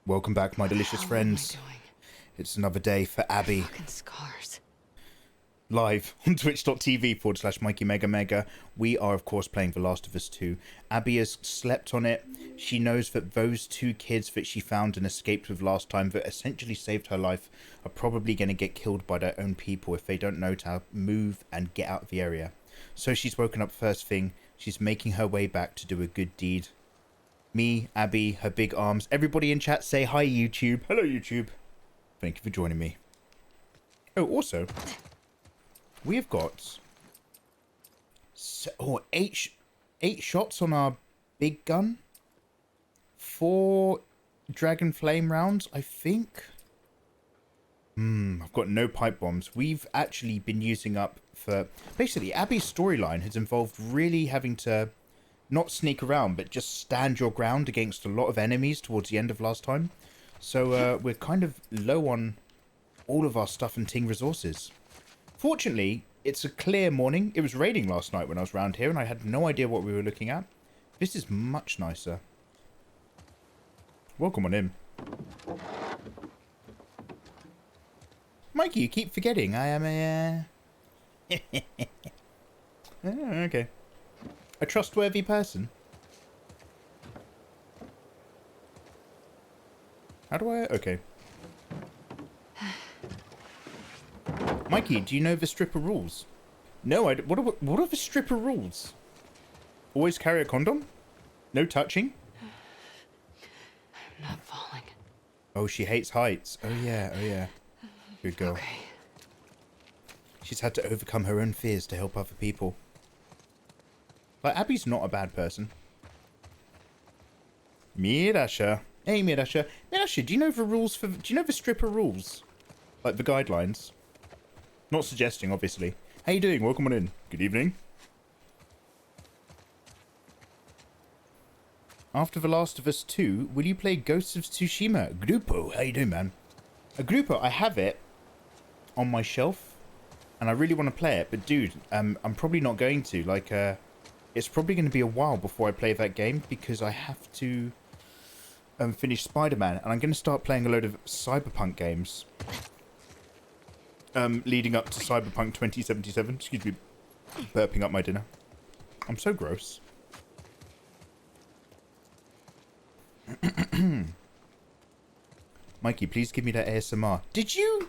Welcome back, my delicious friends. It's another day for Abby. Fucking scars. Live on twitch.tv/Mikey Mega Mega. We are, of course, playing The Last of Us 2. Abby has slept on it. She knows that those two kids that she found and escaped with last time that essentially saved her life are probably going to get killed by their own people if they don't know how to move and get out of the area. So she's woken up first thing. She's making her way back to do a good deed. Me, Abby, her big arms. Everybody in chat say hi, YouTube. Hello, YouTube. Thank you for joining me. Oh, also, we have got eight shots on our big gun. 4 dragon flame rounds, I think. I've got no pipe bombs. We've actually been using up for... Basically, Abby's storyline has involved really having to not sneak around, but just stand your ground against a lot of enemies towards the end of last time. So we're kind of low on all of our stuff and ting resources. Fortunately, it's a clear morning. It was raining last night when I was around here, and I had no idea what we were looking at. This is much nicer. Welcome on in. Mikey, you keep forgetting I am a... okay. A trustworthy person. How do I... Okay. Mikey, do you know the stripper rules? No, I... What are the stripper rules? Always carry a condom? No touching? I'm not falling. Oh, she hates heights. Oh, yeah. Good girl. Okay. She's had to overcome her own fears to help other people. Like, Abby's not a bad person. Mirasha. Hey, Mirasha. Mirasha, do you know the rules for... Do you know the stripper rules? Like, the guidelines? Not suggesting, obviously. How you doing? Welcome on in. Good evening. After The Last of Us 2, will you play Ghosts of Tsushima? Grupo, how you doing, man? A Grupo, I have it on my shelf, and I really want to play it, but dude, I'm probably not going to. Like, it's probably going to be a while before I play that game, because I have to finish Spider-Man, and I'm going to start playing a load of Cyberpunk games. Leading up to Cyberpunk 2077. Excuse me, burping up my dinner. I'm so gross. Mikey, please give me that ASMR. Did you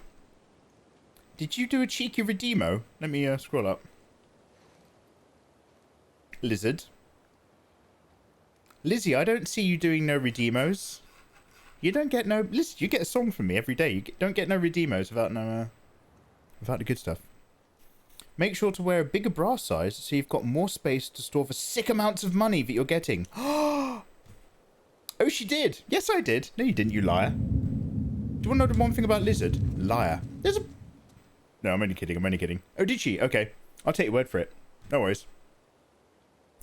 do a cheeky Redeemo? Let me scroll up. Lizard. Lizzie, I don't see you doing no Redeemos. You don't get no... Listen, you get a song from me every day. You don't get no Redeemos without no... without the good stuff. Make sure to wear a bigger bra size so you've got more space to store the sick amounts of money that you're getting. Oh, she did. Yes, I did. No, you didn't, you liar. Do you want to know the one thing about Lizard? Liar. There's a... No, I'm only kidding. Oh, did she? Okay. I'll take your word for it. No worries.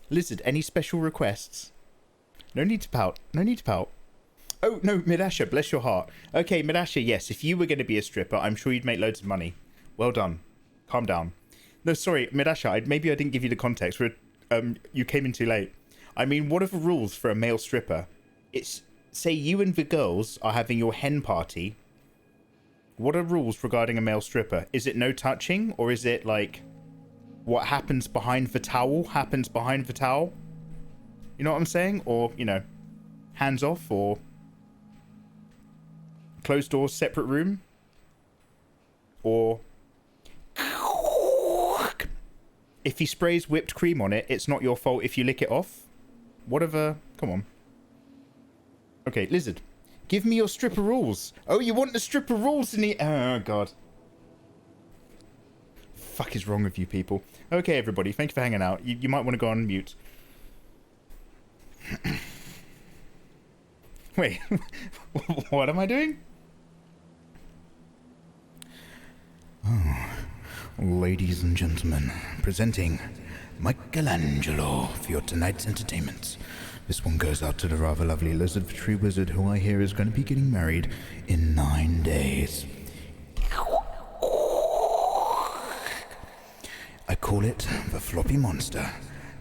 Lizard, any special requests? No need to pout. Oh, no, Mirasha, bless your heart. Okay, Mirasha, yes, if you were going to be a stripper, I'm sure you'd make loads of money. Well done. Calm down. No, sorry, Mirasha, maybe I didn't give you the context. You came in too late. I mean, what are the rules for a male stripper? It's... Say you and the girls are having your hen party. What are rules regarding a male stripper? Is it no touching? Or is it like... What happens behind the towel happens behind the towel? You know what I'm saying? Or, you know, hands off or... Closed doors, separate room? Or... If he sprays whipped cream on it, it's not your fault if you lick it off? Whatever... Come on. Okay, Lizard. Give me your stripper rules. Oh, you want the stripper rules in the... Oh, God. Fuck is wrong with you people? Okay, everybody. Thank you for hanging out. You might want to go on mute. Wait. What am I doing? Oh, ladies and gentlemen, presenting Michelangelo for your tonight's entertainment. This one goes out to the rather lovely lizard tree wizard who I hear is going to be getting married in 9 days. I call it the floppy monster.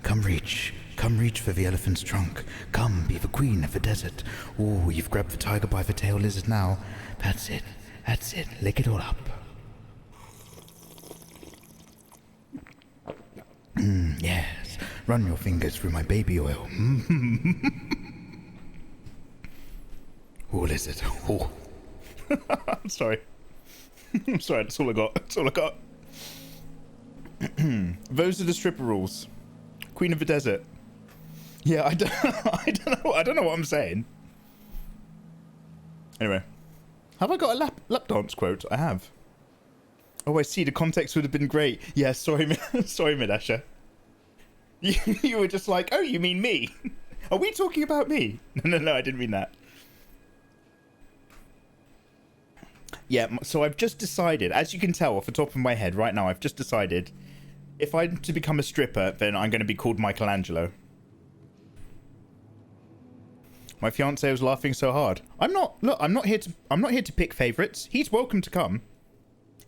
Come reach Come reach for the elephant's trunk. Come be the queen of the desert. Oh, you've grabbed the tiger by the tail, lizard now. That's it. That's it. Lick it all up. Yes. Run your fingers through my baby oil. Oh, lizard. Oh. I'm sorry. I'm sorry, that's all I got. That's all I got. Those are the stripper rules. Queen of the desert. Yeah, I don't know what I'm saying. Anyway. Have I got a lap dance quote? I have. Oh, I see. The context would have been great. Yeah, sorry, sorry, Midasha. You were just like, oh, you mean me? Are we talking about me? No, I didn't mean that. Yeah, so I've just decided, as you can tell off the top of my head right now, I've just decided if I'm to become a stripper, then I'm going to be called Michelangelo. My fiance was laughing so hard. I'm not here to pick favorites. He's welcome to come.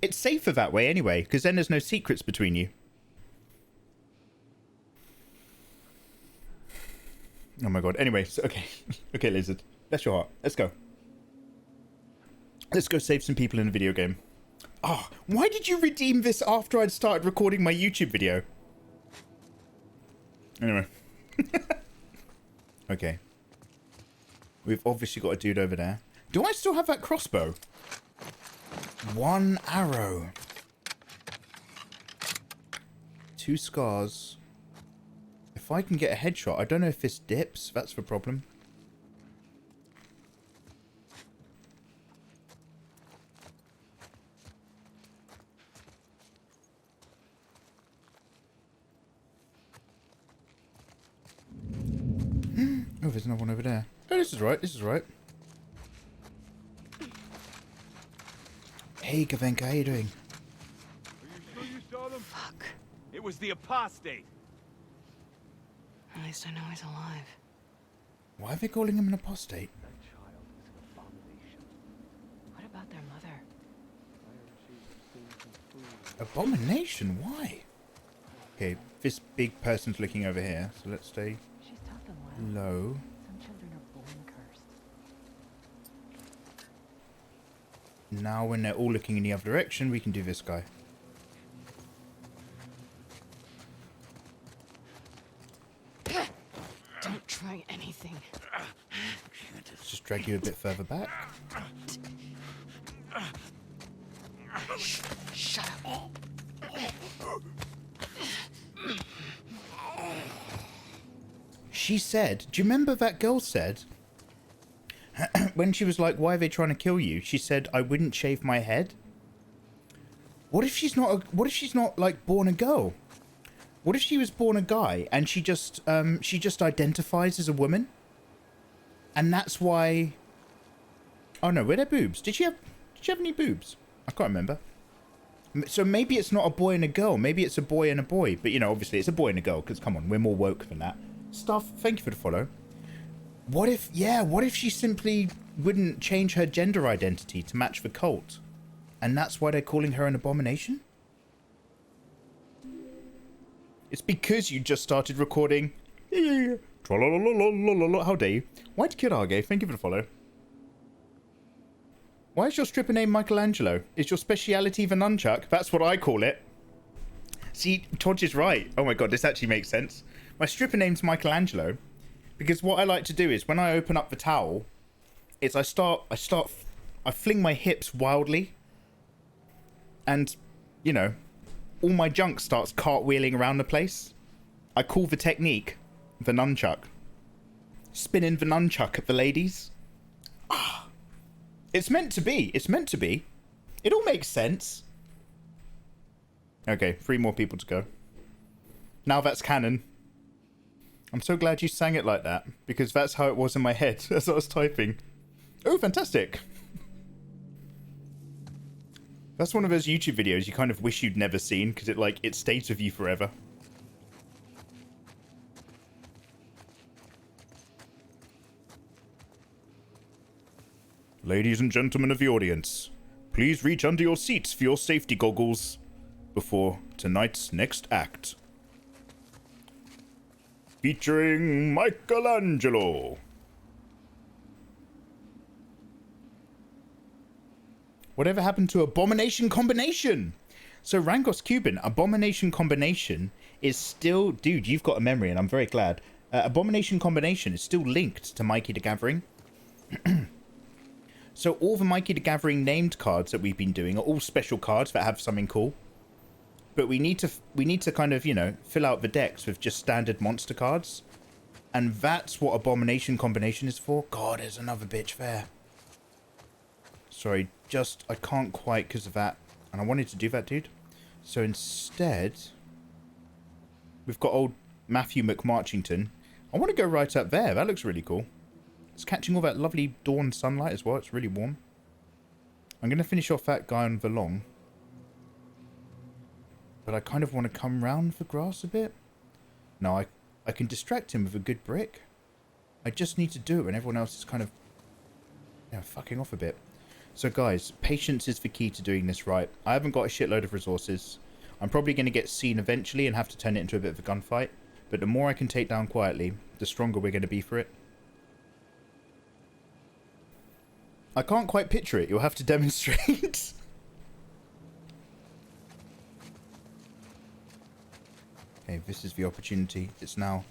It's safer that way anyway, because then there's no secrets between you. Oh my god. Anyway, so, okay. Okay, Lizard. Bless your heart. Let's go. Let's go save some people in a video game. Oh, why did you redeem this after I'd started recording my YouTube video? Anyway. Okay. We've obviously got a dude over there. Do I still have that crossbow? 1 arrow. 2 scars. If I can get a headshot, I don't know if this dips. That's the problem. Oh, there's another one over there. Oh, this is right. This is right. Hey, Gavenka, how you doing? Are you sure you saw them? Fuck. It was the apostate. At least I know he's alive. Why are they calling him an apostate? That child is an abomination. What about their mother? Abomination? Why? Okay, this big person's looking over here, so let's stay She's taught them well. low. Some children are born cursed. Now when they're all looking in the other direction, we can do this guy. Don't try anything. Let's just drag you a bit further back. Shut up. She said, do you remember that girl said, when she was like, why are they trying to kill you? She said, I wouldn't shave my head. What if she's not like born a girl? What if she was born a guy and she just identifies as a woman? And that's why... Oh no, were there boobs? Did she have any boobs? I can't remember. So maybe it's not a boy and a girl. Maybe it's a boy and a boy. But, you know, obviously it's a boy and a girl. Because, come on, we're more woke than that. Stuff, thank you for the follow. What if she simply wouldn't change her gender identity to match the cult? And that's why they're calling her an abomination? It's because you just started recording. How dare you? White Kirage, thank you for the follow. Why is your stripper named Michelangelo? Is your speciality the nunchuck? That's what I call it. See, Todge is right. Oh my god, this actually makes sense. My stripper name's Michelangelo because what I like to do is when I open up the towel, is I fling my hips wildly, and you know, all my junk starts cartwheeling around the place. I call the technique the nunchuck. Spinning the nunchuck at the ladies. Ah. It's meant to be. It's meant to be. It all makes sense. Okay, 3 more people to go. Now that's canon. I'm so glad you sang it like that, because that's how it was in my head as I was typing. Oh, fantastic. That's one of those YouTube videos you kind of wish you'd never seen, because it stays with you forever. Ladies and gentlemen of the audience, please reach under your seats for your safety goggles before tonight's next act. featuring Michelangelo. Whatever happened to Abomination Combination? So Rangos Cuban, Abomination Combination is still... Dude, you've got a memory, and I'm very glad. Abomination Combination is still linked to Mikey the Gathering. So all the Mikey the Gathering named cards that we've been doing are all special cards that have something cool. But we need to kind of, you know, fill out the decks with just standard monster cards. And that's what Abomination Combination is for. God, there's another bitch there. Sorry, I can't quite because of that. And I wanted to do that, dude. So instead, we've got old Matthew McMarchington. I want to go right up there. That looks really cool. It's catching all that lovely dawn sunlight as well. It's really warm. I'm going to finish off that guy on the long. But I kind of want to come round the grass a bit. No, I can distract him with a good brick. I just need to do it when everyone else is kind of, you know, fucking off a bit. So guys, patience is the key to doing this right. I haven't got a shitload of resources. I'm probably going to get seen eventually and have to turn it into a bit of a gunfight. But the more I can take down quietly, the stronger we're going to be for it. I can't quite picture it. You'll have to demonstrate. Okay, this is the opportunity. It's now.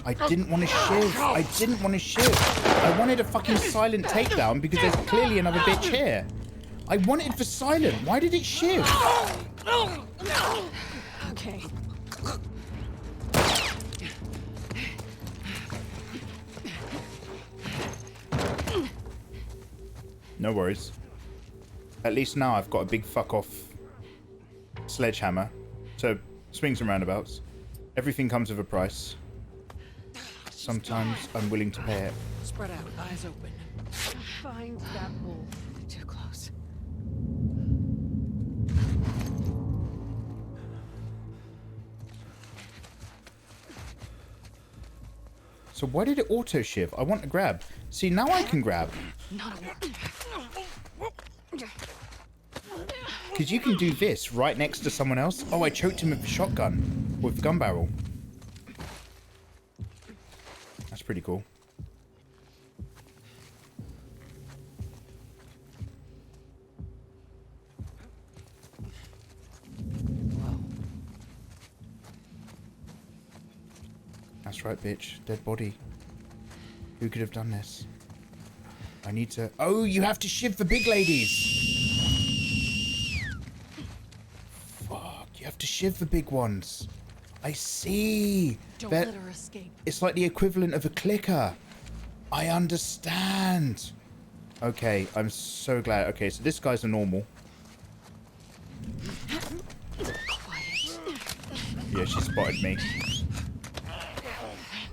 I didn't want to shiv. I didn't want to shiv. I wanted a fucking silent takedown because there's clearly another bitch here. I wanted for silent. Why did it shiv? Okay. No worries. At least now I've got a big fuck off sledgehammer. So, swings and roundabouts. Everything comes with a price. Sometimes I'm willing to pay it. Spread out, eyes open. Find that wolf. Too close. So why did it auto shift? I want to grab. See, now I can grab. Not a wolf. Because you can do this right next to someone else. Oh, I choked him with a shotgun. With the gun barrel. That's pretty cool. That's right, bitch. Dead body. Who could have done this? I need to... Oh, you have to shiv the big ladies! Fuck, you have to shiv the big ones. I see. Don't let her escape. It's like the equivalent of a clicker. I understand. Okay, I'm so glad. Okay, so this guy's a normal. Quiet. Yeah, she spotted me.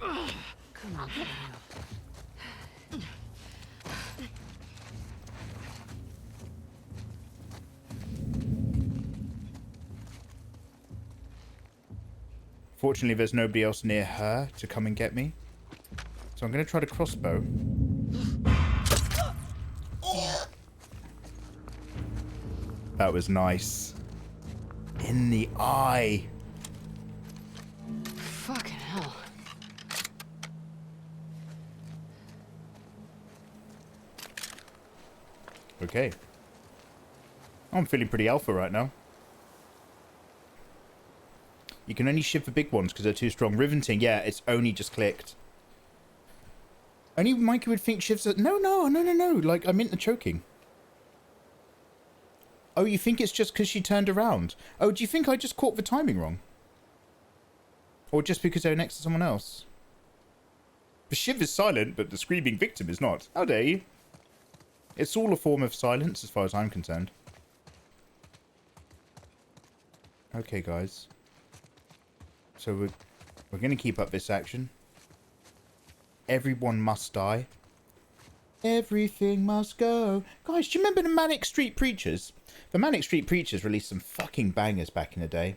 Come on. Fortunately, there's nobody else near her to come and get me. So I'm going to try to crossbow. That was nice. In the eye. Fucking hell. Okay. I'm feeling pretty alpha right now. You can only shiv the big ones because they're too strong. Riveting, yeah, it's only just clicked. Only Mikey would think shivs are... No. Like, I meant the choking. Oh, you think it's just because she turned around? Oh, do you think I just caught the timing wrong? Or just because they're next to someone else? The shiv is silent, but the screaming victim is not. How dare you? It's all a form of silence as far as I'm concerned. Okay, guys. So we're going to keep up this action. Everyone must die. Everything must go. Guys, do you remember the Manic Street Preachers? The Manic Street Preachers released some fucking bangers back in the day.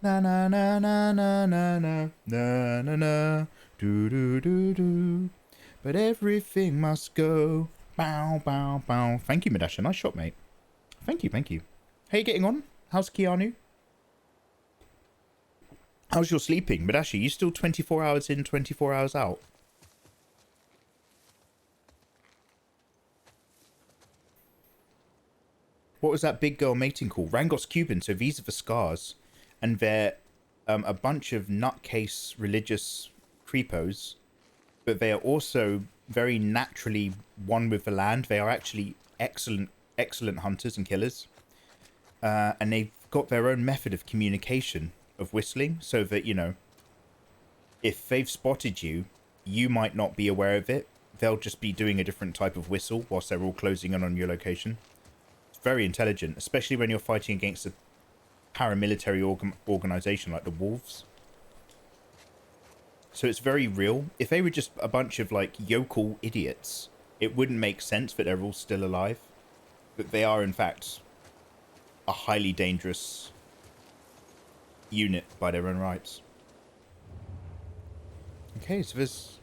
Na na na na na na na na na na do do do do. But everything must go. Bow, bow, bow. Thank you, Madasha. Nice shot, mate. Thank you, thank you. How you getting on? How's Keanu? How's your sleeping? Madasha, you still 24 hours in, 24 hours out? What was that big girl mating call? Rangos Cuban. So these are the scars. And they're a bunch of nutcase religious creepos. But they are also very naturally one with the land. They are actually excellent hunters and killers. And they've got their own method of communication, of whistling. So that, you know, if they've spotted you, you might not be aware of it. They'll just be doing a different type of whistle whilst they're all closing in on your location. Very intelligent, especially when you're fighting against a paramilitary organization like the Wolves. So it's very real. If they were just a bunch of like yokel idiots, it wouldn't make sense that they're all still alive. But they are in fact a highly dangerous unit by their own rights. Okay, so there's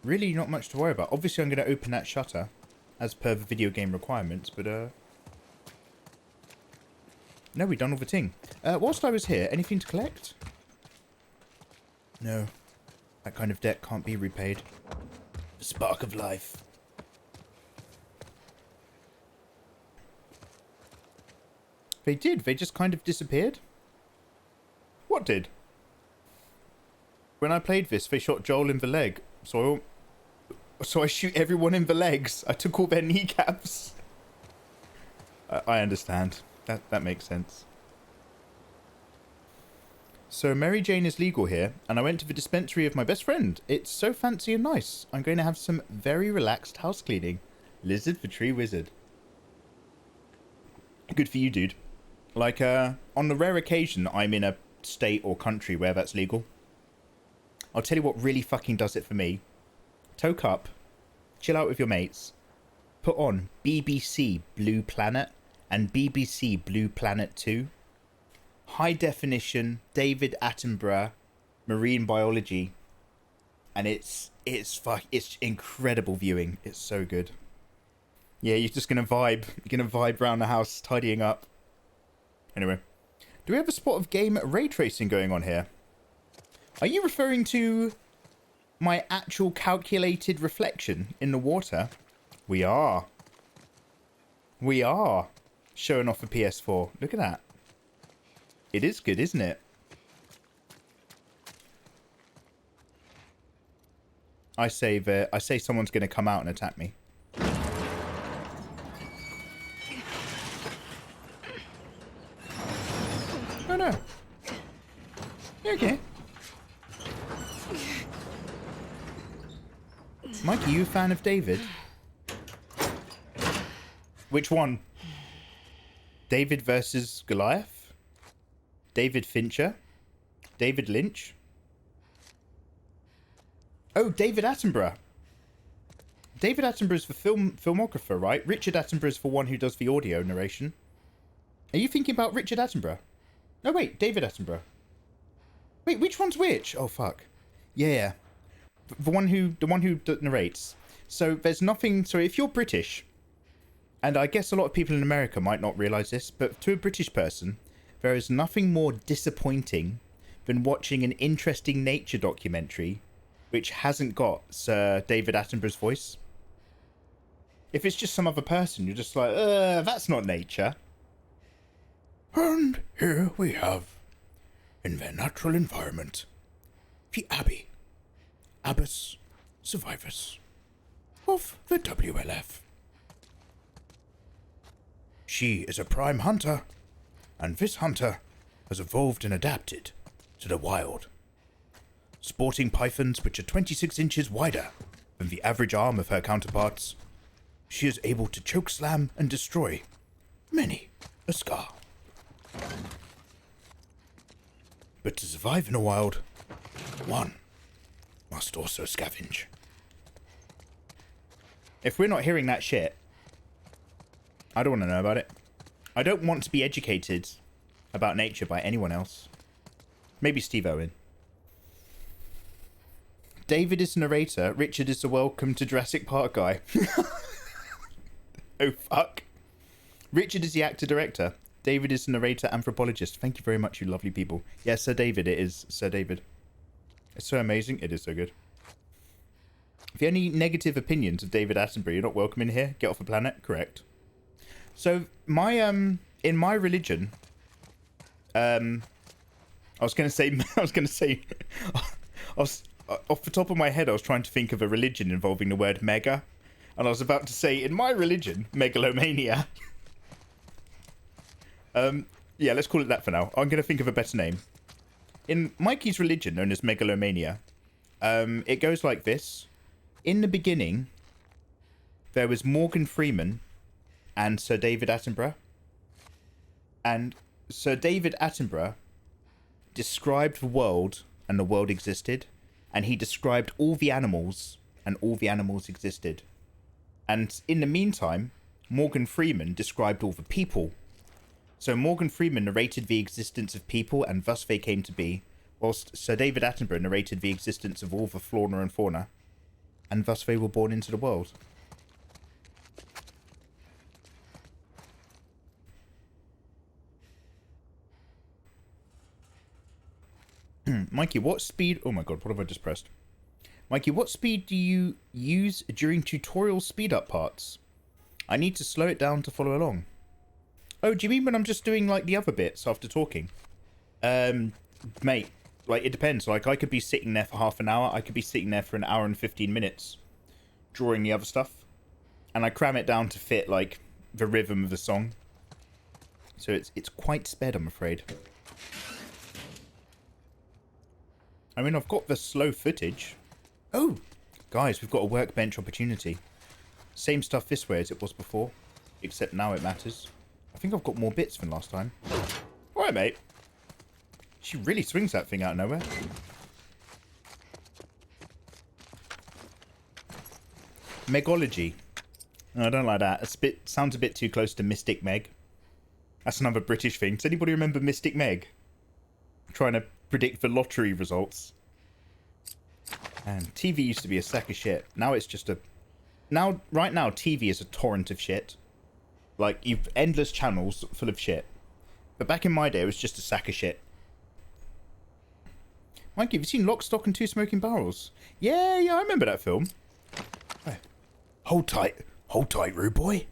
really not much to worry about. Obviously I'm going to open that shutter as per the video game requirements, but no, we've done all the thing. Whilst I was here, anything to collect? No, that kind of debt can't be repaid. The spark of life. They did, they just kind of disappeared. What did? When I played this, they shot Joel in the leg, so I shoot everyone in the legs. I took all their kneecaps. I understand. That makes sense. So Mary Jane is legal here, and I went to the dispensary of my best friend. It's so fancy and nice. I'm going to have some very relaxed house cleaning. Lizard for tree wizard. Good for you, dude. Like, on the rare occasion I'm in a state or country where that's legal, I'll tell you what really fucking does it for me. Toke up, chill out with your mates, put on BBC Blue Planet and BBC Blue Planet 2. High definition, David Attenborough, marine biology. And it's incredible viewing. It's so good. Yeah, you're just going to vibe. You're going to vibe around the house, tidying up. Anyway, do we have a spot of game ray tracing going on here? Are you referring to my actual calculated reflection in the water? We are. We are showing off a PS4. Look at that. It is good, isn't it? I say someone's going to come out and attack me. Oh no. You okay? Mikey, you a fan of David? Which one? David versus Goliath? David Fincher? David Lynch? Oh, David Attenborough. David Attenborough's the filmographer, right? Richard Attenborough's the one who does the audio narration. Are you thinking about Richard Attenborough? No, wait, David Attenborough. Wait, which one's which? Oh, fuck. Yeah. The one who narrates. So there's nothing... So if you're British, and I guess a lot of people in America might not realise this, but to a British person, there is nothing more disappointing than watching an interesting nature documentary which hasn't got Sir David Attenborough's voice. If it's just some other person, you're just like, that's not nature. And here we have, in their natural environment, the Abby. Abbess survivors of the WLF. She is a prime hunter, and this hunter has evolved and adapted to the wild, sporting pythons which are 26 inches wider than the average arm of her counterparts. She is able to chokeslam and destroy many a scar. But to survive in the wild, one must also scavenge. If we're not hearing that shit, I don't want to know about it. I don't want to be educated about nature by anyone else. Maybe Steve Owen. David is the narrator. Richard is the welcome to Jurassic Park guy. Oh, fuck. Richard is the actor-director. David is the narrator, anthropologist. Thank you very much, you lovely people. Yeah, Sir David, it is Sir David. It's so amazing. It is so good. If you have any negative opinions of David Attenborough, you're not welcome in here. Get off the planet. Correct. So, my, in my religion, I was going to say, off the top of my head, I was trying to think of a religion involving the word mega. And I was about to say, in my religion, megalomania. Yeah, let's call it that for now. I'm going to think of a better name. In Mikey's religion, known as megalomania, it goes like this. In the beginning, there was Morgan Freeman and Sir David Attenborough. And Sir David Attenborough described the world, and the world existed. And he described all the animals, and all the animals existed. And in the meantime, Morgan Freeman described all the people. So Morgan Freeman narrated the existence of people, and thus they came to be, whilst Sir David Attenborough narrated the existence of all the flora and fauna, and thus they were born into the world. Mikey, what speed... Oh my god, what have I just pressed? Mikey, what speed do you use during tutorial speed-up parts? I need to slow it down to follow along. Oh, do you mean when I'm just doing, like, the other bits after talking? Mate, like, it depends. Like, I could be sitting there for half an hour. I could be sitting there for an hour and 15 minutes drawing the other stuff. And I cram it down to fit, like, the rhythm of the song. So it's quite sped, I'm afraid. I mean, I've got the slow footage. Oh, guys, we've got a workbench opportunity. Same stuff this way as it was before, except now it matters. I think I've got more bits than last time. Alright, mate. She really swings that thing out of nowhere. Megology. No, I don't like that. Sounds a bit too close to Mystic Meg. That's another British thing. Does anybody remember Mystic Meg? Trying to predict the lottery results. And TV used to be a sack of shit. Now it's just a... Right now, TV is a torrent of shit. Like, you've endless channels full of shit. But back in my day, it was just a sack of shit. Mikey, have you seen Lock, Stock and Two Smoking Barrels? Yeah, I remember that film. Oh. Hold tight, rude boy.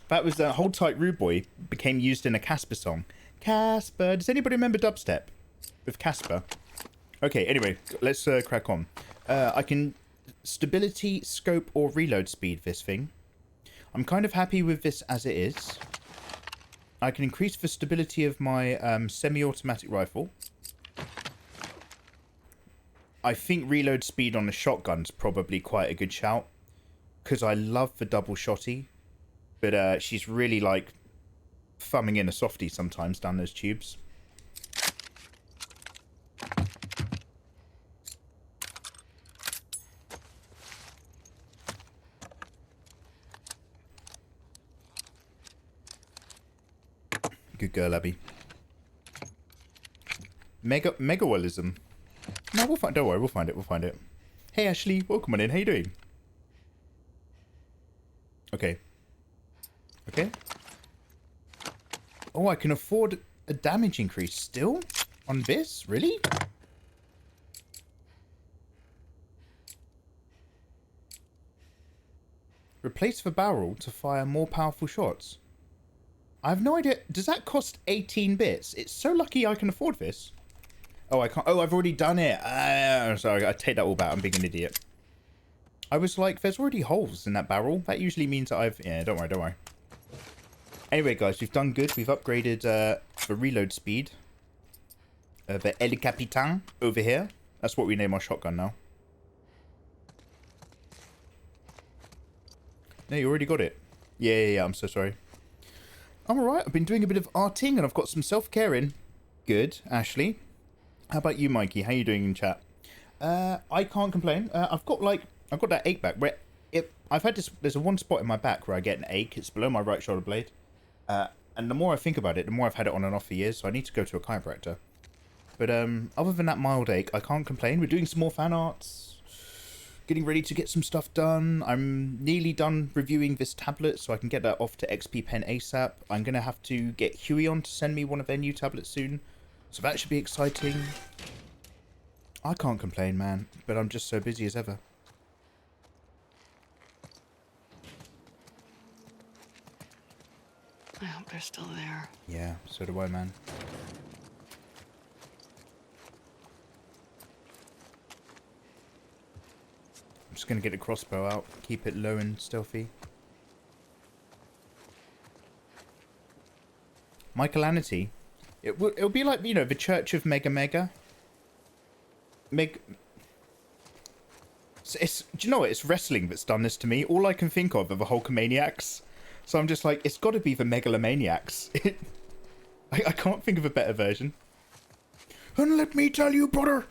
That was Hold Tight, Rude Boy became used in a Casper song. Casper. Does anybody remember dubstep with Casper? Okay, anyway, let's crack on. I can stability, scope, or reload speed this thing. I'm kind of happy with this as it is. I can increase the stability of my semi-automatic rifle. I think reload speed on the shotgun's probably quite a good shout. Because I love the double shotty. But she's really, like, thumbing in a softie sometimes down those tubes. Good girl, Abby. Megawalism. No, we'll find. Don't worry, we'll find it. Hey, Ashley, welcome on in. How you doing? Okay. Oh, I can afford a damage increase still on this. Really? Replace the barrel to fire more powerful shots. I have no idea. Does that cost 18 bits? It's so lucky I can afford this. Oh, I can't. Oh, I've already done it. Sorry, I take that all back. I'm being an idiot. I was like, there's already holes in that barrel. That usually means that I've... Yeah, don't worry. Anyway, guys, we've done good. We've upgraded the reload speed. The El Capitan over here. That's what we name our shotgun now. No, you already got it. Yeah, I'm so sorry. I'm alright. I've been doing a bit of arting and I've got some self-care in. Good, Ashley. How about you, Mikey? How you doing in chat? I can't complain. I've got that ache back where I've had this. There's one spot in my back where I get an ache. It's below my right shoulder blade. And the more I think about it, the more I've had it on and off for years. So I need to go to a chiropractor. But other than that mild ache, I can't complain. We're doing some more fan arts. Getting ready to get some stuff done. I'm nearly done reviewing this tablet, so I can get that off to XP Pen ASAP. I'm going to have to get Huey on to send me one of their new tablets soon. So that should be exciting. I can't complain, man. But I'm just so busy as ever. I hope they're still there. Yeah, so do I, man. I'm just going to get the crossbow out. Keep it low and stealthy. Michaelanity. It'll be like, you know, the Church of Mega Mega. Do you know what? It's wrestling that's done this to me. All I can think of are the Hulkamaniacs. So I'm just like, it's got to be the Megalomaniacs. I can't think of a better version. And let me tell you, brother,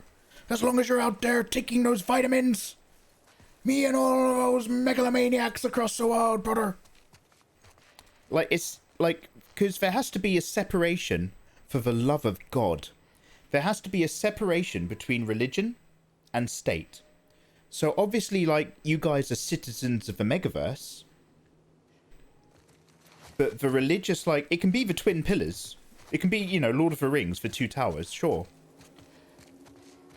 as long as you're out there taking those vitamins, me and all of those Megalomaniacs across the world, brother. Like, it's like, because there has to be a separation for the love of God. There has to be a separation between religion and state. So obviously, like, you guys are citizens of the Megaverse. But the religious, like, it can be the Twin Pillars. It can be, you know, Lord of the Rings, the Two Towers, sure.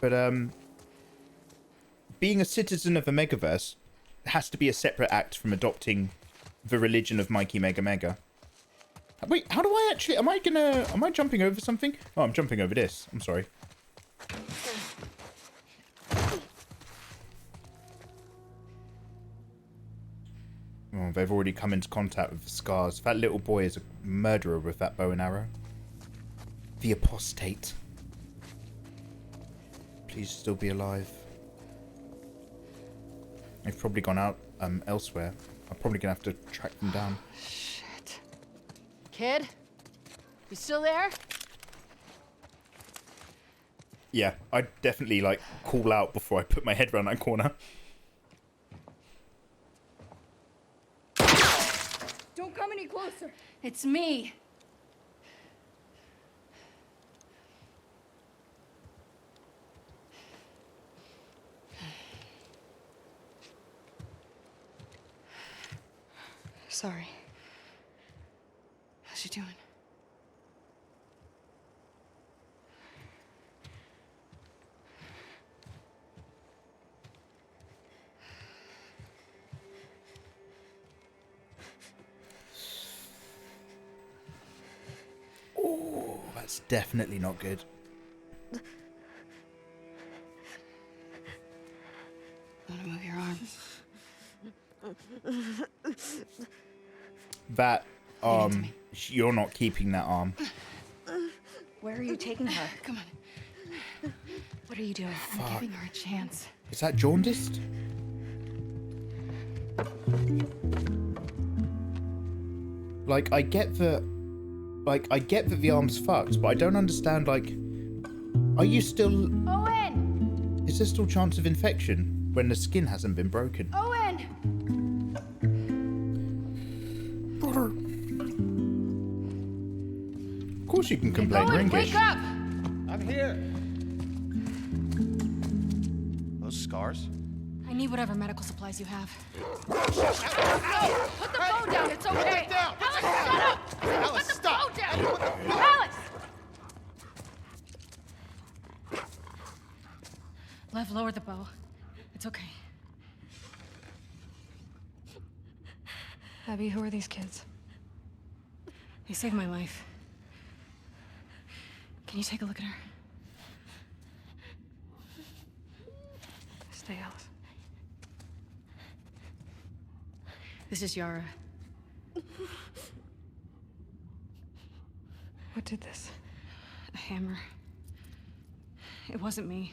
But, being a citizen of the Megaverse has to be a separate act from adopting the religion of Mikey Mega Mega. Wait, how do I actually... Am I jumping over something? Oh, I'm jumping over this. I'm sorry. Oh, they've already come into contact with the scars. That little boy is a murderer with that bow and arrow. The apostate. Please still be alive. They've probably gone out elsewhere. I'm probably going to have to track them down. Shit. Kid? You still there? Yeah, I'd definitely, like, call out before I put my head around that corner. Don't come any closer. It's me. Sorry. How's she doing? Oh, that's definitely not good. Want to move your arm? That arm, you're not keeping that arm. Where are you taking her? Come on. What are you doing? I'm giving her a chance. Is that jaundiced? Like, I get that the arm's fucked, but I don't understand, like, are you still... Owen! Is there still chance of infection when the skin hasn't been broken? Owen! Brother. Of course you can complain, Owen, Ringish. wake up! I'm here. Those scars? I need whatever medical supplies you have. No! Put the phone down, it's okay! down. Alex, shut up! Alice, Put the stop. phone down! Alex! Lev, lower the bow. It's okay. Abby, who are these kids? They saved my life. Can you take a look at her? Stay, Alice. This is Yara. What did this? A hammer. It wasn't me.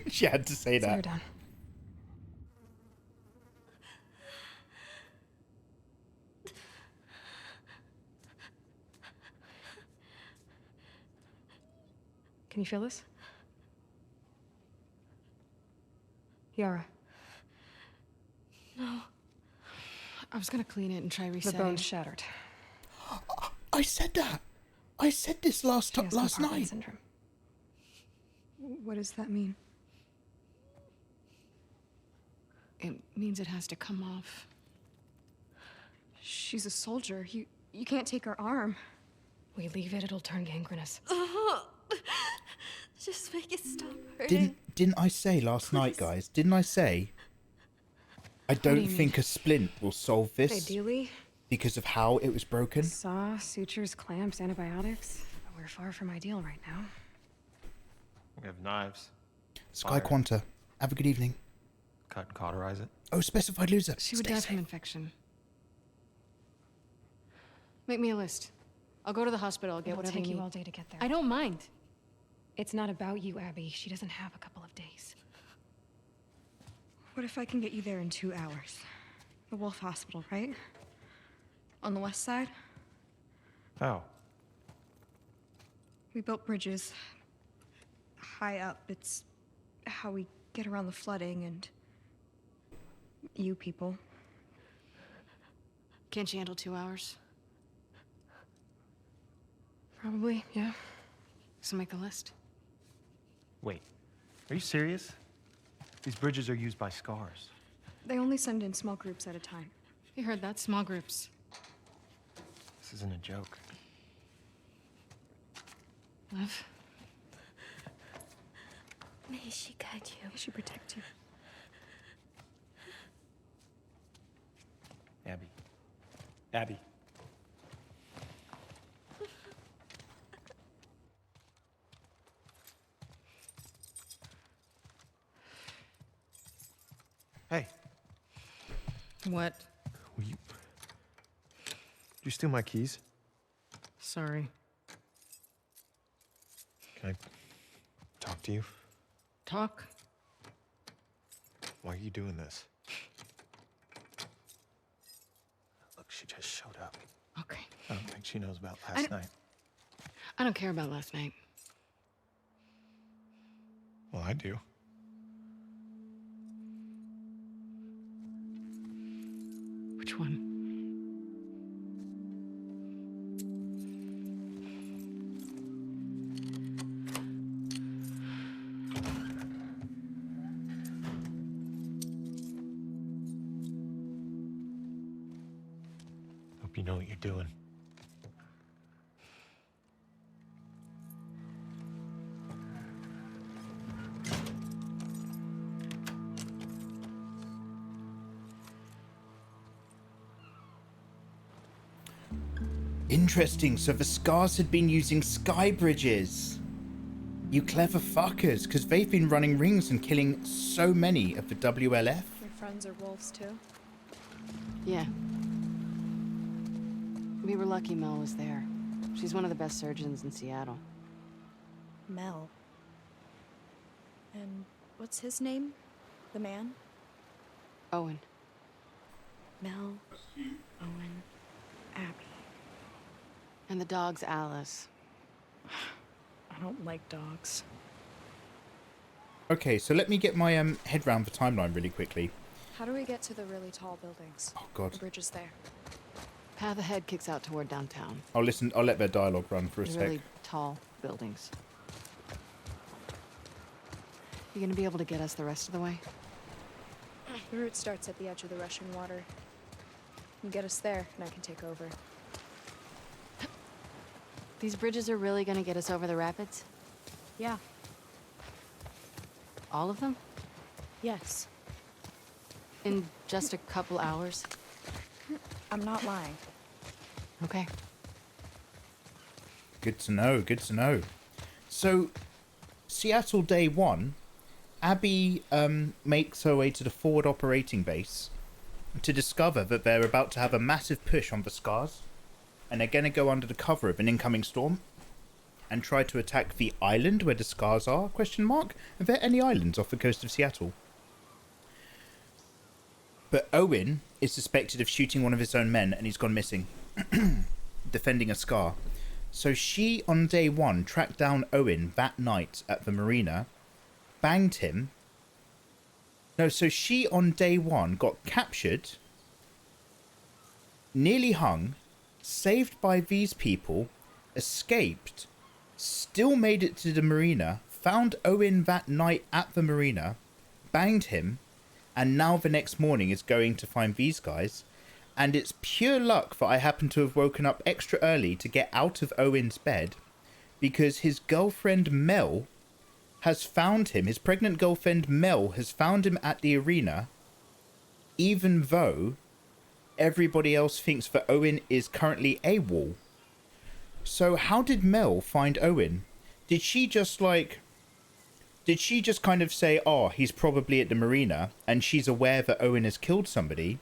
She had to say So that. you're done. Can you feel this? Yara, I was gonna clean it and try the resetting. bone's shattered. I I said that. I said this last She has night. compartment syndrome. What does that mean? It means it has to come off. She's a soldier. You can't take her arm. We leave it, it'll turn gangrenous. Just make it stop hurting. Didn't I say last night, guys? Didn't I say I do don't you think mean? a splint will solve this Ideally, because of how it was broken? saw, sutures, clamps, antibiotics. But we're far from ideal right now. We have knives. Sky Fire. Quanta, have a good evening. Cut and cauterize it. Oh, specified loser. She would Stay die safe. from infection. Make me a list. I'll go to the hospital. I'll get It'll whatever take you you need. all day to get there. I don't mind. It's not about you, Abby. She doesn't have a couple of days. What if I can get you there in 2 hours? The Wolf Hospital, right? On the west side? How? We built bridges high up. It's how we get around the flooding and you people. Can't you handle 2 hours? Probably, yeah. So make the list. Wait. Are you serious? These bridges are used by scars. They only send in small groups at a time. You heard that? Small groups. This isn't a joke. Love? May she guide you. They should protect you. Abby. Abby. Hey, What? will you... Did you steal my keys? Sorry. Can I talk to you? Talk? Why are you doing this? Look, she just showed up. Okay. I don't think she knows about I last don't- night. I don't care about last night. Well, I do. Which one? Hope you know what you're doing. Interesting, so the Scars had been using sky bridges. You clever fuckers, because they've been running rings and killing so many of the WLF. Your friends are wolves, too? Yeah. We were lucky Mel was there. She's one of the best surgeons in Seattle. Mel. And what's his name? The man? Owen. Mel, Owen, Abby. And the dog's Alice. I don't like dogs. Okay, so let me get my head round the timeline really quickly. How do we get to the really tall buildings? Oh god. The bridge is there. Path ahead kicks out toward downtown. I'll let their dialogue run for a The sec. really tall buildings. You gonna be able to get us the rest of the way? The route starts at the edge of the rushing water. You get us there, and I can take over. These bridges are really gonna get us over the rapids? Yeah. All of them? Yes. In just a couple hours? I'm not lying. Okay. Good to know, good to know. So, Seattle day one, Abby makes her way to the forward operating base to discover that they're about to have a massive push on the Scars, and they're going to go under the cover of an incoming storm and try to attack the island where the Scars are, question mark? Are there any islands off the coast of Seattle? But Owen is suspected of shooting one of his own men and he's gone missing, defending a Scar. So she, on day one, tracked down Owen that night at the marina, banged him. No, so she, on day one, got captured, nearly hung, saved by these people, escaped, still made it to the marina, found Owen that night at the marina, banged him, and now the next morning is going to find these guys. And it's pure luck that I happen to have woken up extra early to get out of Owen's bed, because his girlfriend Mel has found him. His pregnant girlfriend Mel has found him at the arena, even though everybody else thinks that Owen is currently AWOL. So how did Mel find Owen? Did she just kind of say, oh, he's probably at the marina, and she's aware that Owen has killed somebody?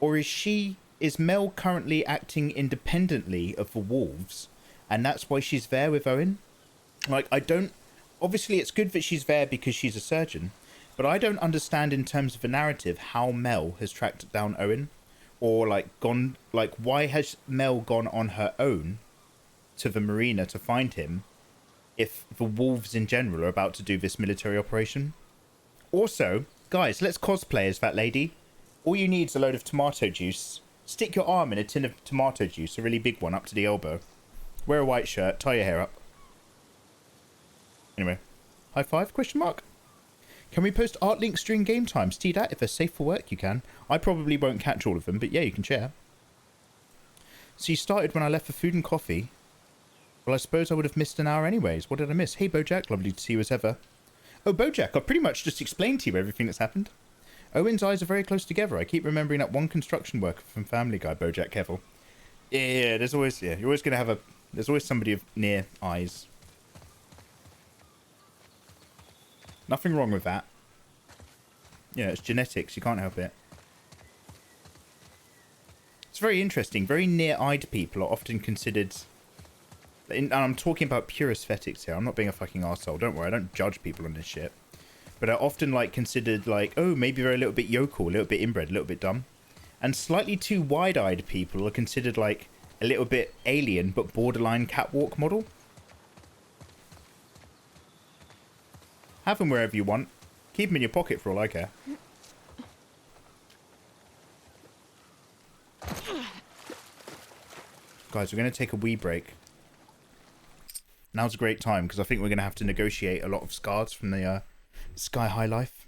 Or is Mel currently acting independently of the wolves, and that's why she's there with Owen? Like, obviously it's good that she's there because she's a surgeon, but I don't understand in terms of the narrative how Mel has tracked down Owen, or why has Mel gone on her own to the marina to find him if the wolves in general are about to do this military operation? Also, guys, let's cosplay as that lady. All you need is a load of tomato juice. Stick your arm in a tin of tomato juice, a really big one up to the elbow. Wear a white shirt, tie your hair up. Anyway, high five, question mark? Can we post art links during game times? See that? If they're safe for work, you can. I probably won't catch all of them, but yeah, you can share. So you started when I left for food and coffee. Well, I suppose I would have missed an hour anyways. What did I miss? Hey, Bojack, lovely to see you as ever. Oh, Bojack, I've pretty much just explained to you everything that's happened. Owen's eyes are very close together. I keep remembering that one construction worker from Family Guy, Bojack Kevill. Yeah, there's always, you're always going to have there's always somebody near eyes. Nothing wrong with that. Yeah, it's genetics, you can't help it. It's very interesting. Very near-eyed people are often considered... And I'm talking about pure aesthetics here. I'm not being a fucking arsehole. Don't worry, I don't judge people on this shit. But are often considered oh, maybe they're a little bit yokel, a little bit inbred, a little bit dumb. And slightly too wide-eyed people are considered a little bit alien but borderline catwalk model. Have them wherever you want. Keep them in your pocket for all I care. Guys, we're going to take a wee break. Now's a great time because I think we're going to have to negotiate a lot of scars from the Sky High life.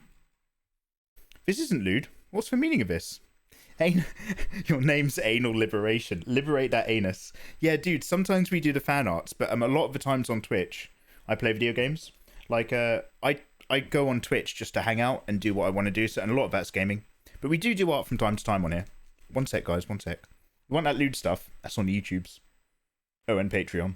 This isn't lewd. What's the meaning of this? Your name's Anal Liberation. Liberate that anus. Yeah, dude, sometimes we do the fan arts, but a lot of the times on Twitch, I play video games. I go on Twitch just to hang out and do what I want to do, and a lot of that's gaming. But we do art from time to time on here. One sec, guys, one sec. You want that lewd stuff? That's on the YouTubes. Oh, and Patreon.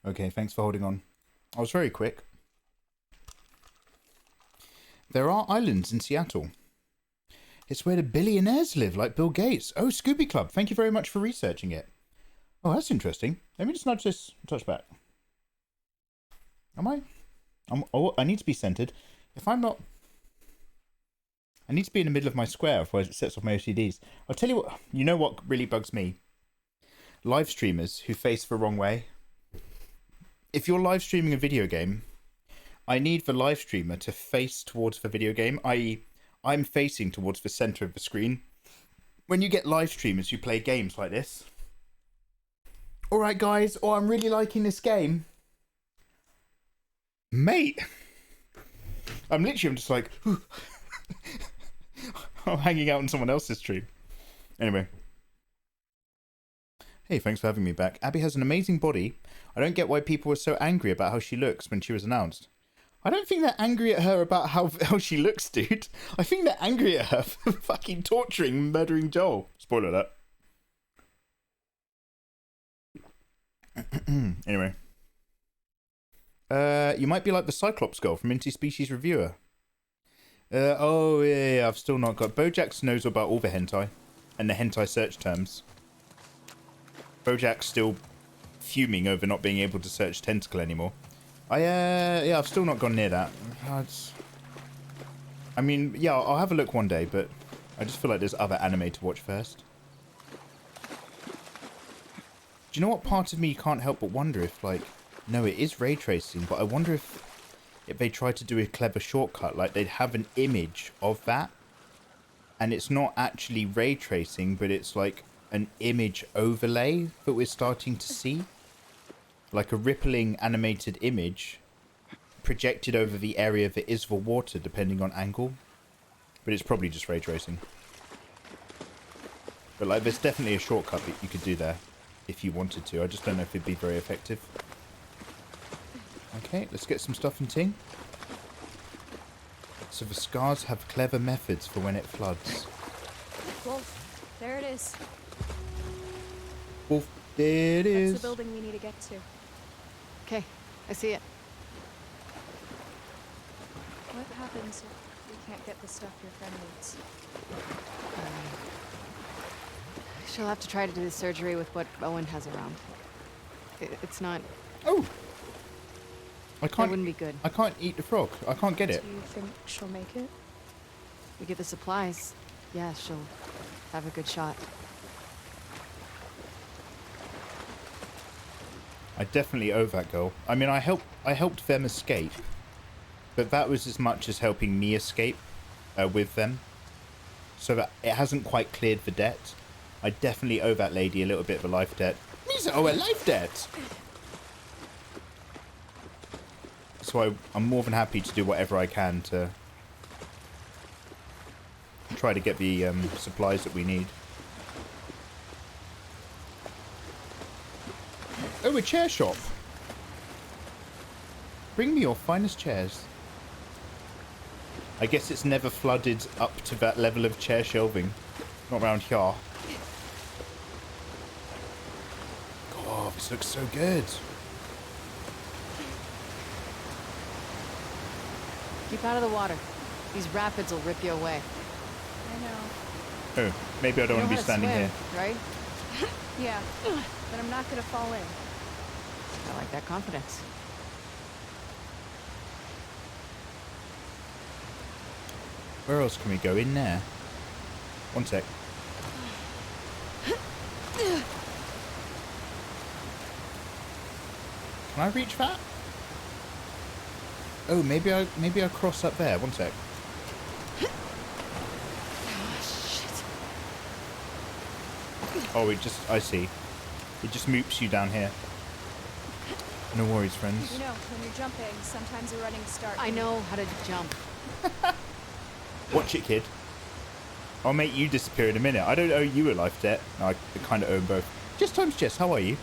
Okay, thanks for holding on. I was very quick. There are islands in Seattle. It's where the billionaires live, like Bill Gates. Oh, Scooby Club, thank you very much for researching it. Oh, that's interesting. Let me just nudge this touchback. Am I? Oh, I need to be centered. If I'm not... I need to be in the middle of my square, otherwise it sets off my OCDs. I'll tell you what. You know what really bugs me? Live streamers who face the wrong way. If you're live streaming a video game, I need the live streamer to face towards the video game, i.e., I'm facing towards the center of the screen. When you get live streamers who play games like this, alright guys, I'm really liking this game. Mate! I'm just like, I'm hanging out on someone else's stream. Anyway. Hey, thanks for having me back. Abby has an amazing body. I don't get why people were so angry about how she looks when she was announced. I don't think they're angry at her about how she looks, dude. I think they're angry at her for fucking torturing, murdering Joel. Spoiler alert. Anyway. You might be like the Cyclops girl from Interspecies Reviewer. Oh, yeah, I've still not got... Bojack knows about all the hentai. And the hentai search terms. Bojack's still fuming over not being able to search tentacle anymore. Yeah, I've still not gone near that. I mean, yeah, I'll have a look one day, but I just feel like there's other anime to watch first. Do you know what part of me can't help but wonder if, like, no, it is ray tracing, but I wonder if they tried to do a clever shortcut, like they'd have an image of that, and it's not actually ray tracing, but it's like an image overlay that we're starting to see. Like a rippling animated image projected over the area that is the water, depending on angle. But it's probably just ray tracing. But like, there's definitely a shortcut that you could do there if you wanted to. I just don't know if it'd be very effective. Okay, let's get some stuff in ting. So the scars have clever methods for when it floods. Wolf, there it is. Wolf, there it is. That's the building we need to get to. Okay, I see it. What happens if we can't get the stuff your friend needs? She'll have to try to do the surgery with what Owen has around. It's not... Oh! I That can't... wouldn't be good. I can't eat the frog. I can't get it. Do you think she'll make it? We get the supplies. Yeah, she'll have a good shot. I definitely owe that girl. I mean, I helped them escape, but that was as much as helping me escape with them. So that it hasn't quite cleared the debt. I definitely owe that lady a little bit of a life debt. Me owe a life debt! So I'm more than happy to do whatever I can to try to get the supplies that we need. Oh, a chair shop. Bring me your finest chairs. I guess it's never flooded up to that level of chair shelving. Not around here. God, this looks so good. Keep out of the water. These rapids will rip you away. I know. Oh, maybe I don't want to be standing here. Right? Yeah, but I'm not gonna fall in. I like that confidence. Where else can we go? In there? One sec. Can I reach that? Oh, maybe I cross up there. One sec. Oh, I see. It just moops you down here. No worries, friends. You know, when you're jumping, sometimes a running start. I know how to jump. Watch it, kid. I'll make you disappear in a minute. I don't owe you a life debt. No, I kind of owe them both. Just times Jess, how are you?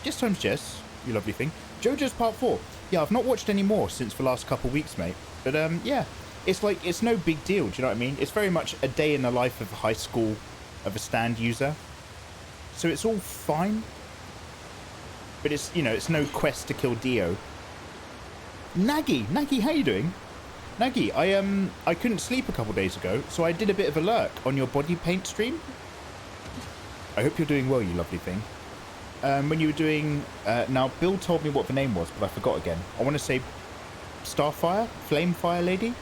Just times Jess, you lovely thing. JoJo's Part 4. Yeah, I've not watched any more since the last couple weeks, mate. But, yeah. It's like, it's no big deal, do you know what I mean? It's very much a day in the life of a high school, of a stand user. So it's all fine. But it's, you know, it's no quest to kill Dio. Naggy, how you doing? Naggy, I couldn't sleep a couple days ago, so I did a bit of a lurk on your body paint stream. I hope you're doing well, you lovely thing. When you were doing... now, Bill told me what the name was, but I forgot again. I want to say Starfire? Flamefire Lady?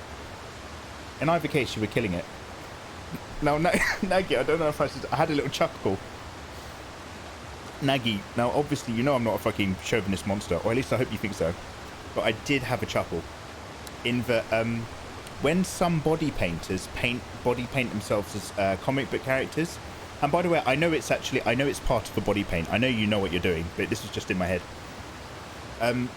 In either case, you were killing it. Now, Nagi, I don't know if I should... I had a little chuckle. Nagi, now obviously you know I'm not a fucking chauvinist monster, or at least I hope you think so. But I did have a chuckle. In that, when some body painters body paint themselves as comic book characters, and by the way, I know it's part of a body paint. I know you know what you're doing, but this was just in my head.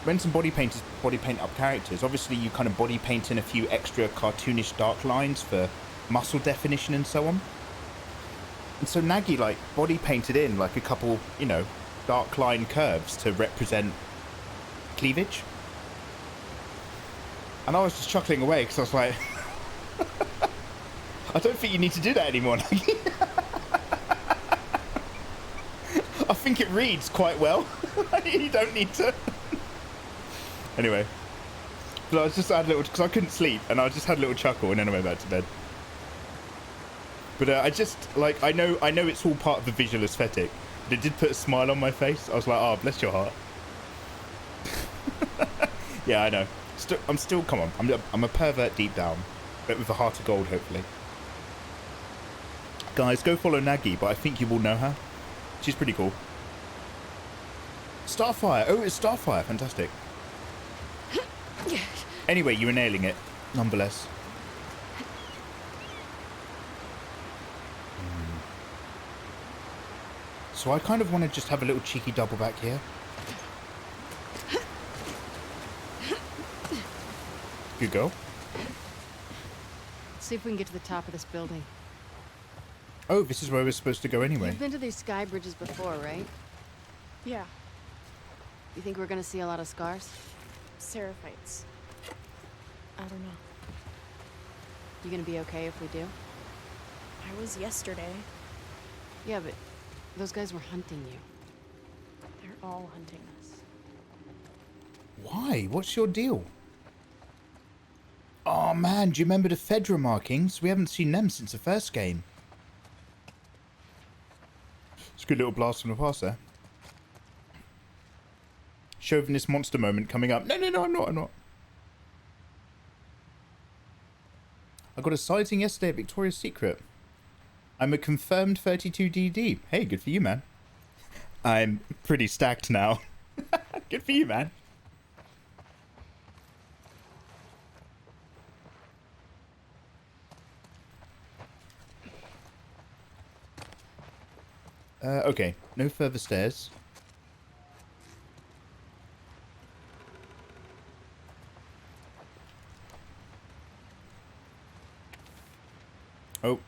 When some body painters body paint up characters, obviously you kind of body paint in a few extra cartoonish dark lines for muscle definition and so on. And so Nagi, like, body painted in, like, a couple, you know, dark line curves to represent cleavage. And I was just chuckling away, because I was like, I don't think you need to do that anymore, Nagi. I think it reads quite well. You don't need to. Anyway. But I was just had a little, because I couldn't sleep, and I just had a little chuckle, and then I went back to bed. But I just, like, I know it's all part of the visual aesthetic, but it did put a smile on my face. I was like, oh, bless your heart. Yeah, I know. I'm still, come on, I'm a pervert deep down, but with a heart of gold, hopefully. Guys, go follow Nagi, but I think you all know her. She's pretty cool. Starfire. Oh, it's Starfire. Fantastic. Anyway, you were nailing it, nonetheless. So I kind of want to just have a little cheeky double back here. Good girl. Let's see if we can get to the top of this building. Oh, this is where we're supposed to go anyway. You've been to these sky bridges before, right? Yeah, You think we're gonna see a lot of scars? Seraphites. I don't know. You gonna be okay if we do? I was yesterday. Yeah, but those guys were hunting you. They're all hunting us. Why? What's your deal? Oh man, do you remember the Fedra markings? We haven't seen them since the first game. It's a good little blast from the past there. Chauvinist monster moment coming up. No, I'm not. I got a sighting yesterday at Victoria's Secret. I'm a confirmed 32DD. Hey, good for you, man. I'm pretty stacked now. Good for you, man. Okay, no further stairs. Oh.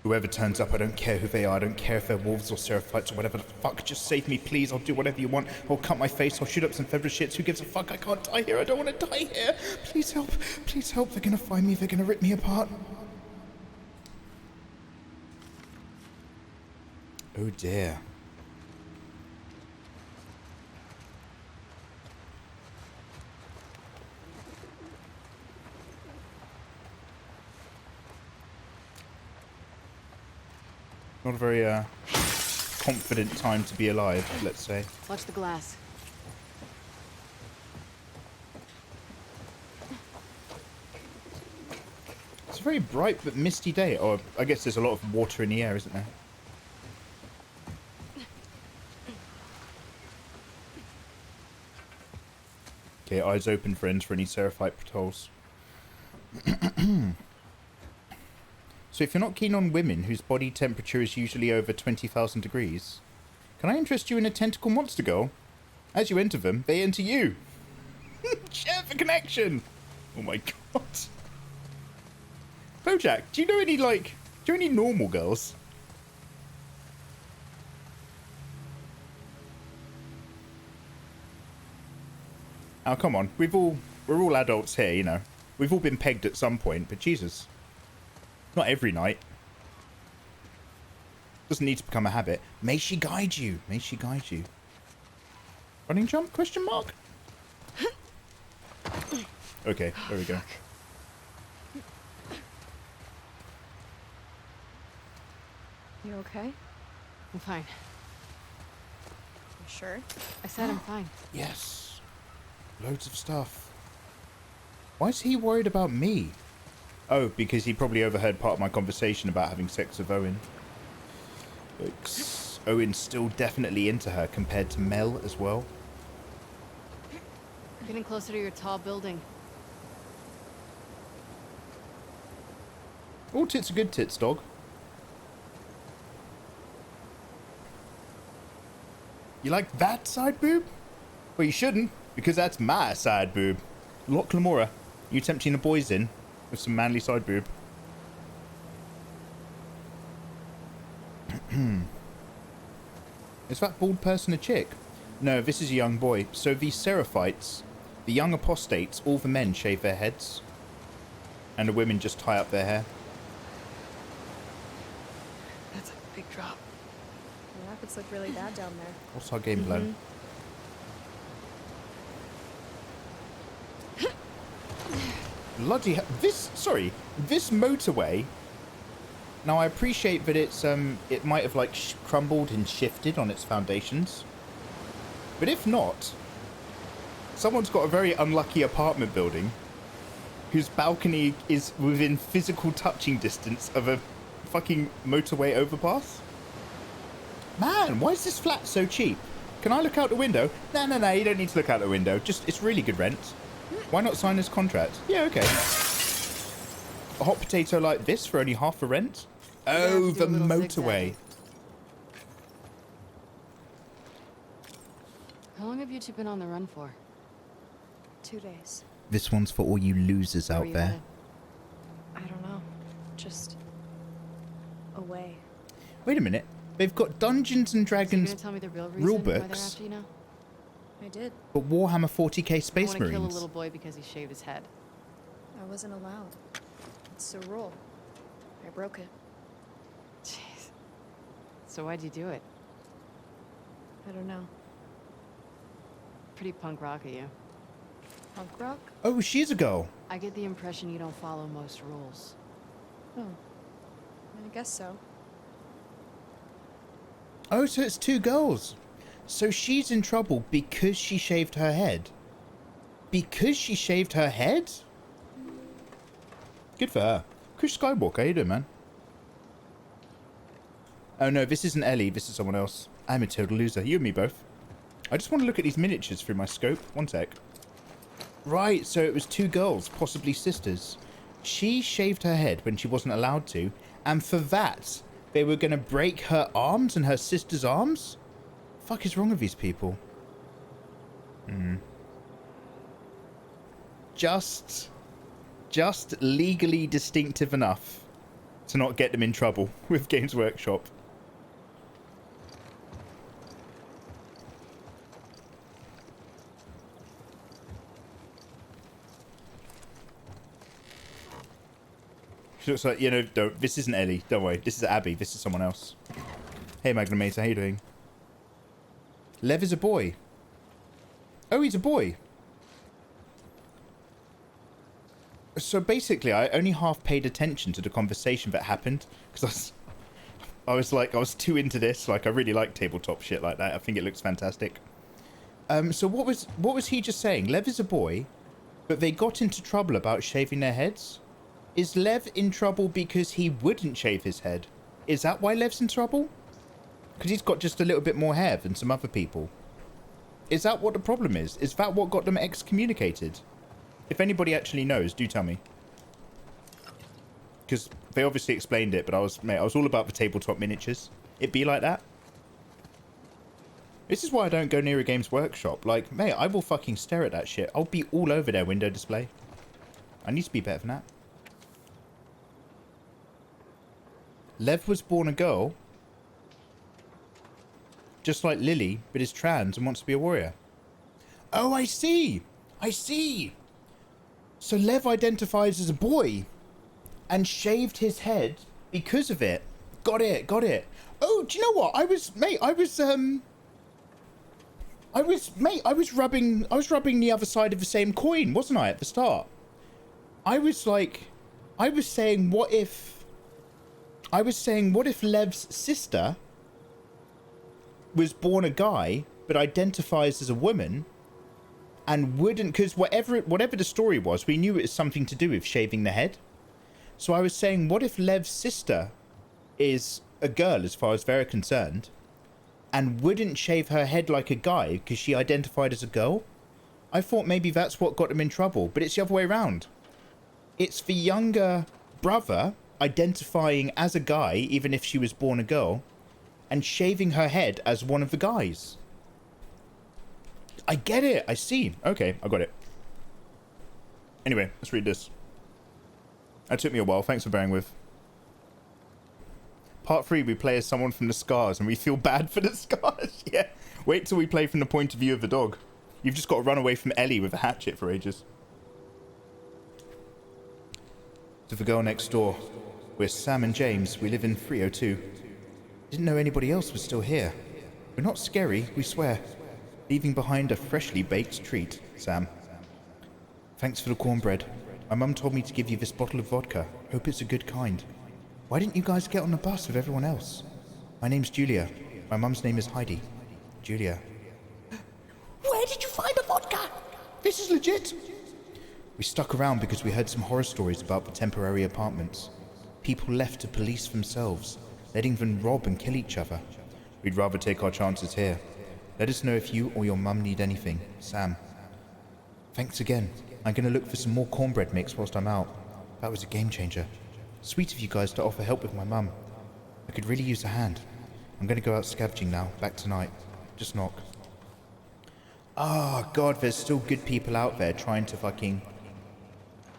Whoever turns up, I don't care who they are. I don't care if they're wolves or seraphites or whatever the fuck. Just save me, please. I'll do whatever you want. I'll cut my face. I'll shoot up some Fedra shits. Who gives a fuck? I can't die here. I don't want to die here. Please help. Please help. They're gonna find me. They're gonna rip me apart. Oh dear. Not a very confident time to be alive, let's say. Watch the glass. It's a very bright but misty day. Oh, I guess there's a lot of water in the air, isn't there? Okay, eyes open, friends, for any Seraphite patrols. So if you're not keen on women whose body temperature is usually over 20,000 degrees, can I interest you in a tentacle monster girl? As you enter them, they enter you. Share the connection. Oh my god. Bojack, do you know any normal girls? Oh, come on. We're all adults here, you know. We've all been pegged at some point, but Jesus. Not every night. Doesn't need to become a habit. May she guide you. May she guide you. Running jump? Question mark? Okay, there we go. You okay? I'm fine. You sure? I said I'm fine. Yes. Loads of stuff. Why is he worried about me? Oh, because he probably overheard part of my conversation about having sex with Owen. Looks, Owen's still definitely into her compared to Mel as well. We're getting closer to your tall building. All tits are good tits, dog. You like that side boob? Well, you shouldn't, because that's my side boob. Lock Lamora, you tempting the boys in with some manly side boob. Is that bald person a chick? No, this is a young boy. So these Seraphites, the young apostates, all the men shave their heads. And the women just tie up their hair. That's a big drop. The rapids look really bad down there. What's our game plan? Bloody hell. This motorway. Now I appreciate that it's it might have like crumbled and shifted on its foundations. But if not, someone's got a very unlucky apartment building whose balcony is within physical touching distance of a fucking motorway overpass. Man, why is this flat so cheap? Can I look out the window? No, you don't need to look out the window. Just, it's really good rent. Why not sign this contract? Yeah, okay. A hot potato like this for only half the rent? Oh, the motorway. How long have you two been on the run for? 2 days. This one's for all you losers Where were out you there. headed? I don't know. Just away. Wait a minute. They've got Dungeons and So you're Dragons gonna tell me the real reason rule why they're books, after you now? I did. but Warhammer 40k I Space want to kill a Marines. little boy because he shaved his head. I wasn't allowed. It's a rule. I broke it. Jeez. So why'd you do it? I don't know. Pretty punk rock of you. Punk rock? Oh, she's a girl. I get the impression you don't follow most rules. Oh. I guess so. Oh, so it's two girls. So she's in trouble because she shaved her head. Because she shaved her head? Good for her. Chris Skywalker, how you doing, man? Oh no, this isn't Ellie, this is someone else. I'm a total loser. You and me both. I just want to look at these miniatures through my scope. One sec. Right, so it was two girls, possibly sisters. She shaved her head when she wasn't allowed to, and for that, they were going to break her arms and her sister's arms? Fuck is wrong with these people? Just legally distinctive enough to not get them in trouble with Games Workshop. She looks like, you know, don't, this isn't Ellie, don't worry. This is Abby, this is someone else. Hey, Magnamator, how you doing? Lev is a boy. Oh, he's a boy. So basically, I only half paid attention to the conversation that happened because I was too into this. Like, I really like tabletop shit like that. I think it looks fantastic. So what was he just saying? Lev is a boy, but they got into trouble about shaving their heads. Is Lev in trouble because he wouldn't shave his head? Is that why Lev's in trouble? Because he's got just a little bit more hair than some other people. Is that what the problem is? Is that what got them excommunicated? If anybody actually knows, do tell me. Because they obviously explained it, but I was all about the tabletop miniatures. It be like that. This is why I don't go near a Games Workshop. Like, mate, I will fucking stare at that shit. I'll be all over their window display. I need to be better than that. Lev was born a girl, just like Lily, but is trans and wants to be a warrior. Oh, I see. I see. So Lev identifies as a boy and shaved his head because of it. Got it. Oh, do you know what? I was rubbing the other side of the same coin, wasn't I, at the start? I was saying, what if Lev's sister was born a guy but identifies as a woman, and wouldn't, because whatever the story was, we knew it was something to do with shaving the head. So I was saying, what if Lev's sister is a girl as far as they're concerned, and wouldn't shave her head like a guy because she identified as a girl? I thought maybe that's what got them in trouble, but it's the other way around. It's the younger brother identifying as a guy, even if she was born a girl, and shaving her head as one of the guys. I get it. I see. Okay, I got it. Anyway, let's read this. That took me a while. Thanks for bearing with. Part 3, we play as someone from the scars, and we feel bad for the scars. Yeah. Wait till we play from the point of view of the dog. You've just got to run away from Ellie with a hatchet for ages. To the girl next door. We're Sam and James. We live in 302. Didn't know anybody else was still here. We're not scary, we swear. Leaving behind a freshly baked treat, Sam. Thanks for the cornbread. My mum told me to give you this bottle of vodka. Hope it's a good kind. Why didn't you guys get on the bus with everyone else? My name's Julia. My mum's name is Heidi. Julia. Where did you find the vodka? This is legit. We stuck around because we heard some horror stories about the temporary apartments. People left to police themselves, letting them rob and kill each other. We'd rather take our chances here. Let us know if you or your mum need anything. Sam. Thanks again. I'm going to look for some more cornbread mix whilst I'm out. That was a game changer. Sweet of you guys to offer help with my mum. I could really use a hand. I'm going to go out scavenging now. Back tonight. Just knock. Oh, God, there's still good people out there trying to fucking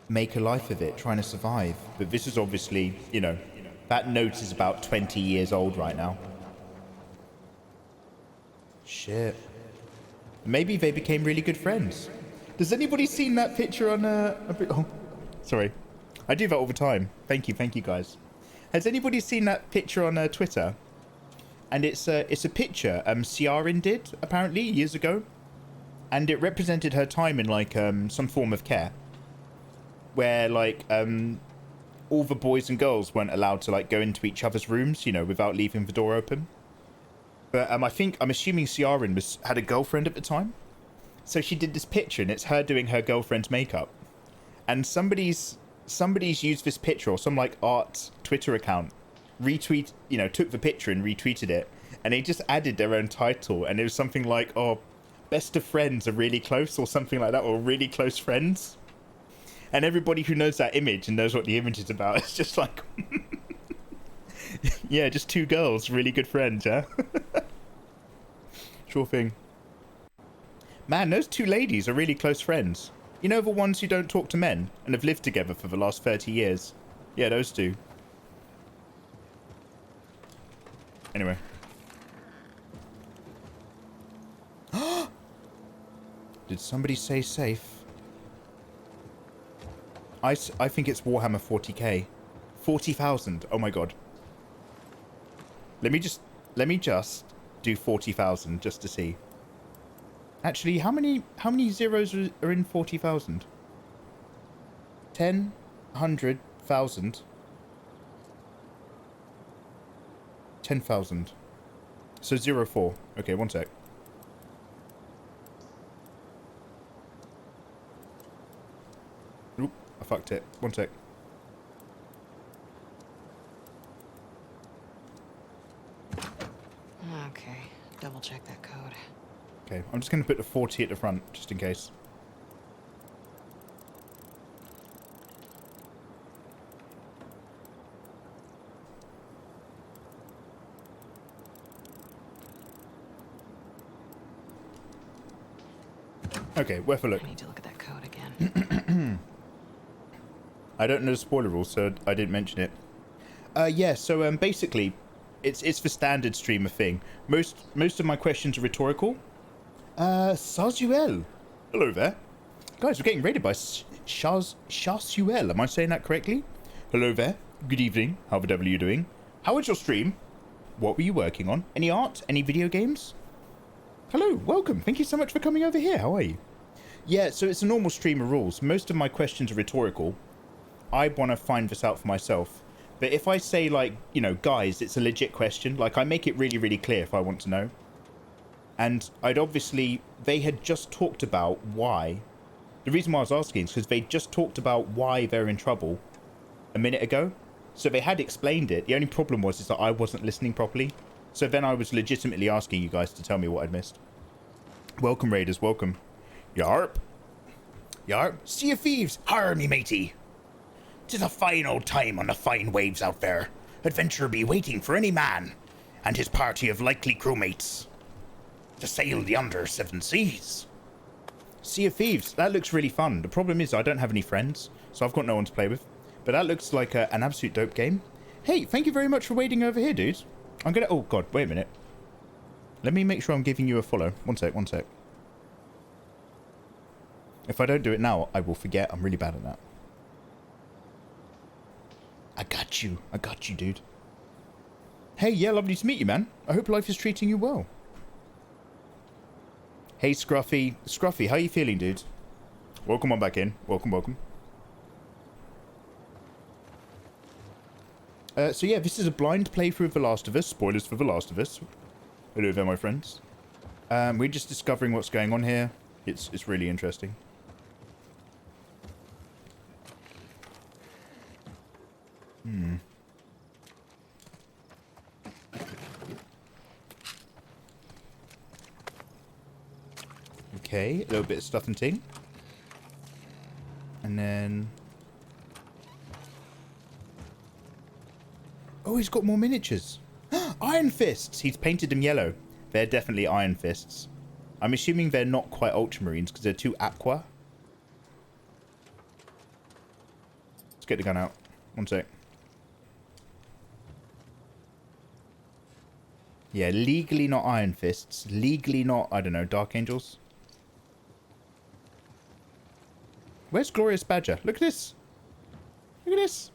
make a life of it, trying to survive. But this is obviously, you know, that note is about 20 years old right now. Shit. Maybe they became really good friends. Does anybody seen that picture on oh, sorry. I do that all the time. Thank you guys. Has anybody seen that picture on Twitter? And it's a picture Ciaran did apparently years ago, and it represented her time in like some form of care, where like all the boys and girls weren't allowed to like go into each other's rooms, you know, without leaving the door open. But I'm assuming Ciaran had a girlfriend at the time, so she did this picture, and it's her doing her girlfriend's makeup, and somebody's used this picture, or some like art Twitter account took the picture and retweeted it, and they just added their own title, and it was something like, oh, best of friends are really close, or something like that, or really close friends. And everybody who knows that image and knows what the image is about, it's just like yeah, just two girls, really good friends, yeah. Sure thing. Man, those two ladies are really close friends. You know, the ones who don't talk to men and have lived together for the last 30 years. Yeah, those two. Anyway. Did somebody say safe? I think it's Warhammer 40k. 40,000. Oh my god. Let me just do 40,000 just to see. Actually, how many zeros are in 40,000? 10, 100, 1,000. 10,000. So 04. Okay, one sec. Oop, I fucked it. One sec. Okay, double check that code. Okay, I'm just going to put the 40 at the front, just in case. Okay, worth a look. I need to look at that code again. I don't know the spoiler rules, so I didn't mention it. Yeah, so basically, it's the standard streamer thing. Most of my questions are rhetorical. Sazuel. Hello there. Guys, we're getting raided by Shasuel. Am I saying that correctly? Hello there. Good evening. How the devil are you doing? How was your stream? What were you working on? Any art? Any video games? Hello, welcome. Thank you so much for coming over here. How are you? Yeah, so it's a normal streamer rules. Most of my questions are rhetorical. I want to find this out for myself. But if I say, like, you know, guys, it's a legit question, like, I make it really, really clear if I want to know. And they had just talked about why. The reason why I was asking is because they just talked about why they're in trouble a minute ago. So they had explained it. The only problem is that I wasn't listening properly. So then I was legitimately asking you guys to tell me what I'd missed. Welcome, Raiders, welcome. Yarp. Yarp. Sea of Thieves. Har me matey. 'Tis a fine old time on the fine waves out there. Adventure be waiting for any man and his party of likely crewmates to sail the under 7 seas. Sea of Thieves, that looks really fun. The problem is I don't have any friends, so I've got no one to play with. But that looks like an absolute dope game. Hey, thank you very much for waiting over here, dude. I'm gonna... Oh, God, wait a minute. Let me make sure I'm giving you a follow. One sec. If I don't do it now, I will forget. I'm really bad at that. I got you, dude. Hey, yeah, lovely to meet you, man. I hope life is treating you well. Hey, Scruffy. Scruffy, how you feeling, dude? Welcome on back in. Welcome. So yeah, this is a blind playthrough of The Last of Us. Spoilers for The Last of Us. Hello there, my friends. We're just discovering what's going on here. It's really interesting. Okay, a little bit of stuff and ting. And then... Oh, he's got more miniatures. Iron Fists! He's painted them yellow. They're definitely Iron Fists. I'm assuming they're not quite Ultramarines because they're too aqua. Let's get the gun out. One sec. Yeah, legally not Iron Fists. Legally not, I don't know, Dark Angels. Where's Glorious Badger? Look at this. Look at this.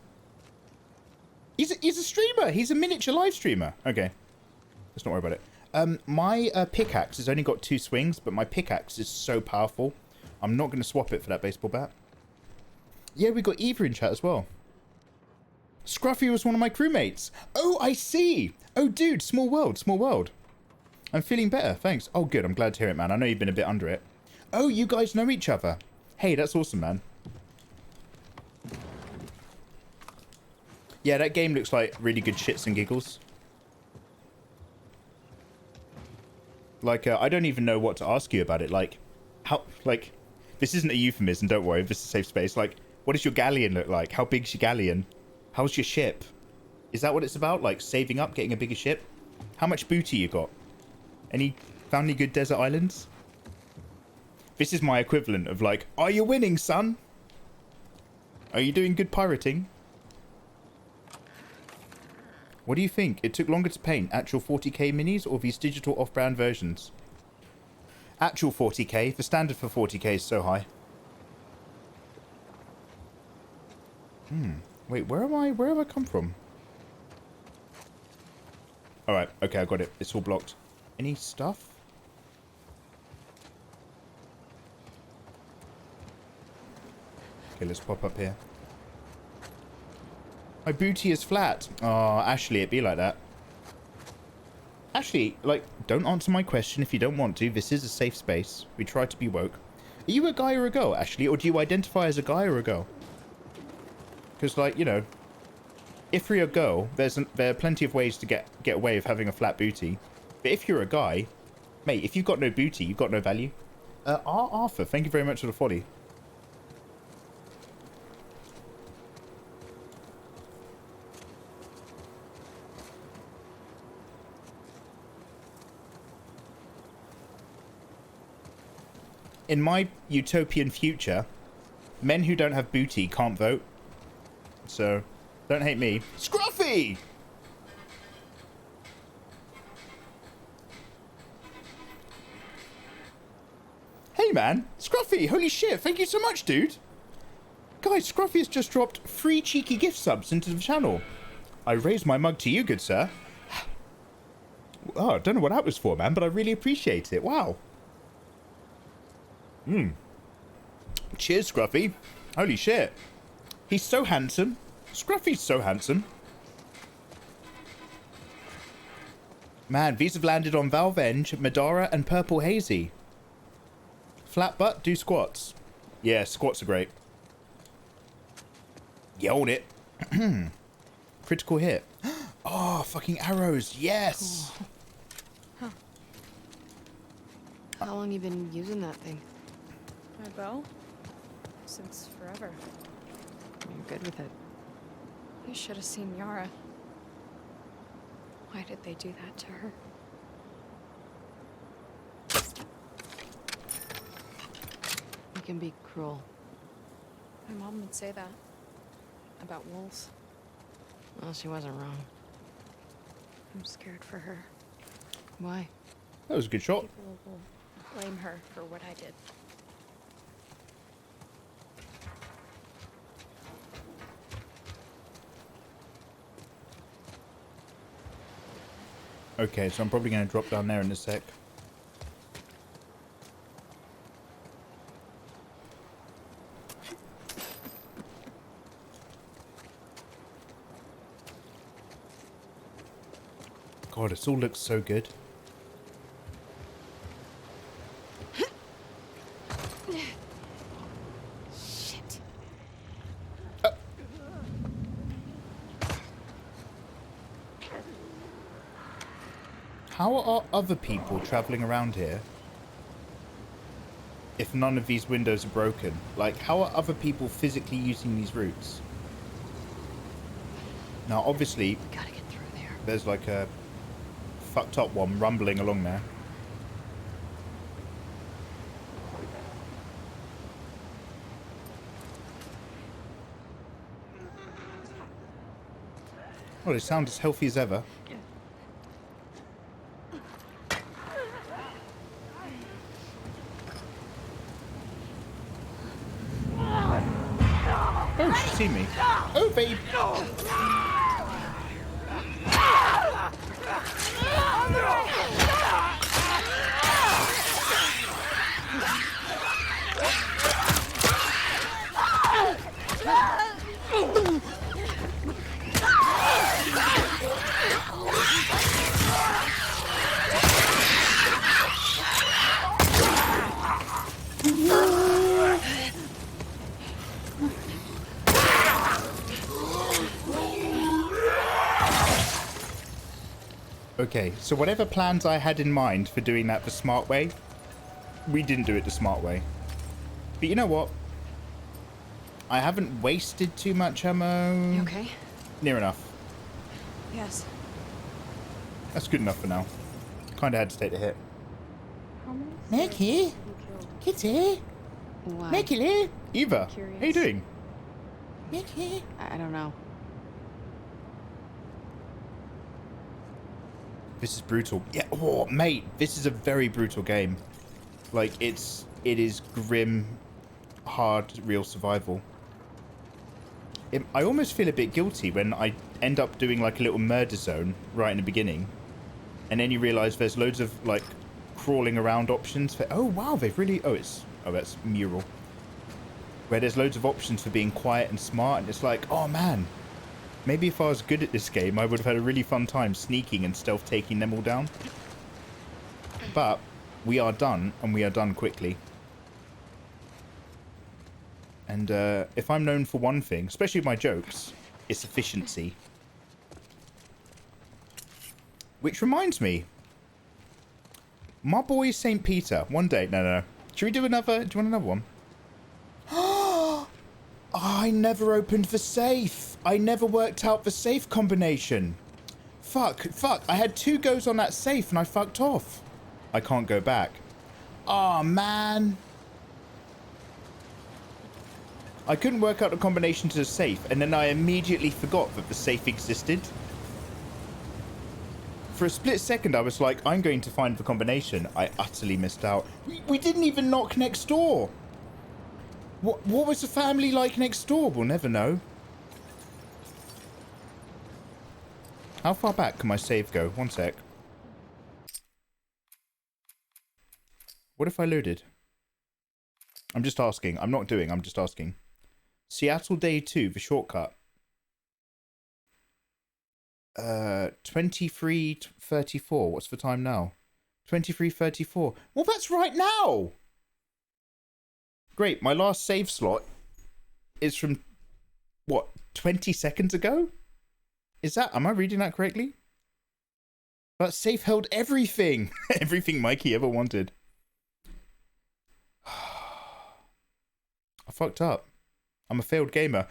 He's a streamer. He's a miniature live streamer. Okay. Let's not worry about it. My pickaxe has only got 2 swings, but my pickaxe is so powerful. I'm not going to swap it for that baseball bat. Yeah, we got Eva in chat as well. Scruffy was one of my crewmates. Oh, I see. Oh, dude, small world. I'm feeling better, thanks. Oh, good, I'm glad to hear it, man. I know you've been a bit under it. Oh, you guys know each other. Hey, that's awesome, man. Yeah, that game looks like really good shits and giggles. Like, I don't even know what to ask you about it. Like, how, like, this isn't a euphemism, don't worry, this is a safe space. Like, what does your galleon look like? How big's your galleon? How's your ship? Is that what it's about? Like, saving up, getting a bigger ship? How much booty you got? Found any good desert islands? This is my equivalent of like, are you winning, son? Are you doing good pirating? What do you think? It took longer to paint actual 40k minis or these digital off-brand versions? Actual 40k. The standard for 40k is so high. Wait, where am I? Where have I come from? Alright, okay, I got it. It's all blocked. Any stuff? Okay, let's pop up here. My booty is flat. Oh, Ashley, it be like that. Ashley, like, don't answer my question if you don't want to. This is a safe space. We try to be woke. Are you a guy or a girl, Ashley? Or do you identify as a guy or a girl? Because, like, you know, if you're a girl, there are plenty of ways to get away with having a flat booty. But if you're a guy, mate, if you've got no booty, you've got no value. Arthur, thank you very much for the folly. In my utopian future, men who don't have booty can't vote. So, don't hate me. Scruffy! Hey, man. Scruffy, holy shit. Thank you so much, dude. Guys, Scruffy has just dropped 3 cheeky gift subs into the channel. I raise my mug to you, good sir. Oh, I don't know what that was for, man, but I really appreciate it. Wow. Cheers, Scruffy. Holy shit. He's so handsome. Scruffy's so handsome. Man, these have landed on Valvenge, Madara, and Purple Hazy. Flat butt, do squats. Yeah, squats are great. You own it. Critical hit. Oh, fucking arrows. Yes. Cool. How long you been using that thing? My bow? Since forever. You're good with it. You should have seen Yara. Why did they do that to her? You can be cruel. My mom would say that. About wolves. Well, she wasn't wrong. I'm scared for her. Why? That was a good shot. People will blame her for what I did. Okay, so I'm probably going to drop down there in a sec. God, this all looks so good. Shit. How are other people traveling around here if none of these windows are broken? Like, how are other people physically using these routes? Now, obviously, Gotta get through there. there's like a fucked up one rumbling along there. Oh, they sound as healthy as ever. Oh, she's seen me. Oh, babe. Okay, so whatever plans I had in mind for doing that the smart way, we didn't do it the smart way. But you know what? I haven't wasted too much ammo. You okay? Near enough. Yes. That's good enough for now. Kinda had to take the hit. How many Mikey? have you killed? Kitty? Why? Mikey? Eva, Curious. how you doing? Mikey? I don't know. This is brutal. Yeah, oh, mate, this is a very brutal game. Like, it is grim, hard, real survival. I almost feel a bit guilty when I end up doing, like, a little murder zone right in the beginning. And then you realise there's loads of, like, crawling around options for... Oh, wow, they've really... Oh, that's mural. Where there's loads of options for being quiet and smart, and it's like, oh, man. Maybe if I was good at this game, I would have had a really fun time sneaking and stealth taking them all down. But we are done, and we are done quickly. And if I'm known for one thing, especially with my jokes, it's efficiency. Which reminds me, my boy St. Peter, one day, no. Should we do another, do you want another one? I never opened the safe. I never worked out the safe combination. Fuck. I had 2 goes on that safe and I fucked off. I can't go back. Aw, man. I couldn't work out the combination to the safe, and then I immediately forgot that the safe existed. For a split second, I was like, I'm going to find the combination. I utterly missed out. We didn't even knock next door. What was the family like next door? We'll never know. How far back can my save go? One sec. What if I loaded? I'm just asking. I'm not doing. I'm just asking. Seattle Day 2, the shortcut. 23:34. What's the time now? 23:34. Well, that's right now. Great. My last save slot is from what, 20 seconds ago? Am I reading that correctly? That save held everything. Everything Mikey ever wanted. I fucked up. I'm a failed gamer.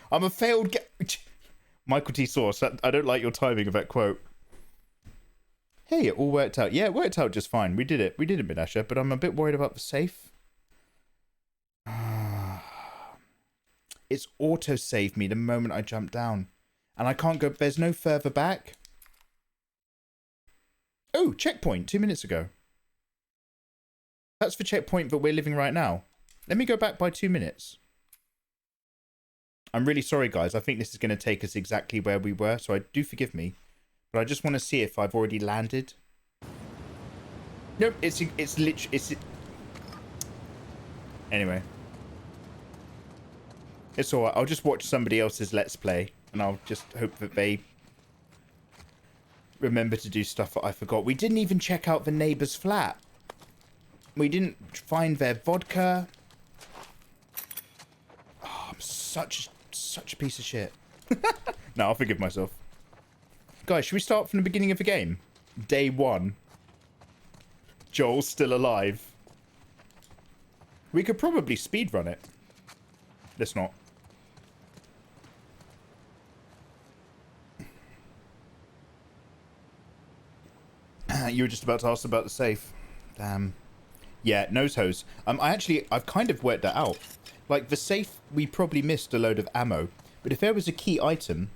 Michael T. Source, I don't like your timing of that quote. Hey, it all worked out. Yeah, it worked out just fine. We did it. We did it, Minasha, but I'm a bit worried about the safe. It's auto-saved me the moment I jump down. And I can't go... There's no further back. Oh, checkpoint 2 minutes ago. That's the checkpoint that we're living right now. Let me go back by 2 minutes. I'm really sorry, guys. I think this is going to take us exactly where we were, so do forgive me. But I just want to see if I've already landed. Nope, it's literally... Anyway. It's alright. I'll just watch somebody else's Let's Play, and I'll just hope that they remember to do stuff that I forgot. We didn't even check out the neighbour's flat. We didn't find their vodka. Oh, I'm such a piece of shit. No, I'll forgive myself. Guys, should we start from the beginning of the game? Day 1. Joel's still alive. We could probably speedrun it. Let's not. You were just about to ask about the safe. Damn. Yeah, nose hose. I've kind of worked that out. Like, the safe, we probably missed a load of ammo. But if there was a key item,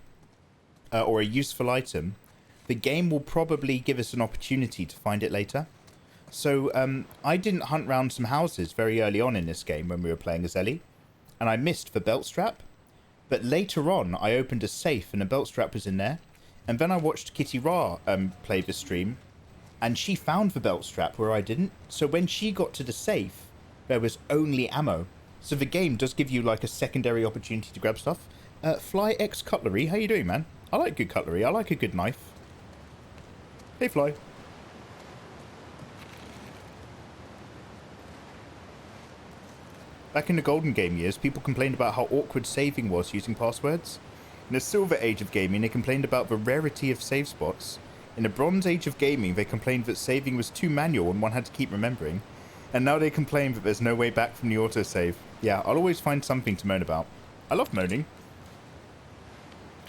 or a useful item, the game will probably give us an opportunity to find it later. So, I didn't hunt round some houses very early on in this game when we were playing as Ellie. And I missed the belt strap. But later on, I opened a safe and a belt strap was in there. And then I watched Kitty Ra play the stream. And she found the belt strap where I didn't. So when she got to the safe, there was only ammo. So the game does give you like a secondary opportunity to grab stuff. Fly X Cutlery, how you doing, man? I like good cutlery. I like a good knife. Hey, Fly. Back in the golden game years, people complained about how awkward saving was using passwords. In the silver age of gaming, they complained about the rarity of save spots. In the bronze age of gaming, they complained that saving was too manual and one had to keep remembering. And now they complain that there's no way back from the autosave. Yeah, I'll always find something to moan about. I love moaning.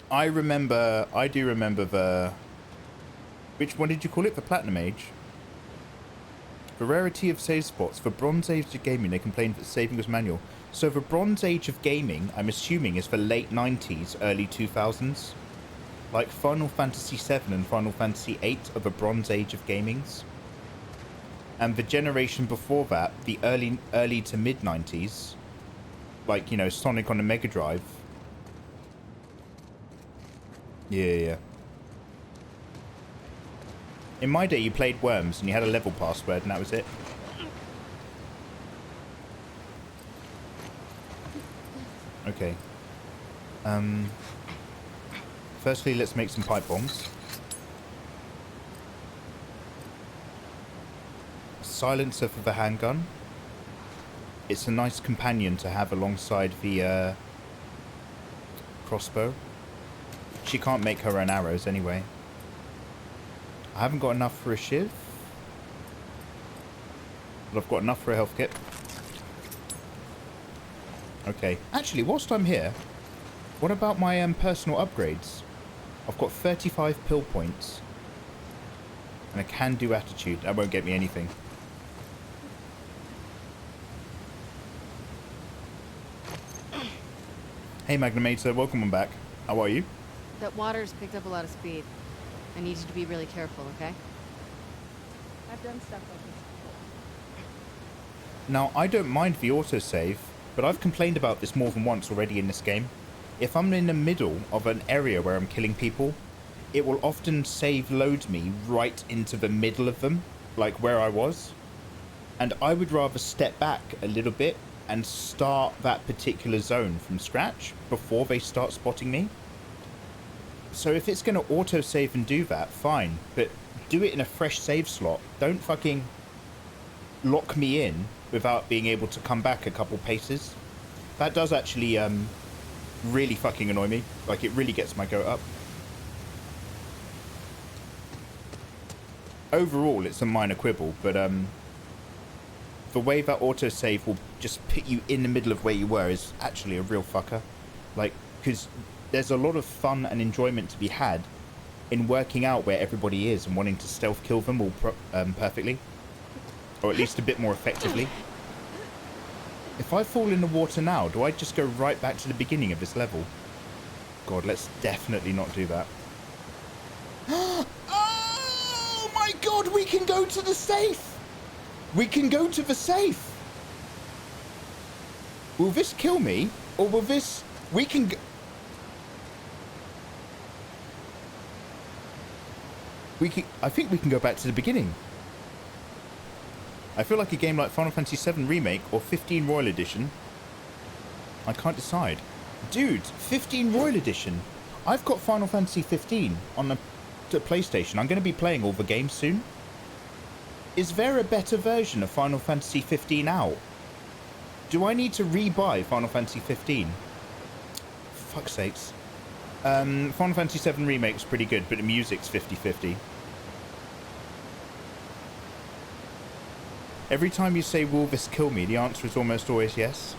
I do remember the... Which one did you call it? The Platinum Age? The rarity of save spots. For Bronze Age of gaming, they complained that saving was manual. So the Bronze Age of gaming, I'm assuming, is the late 90s, early 2000s. Like Final Fantasy VII and Final Fantasy VIII are the Bronze Age of gamings. And the generation before that, the early to mid 90s, like, you know, Sonic on the Mega Drive. Yeah. In my day, you played Worms and you had a level password and that was it. Okay. Firstly, let's make some pipe bombs. Silencer for the handgun. It's a nice companion to have alongside the crossbow. She can't make her own arrows anyway. I haven't got enough for a shiv. But I've got enough for a health kit. Okay. Actually, whilst I'm here, what about my personal upgrades? I've got 35 pill points. And a can-do attitude. That won't get me anything. Hey Magnamator, welcome on back. How are you? That water's picked up a lot of speed. I need you to be really careful, okay? I've done stuff like this before. Now, I don't mind the autosave, but I've complained about this more than once already in this game. If I'm in the middle of an area where I'm killing people, it will often load me right into the middle of them, like where I was. And I would rather step back a little bit and start that particular zone from scratch before they start spotting me. So if it's going to autosave and do that, fine. But do it in a fresh save slot. Don't fucking lock me in without being able to come back a couple paces. That does actually really fucking annoy me. Like, it really gets my goat up. Overall, it's a minor quibble, but the way that autosave will just put you in the middle of where you were is actually a real fucker. Like, because there's a lot of fun and enjoyment to be had in working out where everybody is and wanting to stealth kill them all perfectly. Or at least a bit more effectively. If I fall in the water now, do I just go right back to the beginning of this level? God, let's definitely not do that. Oh my God, we can go to the safe! We can go to the safe! Will this kill me? Or will this... We can... I think we can go back to the beginning. I feel like a game like Final Fantasy VII Remake or 15 Royal Edition. I can't decide. Dude, 15 Royal Edition. I've got Final Fantasy 15 on the PlayStation. I'm going to be playing all the games soon. Is there a better version of Final Fantasy 15 out? Do I need to re-buy Final Fantasy 15? Fuck's sakes. Final Fantasy VII Remake's pretty good, but the music's 50-50. Every time you say, will this kill me, the answer is almost always yes.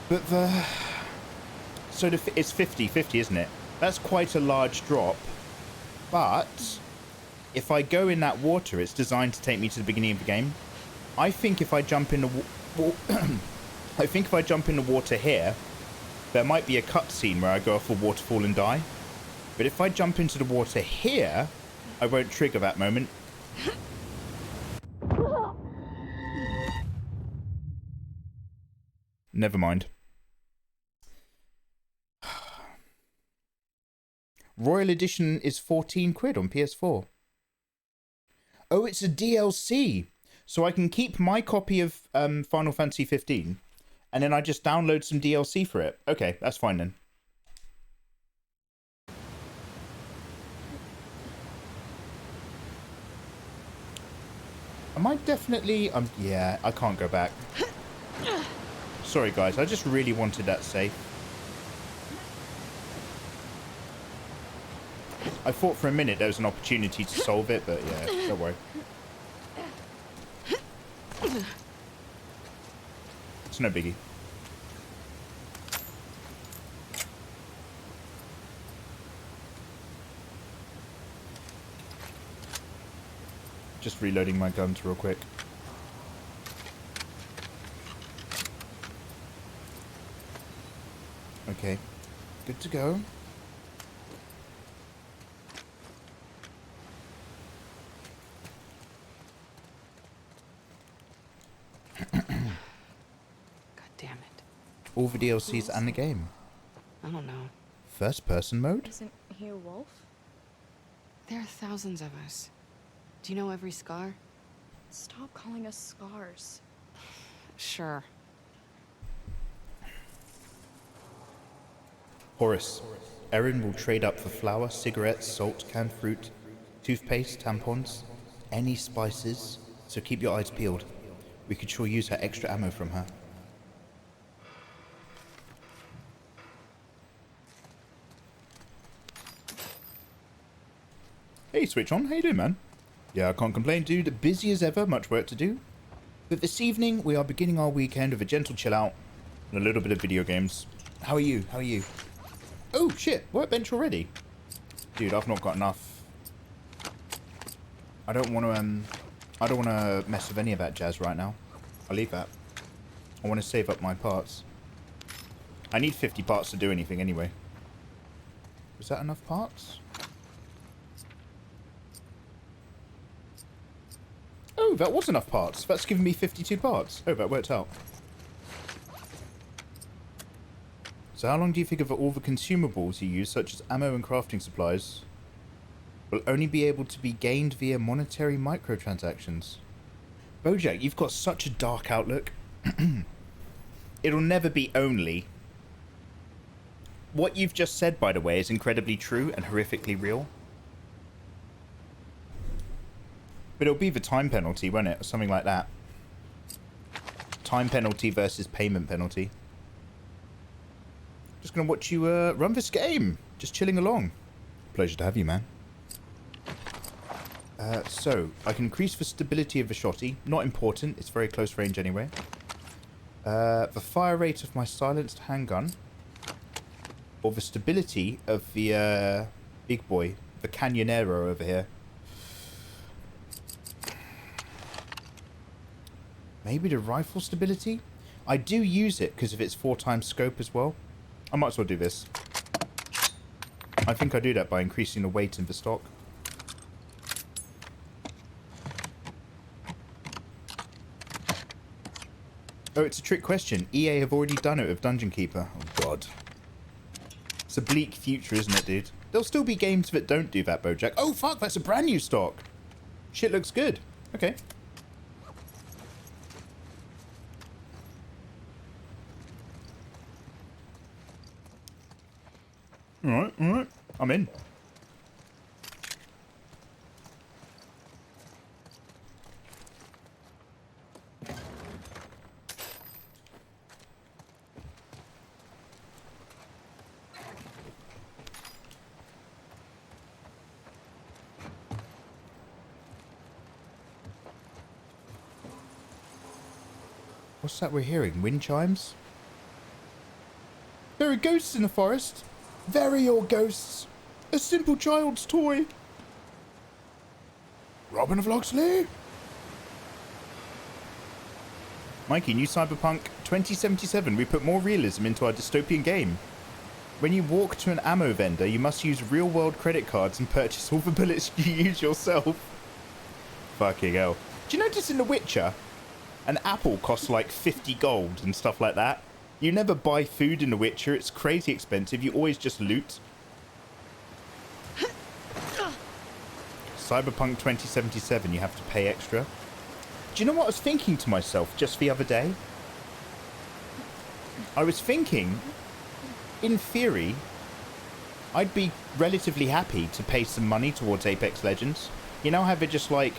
But the... So it's 50-50, isn't it? That's quite a large drop. But if I go in that water, it's designed to take me to the beginning of the game. I think if I jump in the I think if I jump in the water here, there might be a cutscene where I go off a waterfall and die. But if I jump into the water here, I won't trigger that moment. Never mind. Royal Edition is 14 quid on PS4. Oh, it's a DLC. So I can keep my copy of Final Fantasy 15 and then I just download some DLC for it. Okay, that's fine then. Am I definitely... yeah, I can't go back. Sorry, guys. I just really wanted that safe. I thought for a minute there was an opportunity to solve it, but yeah, don't worry. It's no biggie. Just reloading my guns real quick. Okay, good to go. God damn it. All the DLCs and the game. I don't know. First person mode? Isn't he a wolf? There are thousands of us. Do you know every scar? Stop calling us scars. Sure. Horace, Erin will trade up for flour, cigarettes, salt, canned fruit, toothpaste, tampons, any spices, so keep your eyes peeled. We could sure use her extra ammo from her. Hey, Switch On, how you doing, man? Yeah, I can't complain, dude. Busy as ever, much work to do. But this evening, we are beginning our weekend with a gentle chill out and a little bit of video games. How are you? How are you? Oh, shit. Workbench already? Dude, I've not got enough. I don't want to mess with any of that jazz right now. I'll leave that. I want to save up my parts. I need 50 parts to do anything anyway. Was that enough parts? Oh, that was enough parts. That's given me 52 parts. Oh, that worked out. So how long do you think of all the consumables you use, such as ammo and crafting supplies, will only be able to be gained via monetary microtransactions? Bojack, you've got such a dark outlook. It'll never be only. what you've just said, by the way, is incredibly true and horrifically real. But it'll be the time penalty, won't it? Or something like that. Time penalty versus payment penalty. Just gonna watch you run this game. Just chilling along. Pleasure to have you, man. So, I can increase the stability of the shotty. Not important. It's very close range anyway. The fire rate of my silenced handgun. Or the stability of the big boy. The Canyonero over here. Maybe the rifle stability? I do use it because of its 4x scope as well. I might as well do this. I think I do that by increasing the weight in the stock. Oh, it's a trick question. EA have already done it with Dungeon Keeper. Oh, God. It's a bleak future, isn't it, dude? There'll still be games that don't do that, Bojack. Oh, fuck, that's a brand new stock. Shit looks good. Okay. Alright, alright. I'm in. What's that we're hearing? Wind chimes? There are ghosts in the forest. Very old ghosts. A simple child's toy. Robin of Locksley? Mikey, new Cyberpunk 2077. We put more realism into our dystopian game. When you walk to an ammo vendor, you must use real-world credit cards and purchase all the bullets you use yourself. Fucking hell. Do you notice in The Witcher, an apple costs like 50 gold and stuff like that? You never buy food in The Witcher. It's crazy expensive. You always just loot. Cyberpunk 2077, you have to pay extra. Do you know what I was thinking to myself just the other day? I was thinking, in theory, I'd be relatively happy to pay some money towards Apex Legends. You know how they're just like,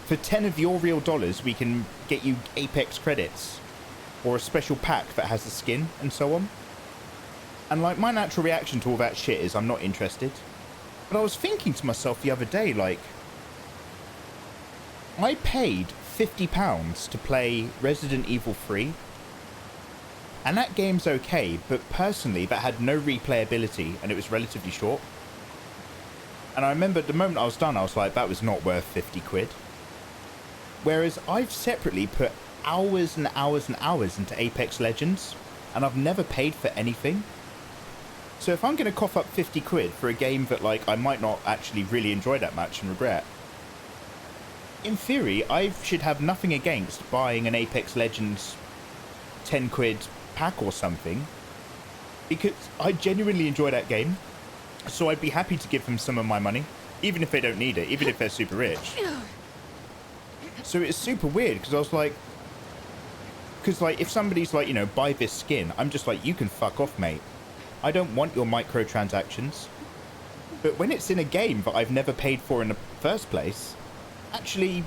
for 10 of your real dollars, we can get you Apex credits. Or a special pack that has a skin, and so on. And like, my natural reaction to all that shit is I'm not interested. But I was thinking to myself the other day, like, I paid £50 to play Resident Evil 3. And that game's okay, but personally that had no replayability and it was relatively short. And I remember the moment I was done, I was like, that was not worth 50 quid. Whereas I've separately put hours and hours and hours into Apex Legends, and I've never paid for anything. So if I'm going to cough up 50 quid for a game that, like, I might not actually really enjoy that much and regret, in theory, I should have nothing against buying an Apex Legends 10 quid pack or something, because I genuinely enjoy that game, so I'd be happy to give them some of my money, even if they don't need it, even if they're super rich. So it's super weird, because I was like, if somebody's like, you know, buy this skin, I'm just like, you can fuck off, mate. I don't want your microtransactions. But when it's in a game that I've never paid for in the first place, actually,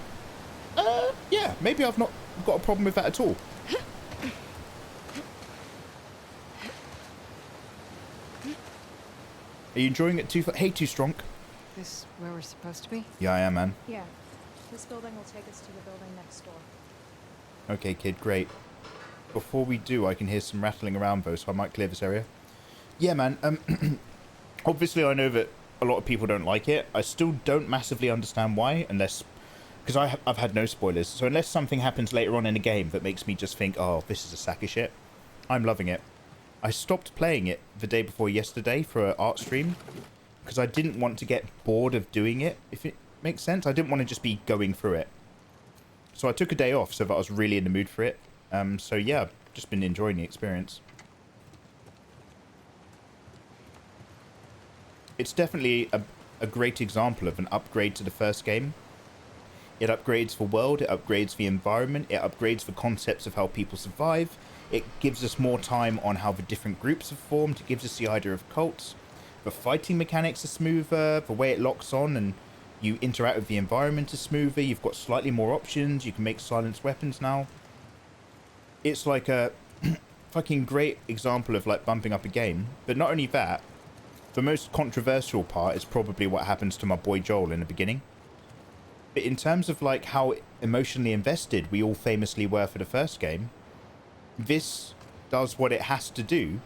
yeah, maybe I've not got a problem with that at all. Are you enjoying it too? Hey, Too Strong. This where we're supposed to be? Yeah, I am, man. Yeah. This building will take us to the building next door. Okay, kid, great. Before we do, I can hear some rattling around, though, so I might clear this area. Yeah, man, obviously I know that a lot of people don't like it. I still don't massively understand why, unless... Because I've had no spoilers, so unless something happens later on in the game that makes me just think, oh, this is a sack of shit, I'm loving it. I stopped playing it the day before yesterday for an art stream, because I didn't want to get bored of doing it, if it makes sense. I didn't want to just be going through it. So I took a day off so that I was really in the mood for it. So yeah, I've just been enjoying the experience. It's definitely a great example of an upgrade to the first game. It upgrades the world, it upgrades the environment, it upgrades the concepts of how people survive, It gives us more time on how the different groups have formed. It gives us the idea of cults. The fighting mechanics are smoother. The way it locks on and you interact with the environment is smoother. You've got slightly more options. You can make silenced weapons now. It's like a fucking great example of like bumping up a game. But not only that, the most controversial part is probably what happens to my boy Joel in the beginning. But in terms of like how emotionally invested we all famously were for the first game, this does what it has to do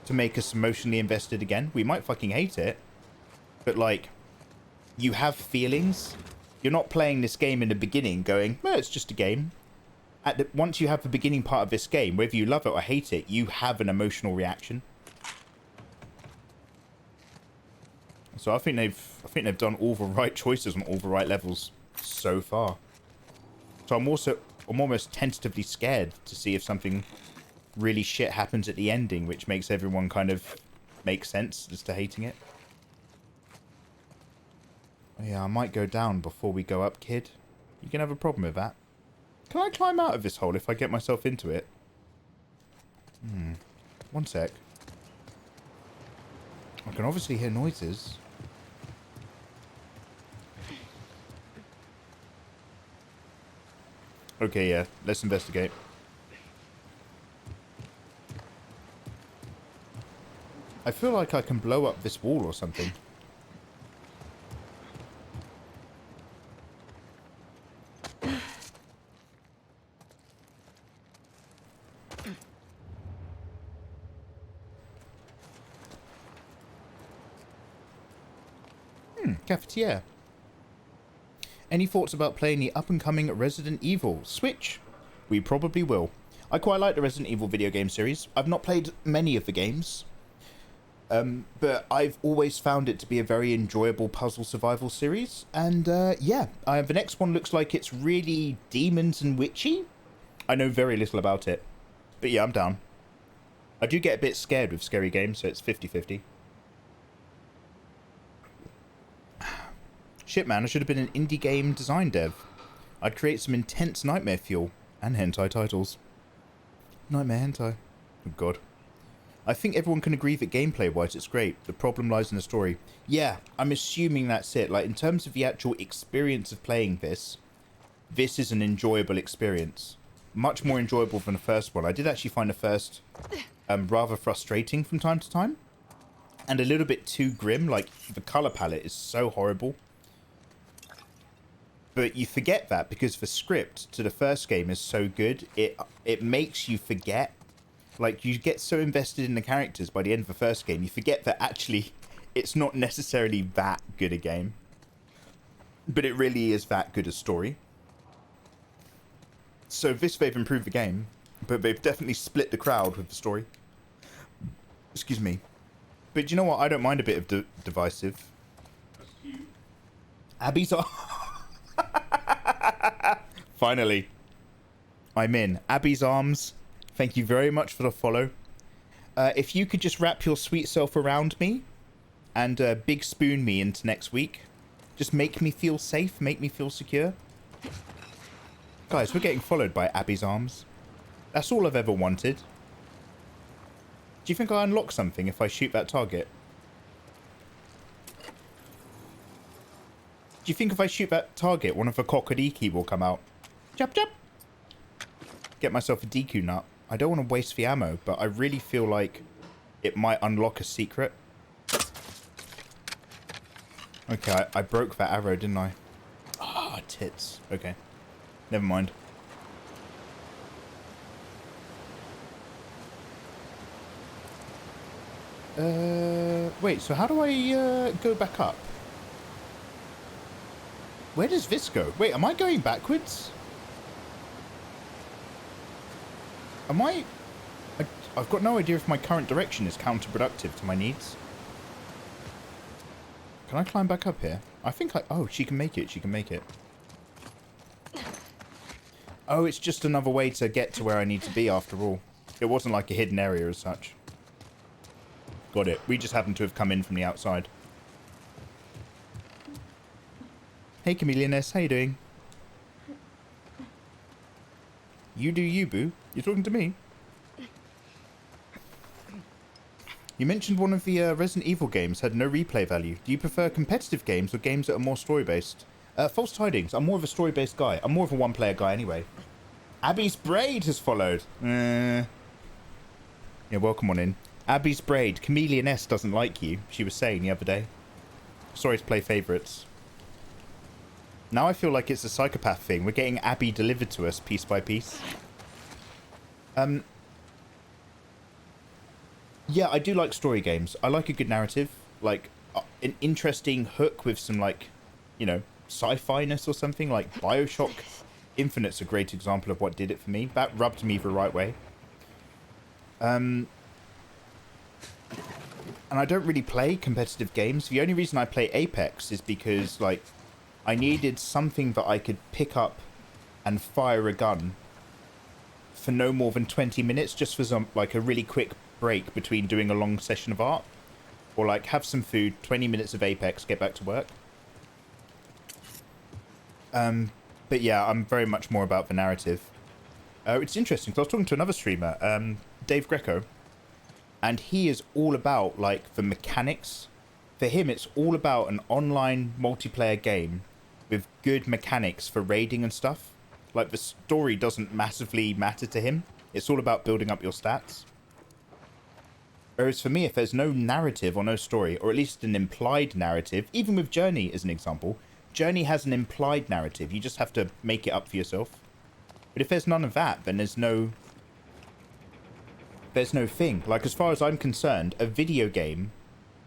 to make us emotionally invested again. We might fucking hate it, but like, you have feelings. You're not playing this game in the beginning going, well, it's just a game. Once you have the beginning part of this game, whether you love it or hate it, you have an emotional reaction. So I think they've done all the right choices on all the right levels so far. So I'm almost tentatively scared to see if something really shit happens at the ending, which makes everyone kind of make sense as to hating it. Yeah, I might go down before we go up, kid. You can have a problem with that. Can I climb out of this hole if I get myself into it? One sec. I can obviously hear noises. Okay, yeah. Let's investigate. I feel like I can blow up this wall or something. Cafetiere. Any thoughts about playing the up-and-coming Resident Evil? Switch? We probably will. I quite like the Resident Evil video game series. I've not played many of the games, but I've always found it to be a very enjoyable puzzle survival series. And yeah, the next one looks like it's really demons and witchy. I know very little about it, but yeah, I'm down. I do get a bit scared with scary games, so it's 50-50. Shit, man, I should have been an indie game design dev. I'd create some intense nightmare fuel and hentai titles. Nightmare hentai. Oh, God. I think everyone can agree that gameplay-wise it's great. The problem lies in the story. Yeah, I'm assuming that's it. Like, in terms of the actual experience of playing this is an enjoyable experience. Much more enjoyable than the first one. I did actually find the first rather frustrating from time to time. And a little bit too grim. Like, the colour palette is so horrible. But you forget that because the script to the first game is so good, it makes you forget. Like, you get so invested in the characters by the end of the first game, you forget that actually it's not necessarily that good a game. But it really is that good a story. So this, they've improved the game, but they've definitely split the crowd with the story. Excuse me. But you know what? I don't mind a bit of divisive. Abby's... Finally. I'm in. Abby's Arms, thank you very much for the follow. If you could just wrap your sweet self around me and big spoon me into next week. Just make me feel safe, make me feel secure. Guys, we're getting followed by Abby's Arms. That's all I've ever wanted. Do you think I unlock something if I shoot that target? Do you think if I shoot that target, one of the Kokodiki will come out? Chop chop! Get myself a Deku nut. I don't want to waste the ammo, but I really feel like it might unlock a secret. Okay, I broke that arrow, didn't I? Ah, tits. Okay. Never mind. Wait, so how do I go back up? Where does this go? Wait, am I going backwards? Am I... I've got no idea if my current direction is counterproductive to my needs. Can I climb back up here? I think I... Oh, she can make it. She can make it. Oh, it's just another way to get to where I need to be after all. It wasn't like a hidden area as such. Got it. We just happen to have come in from the outside. Hey, Chameleoness. How you doing? You do you, boo. You're talking to me? You mentioned one of the Resident Evil games had no replay value. Do you prefer competitive games or games that are more story-based? False tidings. I'm more of a story-based guy. I'm more of a one-player guy anyway. Abby's Braid has followed. Yeah, welcome on in. Abby's Braid. Chameleon S doesn't like you, she was saying the other day. Sorry to play favourites. Now I feel like it's a psychopath thing. We're getting Abby delivered to us piece by piece. Yeah, I do like story games. I like a good narrative. Like, an interesting hook with some, like, you know, sci-fi-ness or something. Like, Bioshock Infinite's a great example of what did it for me. That rubbed me the right way. And I don't really play competitive games. The only reason I play Apex is because, like, I needed something that I could pick up and fire a gun for no more than 20 minutes, just for some, like, a really quick break between doing a long session of art. Or, like, have some food, 20 minutes of Apex, get back to work. But yeah, I'm very much more about the narrative. It's interesting, because I was talking to another streamer, Dave Greco, and he is all about, like, the mechanics. For him, it's all about an online multiplayer game with good mechanics for raiding and stuff. Like, the story doesn't massively matter to him. It's all about building up your stats. Whereas for me, if there's no narrative or no story, or at least an implied narrative, even with Journey as an example, Journey has an implied narrative. You just have to make it up for yourself. But if there's none of that, then there's no thing. Like, as far as I'm concerned, a video game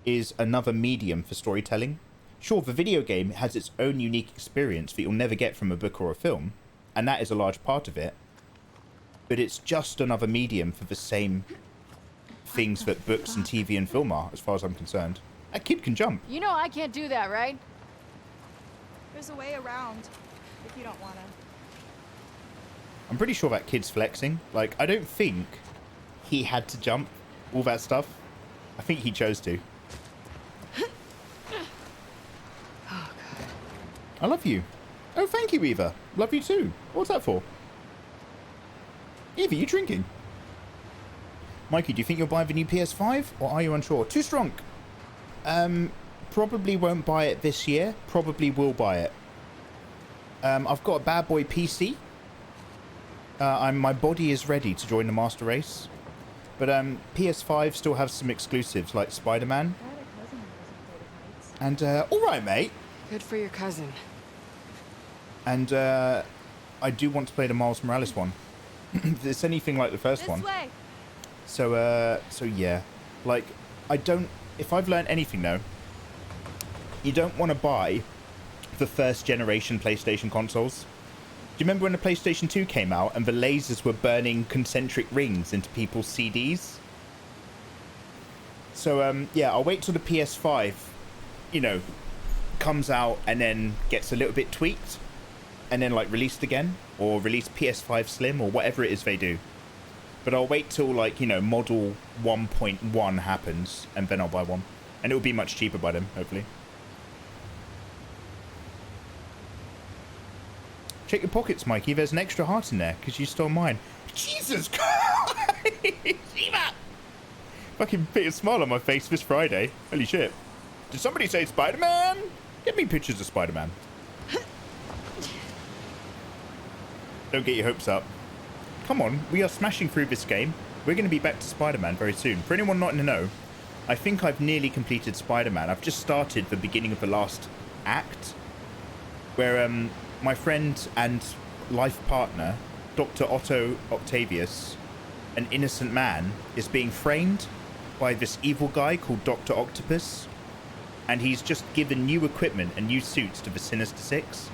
is another medium for storytelling. Sure, the video game has its own unique experience that you'll never get from a book or a film, and that is a large part of it. But it's just another medium for the same things that books and TV and film are, as far as I'm concerned. That kid can jump. You know I can't do that, right? There's a way around if you don't want to. I'm pretty sure that kid's flexing. Like, I don't think he had to jump, all that stuff. I think he chose to. I love you. Oh, thank you, Eva. Love you too. What's that for? Eva, you drinking? Mikey, do you think you'll buy the new PS5? Or are you unsure? Too strong. Probably won't buy it this year. Probably will buy it. I've got a bad boy PC. My body is ready to join the master race. But PS5 still has some exclusives like Spider-Man. And, alright, mate. Good for your cousin. And I do want to play the Miles Morales one. If it's anything like the first one. Way. So yeah. Like, if I've learned anything though, you don't want to buy the first generation PlayStation consoles. Do you remember when the PlayStation 2 came out and the lasers were burning concentric rings into people's CDs? So, yeah, I'll wait till the PS5, you know, comes out and then gets a little bit tweaked and then, like, released again, or release PS5 Slim or whatever it is they do. But I'll wait till, like, you know, model 1.1 happens and then I'll buy one. And it will be much cheaper by then, hopefully. Check your pockets, Mikey. There's an extra heart in there because you stole mine. Jesus Christ! Eva! Fucking put a smile on my face this Friday. Holy shit. Did somebody say Spider-Man? Get me pictures of Spider-Man. Don't get your hopes up. Come on, we are smashing through this game. We're going to be back to Spider-Man very soon. For anyone not in the know, I think I've nearly completed Spider-Man. I've just started the beginning of the last act, where my friend and life partner, Dr. Otto Octavius, an innocent man, is being framed by this evil guy called Dr. Octopus, and he's just given new equipment and new suits to the Sinister Six.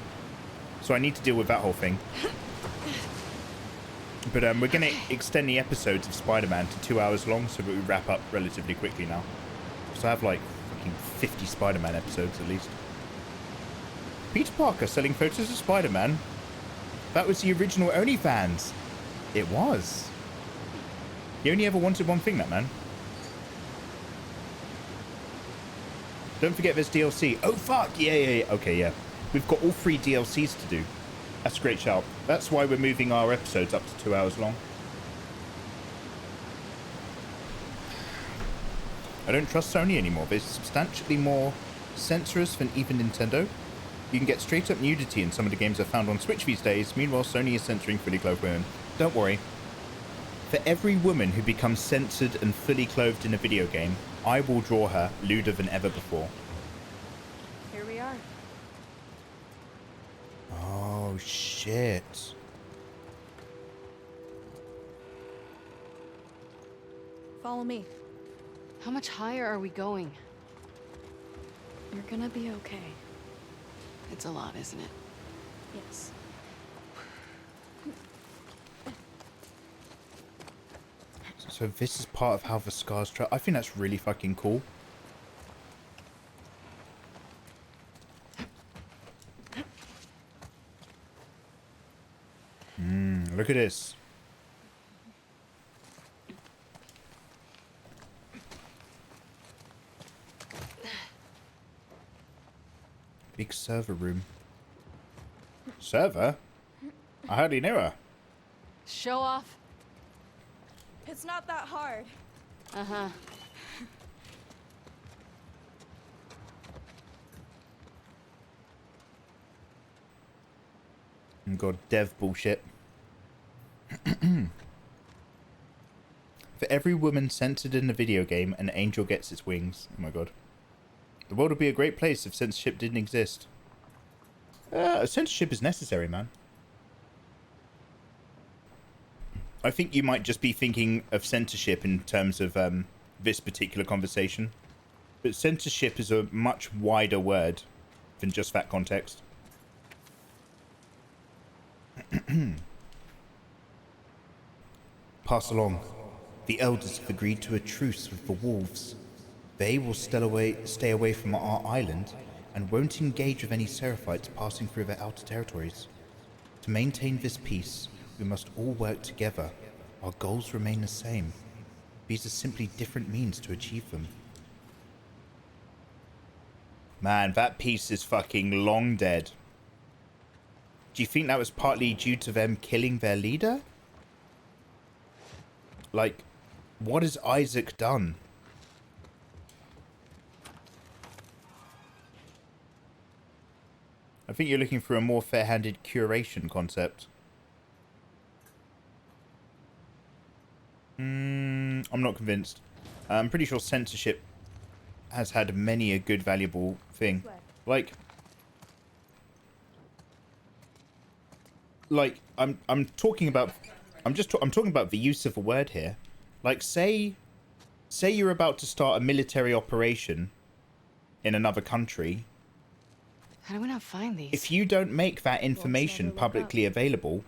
So I need to deal with that whole thing. But we're going to extend the episodes of Spider-Man to 2 hours long so that we wrap up relatively quickly now. So I have like fucking 50 Spider-Man episodes at least. Peter Parker selling photos of Spider-Man? That was the original OnlyFans. It was. He only ever wanted one thing, that man. Don't forget there's DLC. Oh, fuck. Yeah. Okay, yeah. We've got all 3 DLCs to do. That's a great shout. That's why we're moving our episodes up to 2 hours long. I don't trust Sony anymore. They're substantially more censorious than even Nintendo. You can get straight up nudity in some of the games I've found on Switch these days. Meanwhile, Sony is censoring fully clothed women. Don't worry. For every woman who becomes censored and fully clothed in a video game, I will draw her lewder than ever before. Here we are. Oh, shit. Follow me. How much higher are we going? You're gonna be okay. It's a lot, isn't it? Yes. So this is part of how the scars travel. I think that's really fucking cool. Look at this. Big server room. Server? I hardly knew her. Show off. It's not that hard. Uh-huh. God, dev bullshit. For every woman censored in a video game, an angel gets its wings. Oh my god. The world would be a great place if censorship didn't exist. Censorship is necessary, man. I think you might just be thinking of censorship in terms of this particular conversation. But censorship is a much wider word than just that context. Pass along. The elders have agreed to a truce with the wolves. They will stay away from our island and won't engage with any Seraphites passing through their outer territories. To maintain this peace, we must all work together. Our goals remain the same. These are simply different means to achieve them. Man, that peace is fucking long dead. Do you think that was partly due to them killing their leader? Like, what has Isaac done? I think you're looking for a more fair-handed curation concept. I'm not convinced. I'm pretty sure censorship has had many a good, valuable thing. Like I'm talking about the use of a word here. Like say you're about to start a military operation in another country. How do we not find these? If you don't make that information publicly available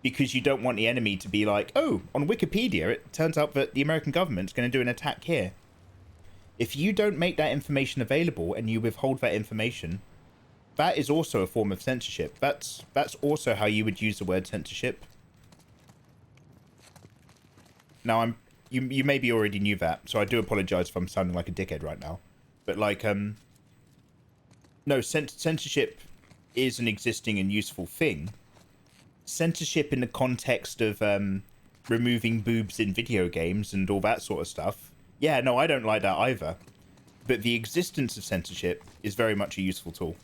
because you don't want the enemy to be like, oh, on Wikipedia it turns out that the American government's going to do an attack here. If you don't make that information available and you withhold that information, that is also a form of censorship. That's also how you would use the word censorship. Now you maybe already knew that, so I do apologize if I'm sounding like a dickhead right now. But like no, censorship is an existing and useful thing. Censorship in the context of removing boobs in video games and all that sort of stuff. Yeah, no, I don't like that either. But the existence of censorship is very much a useful tool.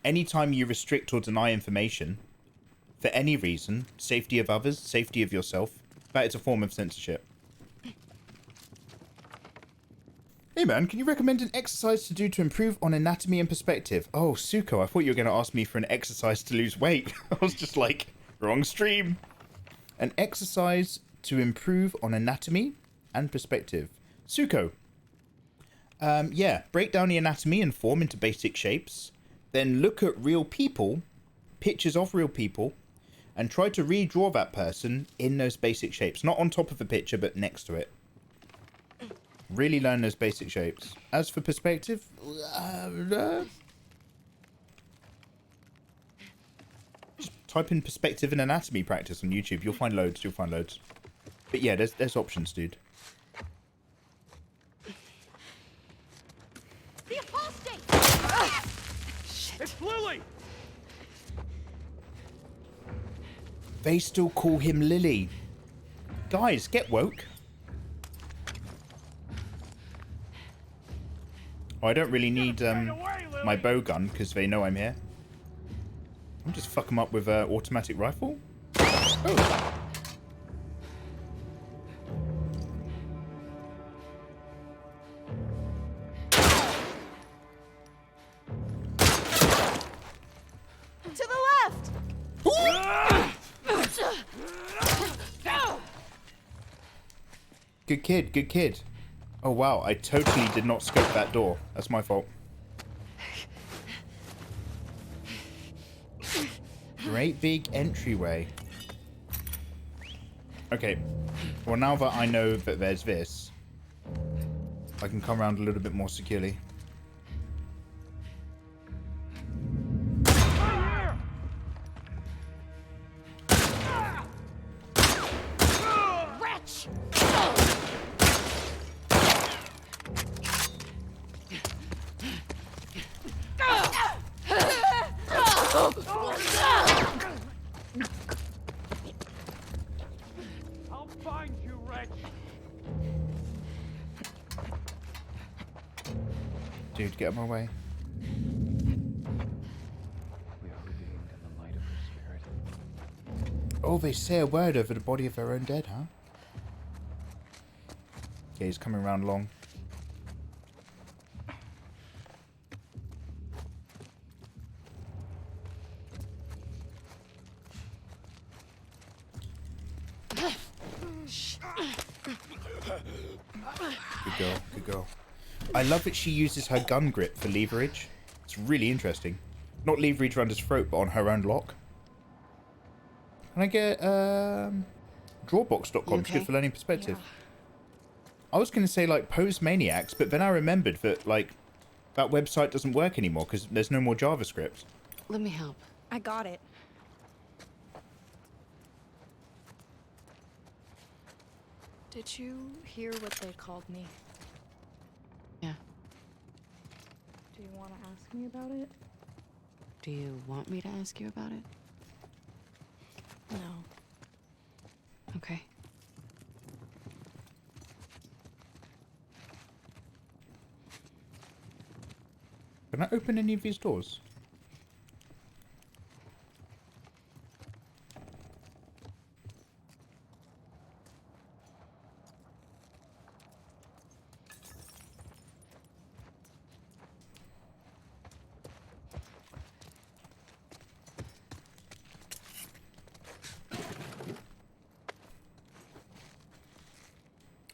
Anytime you restrict or deny information, for any reason, safety of others, safety of yourself, that is a form of censorship. Hey man, can you recommend an exercise to do to improve on anatomy and perspective? Oh, Suko, I thought you were going to ask me for an exercise to lose weight. I was just like, wrong stream. An exercise to improve on anatomy and perspective. Suko. Yeah, break down the anatomy and form into basic shapes. Then look at real people, pictures of real people, and try to redraw that person in those basic shapes. Not on top of the picture, but next to it. Really learn those basic shapes. As for perspective, just type in perspective and anatomy practice on YouTube. You'll find loads. But yeah, there's options, dude. The apostate! It's Lily! They still call him Lily. Guys, get woke. Oh, I don't really need my bow gun because they know I'm here. I'll just fuck them up with an automatic rifle. Oh. To the left! Good kid, good kid. Oh wow, I totally did not scope that door. That's my fault. Great big entryway. Okay, well now that I know that there's this, I can come around a little bit more securely. Wretch! I'll find you, wretch. Dude, get out of my way. We are redeemed in the light of her spirit. Oh, they say a word over the body of their own dead, huh? Yeah, he's coming around long. Good girl, good girl. I love that she uses her gun grip for leverage. It's really interesting. Not leverage around his throat, but on her own lock. Can I get drawbox.com? It's good for learning perspective. I was going to say like Pose Maniacs, but then I remembered that like that website doesn't work anymore because there's no more JavaScript. Let me help. I got it. Did you hear what they called me? Yeah. Do you want to ask me about it? Do you want me to ask you about it? No. Okay. Can I open any of these doors?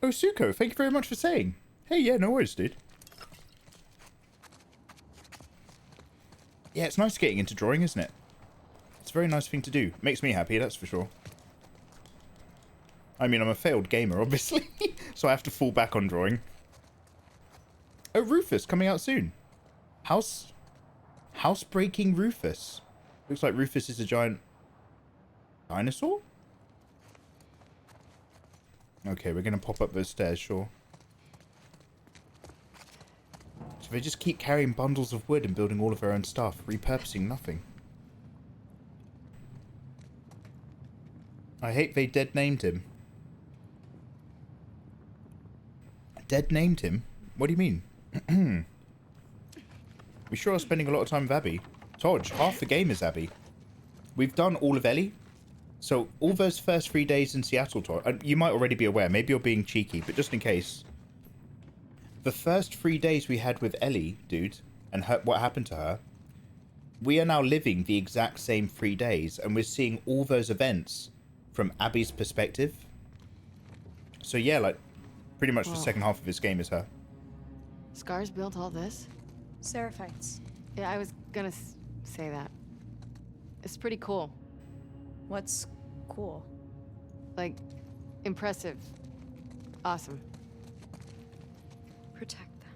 Oh, Suko, thank you very much for saying. Hey, yeah, no worries, dude. Yeah, it's nice getting into drawing, isn't it? It's a very nice thing to do. Makes me happy, that's for sure. I mean, I'm a failed gamer, obviously, so I have to fall back on drawing. Oh, Rufus, coming out soon. Housebreaking Rufus. Looks like Rufus is a giant dinosaur? Okay, we're going to pop up those stairs, sure. So they just keep carrying bundles of wood and building all of their own stuff, repurposing nothing. I hate they dead named him. Dead named him? What do you mean? We sure are spending a lot of time with Abby. Todge, half the game is Abby. We've done all of Ellie. So all those first 3 days in Seattle, Todd, you might already be aware, maybe you're being cheeky, but just in case. The first 3 days we had with Ellie, dude, and what happened to her, we are now living the exact same 3 days, and we're seeing all those events from Abby's perspective. So yeah, like, pretty much the second half of this game is her. Scar's built all this? Seraphites. Yeah, I was gonna say that. It's pretty cool. What's cool? Like, impressive. Awesome. Protect them.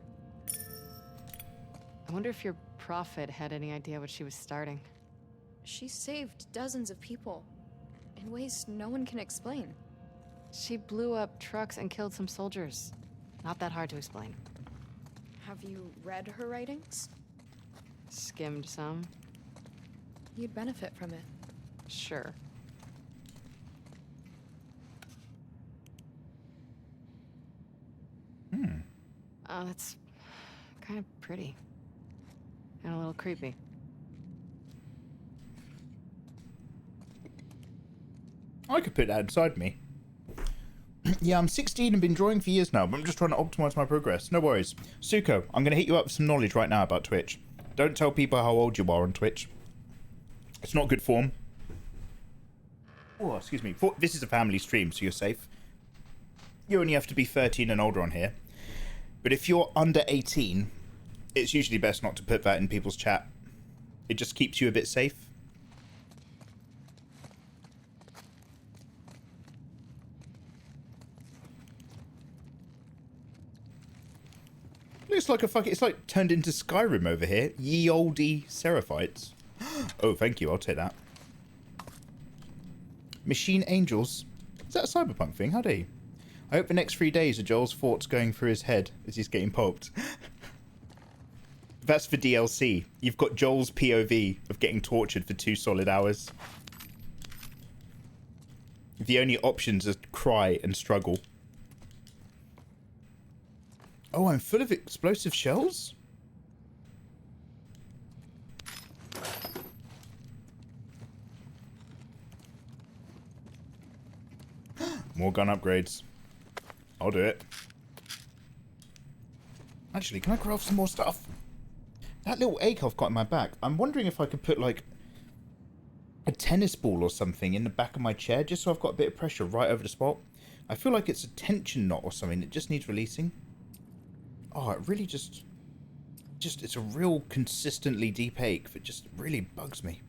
I wonder if your prophet had any idea what she was starting. She saved dozens of people in ways no one can explain. She blew up trucks and killed some soldiers. Not that hard to explain. Have you read her writings? Skimmed some. You'd benefit from it. Sure. Oh, that's kind of pretty. And a little creepy. I could put that inside me. Yeah, I'm 16 and been drawing for years now, but I'm just trying to optimize my progress. No worries. Suko, I'm going to hit you up with some knowledge right now about Twitch. Don't tell people how old you are on Twitch. It's not good form. Oh, excuse me. This is a family stream, so you're safe. You only have to be 13 and older on here. But if you're under 18, it's usually best not to put that in people's chat. It just keeps you a bit safe. Looks like a fucking... It's like turned into Skyrim over here. Ye olde Seraphites. Oh, thank you. I'll take that. Machine Angels. Is that a cyberpunk thing? How dare you? I hope the next 3 days are Joel's thoughts going through his head as he's getting pulped. That's for DLC. You've got Joel's POV of getting tortured for 2 solid hours. The only options are cry and struggle. Oh, I'm full of explosive shells? More gun upgrades. I'll do it. Actually, can I craft some more stuff? That little ache I've got in my back, I'm wondering if I could put, like, a tennis ball or something in the back of my chair, just so I've got a bit of pressure right over the spot. I feel like it's a tension knot or something that just needs releasing. Oh, it really just it's a real consistently deep ache that just really bugs me.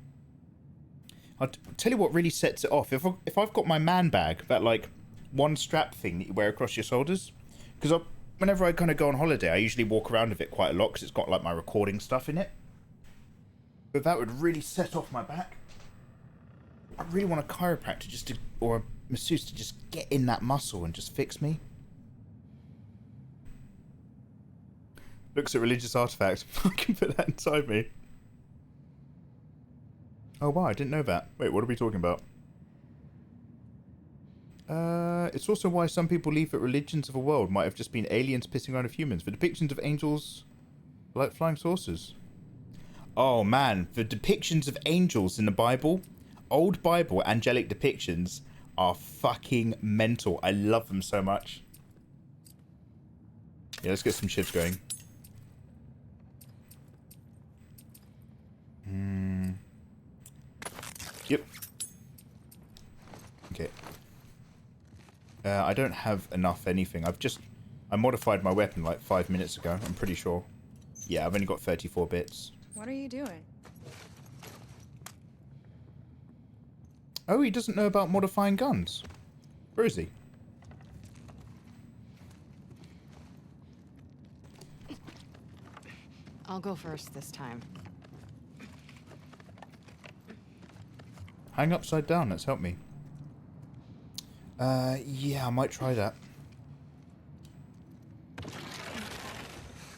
I'll tell you what really sets it off. If I've got my man bag, that like one strap thing that you wear across your shoulders, because whenever I kind of go on holiday, I usually walk around with it quite a lot because it's got like my recording stuff in it. But that would really set off my back. I really want a chiropractor or a masseuse to just get in that muscle and just fix me. Looks at religious artifacts. I can put that inside me. Oh wow, I didn't know that. Wait, what are we talking about? It's also why some people believe that religions of a world might have just been aliens pissing around with humans. The depictions of angels like flying saucers. Oh man, the depictions of angels in the Bible, old Bible angelic depictions are fucking mental. I love them so much. Yeah, let's get some shifts going. Yep. Okay. I don't have enough anything. I modified my weapon like 5 minutes ago, I'm pretty sure. Yeah, I've only got 34 bits. What are you doing? Oh, he doesn't know about modifying guns. Where is he? I'll go first this time. Hang upside down, let's help me. Yeah, I might try that.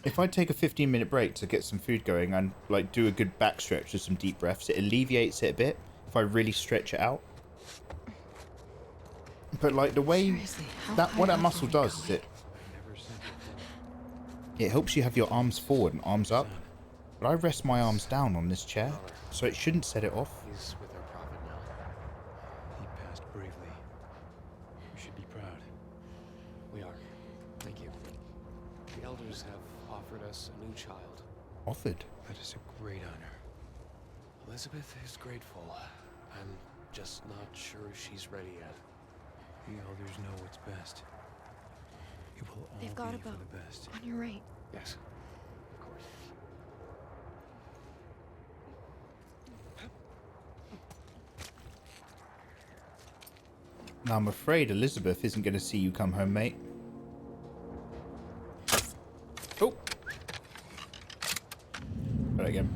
If I take a 15-minute break to get some food going and like do a good back stretch with some deep breaths, it alleviates it a bit if I really stretch it out. But like the way what that muscle does is it helps you have your arms forward and arms up. But I rest my arms down on this chair, so it shouldn't set it off. He's with our prophet now. He passed bravely. We should be proud. We are. Thank you. The elders have offered us a new child. Offered? That is a great honor. Elizabeth is grateful. I'm just not sure she's ready yet. The elders know what's best. It will all They've got be a for boat. the best. On your right. Yes. Of course. Now I'm afraid Elizabeth isn't going to see you come home, mate. Oh! Try that again.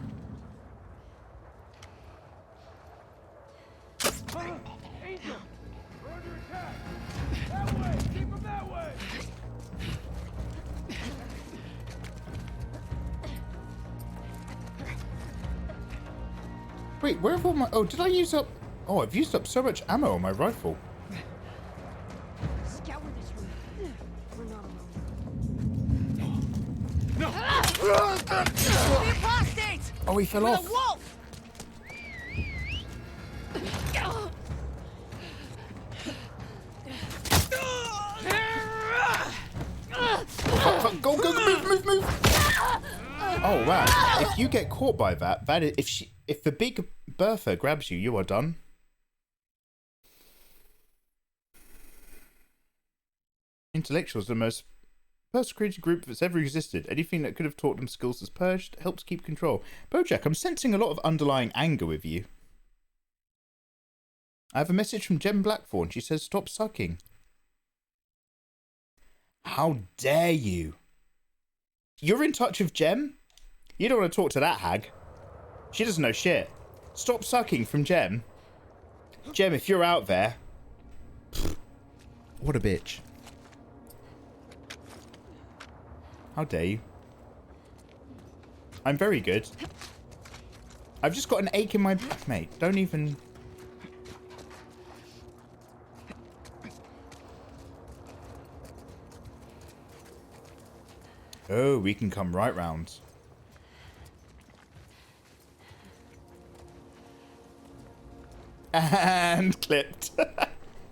Angel! We're under attack! That way! Keep them that way! Wait, where have all my... Oh, did I use up... Oh, I've used up so much ammo on my rifle. Scour this room. We're not alone. No! Oh, he fell off. Fuck, go, move. Oh wow! If you get caught by that, if the big Bertha grabs you, you are done. Intellectuals are the most persecuted group that's ever existed. Anything that could have taught them skills is purged, helps keep control. Bojack, I'm sensing a lot of underlying anger with you. I have a message from Jem Blackthorne. She says, stop sucking. How dare you? You're in touch with Jem? You don't want to talk to that hag. She doesn't know shit. Stop sucking from Jem. Jem, if you're out there... What a bitch. How dare you? I'm very good. I've just got an ache in my back, mate. Don't even... Oh, we can come right round. And clipped.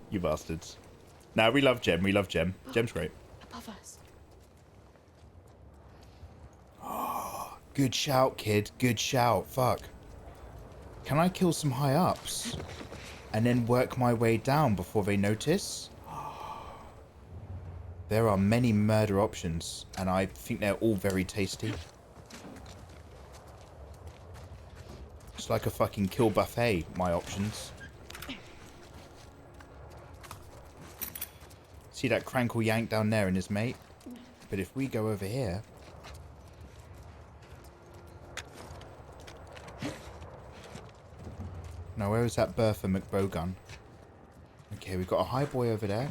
You bastards. Now we love Jem. We love Jem. Jem's great. Above us. Good shout, kid. Good shout. Fuck. Can I kill some high ups? And then work my way down before they notice? There are many murder options, and I think they're all very tasty. It's like a fucking kill buffet, my options. See that crankle yank down there and his mate? But if we go over here... Now, where is that Bertha McBogun? Okay, we've got a high boy over there.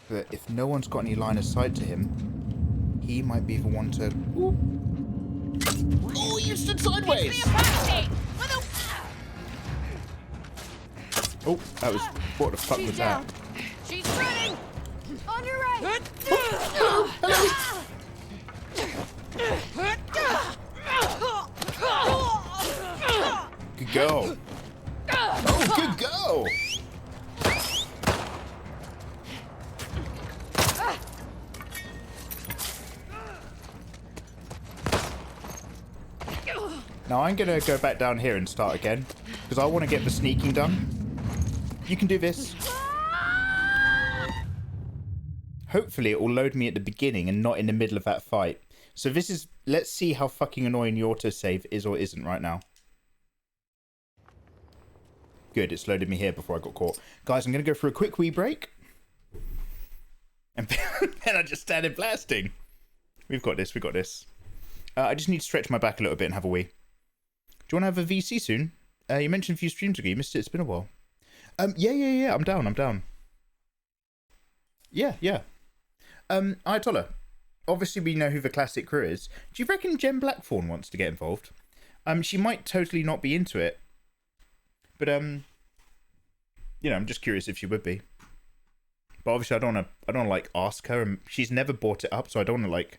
But if no one's got any line of sight to him, he might be the one to... Ooh. Oh, you stood sideways! Oh, that was... What the fuck was that? She's running! On your right! Good go. Oh, good go! Now I'm going to go back down here and start again, because I want to get the sneaking done. You can do this. Hopefully it will load me at the beginning and not in the middle of that fight. So this is... Let's see how fucking annoying the autosave is or isn't right now. Good, it's loaded me here before I got caught. Guys, I'm going to go for a quick wee break. And then I just started blasting. We've got this, we've got this. I just need to stretch my back a little bit and have a wee. Do you want to have a VC soon? You mentioned a few streams ago. You missed it. It's been a while. Yeah. I'm down. Yeah. Ayatollah. Obviously, we know who the classic crew is. Do you reckon Jem Blackthorne wants to get involved? She might totally not be into it. But, I'm just curious if she would be. But obviously, I don't want to, like, ask her. And she's never brought it up, so I don't want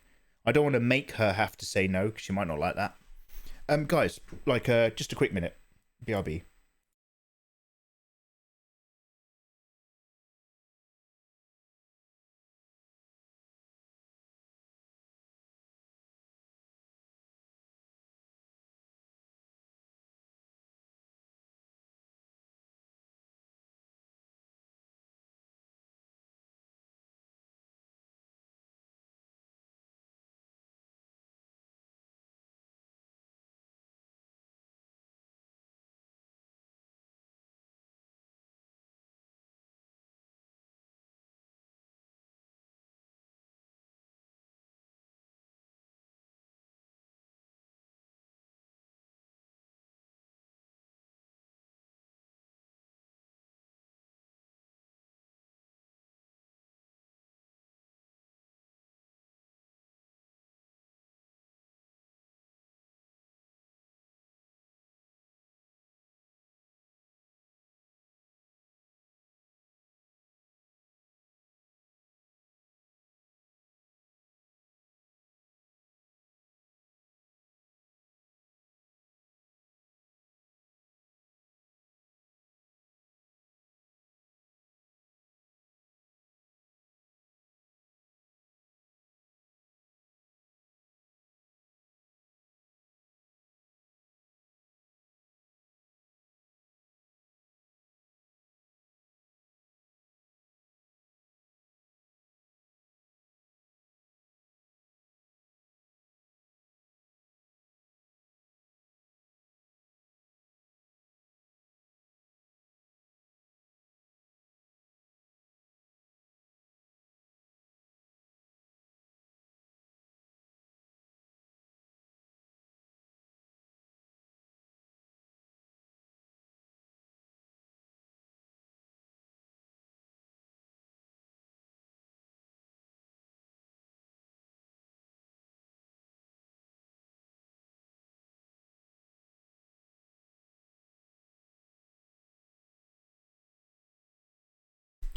to make her have to say no, because she might not like that. Guys, like, just a quick minute. BRB.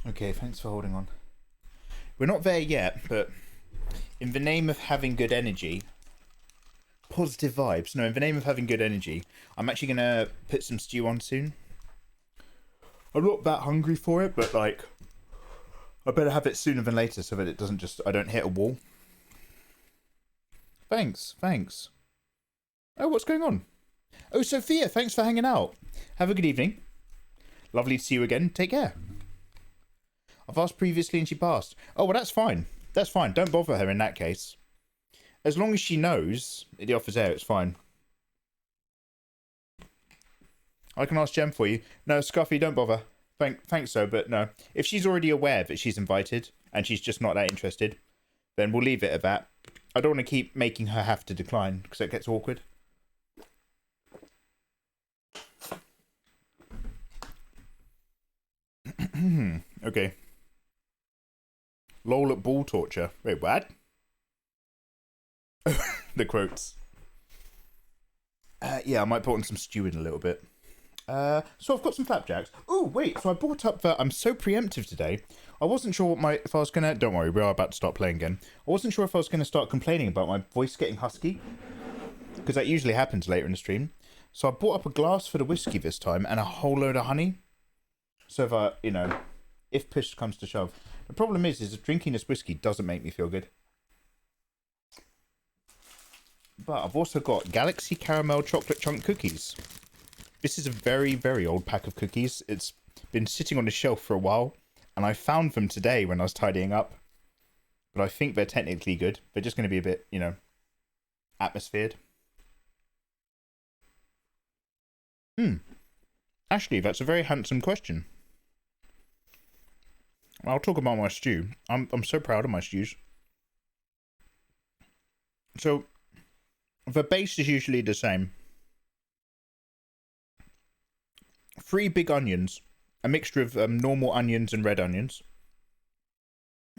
Okay, thanks for holding on. We're not there yet, but in the name of having good energy, positive vibes. No, in the name of having good energy, I'm actually gonna put some stew on soon. I'm not that hungry for it, but like, I better have it sooner than later so that it doesn't I don't hit a wall. Thanks. Oh, what's going on? Oh, Sophia, thanks for hanging out. Have a good evening. Lovely to see you again. Take care. I've asked previously and she passed. Oh, well, that's fine. That's fine. Don't bother her in that case. As long as she knows the offer's there, it's fine. I can ask Jem for you. No, Scuffy, don't bother. Thanks so, but no. If she's already aware that she's invited and she's just not that interested, then we'll leave it at that. I don't want to keep making her have to decline because it gets awkward. Okay. Lol at ball torture. Wait, what? The quotes. Yeah, I might put on some stew in a little bit. So I've got some flapjacks. Oh, wait. So I brought up that I'm so preemptive today. I wasn't sure if I was going to... Don't worry, we are about to start playing again. I wasn't sure if I was going to start complaining about my voice getting husky. Because that usually happens later in the stream. So I brought up a glass for the whiskey this time and a whole load of honey. So that, if push comes to shove. The problem is that drinking this whiskey doesn't make me feel good. But I've also got Galaxy Caramel Chocolate Chunk Cookies. This is a very, very old pack of cookies. It's been sitting on the shelf for a while. And I found them today when I was tidying up. But I think they're technically good. They're just going to be a bit, atmosphered. Ashley, that's a very handsome question. I'll talk about my stew. I'm so proud of my stews. So, the base is usually the same. 3 big onions, a mixture of normal onions and red onions.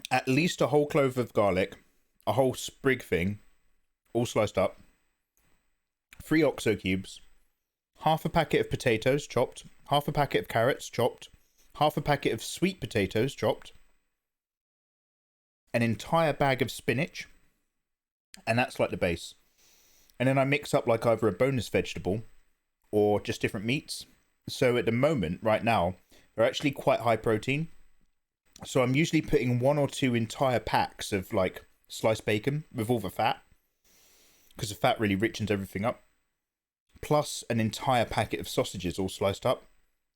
At least a whole clove of garlic, a whole sprig thing, all sliced up. 3 OXO cubes, half a packet of potatoes chopped, half a packet of carrots chopped, half a packet of sweet potatoes chopped, an entire bag of spinach, and that's like the base. And then I mix up like either a bonus vegetable or just different meats. So at the moment, right now, they're actually quite high protein. So I'm usually putting 1 or 2 entire packs of like sliced bacon with all the fat, because the fat really richens everything up, plus an entire packet of sausages all sliced up.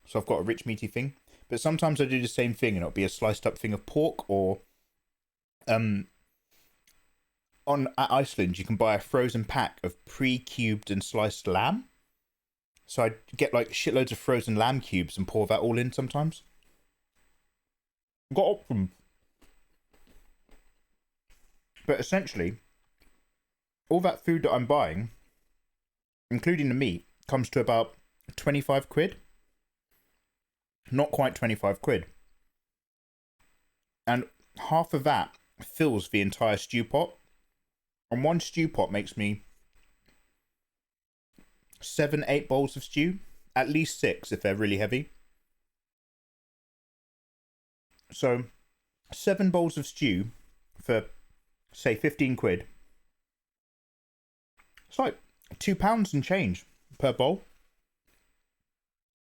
So I've got a rich meaty thing. But sometimes I do the same thing and it'll be a sliced up thing of pork, or at Iceland you can buy a frozen pack of pre-cubed and sliced lamb. So I get like shitloads of frozen lamb cubes and pour that all in sometimes. Got options. But essentially, all that food that I'm buying, including the meat, comes to about 25 quid. Not quite 25 quid. And half of that fills the entire stew pot. And one stew pot makes me 7-8 bowls of stew. At least 6 if they're really heavy. So 7 bowls of stew for, say, 15 quid. It's like £2 and change per bowl.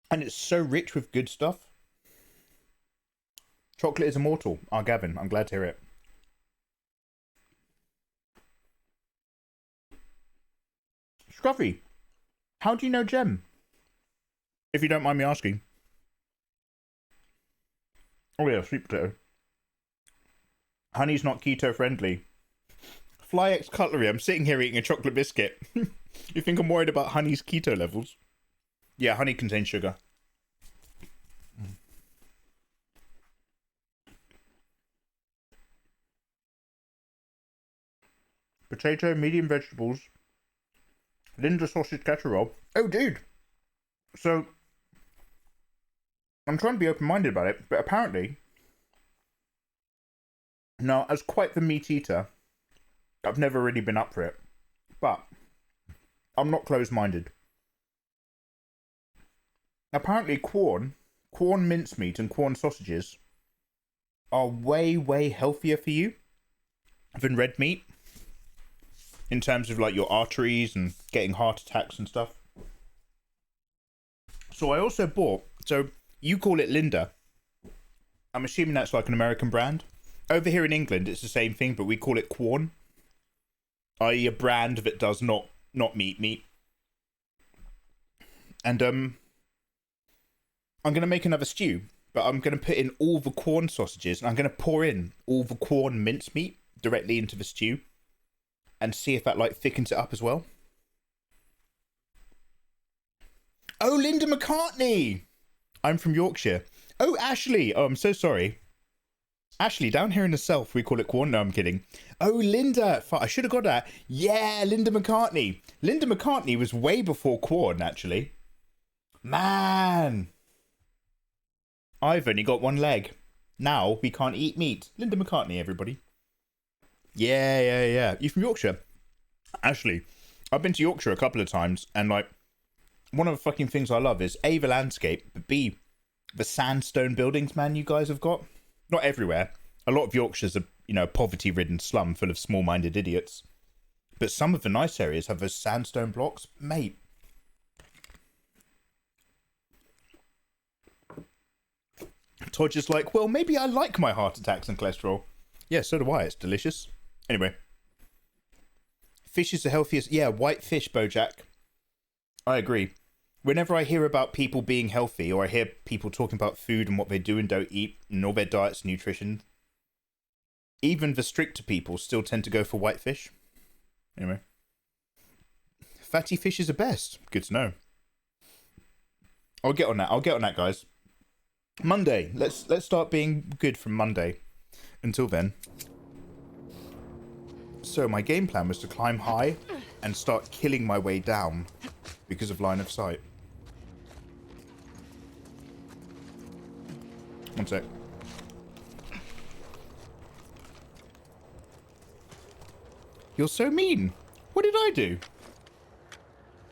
And it's so rich with good stuff. Chocolate is immortal. Ah, Gavin, I'm glad to hear it. Scruffy, how do you know Jem? If you don't mind me asking. Oh yeah, sweet potato. Honey's not keto friendly. Fly X Cutlery, I'm sitting here eating a chocolate biscuit. You think I'm worried about honey's keto levels? Yeah, honey contains sugar. Potato, medium vegetables, Linda sausage casserole. Oh, dude! So, I'm trying to be open-minded about it, but apparently, now, as quite the meat eater, I've never really been up for it. But, I'm not closed-minded. Apparently, Quorn mincemeat and Quorn sausages are way, way healthier for you than red meat in terms of like your arteries and getting heart attacks and stuff. So I also bought, so you call it Linda. I'm assuming that's like an American brand. Over here in England, it's the same thing, but we call it Quorn, i.e. a brand that does not meat. And I'm going to make another stew, but I'm going to put in all the Quorn sausages, and I'm going to pour in all the Quorn mincemeat directly into the stew and see if that like thickens it up as well. Oh, Linda McCartney! I'm from Yorkshire. Oh, Ashley! Oh, I'm so sorry. Ashley, down here in the south, we call it Quorn. No, I'm kidding. Oh, Linda! I should have got that. Yeah, Linda McCartney. Linda McCartney was way before Quorn, actually. Man! I've only got one leg. Now we can't eat meat. Linda McCartney, everybody. Yeah. You from Yorkshire? Ashley, I've been to Yorkshire a couple of times, and like, one of the fucking things I love is A, the landscape, but B, the sandstone buildings, man, you guys have got. Not everywhere. A lot of Yorkshire's a, poverty-ridden slum full of small-minded idiots. But some of the nice areas have those sandstone blocks. Mate. Todge is like, well, maybe I like my heart attacks and cholesterol. Yeah, so do I. It's delicious. Anyway. Fish is the healthiest. Yeah, white fish, Bojack. I agree. Whenever I hear about people being healthy, or I hear people talking about food and what they do and don't eat, and all their diets and nutrition, even the stricter people still tend to go for white fish. Anyway. Fatty fish is the best. Good to know. I'll get on that, guys. Monday. Let's start being good from Monday. Until then. So my game plan was to climb high and start killing my way down because of line of sight. One sec. You're so mean. What did I do?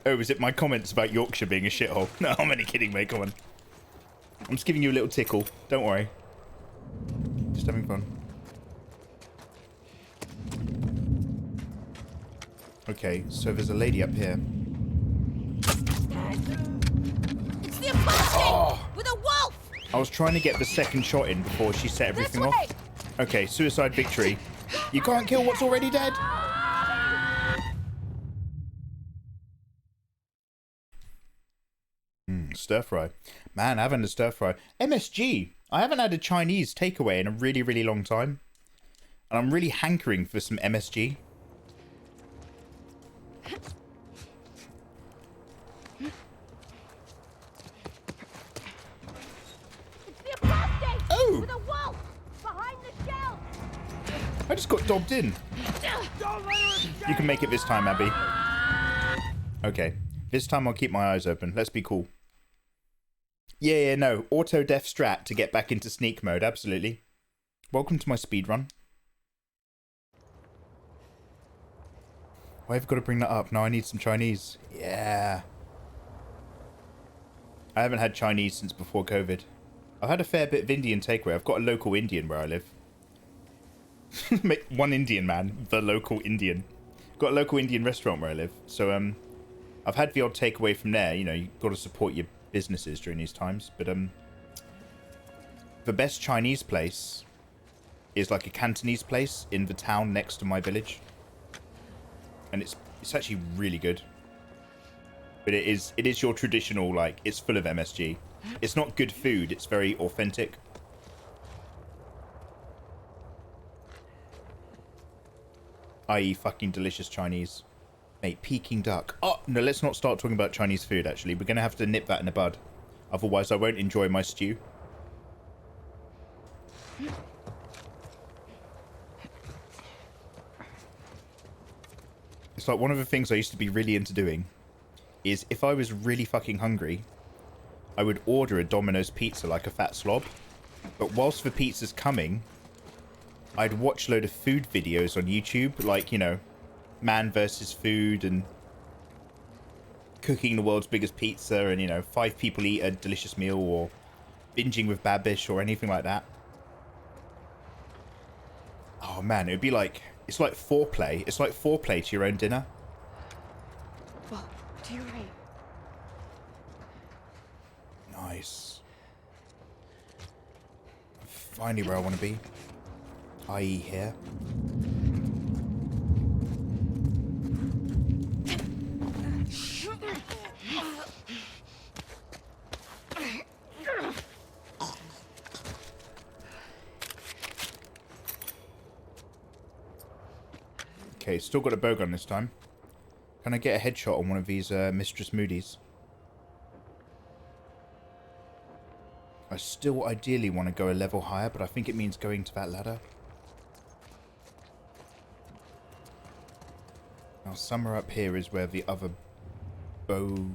Oh, is it my comments about Yorkshire being a shithole? No, I'm only kidding, mate. Come on. I'm just giving you a little tickle. Don't worry. Just having fun. Okay, so there's a lady up here. It's the apostate with a wolf. I was trying to get the second shot in before she set everything off. Okay, suicide victory. You can't kill what's already dead. Stir fry. Man, I haven't had a stir fry. MSG. I haven't had a Chinese takeaway in a really, really long time. And I'm really hankering for some MSG. Oh! With a wolf behind the shelf. I just got dobbed in. You can make it this time, Abby. Okay. This time I'll keep my eyes open. Let's be cool. Yeah, no. Auto def strat to get back into sneak mode. Absolutely. Welcome to my speedrun. Why have I got to bring that up? Now I need some Chinese. Yeah. I haven't had Chinese since before COVID. I've had a fair bit of Indian takeaway. I've got a local Indian where I live. One Indian man. The local Indian. Got a local Indian restaurant where I live. So, I've had the odd takeaway from there. You know, you've got to support your businesses during these times. But, the best Chinese place is like a Cantonese place in the town next to my village. And it's actually really good. But it is your traditional, like, it's full of MSG. It's not good food, it's very authentic. I.e. fucking delicious Chinese. Mate, Peking duck. Oh, no, let's not start talking about Chinese food, actually. We're going to have to nip that in the bud. Otherwise, I won't enjoy my stew. It's like one of the things I used to be really into doing is if I was really fucking hungry, I would order a Domino's pizza like a fat slob. But whilst the pizza's coming, I'd watch a load of food videos on YouTube, like, you know, man versus food and cooking the world's biggest pizza and, you know, 5 people eat a delicious meal or binging with Babish or anything like that. Oh man, it'd be like, it's like foreplay. It's like foreplay to your own dinner. Well, to your right. Nice. Finally where I want to be. I.e. here. Okay, still got a bowgun this time. Can I get a headshot on one of these Mistress Moody's? I still ideally want to go a level higher, but I think it means going to that ladder. Now, somewhere up here is where the other bow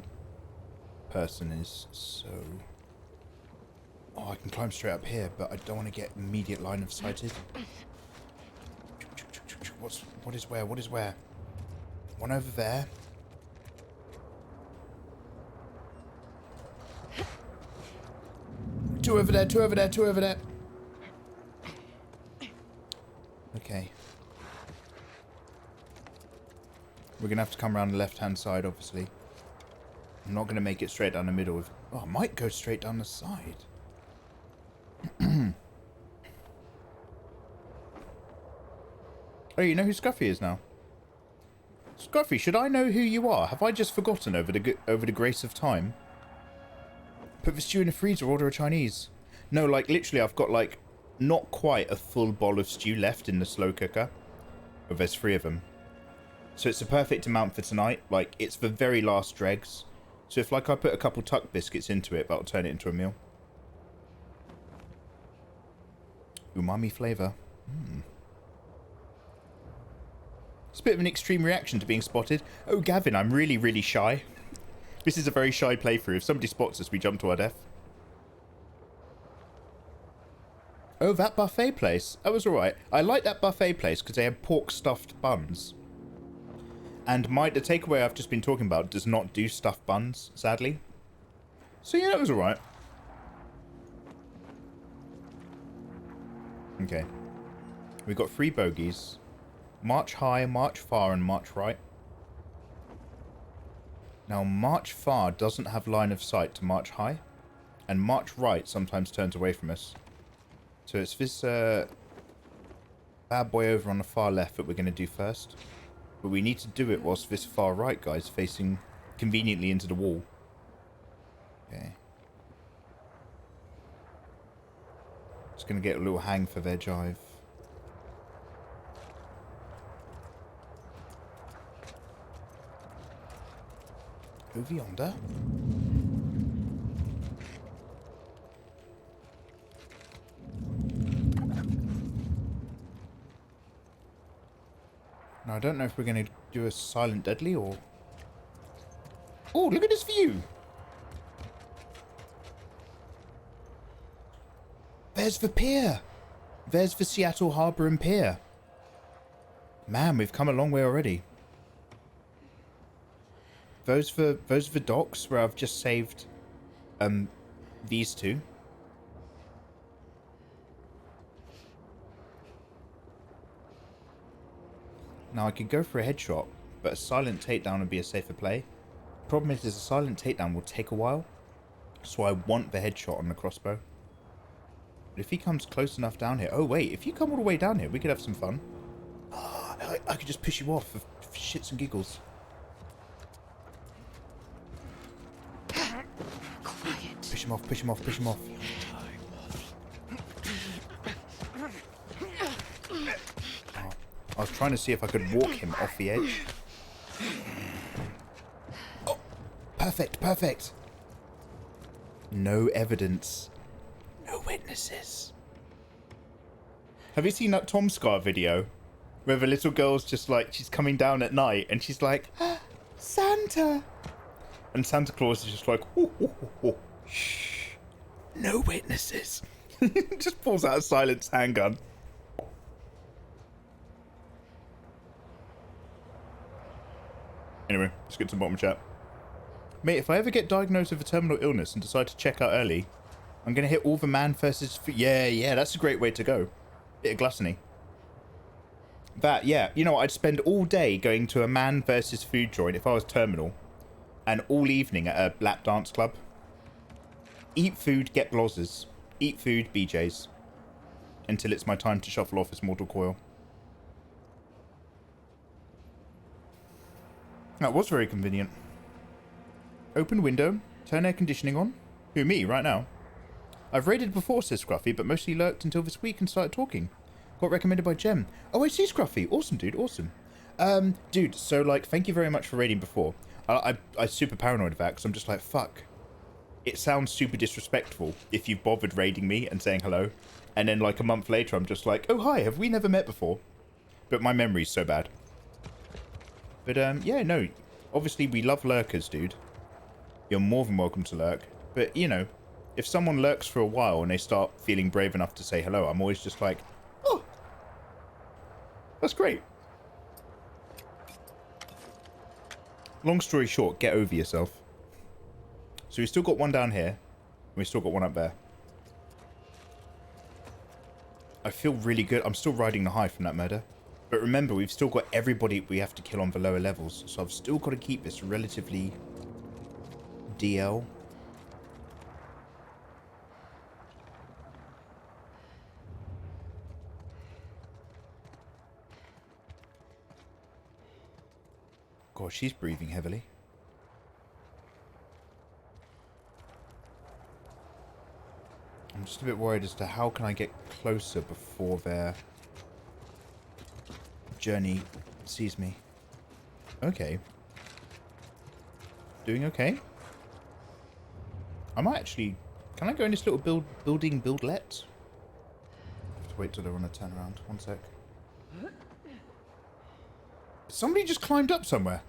person is, so... Oh, I can climb straight up here, but I don't want to get immediate line of sighted. What is where? What is where? One over there. Two over there, two over there, two over there. Okay. We're going to have to come around the left-hand side, obviously. I'm not going to make it straight down the middle. Oh, I might go straight down the side. Oh, you know who Scuffy is now? Scuffy, should I know who you are? Have I just forgotten over the grace of time? Put the stew in the freezer, order a Chinese. No, like, literally, I've got, like, not quite a full bowl of stew left in the slow cooker. Oh, there's 3 of them. So it's the perfect amount for tonight. Like, it's the very last dregs. So if, like, I put a couple tuck biscuits into it, that'll turn it into a meal. Umami flavour. It's a bit of an extreme reaction to being spotted. Oh, Gavin, I'm really, really shy. This is a very shy playthrough. If somebody spots us, we jump to our death. Oh, that buffet place. That was alright. I like that buffet place because they had pork stuffed buns. And the takeaway I've just been talking about does not do stuffed buns, sadly. So yeah, that was alright. Okay. We've got 3 bogeys. March high, march far, and march right. Now, march far doesn't have line of sight to march high. And march right sometimes turns away from us. So it's this bad boy over on the far left that we're going to do first. But we need to do it whilst this far right guy's facing conveniently into the wall. Okay. Just going to get a little hang for their jive. Over yonder. Now, I don't know if we're going to do a silent deadly or... Oh, look at this view! There's the pier! There's the Seattle Harbour and Pier. Man, we've come a long way already. Those are the docks where I've just saved these 2. Now I could go for a headshot, but a silent takedown would be a safer play. Problem is a silent takedown will take a while, so I want the headshot on the crossbow. But if he comes close enough down here... Oh wait, if you come all the way down here, we could have some fun. Oh, I could just push you off for shits and giggles. Push him off, push him off, push him off. Oh, I was trying to see if I could walk him off the edge. Oh, perfect, perfect. No evidence. No witnesses. Have you seen that Tom Scar video? Where the little girl's just like, she's coming down at night and she's like, ah, Santa. And Santa Claus is just like, oh, oh, oh, oh. Shh. No witnesses. Just pulls out a silenced handgun. Anyway, let's get to the bottom chat. Mate, if I ever get diagnosed with a terminal illness and decide to check out early, I'm going to hit all the man versus... Yeah, that's a great way to go. Bit of gluttony. That, yeah. You know what? I'd spend all day going to a man versus food joint if I was terminal. And all evening at a lap dance club. Eat food, get blozzers. Eat food, BJs. Until it's my time to shuffle off as mortal coil. That was very convenient. Open window. Turn air conditioning on. Who, me, right now? I've raided before, says Scruffy, but mostly lurked until this week and started talking. Got recommended by Jem. Oh, I see, Scruffy. Awesome, dude. Awesome. Dude, so, like, thank you very much for raiding before. I'm super paranoid of that, because I'm just like, fuck. It sounds super disrespectful if you've bothered raiding me and saying hello. And then, like, a month later, I'm just like, oh, hi, have we never met before? But my memory's so bad. But, yeah, no. Obviously, we love lurkers, dude. You're more than welcome to lurk. But, you know, if someone lurks for a while and they start feeling brave enough to say hello, I'm always just like, oh, that's great. Long story short, get over yourself. So we've still got one down here. And we've still got one up there. I feel really good. I'm still riding the high from that murder. But remember, we've still got everybody we have to kill on the lower levels. So I've still got to keep this relatively DL. God, she's breathing heavily. I'm just a bit worried as to how can I get closer before their journey sees me. Okay. Doing okay. I might actually... Can I go in this little building buildlet? I have to wait till they're on a turnaround. One sec. Somebody just climbed up somewhere.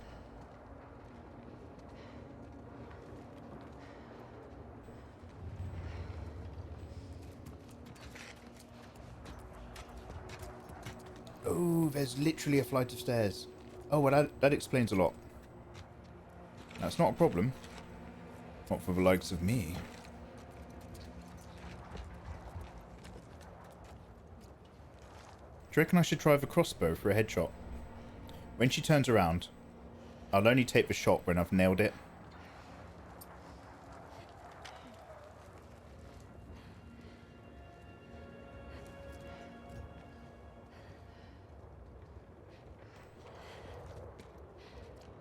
Oh, there's literally a flight of stairs. Oh, well, that explains a lot. That's not a problem. Not for the likes of me. Do you reckon I should try the crossbow for a headshot? When she turns around, I'll only take the shot when I've nailed it.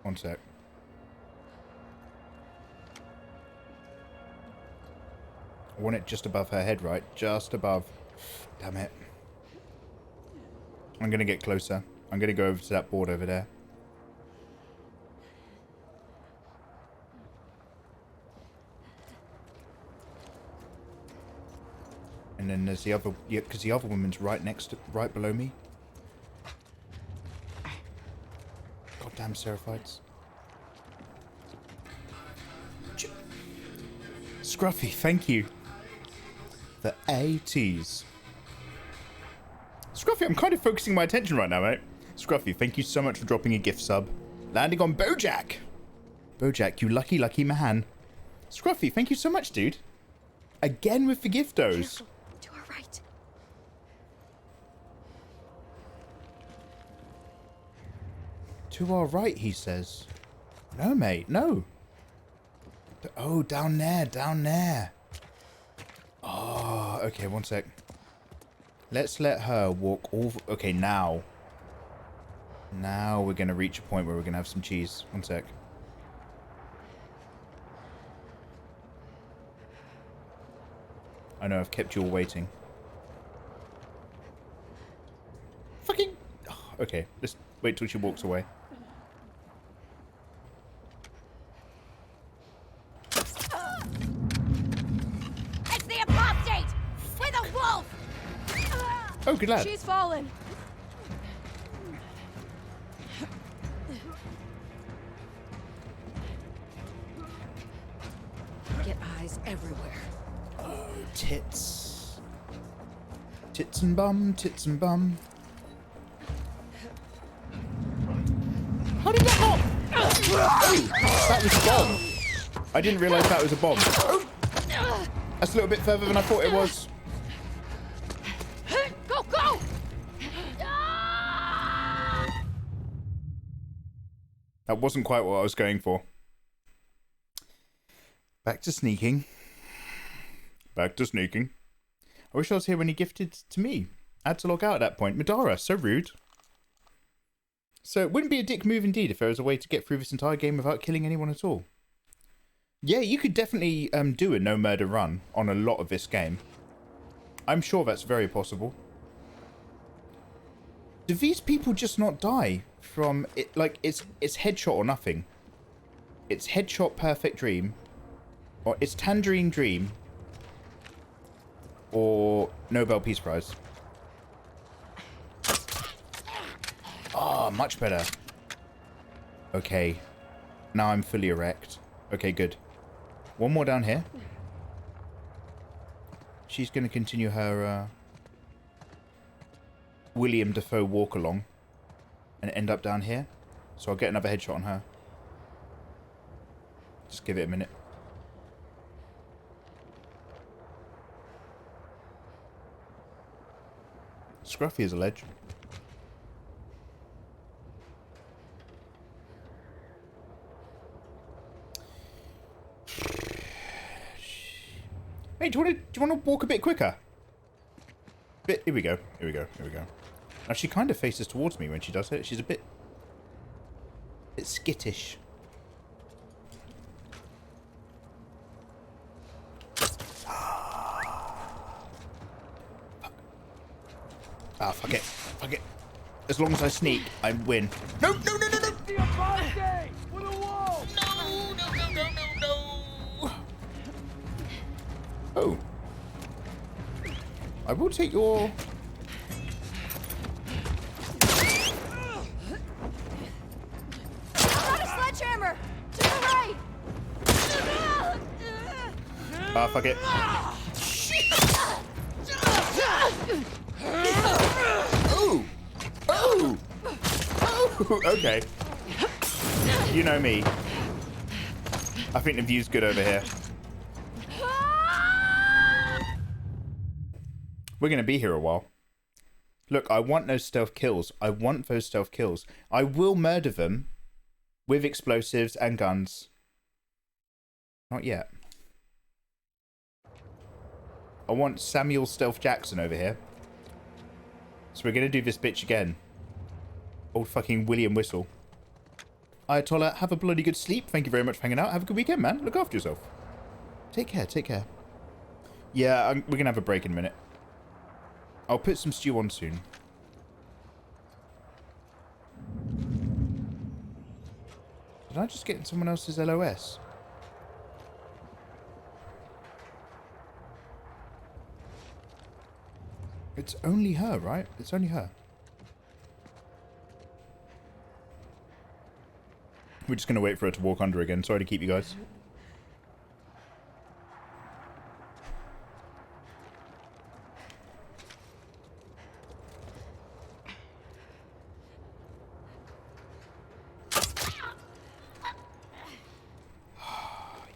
One sec. I want it just above her head, right? Just above. Damn it. I'm going to get closer. I'm going to go over to that board over there. And then there's the other... Yeah, because the other woman's right below me. Goddamn Seraphites. Scruffy, thank you. The ATs. Scruffy, I'm kind of focusing my attention right now, mate. Scruffy, thank you so much for dropping a gift sub. Landing on Bojack. Bojack, you lucky, lucky man. Scruffy, thank you so much, dude. Again with the giftos. Careful. To our right. To our right, he says. No, mate, no. Oh, down there, down there. Oh, okay, one sec. Let's let her walk all... Okay, now. Now we're going to reach a point where we're going to have some cheese. One sec. I know I've kept you all waiting. Fucking... Oh, okay, let's wait till she walks away. It's the apostate! With a wolf! Oh, good lad. She's fallen. Get eyes everywhere. Oh, tits. Tits and bum, tits and bum. How did that not... Oh, that was a bomb. I didn't realise that was a bomb. Oh, that's a little bit further than I thought it was. Go, go! That wasn't quite what I was going for. Back to sneaking. Back to sneaking. I wish I was here when he gifted to me. I had to log out at that point. Madara, so rude. So it wouldn't be a dick move indeed if there was a way to get through this entire game without killing anyone at all. Yeah, you could definitely do a no murder run on a lot of this game. I'm sure that's very possible. Do these people just not die from it? Like, it's headshot or nothing. It's headshot perfect dream. Or it's tangerine dream. Or Nobel Peace Prize. Ah, much better. Okay. Now I'm fully erect. Okay, good. One more down here. She's going to continue her William Dafoe walk along and end up down here. So I'll get another headshot on her. Just give it a minute. Scruffy is a ledge. Hey, do you want to walk a bit quicker? Here we go. Here we go. Here we go. Now she kind of faces towards me when she does it. She's a bit skittish. Ah, fuck it. Fuck it. As long as I sneak, I win. No, no, no, no, no! The Abate! With a wall! No, no, no, no, no, no! Oh. I will take your... Got a sledgehammer! To the right! Ah, fuck it. Oh! Oh! Oh! Okay. You know me. I think the view's good over here. We're going to be here a while. Look, I want those stealth kills. I want those stealth kills. I will murder them with explosives and guns. Not yet. I want Samuel Stealth Jackson over here. So we're going to do this bitch again. Old fucking William Whistle. Ayatollah, have a bloody good sleep. Thank you very much for hanging out. Have a good weekend, man. Look after yourself. Take care, take care. Yeah, we're going to have a break in a minute. I'll put some stew on soon. Did I just get in someone else's LOS? It's only her, right? It's only her. We're just going to wait for her to walk under again. Sorry to keep you guys.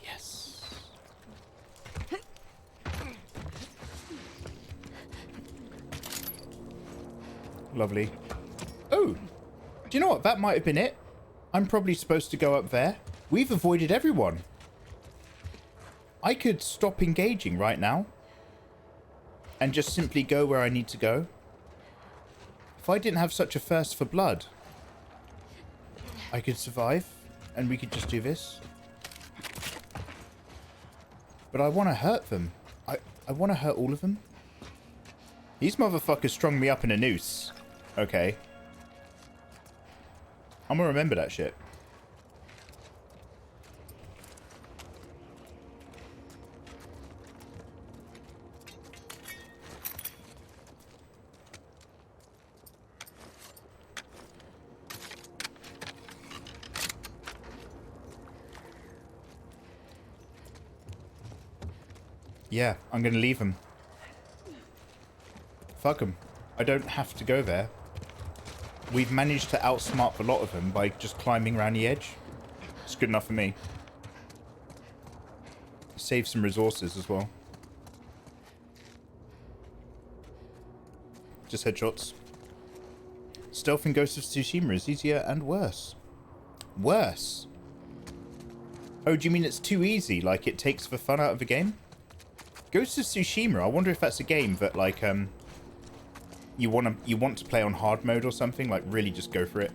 Yes. Lovely. Oh, do you know what? That might have been it. I'm probably supposed to go up there. We've avoided everyone. I could stop engaging right now and just simply go where I need to go. If I didn't have such a thirst for blood, I could survive and we could just do this. But I want to hurt them. I want to hurt all of them. These motherfuckers strung me up in a noose. Okay. I'm gonna remember that shit. Yeah, I'm gonna leave him. Fuck him. I don't have to go there. We've managed to outsmart a lot of them by just climbing around the edge. It's good enough for me. Save some resources as well. Just headshots. Stealth in Ghost of Tsushima is easier and worse. Worse. Oh, do you mean it's too easy? Like, it takes the fun out of the game? Ghost of Tsushima, I wonder if that's a game that, like, you want to play on hard mode or something? Like, really just go for it.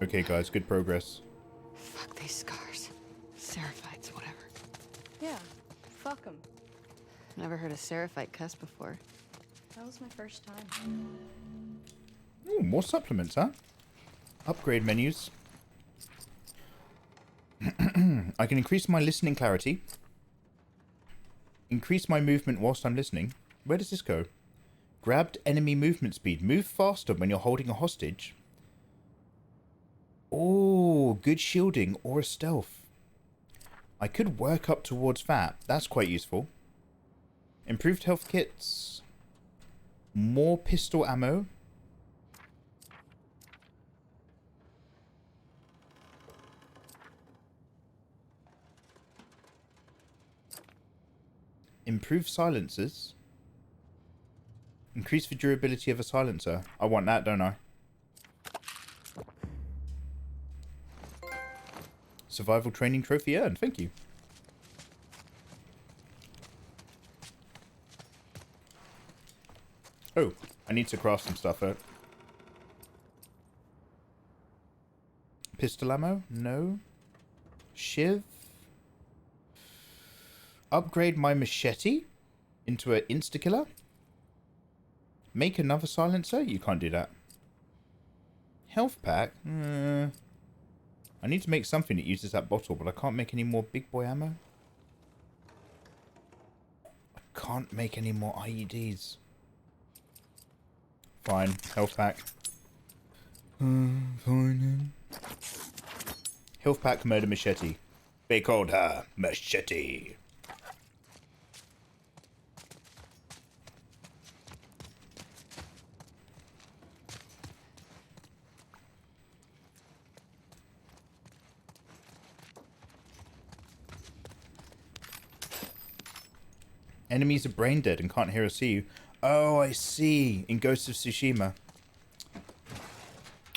Okay, guys, good progress. Fuck these scars. Seraphites, whatever. Yeah, fuck them. Never heard a seraphite cuss before. That was my first time. Ooh, more supplements, huh? Upgrade menus. I can increase my listening clarity. Increase my movement whilst I'm listening. Where does this go? Grabbed enemy movement speed. Move faster when you're holding a hostage. Oh, good shielding or a stealth. I could work up towards that. That's quite useful. Improved health kits. More pistol ammo. Improved silencers. Increase the durability of a silencer. I want that, don't I? Survival training trophy earned. Thank you. Oh, I need to craft some stuff out. Pistol ammo? No. Shiv? Upgrade my machete into an insta-killer? Make another silencer? You can't do that. Health pack? I need to make something that uses that bottle, but I can't make any more big boy ammo. I can't make any more IEDs. Fine. Health pack. Fine. Health pack, murder machete. They called her Machete. Enemies are brain dead and can't hear or see you. Oh, I see. In Ghost of Tsushima.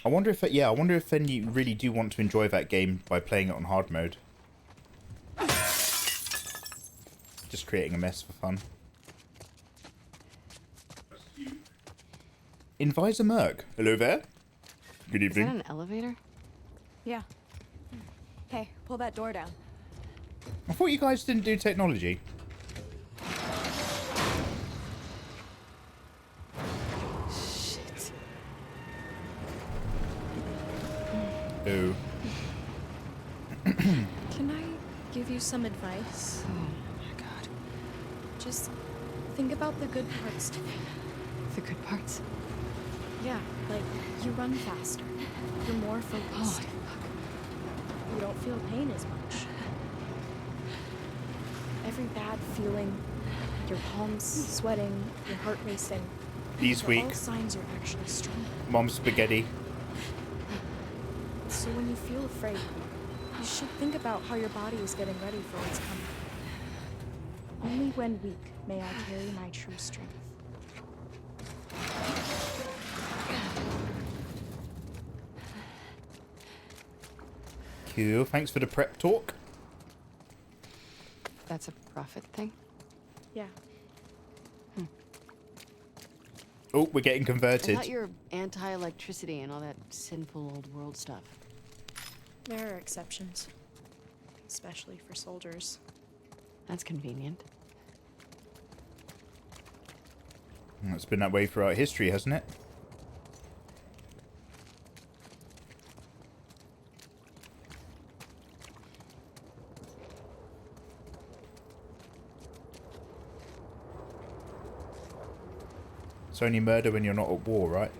I wonder if, yeah, I wonder if then you really do want to enjoy that game by playing it on hard mode. Just creating a mess for fun. Invisor Merc. Hello there. Good Is that evening. an elevator? Yeah. Hey, pull that door down. I thought you guys didn't do technology. Shit. Oh. Can I give you some advice? Oh my god. Just think about the good parts today. The good parts. Yeah, like you run faster. You're more Holy focused. fuck. You don't feel pain as much. Every bad feeling, your palms sweating, your heart racing. He's they're weak. all signs you're actually strong. Mom's spaghetti. So when you feel afraid, you should think about how your body is getting ready for what's coming. Only when weak may I carry my true strength. Cool. Thanks for the prep talk. That's a profit thing? Yeah. Oh, we're getting I converted. thought you were anti-electricity and all that sinful old world stuff. There are exceptions. Especially for soldiers. That's convenient. It's been that way throughout history, hasn't it? It's only murder when you're not at war, right?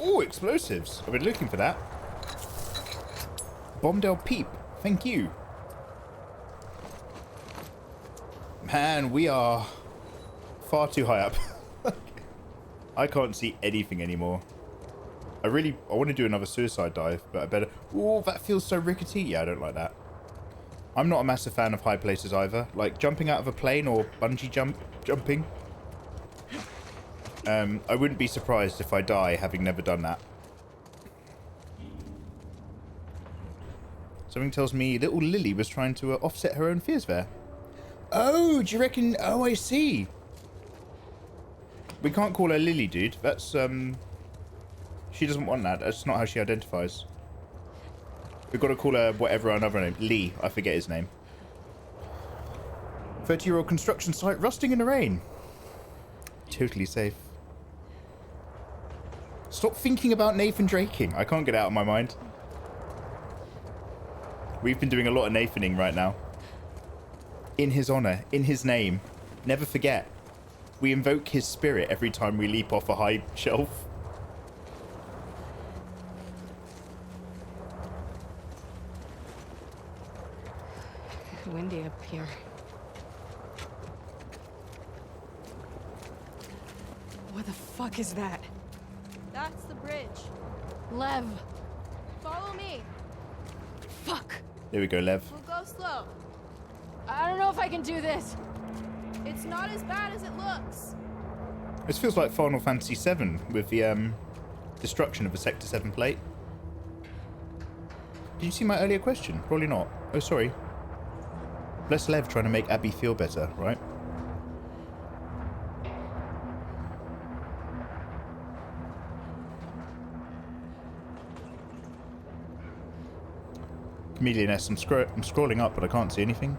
Oh, explosives. I've been looking for that. Bombdale Peep. Thank you. Man, we are far too high up. I can't see anything anymore. I I want to do another suicide dive, but I better... Oh, that feels so rickety. Yeah, I don't like that. I'm not a massive fan of high places either. Like jumping out of a plane or bungee jumping. I wouldn't be surprised if I die having never done that. Something tells me little Lily was trying to offset her own fears there. Oh, do you reckon... Oh, I see. We can't call her Lily, dude. That's, she doesn't want that. That's not how she identifies. We've got to call her whatever another name. Lee. I forget his name. 30-year-old construction site rusting in the rain. Totally safe. Stop thinking about Nathan Draking. I can't get it out of my mind. We've been doing a lot of Nathaning right now. In his honor. In his name. Never forget. We invoke his spirit every time we leap off a high shelf. Windy up here. What the fuck is that? That's the bridge. Lev. Follow me. Fuck. There we go, Lev. We'll go slow. I don't know if I can do this. It's not as bad as it looks. This feels like Final Fantasy VII with the destruction of the Sector 7 plate. Did you see my earlier question? Probably not. Oh, sorry. Bless Lev trying to make Abby feel better, right? Chameleon S, I'm scrolling up, but I can't see anything.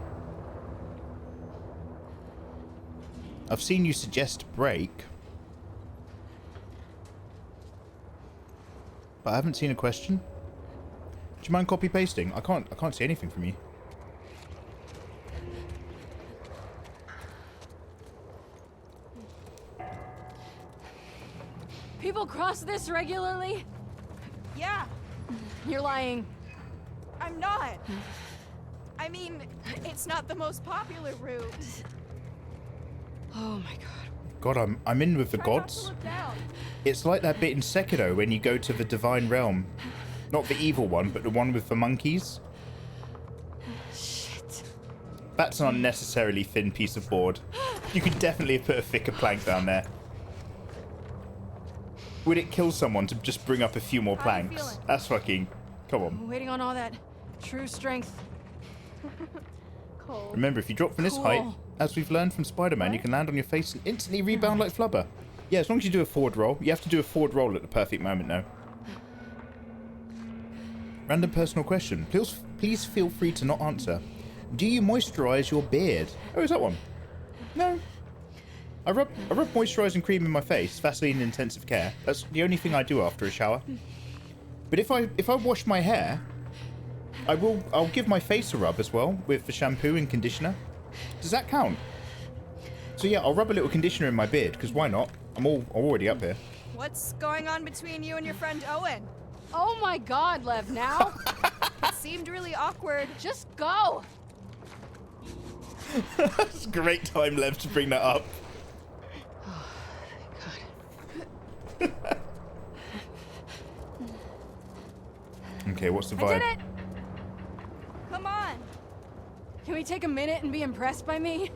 I've seen you suggest break, but I haven't seen a question. Do you mind copy pasting? I can't see anything from you. People cross this regularly? Yeah, You're lying. I'm not. I mean, it's not the most popular route. Oh my god. God, I'm in with the Try not to gods. look down. It's like that bit in Sekiro when you go to the divine realm. Not the evil one, but the one with the monkeys. Shit. That's an unnecessarily thin piece of board. You could definitely have put a thicker plank down there. Would it kill someone to just bring up a few more How you planks? feeling? That's fucking... Come on. I'm waiting on all that true strength. Cold. Remember, if you drop from this height, as we've learned from Spider-Man, you can land on your face and instantly rebound like flubber. Yeah, as long as you do a forward roll. You have to do a forward roll at the perfect moment, though. Random personal question. Please feel free to not answer. Do you moisturize your beard? Oh, is that one? No. I rub moisturizing cream in my face, Vaseline in intensive care. That's the only thing I do after a shower. But if I wash my hair, I'll give my face a rub as well with the shampoo and conditioner. Does that count? So yeah, I'll rub a little conditioner in my beard, because why not? I'm already up here. What's going on between you and your friend Owen? Oh my god, Lev, now? It seemed really awkward. Just go! It's a great time, Lev, to bring that up. Okay, what's the vibe? I did it! Come on. Can we take a minute and be impressed by me?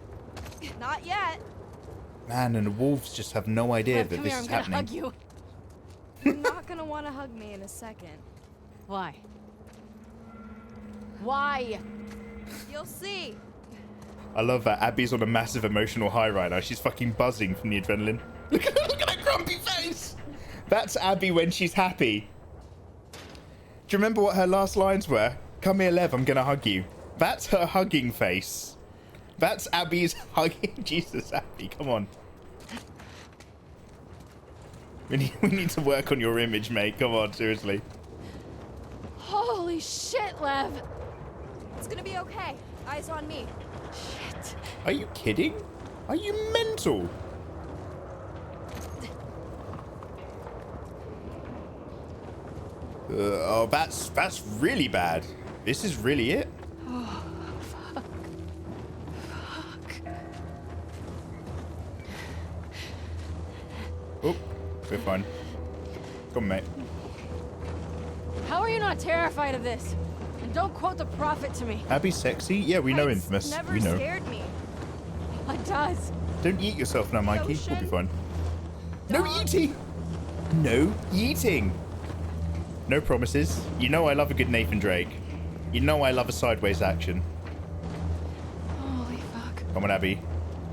Not yet. Man, and the wolves just have no idea Lev, that come this here, is I'm gonna happening. hug you. You're not gonna want to hug me in a second. Why? Why? You'll see. I love that Abby's on a massive emotional high right now. She's fucking buzzing from the adrenaline. Look at that grumpy face! That's Abby when she's happy. Do you remember what her last lines were? Come here, Lev, I'm gonna hug you. That's her hugging face. That's Abby's hugging. Jesus, Abby, come on. We need to work on your image, mate. Come on, seriously. Holy shit, Lev! It's gonna be okay. Eyes on me. Shit. Are you kidding? Are you mental? Oh, that's really bad. This is really it. Oh, fuck. Fuck. Oh, we're fine. Come on, mate. not terrified of this. And don't quote the prophet to me. Abby's sexy? Yeah, we know It's Infamous. never We know. scared me. It does. Don't eat yourself now, Mikey. We'll be Ocean. fine. No Dog. eating! No eating! No promises. You know I love a good Nathan Drake. You know I love a sideways action. Holy fuck. Come on, Abby.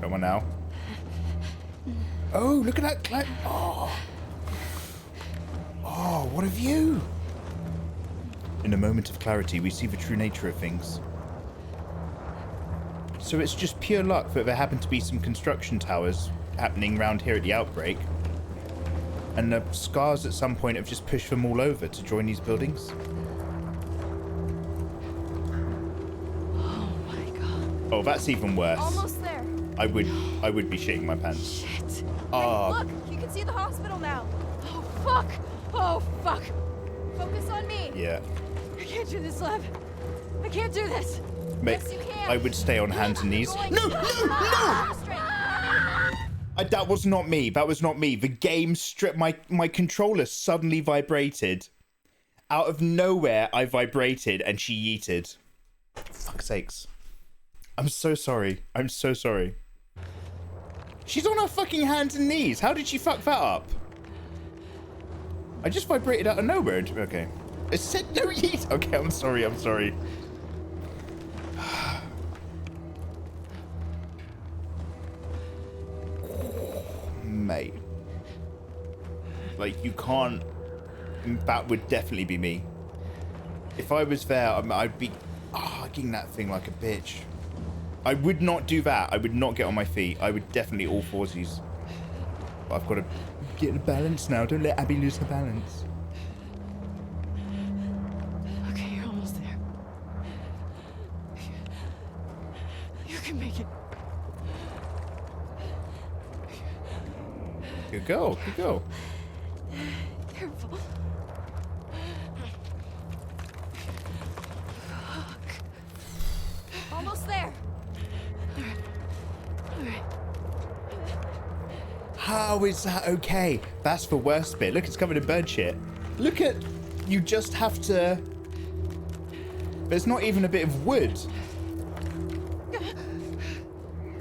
Come on now. Oh, look at that. Oh. Oh, what a view. In a moment of clarity, we see the true nature of things. So it's just pure luck that there happened to be some construction towers happening around here at the outbreak. And the scars at some point have just pushed them all over to join these buildings. Oh my god. Oh, that's even worse. Almost there. I would be shitting my pants. Shit. Ah, Look, you can see the hospital now. Oh fuck. Oh fuck. Focus on me. yeah. I can't do this, Lev. I can't do this. Mate, Yes, you can. I would stay on hands and knees. Going. No, no, no! Straight. That was not me. That was not me. The game stripped my controller suddenly vibrated. Out of nowhere, I vibrated and she yeeted. Fuck's sakes. I'm so sorry. I'm so sorry. She's on her fucking hands and knees. How did she fuck that up? I just vibrated out of nowhere. Okay. It said no yeet. Okay, I'm sorry. I'm sorry. Mate. Like, you can't... That would definitely be me. If I was there, I'd be hugging that thing like a bitch. I would not do that. I would not get on my feet. I would definitely all foursies. But I've got to get the balance now. Don't let Abby lose her balance. Okay, you're almost there. You can make it. Good girl. Good girl. Careful. Almost there. Alright. How is that okay? That's the worst bit. Look, it's covered in bird shit. Look at... You just have to... There's not even a bit of wood.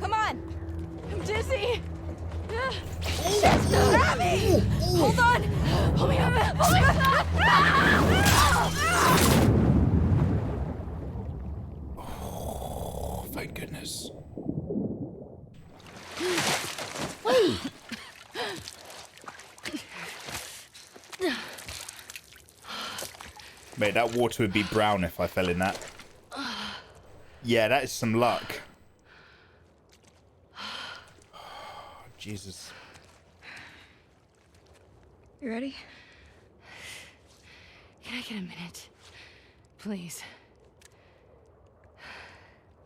Come on. I'm dizzy. Abby! Hold on. Hold me up. Hold me up. Oh, thank goodness. Mate, that water would be brown if I fell in that. Yeah, that is some luck. Jesus. You ready? Can I get a minute? Please.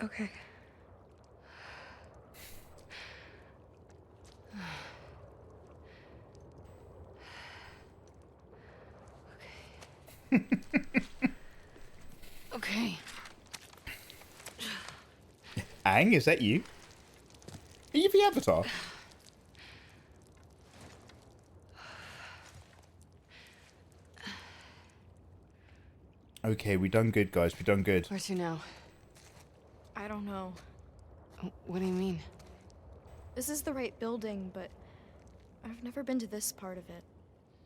Okay. Okay. Ang, is that you? Are you the avatar? Okay, we done good, guys. We done good. Where to now? I don't know. What do you mean? This is the right building, but I've never been to this part of it.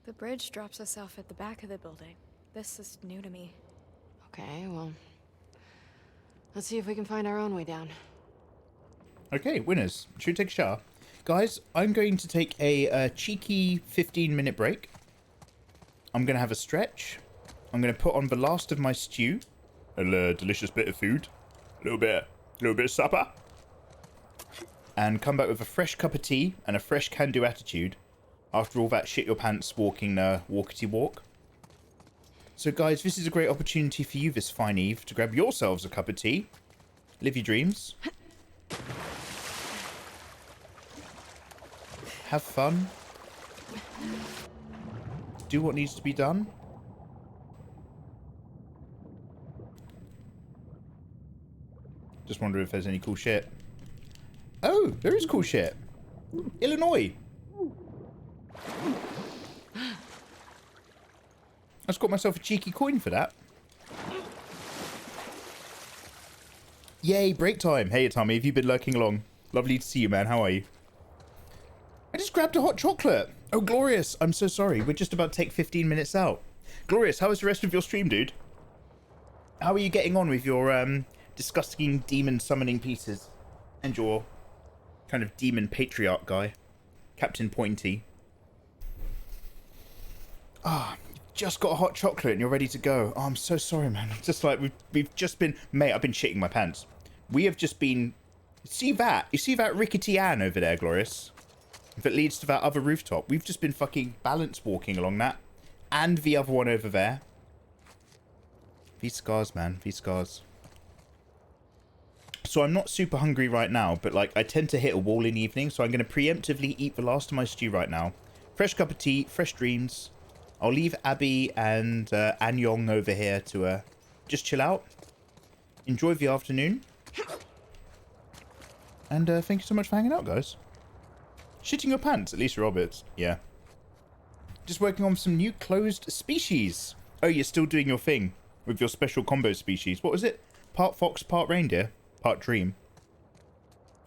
The bridge drops us off at the back of the building. This is new to me. Okay, well... Let's see if we can find our own way down. Okay, winners. Should we take a shower? Guys, I'm going to take a cheeky 15-minute break. I'm going to have a stretch. I'm going to put on the last of my stew. A delicious bit of food. A little bit of supper. And come back with a fresh cup of tea and a fresh can-do attitude. After all that shit your pants walking walkity walk. So guys, this is a great opportunity for you this fine eve to grab yourselves a cup of tea. Live your dreams. Have fun. Do what needs to be done. Just wonder if there's any cool shit. Oh, there is cool shit. Illinois. I just got myself a cheeky coin for that. Yay, break time. Hey, Tommy, have you been lurking along? Lovely to see you, man. How are you? I just grabbed a hot chocolate. Oh, Glorious. I'm so sorry. We're just about to take 15 minutes out. Glorious, how was the rest of your stream, dude? How are you getting on with your disgusting demon summoning pieces? And your kind of demon patriarch guy, Captain Pointy. Ah, just got a hot chocolate and you're ready to go. Oh, I'm so sorry, man. Just like we've just been, mate, I've been shitting my pants. We have just been, see that? You see that rickety Ann over there, Glorious? That leads to that other rooftop. We've just been fucking balance walking along that. And the other one over there. These scars, man. These scars. So I'm not super hungry right now, but like I tend to hit a wall in the evening, so I'm going to preemptively eat the last of my stew right now. Fresh cup of tea, fresh dreams. I'll leave Abby and Anyong over here to just chill out. Enjoy the afternoon. And thank you so much for hanging out, guys. Shitting your pants, at least Roberts. Yeah. Just working on some new closed species. Oh, you're still doing your thing with your special combo species. What was it? Part fox, part reindeer, part dream.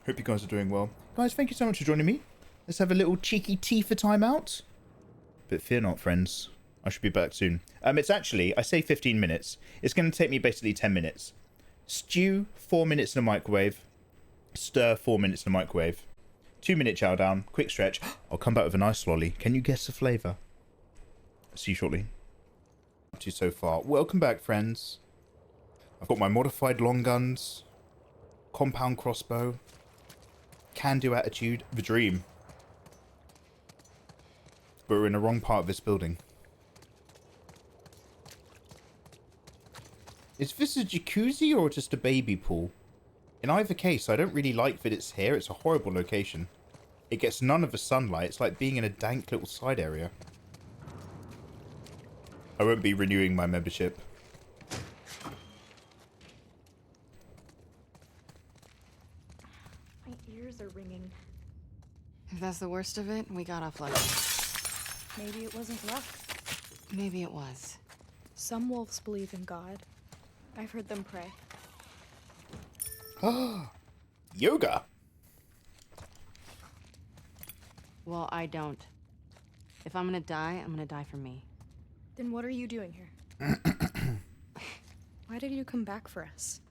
Hope you guys are doing well. Guys, thank you so much for joining me. Let's have a little cheeky tea for timeout. But fear not, friends. I should be back soon. It's actually, I say 15 minutes. It's going to take me basically 10 minutes. Stew, 4 minutes in the microwave. Stir, 4 minutes in the microwave. 2-minute chow down. Quick stretch. I'll come back with a nice lolly. Can you guess the flavour? See you shortly. Up to so far. Welcome back, friends. I've got my modified long guns. Compound crossbow. Can-do attitude. The dream. But we're in the wrong part of this building. Is this a jacuzzi or just a baby pool? In either case, I don't really like that it's here. It's a horrible location. It gets none of the sunlight. It's like being in a dank little side area. I won't be renewing my membership. My ears are ringing. If that's the worst of it, we got off lucky. Maybe it wasn't luck. Maybe it was. Some wolves believe in God. I've heard them pray. Yoga. Well, I don't. If I'm gonna die, I'm gonna die for me. Then what are you doing here? Why did you come back for us?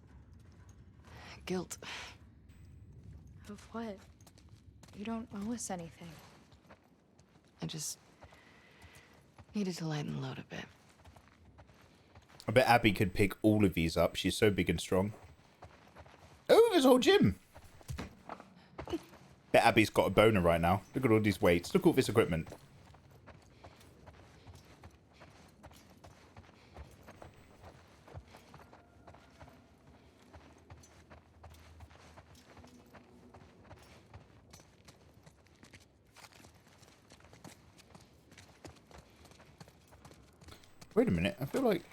Guilt. Of what? You don't owe us anything. I just needed to lighten the load a bit. I bet Abby could pick all of these up. She's so big and strong. Oh, there's a whole gym. Bet Abby's got a boner right now. Look at all these weights. Look at all this equipment. Wait a minute. I feel like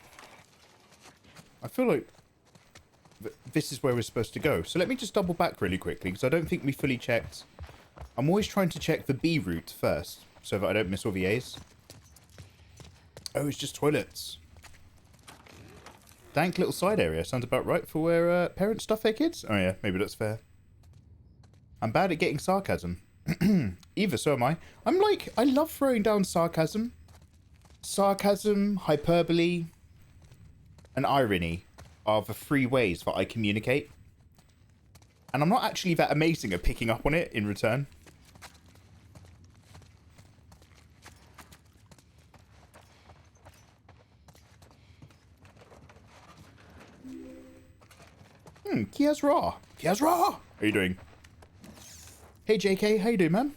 this is where we're supposed to go. So let me just double back really quickly, because I don't think we fully checked. I'm always trying to check the B route first, so that I don't miss all the A's. Oh, it's just toilets. Dank little side area. Sounds about right for where parents stuff their kids. Oh yeah, maybe that's fair. I'm bad at getting sarcasm. Either so am I. I love throwing down sarcasm. Sarcasm, hyperbole, and irony are the three ways that I communicate. And I'm not actually that amazing at picking up on it in return. Kia's Raw. Kia's Raw! How are you doing? Hey JK, how you doing, man?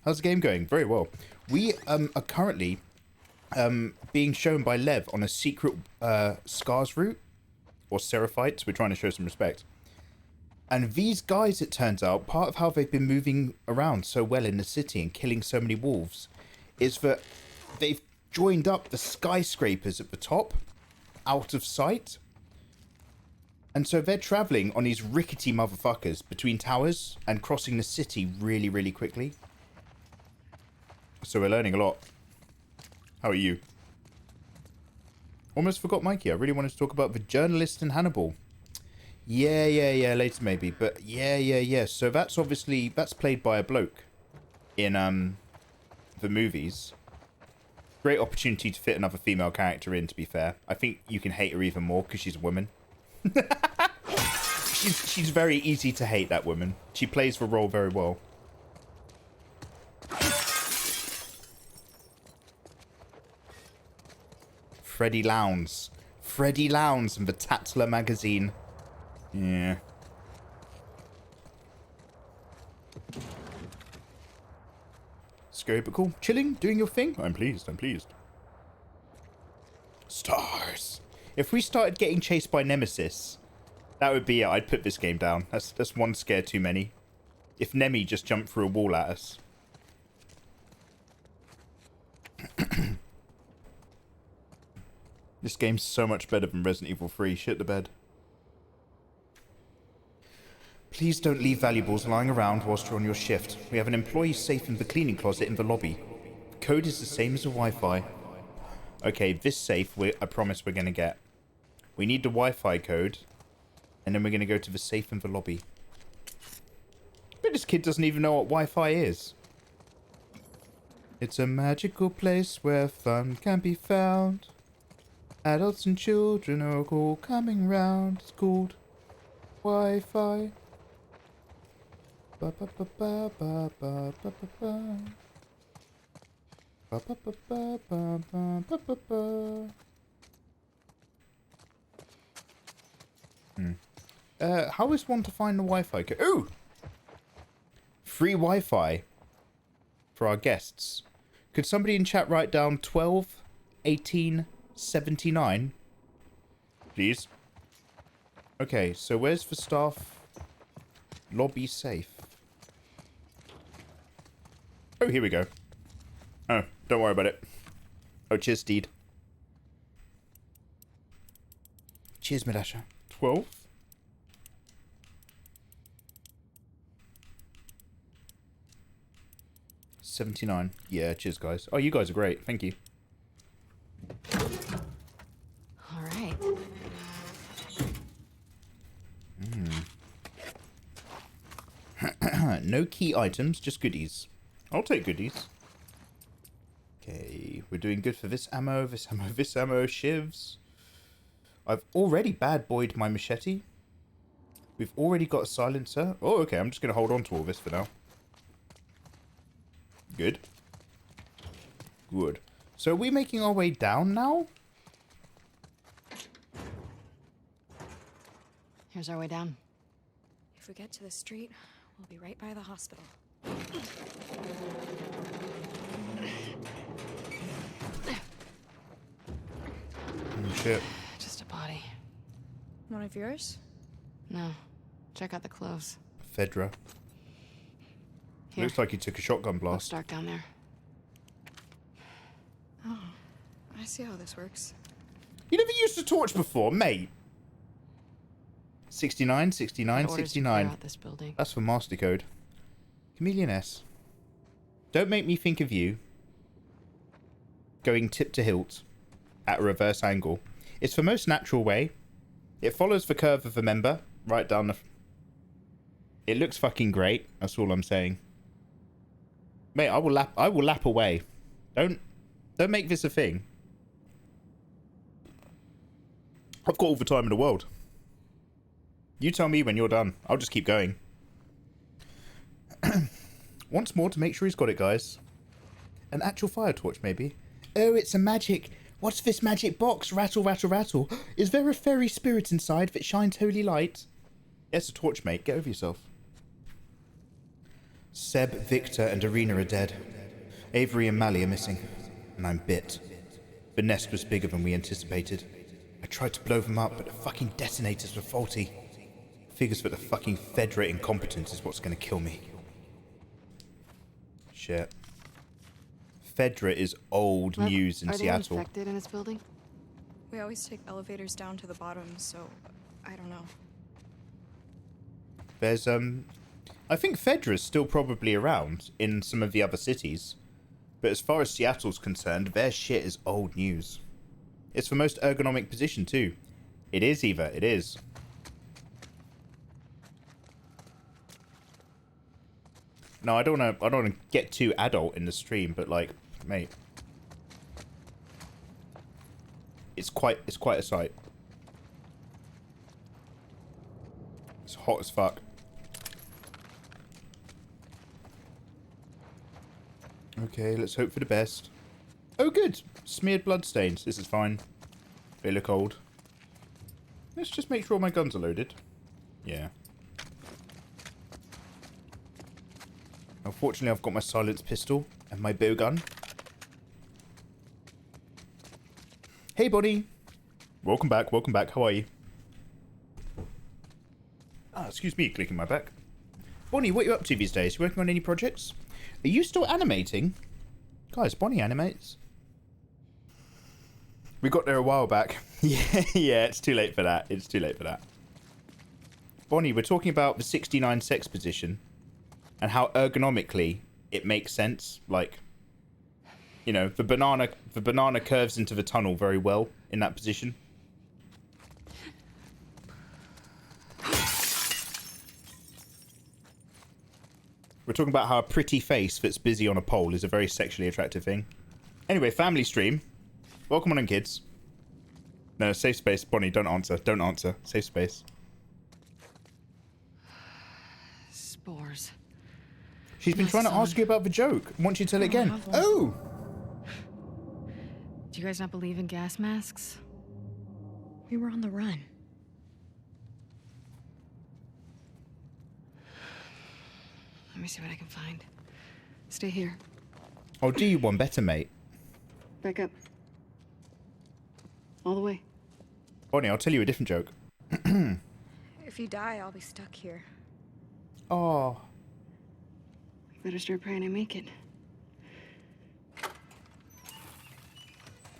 How's the game going? Very well. We are currently being shown by Lev on a secret Scars route. Or Seraphites. We're trying to show some respect. And these guys, it turns out, part of how they've been moving around so well in the city and killing so many wolves is that they've joined up the skyscrapers at the top out of sight. And so they're traveling on these rickety motherfuckers between towers and crossing the city really, really quickly. So we're learning a lot. How are you? Almost forgot Mikey. I really wanted to talk about the journalist in Hannibal. Yeah, later maybe. But yeah. So that's obviously, that's played by a bloke in the movies. Great opportunity to fit another female character in, to be fair. I think you can hate her even more because she's a woman. she's very easy to hate, that woman. She plays the role very well. Freddie Lowndes. Freddie Lowndes from the Tatler magazine. Yeah. Scary but cool. Chilling? Doing your thing? I'm pleased. Stars. If we started getting chased by Nemesis, that would be it. I'd put this game down. That's one scare too many. If Nemi just jumped through a wall at us. This game's so much better than Resident Evil 3. Shit the bed. Please don't leave valuables lying around whilst you're on your shift. We have an employee safe in the cleaning closet in the lobby. The code is the same as the Wi-Fi. Okay, this safe, I promise we're going to get. We need the Wi-Fi code, and then we're going to go to the safe in the lobby. But this kid doesn't even know what Wi-Fi is. It's a magical place where fun can be found. Adults and children are all coming round. It's called Wi-Fi. Ba ba ba ba ba ba ba ba. Ba ba ba ba ba ba ba ba ba. How is one to find the Wi-Fi code? Ooh! Free Wi-Fi for our guests. Could somebody in chat write down 12 18 79? Please. Okay, so where's the staff lobby safe? Oh, here we go. Oh, don't worry about it. Oh, cheers, Steed. Cheers, Medasha. 12? $79. Yeah, cheers, guys. Oh, you guys are great. Thank you. All right. No key items, just goodies. I'll take goodies. Okay, we're doing good for this ammo, shivs. I've already bad boyed my machete. We've already got a silencer. Oh, okay, I'm just going to hold on to all this for now. Good. Good. So are we making our way down now? Here's our way down. If we get to the street, we'll be right by the hospital. Oh, shit. Just a body. One of yours? No. Check out the clothes. Fedra. Here. Looks like he took a shotgun Looks blast. dark down there. Oh, I see how this works. You never used a torch before, mate. 69, 69, Orders to 69. clear out this building. That's for master code. Chameleon S. Don't make me think of you going tip to hilt at a reverse angle. It's the most natural way. It follows the curve of the member right down the... It looks fucking great. That's all I'm saying. Mate, I will lap away. Don't make this a thing. I've got all the time in the world. You tell me when you're done. I'll just keep going. Once more to make sure he's got it, guys. An actual fire torch, maybe. Oh, it's a magic. What's this magic box? Rattle, rattle, rattle. Is there a fairy spirit inside that shines holy light? Yes, a torch, mate. Get over yourself. Seb, Victor, and Irina are dead. Avery and Mally are missing. And I'm bit. The nest was bigger than we anticipated. I tried to blow them up, but the fucking detonators were faulty. Figures that the fucking Fedra incompetence is what's going to kill me. Shit. Fedra is old news in Seattle. Are they infected in this building? We always take elevators down to the bottom, so I don't know. There's, I think Fedra's still probably around in some of the other cities. But as far as Seattle's concerned, their shit is old news. It's the most ergonomic position too. It is, Eva. It is. No, I don't want to get too adult in the stream, but like, mate, it's quite a sight. It's hot as fuck. Okay, let's hope for the best. Oh, good. Smeared bloodstains. This is fine. They look old. Let's just make sure all my guns are loaded. Yeah. Unfortunately, I've got my silenced pistol and my bow gun. Hey, buddy. Welcome back. Welcome back. How are you? Ah, excuse me, clicking my back. Bonnie, what are you up to these days? You working on any projects? Are you still animating? Guys, Bonnie animates. We got there a while back. Yeah, it's too late for that. It's too late for that. Bonnie, we're talking about the 69 sex position and how ergonomically it makes sense. Like, you know, the banana curves into the tunnel very well in that position. We're talking about how a pretty face that's busy on a pole is a very sexually attractive thing. Anyway, family stream. Welcome on in, kids. No, safe space. Bonnie, don't answer. Don't answer. Safe space. Spores. She's been trying to ask you about the joke. Won't you tell it again? Oh! Do you guys not believe in gas masks? We were on the run. Let me see what I can find. Stay here. I'll do you one better, mate. Back up. All the way. Bonnie, I'll tell you a different joke. If you die, I'll be stuck here. Oh. Better start praying I make it.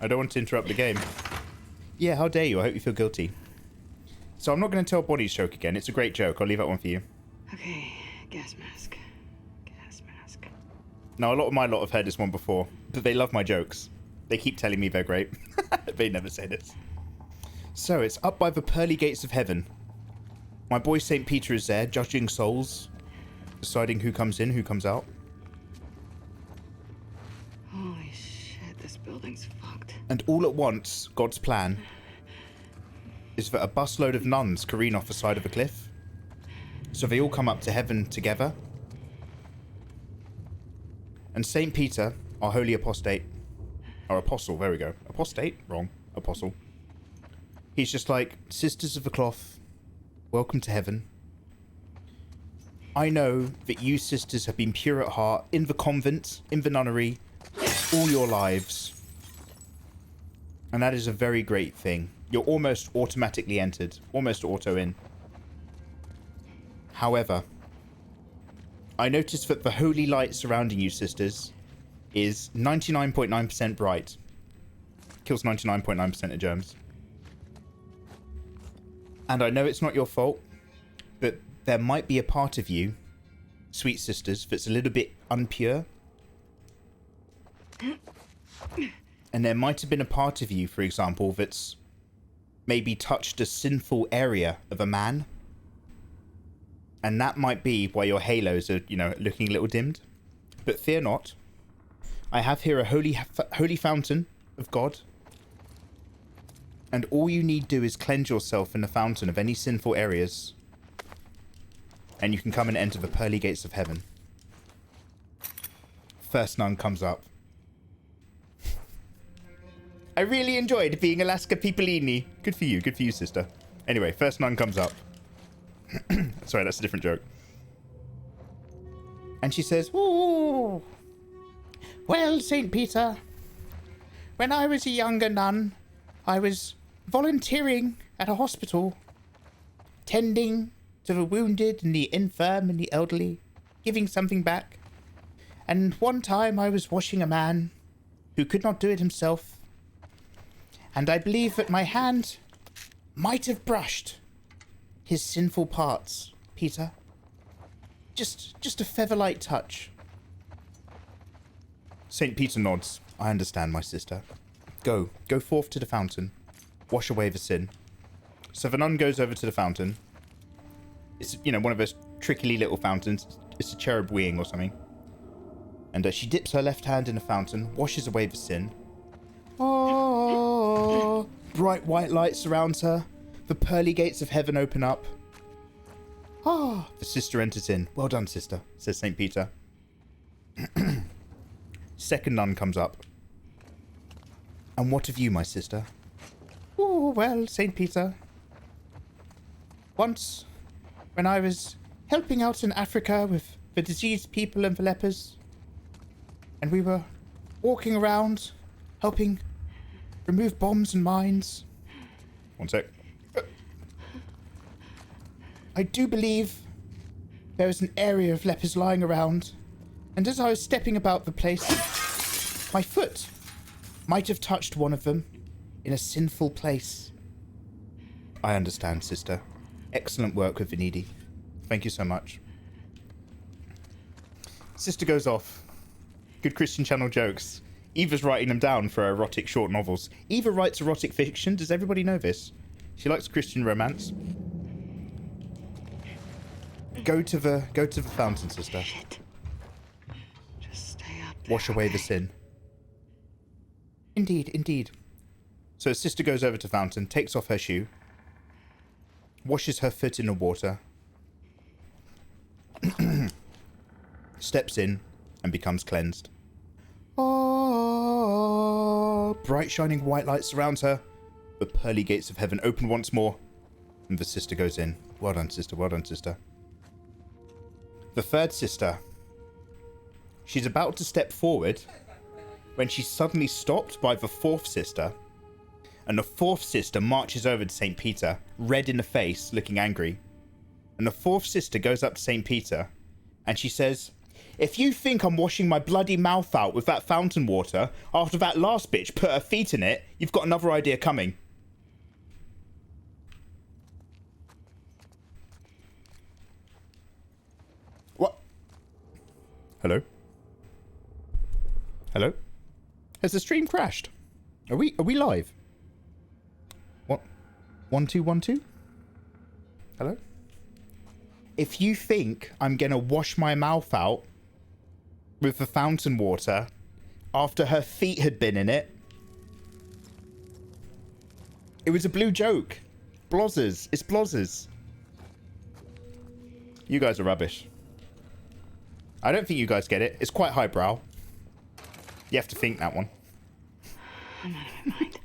I don't want to interrupt the game. Yeah, how dare you? I hope you feel guilty. So I'm not going to tell Bonnie's joke again. It's a great joke. I'll leave that one for you. Okay, gas mask. Gas mask. No, a lot of my lot have heard this one before, but they love my jokes. They keep telling me they're great. They never say this. So it's up by the pearly gates of heaven. My boy St. Peter is there, judging souls, deciding who comes in, who comes out. Holy shit, this building's fucked. And all at once, God's plan is that a busload of nuns careen off the side of a cliff. So they all come up to heaven together. And St. Peter, our holy apostate, or apostle, there we go. Apostate? Wrong. Apostle. He's just like, sisters of the cloth, welcome to heaven. I know that you sisters have been pure at heart in the convent, in the nunnery, all your lives. And that is a very great thing. You're almost automatically entered. Almost auto in. However, I noticed that the holy light surrounding you, sisters, is 99.9% bright. Kills 99.9% of germs. And I know it's not your fault, but there might be a part of you, sweet sisters, that's a little bit unpure. And there might have been a part of you, for example, that's maybe touched a sinful area of a man. And that might be why your halos are, you know, looking a little dimmed. But fear not. I have here a holy fountain of God. And all you need do is cleanse yourself in the fountain of any sinful areas. And you can come and enter the pearly gates of heaven. First nun comes up. I really enjoyed being Alaska Peopleini. Good for you, sister. Anyway, first nun comes up. Sorry, that's a different joke. And she says, "Ooh, well, St. Peter, when I was a younger nun, I was volunteering at a hospital, tending to the wounded and the infirm and the elderly, giving something back. And one time I was washing a man who could not do it himself. And I believe that my hand might have brushed his sinful parts, Peter. Just a feather-light touch." St. Peter nods. I understand, my sister. Go forth to the fountain. Wash away the sin. So the nun goes over to the fountain. It's, you know, one of those trickily little fountains. It's a cherub wing or something. And she dips her left hand in the fountain, washes away the sin. Oh, bright white light surrounds her. The pearly gates of heaven open up. Ah, the sister enters in. Well done, sister, says St. Peter. Second nun comes up. And what of you, my sister? Oh, well, St. Peter. Once, when I was helping out in Africa with the diseased people and the lepers, and we were walking around, helping remove bombs and mines. One sec. I do believe there was an area of lepers lying around, and as I was stepping about the place, my foot might have touched one of them in a sinful place. I understand, sister. Excellent work with the needy. Thank you so much. Sister goes off. Good Christian Channel jokes. Eva's writing them down for her erotic short novels. Eva writes erotic fiction. Does everybody know this? She likes Christian romance. Go to the fountain, sister. Shit. Just stay up there. Wash away the sin. Indeed, indeed. So sister goes over to fountain, takes off her shoe, washes her foot in the water, steps in, and becomes cleansed. Oh, bright shining white light surrounds her. The pearly gates of heaven open once more, and the sister goes in. Well done, sister. Well done, sister. The third sister. She's about to step forward when she's suddenly stopped by the fourth sister, and the fourth sister marches over to St. Peter, red in the face, looking angry. And the fourth sister goes up to St. Peter, and she says, "If you think I'm washing my bloody mouth out with that fountain water after that last bitch put her feet in it, you've got another idea coming." What? Hello? Hello? Has the stream crashed? Are we live? What? 1 2 1 2? Hello? If you think I'm gonna wash my mouth out with the fountain water after her feet had been in it, it was a blue joke. Blozzers. It's blozzers. You guys are rubbish. I don't think you guys get it. It's quite highbrow. You have to think that one. I'm out of my mind.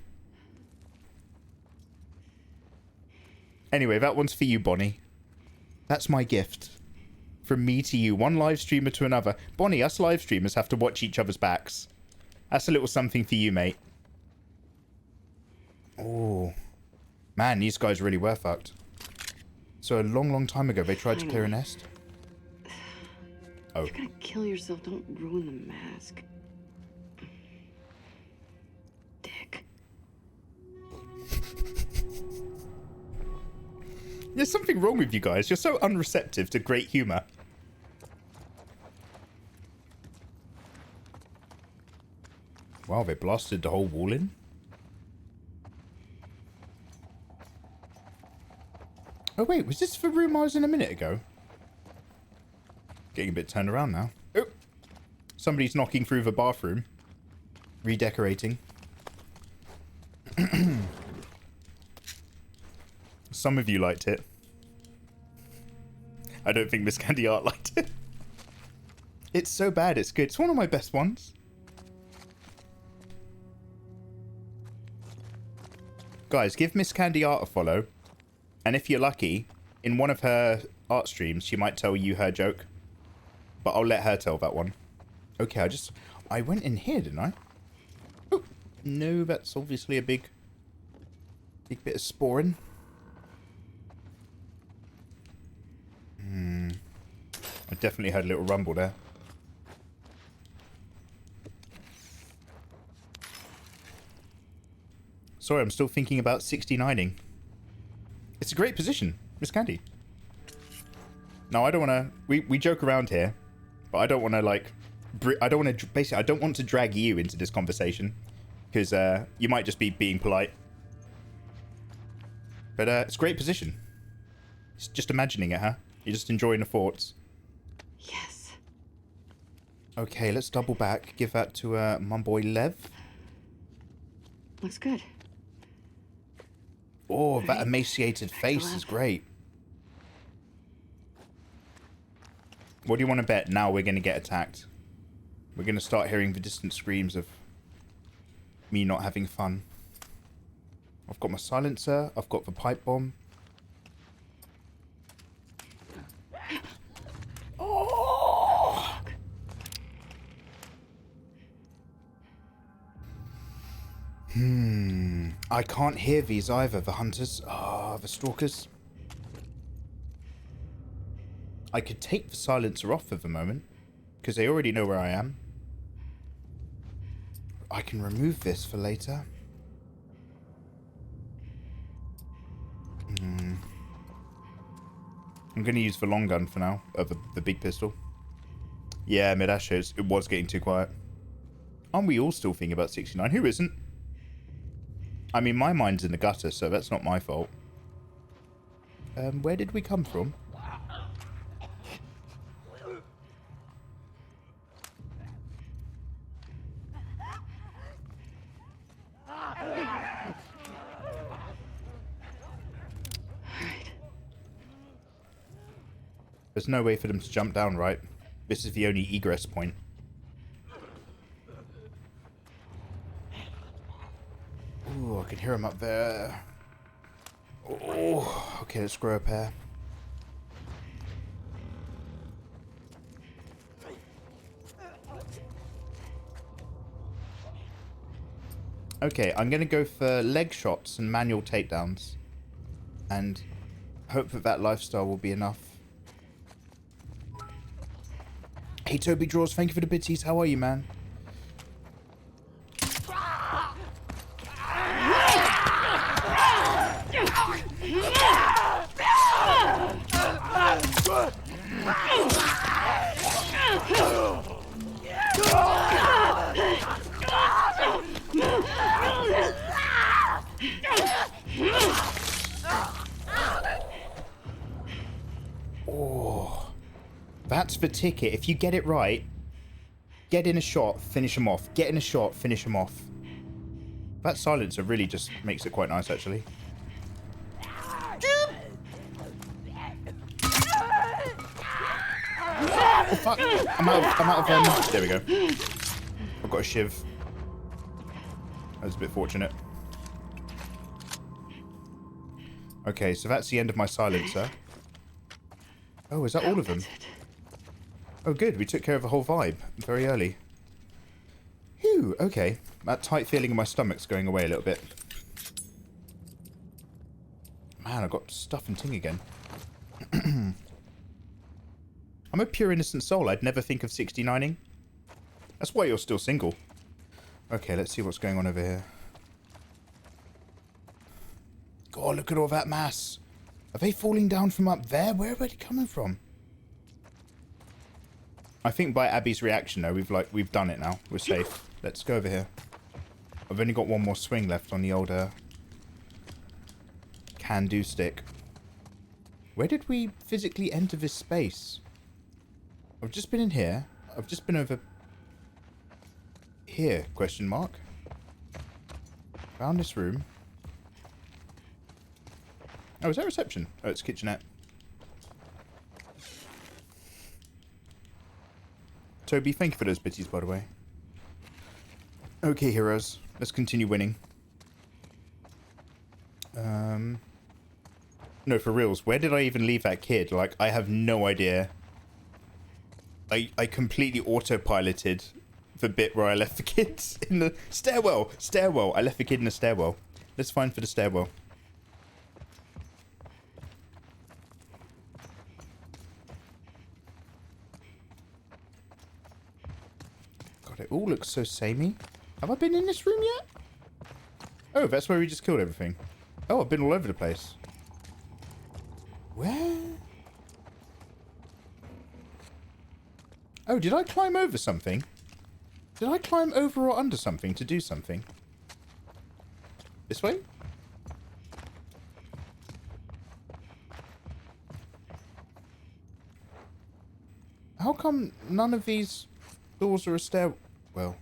Anyway, that one's for you, Bonnie. That's my gift. From me to you. One live streamer to another. Bonnie, us live streamers have to watch each other's backs. That's a little something for you, mate. Oh. Man, these guys really were fucked. So a long, long time ago, they tried to clear a nest. Oh. If you're gonna kill yourself, don't ruin the mask. Dick. There's something wrong with you guys. You're so unreceptive to great humour. Wow, they blasted the whole wall in. Oh wait, was this the room I was in a minute ago? Getting a bit turned around now. Oh! Somebody's knocking through the bathroom. Redecorating. Some of you liked it. I don't think Miss Candy Art liked it. It's so bad, it's good. It's one of my best ones. Guys, give Miss Candy Art a follow. And if you're lucky, in one of her art streams, she might tell you her joke. But I'll let her tell that one. Okay, I went in here, didn't I? Oh, no, that's obviously a big bit of sporing. I definitely heard a little rumble there. Sorry, I'm still thinking about 69ing. It's a great position, Miss Candy. No, I don't want to... We joke around here, but I don't want to, like... I don't want to... Basically, I don't want to drag you into this conversation. because you might just be being polite. But it's a great position. It's just imagining it, huh? You're just enjoying the thoughts. Yes. Okay, let's double back. Give that to my boy Lev. Looks good. Oh, that Right. emaciated face Lev. is great. What do you want to bet? Now we're going to get attacked. We're going to start hearing the distant screams of me not having fun. I've got my silencer. I've got the pipe bomb. Oh! I can't hear these either, the hunters. Ah, the stalkers. I could take the silencer off for the moment, because they already know where I am. I can remove this for later. I'm going to use the long gun for now, the big pistol. Yeah, mid-ashes, it was getting too quiet. Aren't we all still thinking about 69? Who isn't? I mean, my mind's in the gutter, so that's not my fault. Where did we come from? There's no way for them to jump down, right? This is the only egress point. Ooh, I can hear him up there. Oh, okay, let's grow a pair. Okay, I'm going to go for leg shots and manual takedowns. And hope that that lifestyle will be enough. Hey, Toby Draws, thank you for the bidsies. How are you, man? Oh, that's the ticket. If you get it right, get in a shot, finish him off. Get in a shot, finish him off. That silencer really just makes it quite nice, actually. Oh, fuck. I'm out of there we go. I've got a shiv. That was a bit fortunate. Okay, so that's the end of my silencer. Oh, is that all of them? Oh, good. We took care of the whole vibe very early. Phew, okay. That tight feeling in my stomach's going away a little bit. Man, I got stuff and ting again. I'm a pure innocent soul. I'd never think of 69ing. That's why you're still single. Okay, let's see what's going on over here. God, look at all that mass. Are they falling down from up there? Where are they coming from? I think by Abby's reaction, though, we've done it now. We're safe. Let's go over here. I've only got one more swing left on the old can-do stick. Where did we physically enter this space? I've just been in here. I've just been over here, question mark. Found this room. Oh, is that reception? Oh, it's kitchenette. Toby, thank you for those bitties, by the way. Okay, heroes. Let's continue winning. No, for reals. Where did I even leave that kid? Like, I have no idea. I completely autopiloted the bit where I left the kids in the stairwell. Stairwell. I left the kid in the stairwell. Let's find for the stairwell. God, it all looks so samey. Have I been in this room yet? Oh, that's where we just killed everything. Oh, I've been all over the place. Where? Oh, did I climb over something? Did I climb over or under something to do something? This way? How come none of these doors are a stairwell?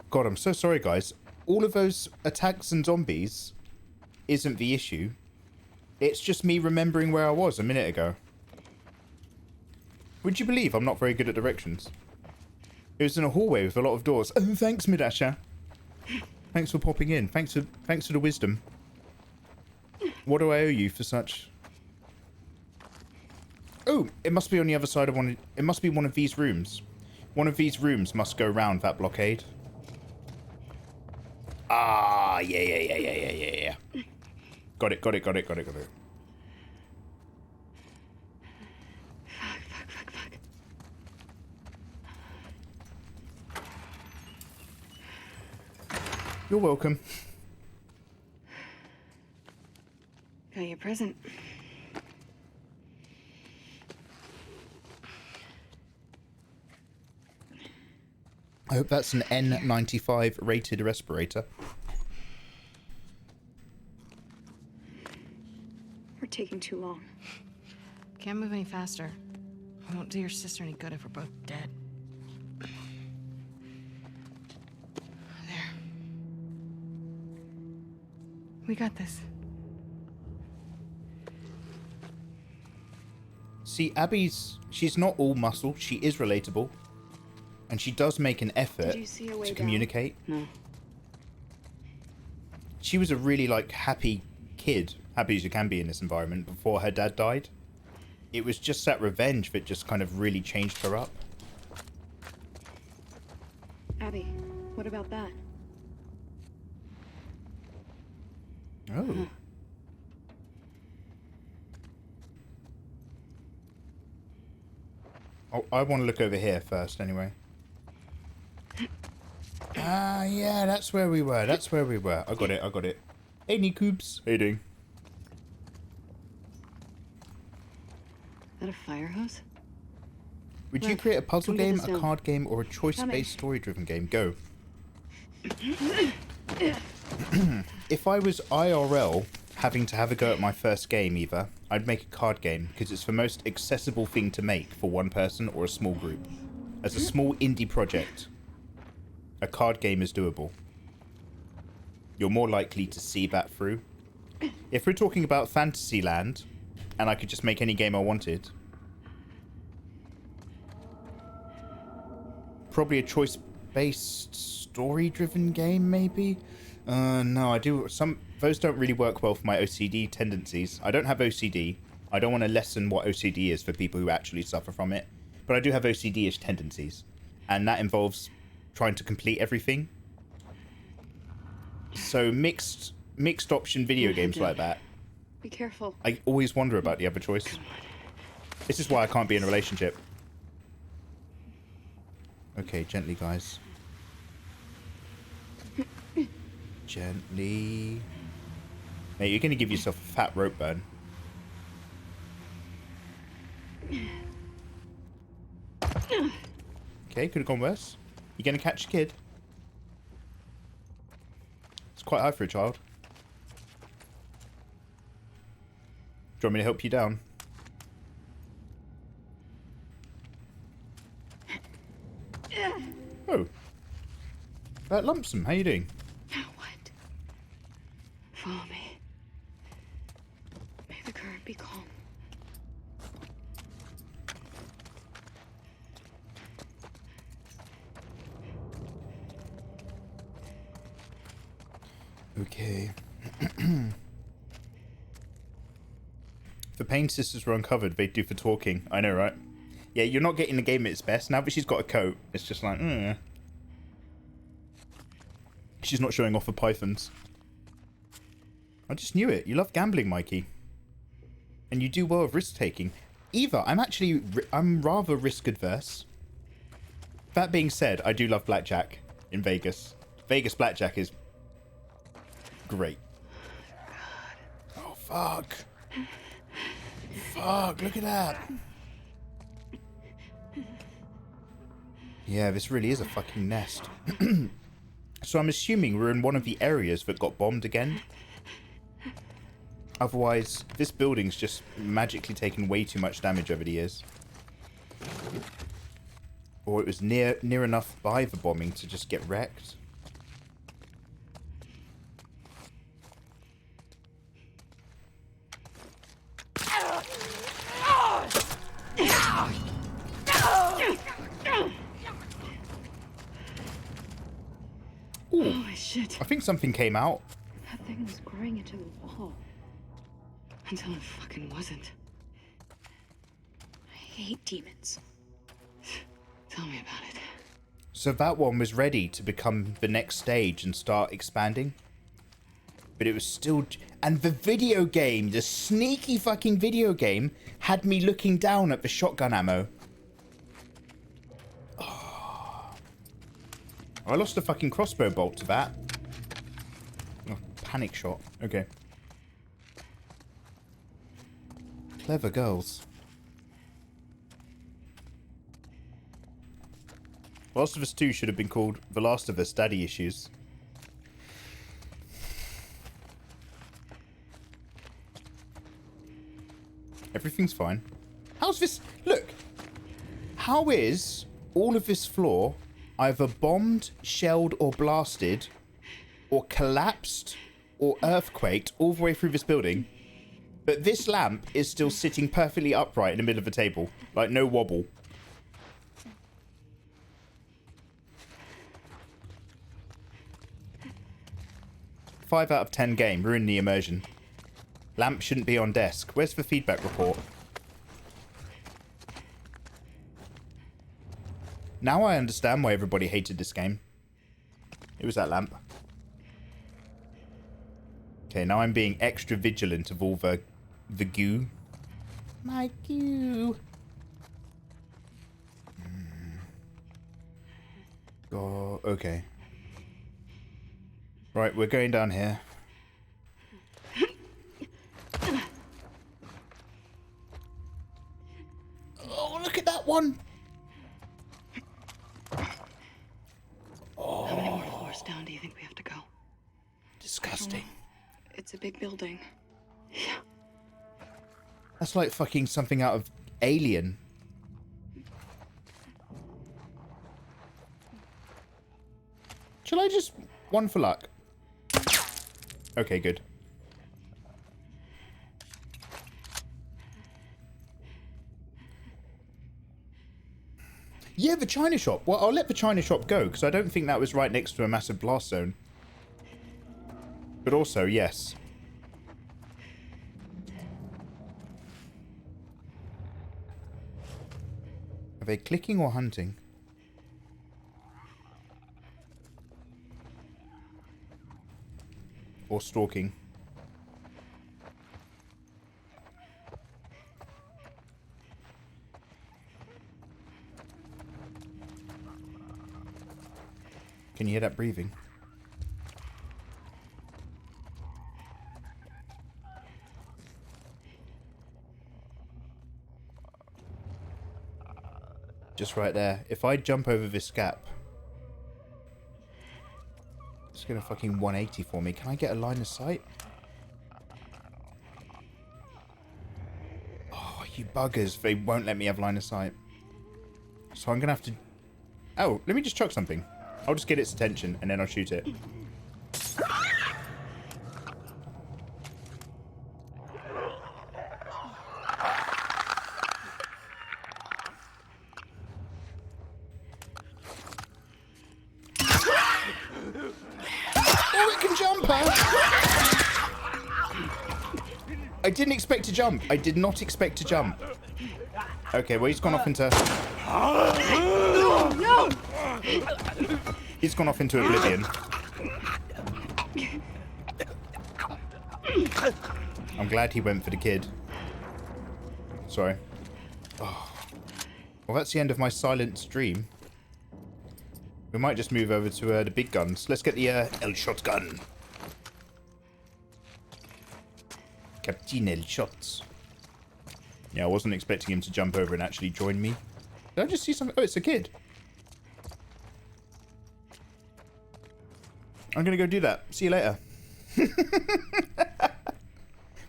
God, I'm so sorry, guys. All of those attacks and zombies isn't the issue. It's just me remembering where I was a minute ago. Would you believe I'm not very good at directions? It was in a hallway with a lot of doors. Oh, thanks, Midasha. Thanks for popping in. Thanks for the wisdom. What do I owe you for such? Oh, it must be on the other side of one. It must be one of these rooms. One of these rooms must go round that blockade. Ah, yeah. Got it. Fuck. You're welcome. Got your present. I hope that's an N95 rated respirator. We're taking too long. Can't move any faster. We won't do your sister any good if we're both dead. There. We got this. See, she's not all muscle. She is relatable. And she does make an effort Did you see a way to down? communicate. No. She was a really, like, happy kid. Happy as you can be in this environment before her dad died. It was just that revenge that just kind of really changed her up. Abby, what about that? Oh. Oh, I want to look over here first, anyway. Ah, yeah, that's where we were. I got it. Hey, Nikoops. How you doing? Is that a fire hose? Would you Look, create a puzzle come get game, this a down. card game, or a choice-based story-driven game? Go. If I was IRL having to have a go at my first game, Eva, I'd make a card game because it's the most accessible thing to make for one person or a small group. As a small indie project, a card game is doable. You're more likely to see that through. If we're talking about Fantasyland, and I could just make any game I wanted, probably a choice-based story-driven game, maybe? No, those don't really work well for my OCD tendencies. I don't have OCD. I don't want to lessen what OCD is for people who actually suffer from it. But I do have OCD-ish tendencies. And that involves trying to complete everything. So mixed option video games like that. Be careful. I always wonder about the other choice. This is why I can't be in a relationship. Okay, gently, guys. Gently. Mate, you're going to give yourself a fat rope burn. Okay, could have gone worse. You're going to catch a kid. It's quite high for a child. Do you want me to help you down? Oh. Lumpsum, how you doing? Now what? Follow me. May the current be calm. Okay. If the Pain Sisters were uncovered, they'd do for talking. I know, right? Yeah, you're not getting the game at its best. Now that she's got a coat, it's just like, She's not showing off her pythons. I just knew it. You love gambling, Mikey. And you do well with risk-taking. Eva, I'm rather risk-adverse. That being said, I do love blackjack in Vegas. Vegas blackjack is great. Oh, fuck. Fuck, look at that. Yeah, this really is a fucking nest. So I'm assuming we're in one of the areas that got bombed again. Otherwise, this building's just magically taken way too much damage over the years. Or it was near enough by the bombing to just get wrecked. Ooh, Holy shit. I think something came out. That thing was growing into the wall. Until it fucking wasn't. I hate demons. Tell me about it. So that one was ready to become the next stage and start expanding. But it was still... And the video game, the sneaky fucking video game, had me looking down at the shotgun ammo. Oh. I lost a fucking crossbow bolt to that. Oh, panic shot. Okay. Clever girls. Last of Us 2 should have been called The Last of Us Daddy Issues. Everything's fine. How's this? Look! How is all of this floor either bombed, shelled, or blasted, or collapsed, or earthquaked all the way through this building, but this lamp is still sitting perfectly upright in the middle of the table? Like, no wobble. Five out of 10 game. Ruin the immersion. Lamp shouldn't be on desk. Where's the feedback report? Now I understand why everybody hated this game. It was that lamp. Okay, now I'm being extra vigilant of all the goo. My goo. Oh, okay. Right, we're going down here. Oh, look at that one! How many more floors down do you think we have to go? Disgusting. It's a big building. Yeah. That's like fucking something out of Alien. Shall I just... one for luck? Okay, good. Yeah, the China shop. Well, I'll let the China shop go, because I don't think that was right next to a massive blast zone. But also, yes. Are they clicking or hunting? Or stalking? Can you hear that breathing? Just right there. If I jump over this gap, it's gonna fucking 180 for me. Can I get a line of sight? Oh, you buggers. They won't let me have line of sight. So I'm gonna have to... Oh, let me just chuck something. I'll just get its attention and then I'll shoot it. Oh, it can jump, huh? I didn't expect to jump. I did not expect to jump. Okay, well, he's gone off into... No! He's gone off into oblivion. I'm glad he went for the kid. Sorry. Oh. Well, that's the end of my silent stream. We might just move over to the big guns. Let's get the El Shotgun. Captain El Shots. Yeah, I wasn't expecting him to jump over and actually join me. Did I just see something? Oh, it's a kid. I'm going to go do that. See you later.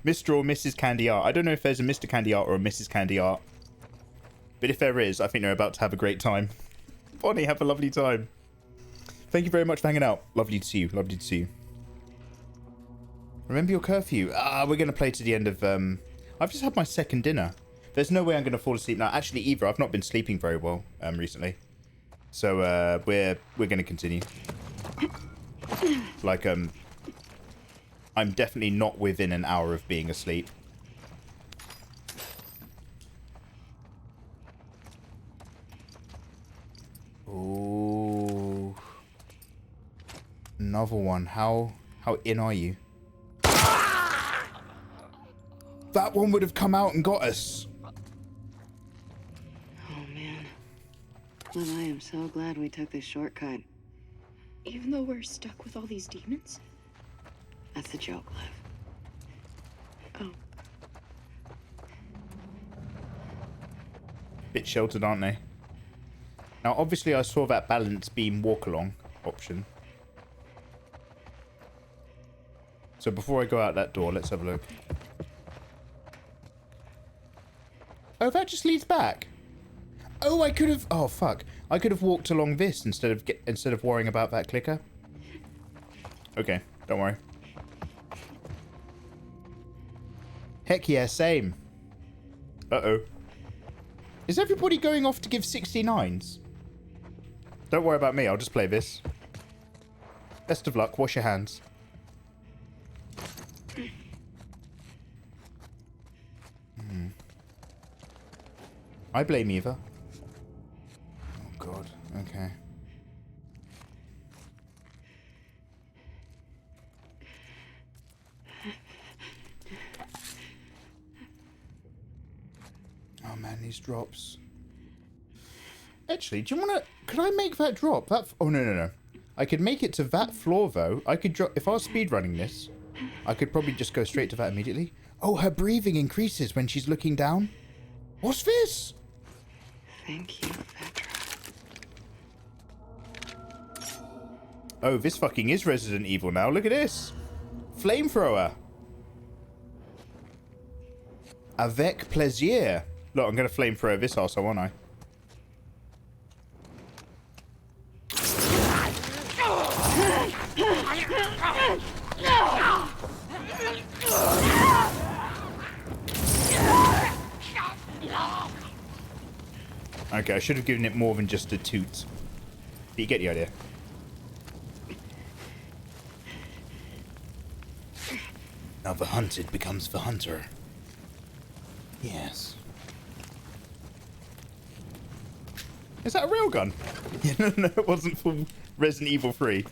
Mr. or Mrs. Candy Art. I don't know if there's a Mr. Candy Art or a Mrs. Candy Art. But if there is, I think they're about to have a great time. Bonnie, have a lovely time. Thank you very much for hanging out. Lovely to see you. Lovely to see you. Remember your curfew. We're going to play to the end of... I've just had my second dinner. There's no way I'm going to fall asleep now. Actually, either. I've not been sleeping very well recently. So we're going to continue. Like, I'm definitely not within an hour of being asleep. Ooh. Another one. How in are you? That one would have come out and got us. Oh man. Well, I am so glad we took this shortcut. Even though we're stuck with all these demons? That's a joke, Liv. Oh. Bit sheltered, aren't they? Now, obviously, I saw that balance beam walk along option. So before I go out that door, let's have a look. Oh, that just leads back. Oh, I could have... Oh, fuck. I could have walked along this instead of worrying about that clicker. Okay, don't worry. Heck yeah, same. Uh-oh. Is everybody going off to give 69s? Don't worry about me, I'll just play this. Best of luck, wash your hands. I blame Eva. Oh god, okay. Oh man, these drops. Actually, do you wanna... Could I make that drop? Oh no. I could make it to that floor though. I could drop... If I was speedrunning this, I could probably just go straight to that immediately. Oh, her breathing increases when she's looking down. What's this? Thank you, Petra. Oh, this fucking is Resident Evil now. Look at this. Flamethrower. Avec plaisir. Look, I'm going to flamethrower this arsehole, aren't I? Okay, I should have given it more than just a toot. But you get the idea. Now the hunted becomes the hunter. Yes. Is that a railgun? Yeah, no, it wasn't for Resident Evil 3.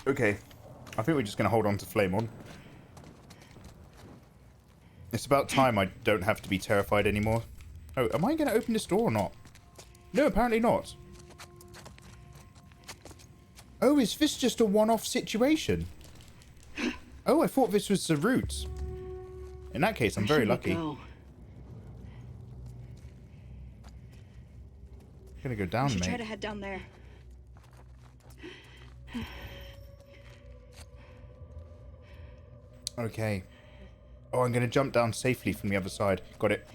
Okay. I think we're just going to hold on to Flame On. It's about time I don't have to be terrified anymore. Oh, am I going to open this door or not? No, apparently not. Oh, is this just a one-off situation? Oh, I thought this was the route. In that case, I'm very lucky. I'm gonna go down, mate. Try to head down there. Okay. Oh, I'm gonna jump down safely from the other side. Got it.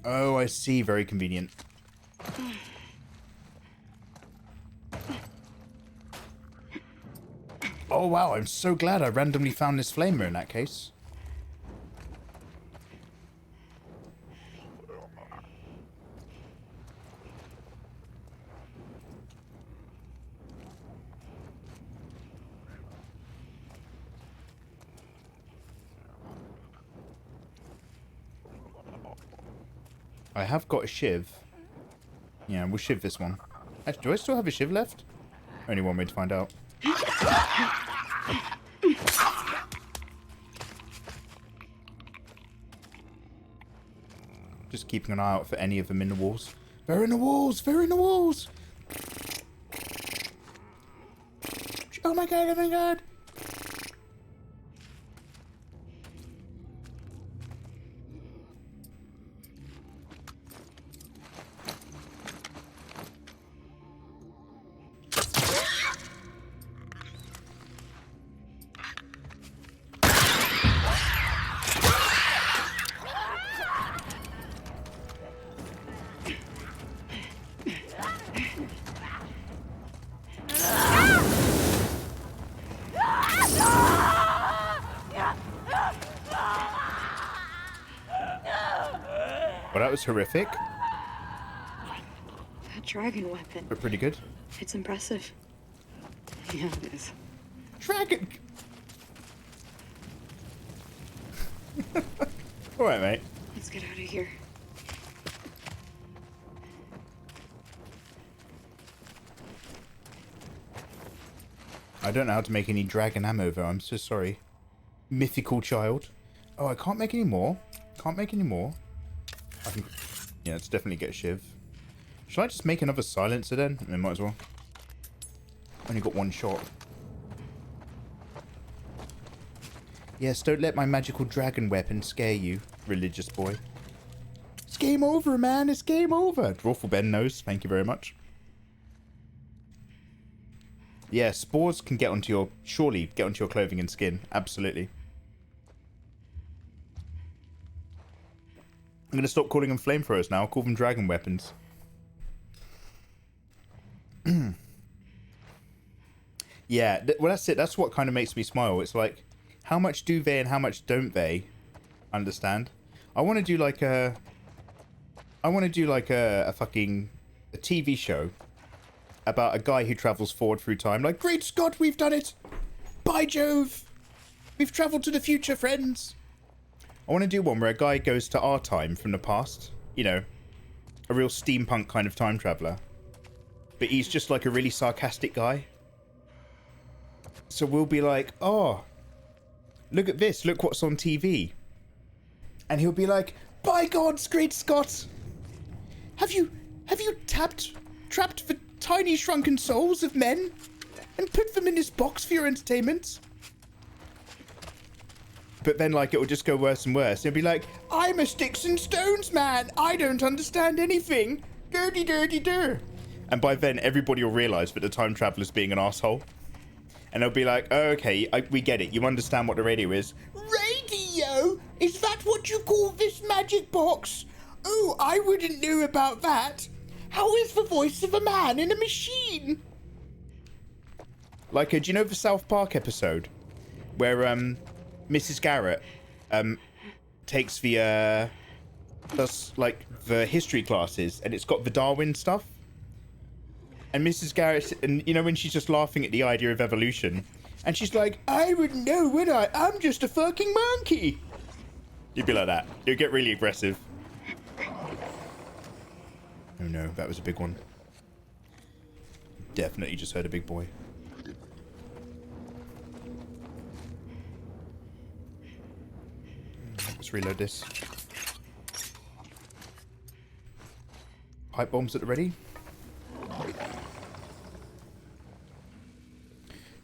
Oh, I see. Very convenient. Oh, wow. I'm so glad I randomly found this flamer in that case. I have got a shiv. Yeah, we'll shiv this one. Actually, do I still have a shiv left? Only one way to find out. Just keeping an eye out for any of them in the walls. They're in the walls! They're in the walls! Oh my god, oh my god! Well, that was horrific, That dragon weapon. but pretty good. It's impressive. Yeah, it is. Dragon. All right, mate. Let's get out of here. I don't know how to make any dragon ammo, though. I'm so sorry. Mythical child. Oh, I can't make any more. Can't make any more. I can... Yeah, let's definitely get a shiv. Should I just make another silencer then? I might as well. Only got one shot. Yes, don't let my magical dragon weapon scare you, religious boy. It's game over, man. It's game over. Drawful Ben knows. Thank you very much. Yeah, spores can get onto your... Surely get onto your clothing and skin. Absolutely. I'm going to stop calling them flamethrowers now. I'll call them dragon weapons. Yeah, well, that's it. That's what kind of makes me smile. It's like, how much do they and how much don't they understand? I want to do like a... I want to do like a fucking... a TV show about a guy who travels forward through time. Like, great Scott, we've done it! By Jove! We've travelled to the future, friends! I want to do one where a guy goes to our time from the past. You know, a real steampunk kind of time traveller. But he's just like a really sarcastic guy. So we'll be like, oh, look at this, look what's on TV. And he'll be like, by God, great Scott! Have you trapped the tiny shrunken souls of men and put them in this box for your entertainment? But then, like, it will just go worse and worse. He'll be like, I'm a sticks and stones man. I don't understand anything. Dirty, dirty, dir. And by then, everybody will realise that the time traveller's being an asshole. And they'll be like, oh, okay, we get it. You understand what the radio is. Radio? Is that what you call this magic box? Oh, I wouldn't know about that. How is the voice of a man in a machine? Like, do you know the South Park episode where Mrs. Garrett takes the does like the history classes and it's got the Darwin stuff? And Mrs. Garrett, and you know when she's just laughing at the idea of evolution, and she's like, I wouldn't know, would I? I'm just a fucking monkey. You'd be like that. You'd get really aggressive. Oh no, that was a big one. Definitely just heard a big boy. Let's reload this. Pipe bombs at the ready.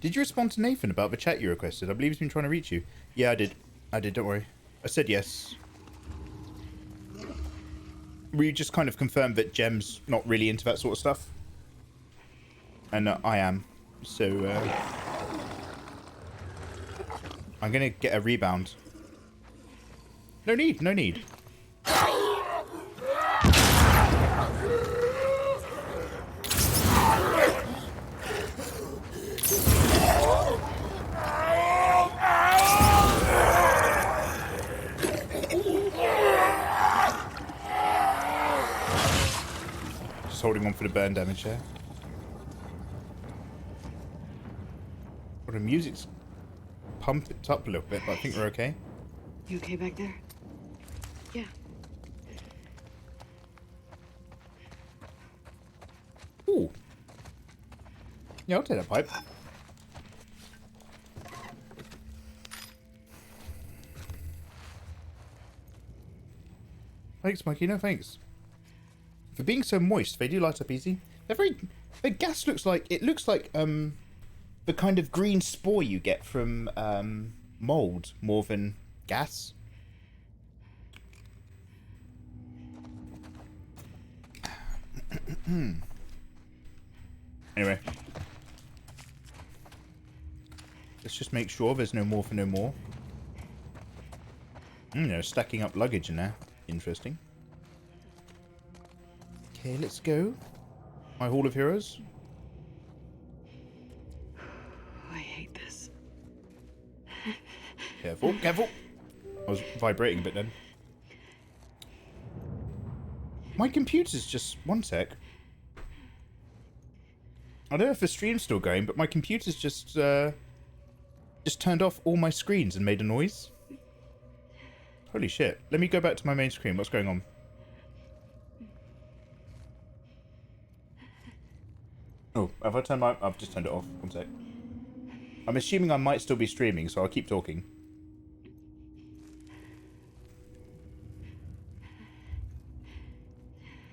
Did you respond to Nathan about the chat you requested? I believe he's been trying to reach you. Yeah, I did. Don't worry. I said yes. We just kind of confirmed that Gem's not really into that sort of stuff. And I am. So, I'm going to get a rebound. No need, no need. Just holding on for the burn damage here. Well, the music's pumped it up a little bit, but I think we're okay. You okay back there? Yeah. Ooh. Yeah, I'll take that pipe. Thanks, Mikey. No, thanks. For being so moist, they do light up easy. They're very... The gas looks like... It looks like, the kind of green spore you get from, mold more than gas. Anyway. Let's just make sure there's no more for no more. No, stacking up luggage in there. Interesting. Okay, let's go. My Hall of Heroes. I hate this. Careful, careful. I was vibrating a bit then. My computer's just... One sec. I don't know if the stream's still going, but my computer's just turned off all my screens and made a noise. Holy shit. Let me go back to my main screen. What's going on? Oh, have I turned my... I've just turned it off. One sec. I'm assuming I might still be streaming, so I'll keep talking.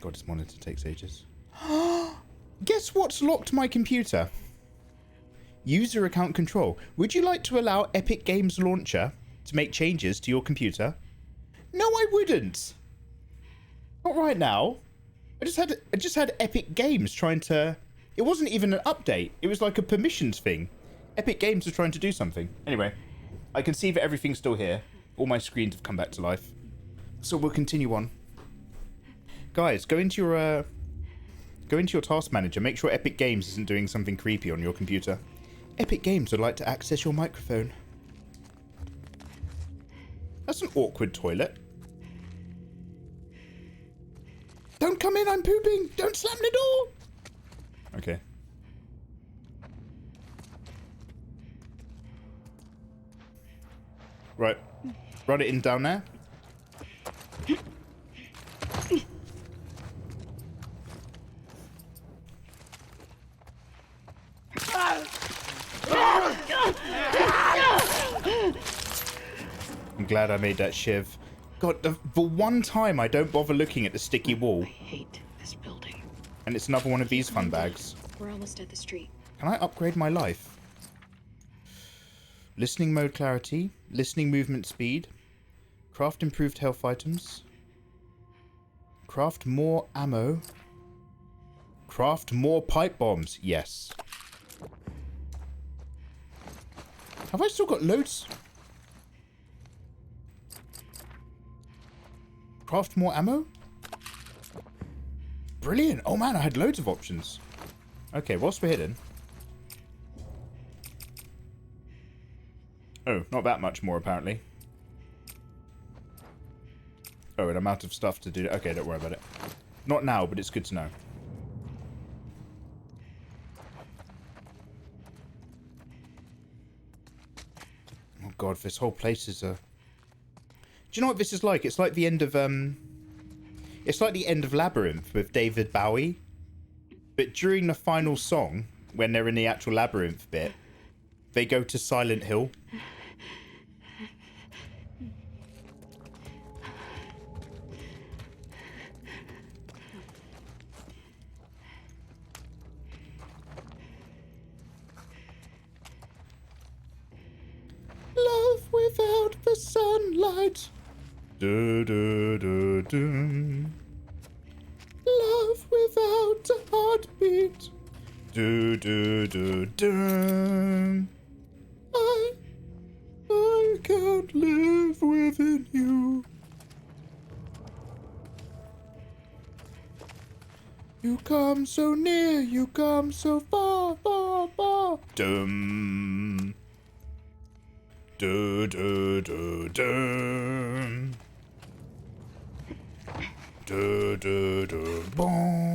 God, this monitor takes ages. Guess what's locked my computer? User account control. Would you like to allow Epic Games Launcher to make changes to your computer? No, I wouldn't. Not right now. I just had Epic Games trying to... It wasn't even an update. It was like a permissions thing. Epic Games was trying to do something. Anyway, I can see that everything's still here. All my screens have come back to life. So we'll continue on. Guys, go into your task manager. Make sure Epic Games isn't doing something creepy on your computer. Epic Games would like to access your microphone. That's an awkward toilet. Don't come in, I'm pooping! Don't slam the door! Okay. Right. Run it in down there. I'm glad I made that shiv. God, the one time I don't bother looking at the sticky wall. I hate this building. And it's another one of these fun bags. We're almost at the street. Can I upgrade my life? Listening mode clarity. Listening movement speed. Craft improved health items. Craft more ammo. Craft more pipe bombs. Yes. Have I still got loads? Craft more ammo? Brilliant. Oh man, I had loads of options. Okay, whilst we're hidden. Oh, not that much more apparently. Oh, and I'm out of stuff to do. Okay, don't worry about it. Not now, but it's good to know. Oh god, this whole place is a... Do you know what this is like? It's like the end of it's like the end of Labyrinth with David Bowie. But during the final song, when they're in the actual Labyrinth bit, they go to Silent Hill. Love without the sunlight. Do, do, do, do. Love without a heartbeat. Do, do, do, do. I can't live within you. You come so near, you come so far, far, far. Dum. Do, do, do, do. Do, do, do, boom.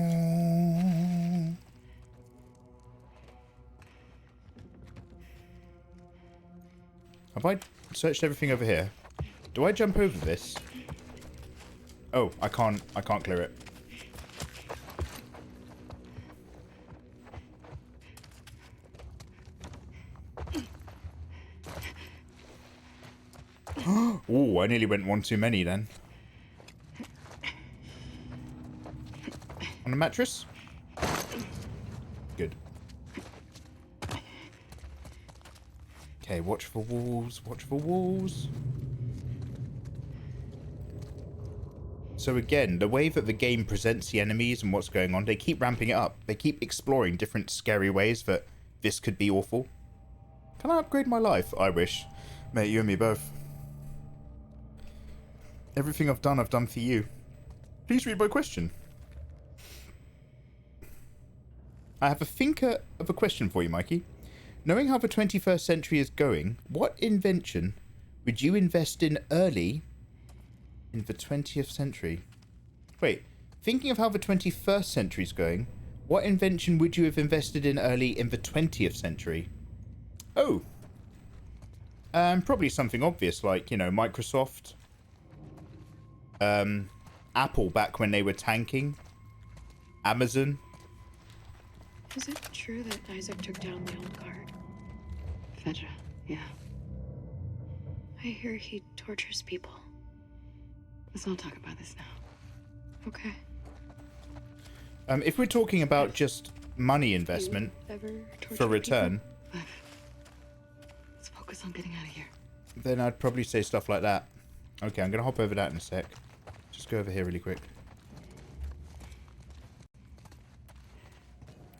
Have I searched everything over here? Do I jump over this? Oh, I can't clear it. Oh, I nearly went one too many then. On the mattress? Good. Okay, watch for walls, watch for walls. So again, the way that the game presents the enemies and what's going on, they keep ramping it up. They keep exploring different scary ways that this could be awful. Can I upgrade my life? I wish. Mate, you and me both. Everything I've done for you. Please read my question. I have a thinker of a question for you, Mikey. Knowing how the 21st century is going, what invention would you invest in early in the 20th century? Wait, Thinking of how the 21st century's going, what invention would you have invested in early in the 20th century? Oh. Probably something obvious like, you know, Microsoft. Apple back when they were tanking. Amazon. Is it true that Isaac took down the old guard? Fedra, yeah. I hear he tortures people. Let's not talk about this now. Okay. If we're talking about just money investment for return, let's focus on getting out of here. then I'd probably say stuff like that. Okay, I'm going to hop over that in a sec. Just go over here really quick.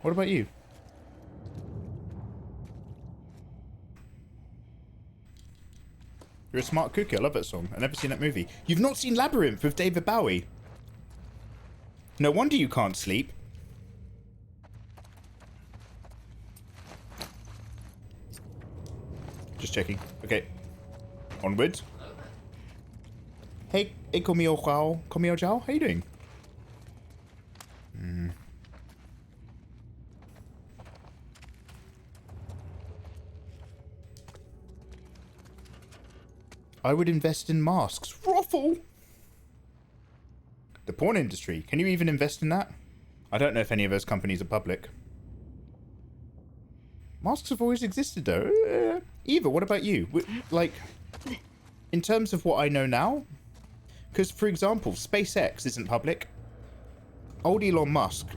What about you? You're a smart cookie. I love that song. I've never seen that movie. You've not seen Labyrinth with David Bowie? No wonder you can't sleep. Just checking. Okay. Onwards. Hey, Komio Jiao. Komio Jiao, how you doing? I would invest in masks. Ruffle! The porn industry. Can you even invest in that? I don't know if any of those companies are public. Masks have always existed, though. Eva, what about you? Like, in terms of what I know now? Because, for example, SpaceX isn't public. Old Elon Musk,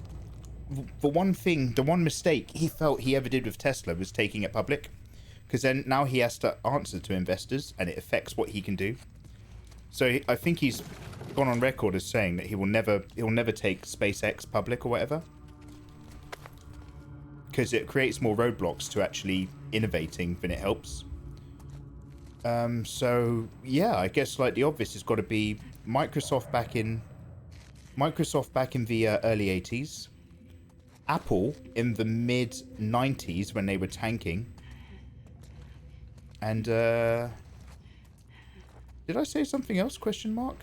the one mistake he felt he ever did with Tesla was taking it public. Because then now he has to answer to investors, and it affects what he can do. So I think he's gone on record as saying that he will never take SpaceX public or whatever, because it creates more roadblocks to actually innovating than it helps. So yeah, I guess like the obvious has got to be Microsoft back in the early 80s, Apple in the mid 90s when they were tanking. And, did I say something else? Question mark?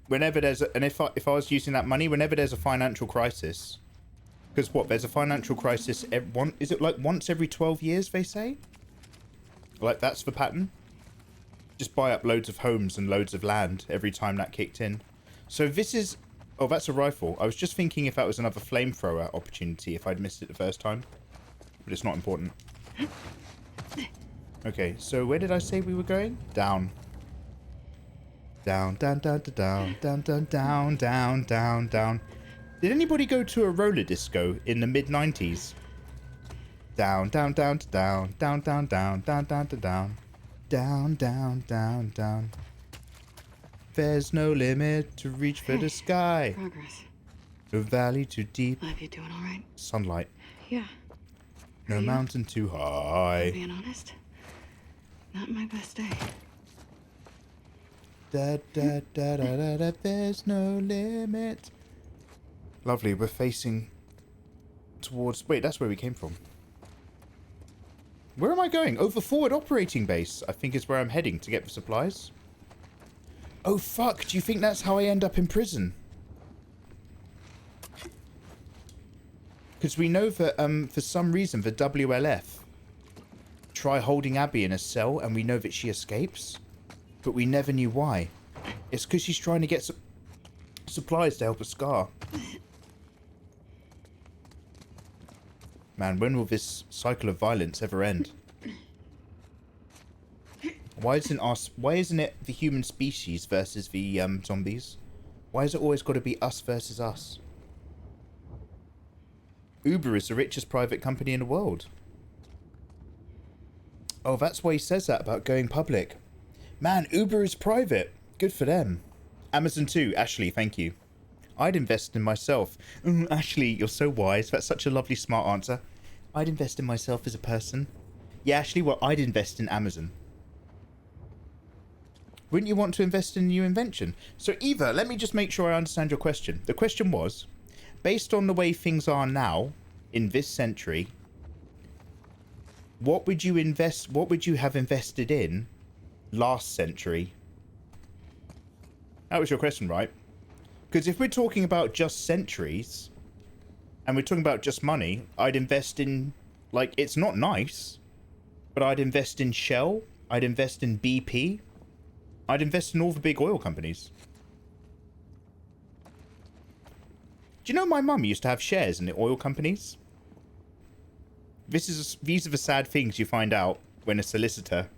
Whenever there's a, and if I was using that money, whenever there's a financial crisis, because what, there's a financial crisis, is it like once every 12 years, they say? Like, that's the pattern? Just buy up loads of homes and loads of land every time that kicked in. So this is... Oh, that's a rifle. I was just thinking if that was another flamethrower opportunity if I'd missed it the first time. But it's not important. Okay, so where did I say we were going? Down. Down, down, down, down, down, down, down, down, down, down. Did anybody go to a roller disco in the mid-90s? Down, down, down, down, down, down, down, down, down, down, down, down, down, down. There's no limit to reach for the sky. Progress. No valley too deep. Liv, you doing all right? Sunlight. Yeah. No mountain too high. Being honest, not my best day. Da da da da da da. There's no limit. Lovely. We're facing towards. Wait, that's where we came from. Where am I going? Over forward operating base. I think is where I'm heading to get the supplies. Oh fuck, do you think that's how I end up in prison? Because we know that for some reason the WLF try holding Abby in a cell and we know that she escapes, but we never knew why. It's because she's trying to get supplies to help a Scar. Man, when will this cycle of violence ever end? Why isn't it the human species versus the zombies? Why has it always got to be us versus us? Uber is the richest private company in the world. Oh, that's why he says that about going public. Man, Uber is private. Good for them. Amazon too. Ashley, thank you. I'd invest in myself. Ashley, you're so wise. That's such a lovely, smart answer. I'd invest in myself as a person. Yeah, Ashley, well, I'd invest in Amazon. Wouldn't you want to invest in a new invention? So, Eva, let me just make sure I understand your question. The question was, based on the way things are now, in this century, What would you invest? What would you have invested in last century? That was your question, right? Because if we're talking about just centuries, and we're talking about just money, I'd invest in, like, it's not nice, but I'd invest in Shell, I'd invest in BP, I'd invest in all the big oil companies. Do you know my mum used to have shares in the oil companies? These are the sad things you find out when a solicitor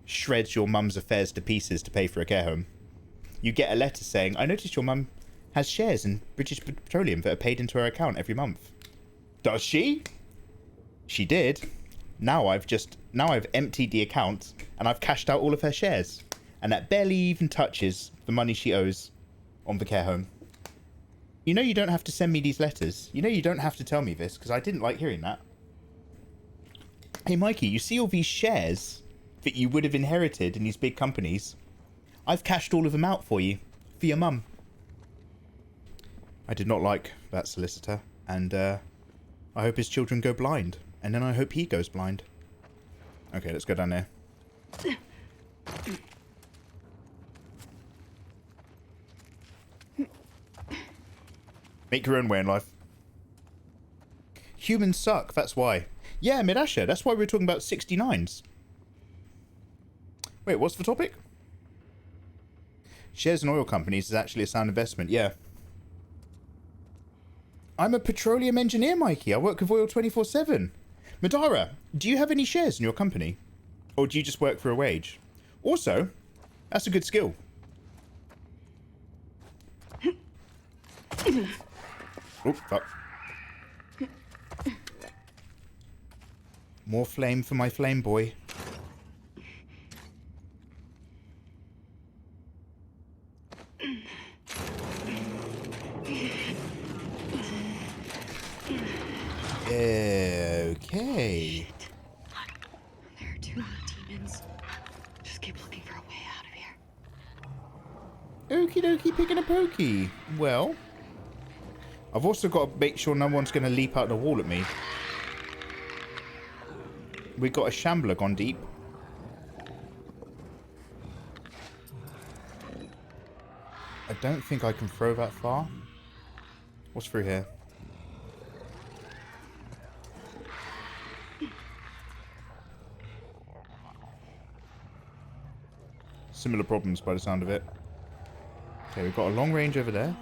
shreds your mum's affairs to pieces to pay for a care home. You get a letter saying, I noticed your mum has shares in British Petroleum that are paid into her account every month. Does she? She did. Now I've emptied the account and I've cashed out all of her shares. And that barely even touches the money she owes on the care home. You know you don't have to send me these letters. You know you don't have to tell me this, because I didn't like hearing that. Hey Mikey, you see all these shares that you would have inherited in these big companies? I've cashed all of them out for you. For your mum. I did not like that solicitor, and I hope his children go blind. And then I hope he goes blind. Okay, let's go down there. Make your own way in life. Humans suck, that's why. Yeah, Midasha, that's why we're talking about 69s. Wait, what's the topic? Shares in oil companies is actually a sound investment, yeah. I'm a petroleum engineer, Mikey. I work with oil 24/7. Madara, do you have any shares in your company? Or do you just work for a wage? Also, that's a good skill. Oh, fuck. More flame for my flame boy. Okay. There are too many demons. Just keep looking for a way out of here. Okie dokie, picking a pokey. Well, I've also got to make sure no one's going to leap out the wall at me. We got a shambler gone deep. I don't think I can throw that far. What's through here? Similar problems by the sound of it. Okay, we've got a long range over there.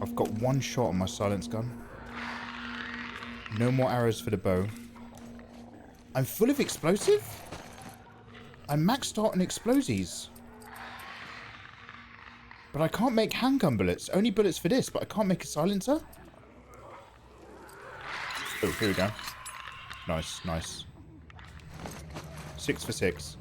I've got one shot on my silence gun. No more arrows for the bow. I'm full of explosive? I'm maxed out on explosives. But I can't make handgun bullets. Only bullets for this, but I can't make a silencer? Oh, here we go. Nice, nice. 6 for 6.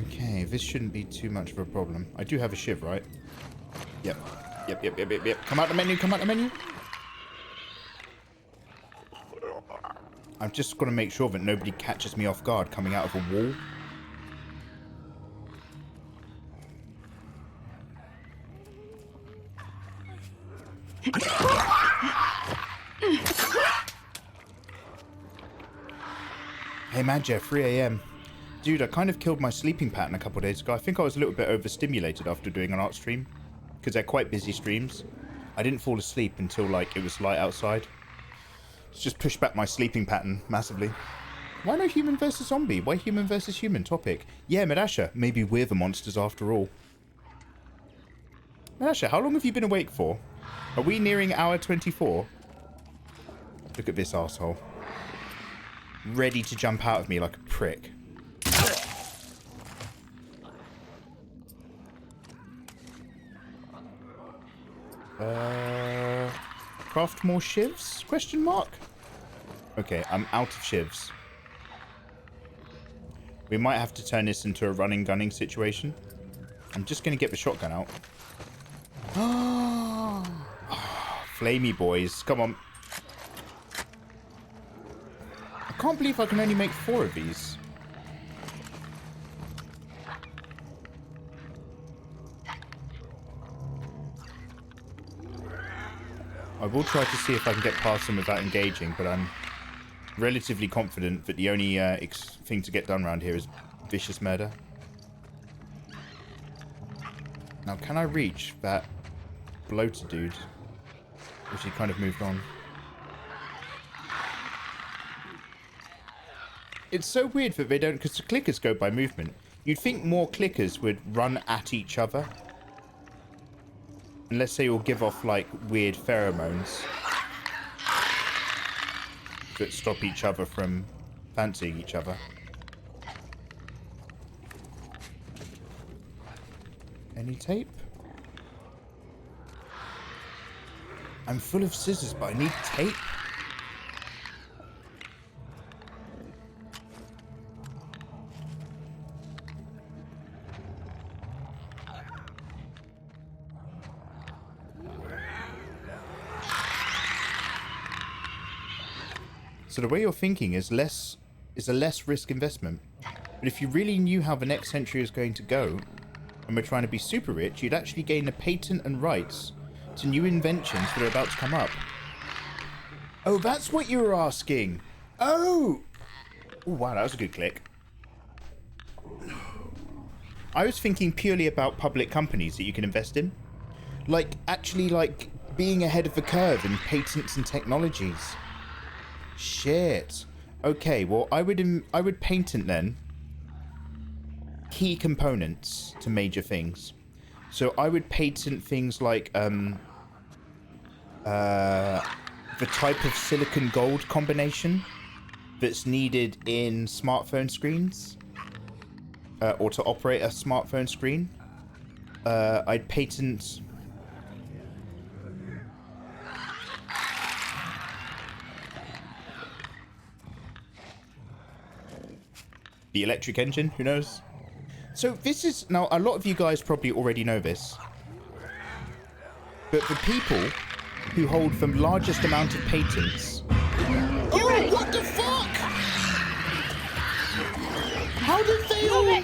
Okay, this shouldn't be too much of a problem. I do have a shiv, right? Yep. Yep. Come out the menu, come out the menu. I'm just going to make sure that nobody catches me off guard coming out of a wall. Hey Madja, 3 AM. Dude, I kind of killed my sleeping pattern a couple of days ago. I think I was a little bit overstimulated after doing an art stream. Because they're quite busy streams. I didn't fall asleep until, like, it was light outside. It's just pushed back my sleeping pattern massively. Why no human versus zombie? Why human versus human topic? Yeah, Medasha, maybe we're the monsters after all. Medasha, how long have you been awake for? Are we nearing hour 24? Look at this asshole. Ready to jump out of me like a prick. Craft more shivs? Question mark? Okay, I'm out of shivs. We might have to turn this into a running gunning situation. I'm just going to get the shotgun out. Flamey boys, come on. I can't believe I can only make 4 of these. I will try to see if I can get past them without engaging, but I'm relatively confident that the only thing to get done around here is vicious murder. Now, can I reach that bloater dude? Or she kind of moved on. It's so weird that they don't, because the clickers go by movement. You'd think more clickers would run at each other. Unless they all give off, like, weird pheromones that stop each other from fancying each other. Any tape? I'm full of scissors, but I need tape. So the way you're thinking is a less risk investment. But if you really knew how the next century is going to go, and we're trying to be super rich, you'd actually gain a patent and rights to new inventions that are about to come up. Oh, that's what you were asking. Oh! Oh, wow, that was a good click. I was thinking purely about public companies that you can invest in. Like, actually, like, being ahead of the curve in patents and technologies. Shit. Okay, well, I would patent then key components to major things. So I would patent things like the type of silicon gold combination that's needed in smartphone screens, or to operate a smartphone screen. I'd patent the electric engine, who knows? So this is, now a lot of you guys probably already know this, but the people who hold the largest amount of patents... Oh, what the fuck? How did they all...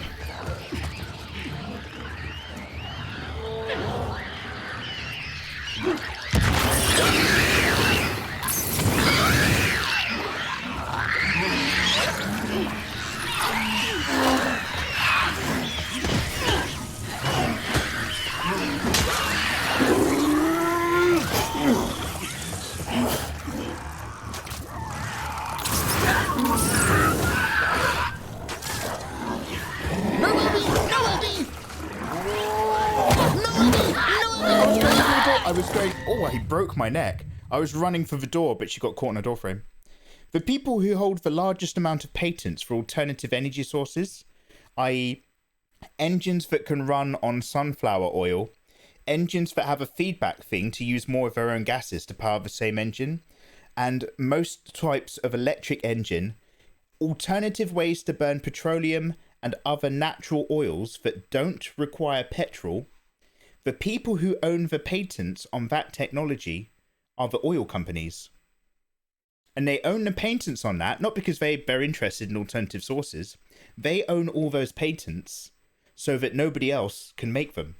I was going... Oh, he broke my neck. I was running for the door, but she got caught in a doorframe. The people who hold the largest amount of patents for alternative energy sources, i.e. engines that can run on sunflower oil, engines that have a feedback thing to use more of their own gases to power the same engine, and most types of electric engine, alternative ways to burn petroleum and other natural oils that don't require petrol. The people who own the patents on that technology are the oil companies. And they own the patents on that, not because they're interested in alternative sources. They own all those patents so that nobody else can make them.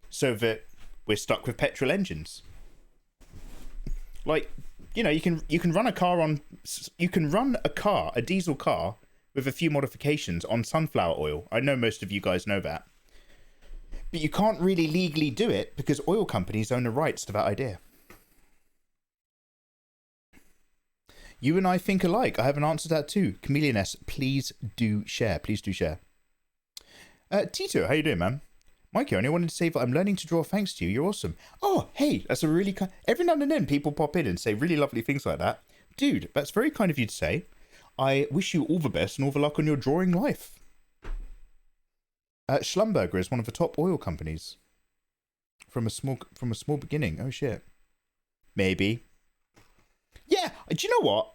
So that we're stuck with petrol engines. Like, you know, you can run a car on... You can run a diesel car, with a few modifications on sunflower oil. I know most of you guys know that. But you can't really legally do it because oil companies own the rights to that idea. You and I think alike. I have an answer to that too. Chameleon S, please do share. Please do share. Tito, how you doing, man? Mikey, I only wanted to say that I'm learning to draw thanks to you. You're awesome. Oh, hey, that's a really kind... Every now and then people pop in and say really lovely things like that. Dude, that's very kind of you to say. I wish you all the best and all the luck on your drawing life. Schlumberger is one of the top oil companies. From a small beginning. Oh, shit. Maybe. Yeah, do you know what?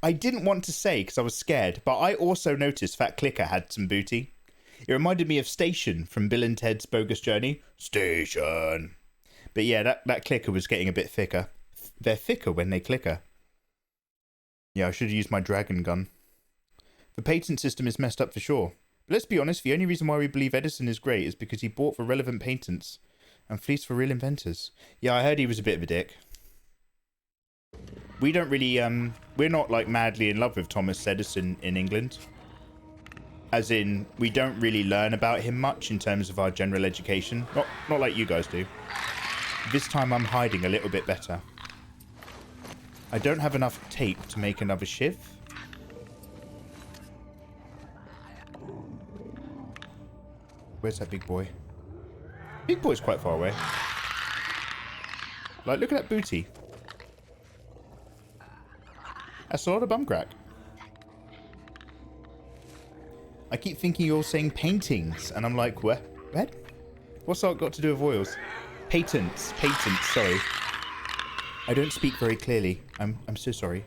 I didn't want to say because I was scared, but I also noticed that clicker had some booty. It reminded me of Station from Bill and Ted's Bogus Journey. Station. But yeah, that clicker was getting a bit thicker. They're thicker when they clicker. Yeah, I should have used my dragon gun. The patent system is messed up for sure. But let's be honest, the only reason why we believe Edison is great is because he bought for relevant patents and fleeced for real inventors. Yeah, I heard he was a bit of a dick. We don't really, we're not like madly in love with Thomas Edison in England. As in, we don't really learn about him much in terms of our general education. Not like you guys do. This time I'm hiding a little bit better. I don't have enough tape to make another shiv. Where's that big boy? Big boy's quite far away. Like, look at that booty. That's a lot of bum crack. I keep thinking you're saying paintings, and I'm like, what? What's that got to do with oils? Patents, sorry. I don't speak very clearly. I'm so sorry.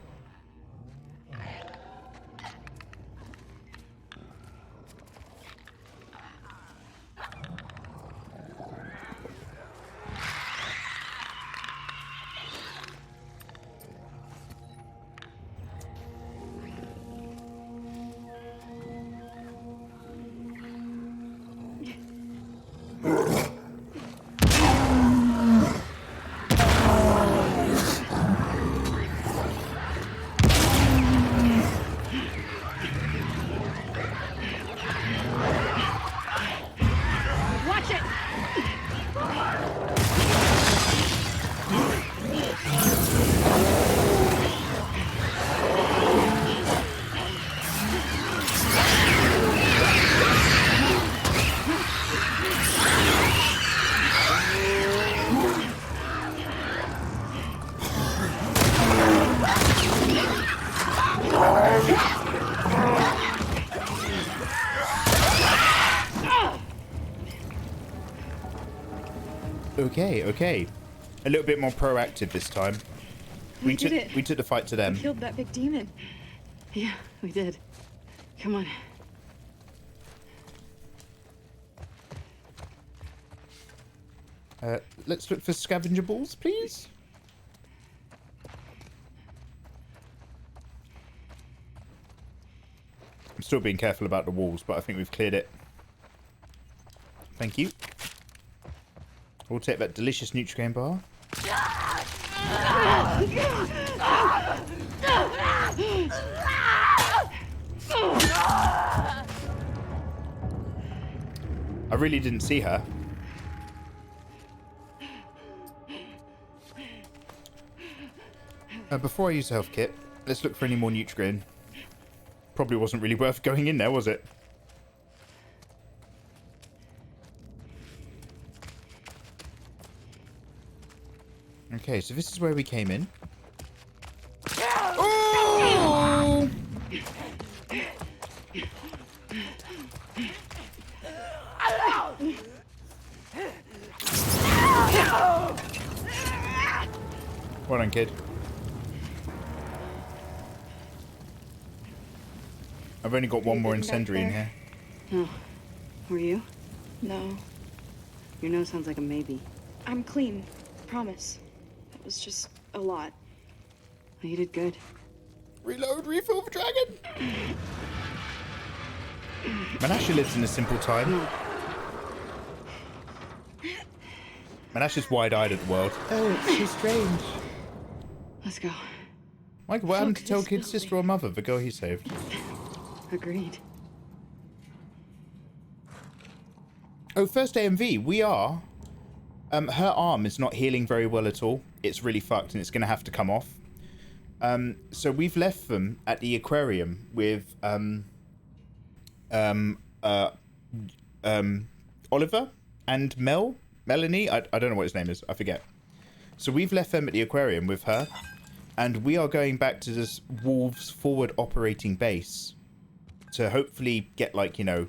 Okay. A little bit more proactive this time. We took the fight to them. We killed that big demon. Yeah, we did. Come on. Let's look for scavenger balls, please. I'm still being careful about the walls, but I think we've cleared it. Thank you. We'll take that delicious Nutrigrain bar. I really didn't see her. Before I use the health kit, let's look for any more Nutrigrain. Probably wasn't really worth going in there, was it? Okay, so this is where we came in. Oh! Well done, kid. I've only got one more incendiary in here. Oh, were you? No. Your nose sounds like a maybe. I'm clean. Promise. It was just a lot. Oh, you did good. Reload, refill for dragon! Menashe lives in a simple time. Menashe's wide-eyed at the world. Oh, it's so strange. Let's go. Michael, what happened to tell this kid's building. sister or mother, the girl he saved? Agreed. Oh, first AMV, we are. Her arm is not healing very well at all. It's really fucked and it's going to have to come off. So we've left them at the aquarium with Oliver and Melanie. I don't know what his name is. I forget. So we've left them at the aquarium with her. And we are going back to this Wolves forward operating base to hopefully get, like, you know,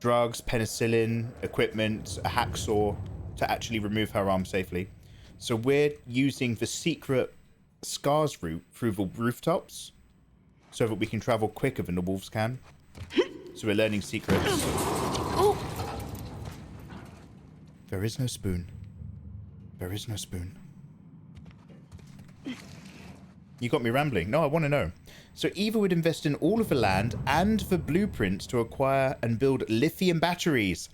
drugs, penicillin, equipment, a hacksaw to actually remove her arm safely. So we're using the secret Scars route through the rooftops so that we can travel quicker than the wolves can. So we're learning secrets. Oh. There is no spoon. There is no spoon. You got me rambling. No, I want to know. So Eva would invest in all of the land and the blueprints to acquire and build lithium batteries.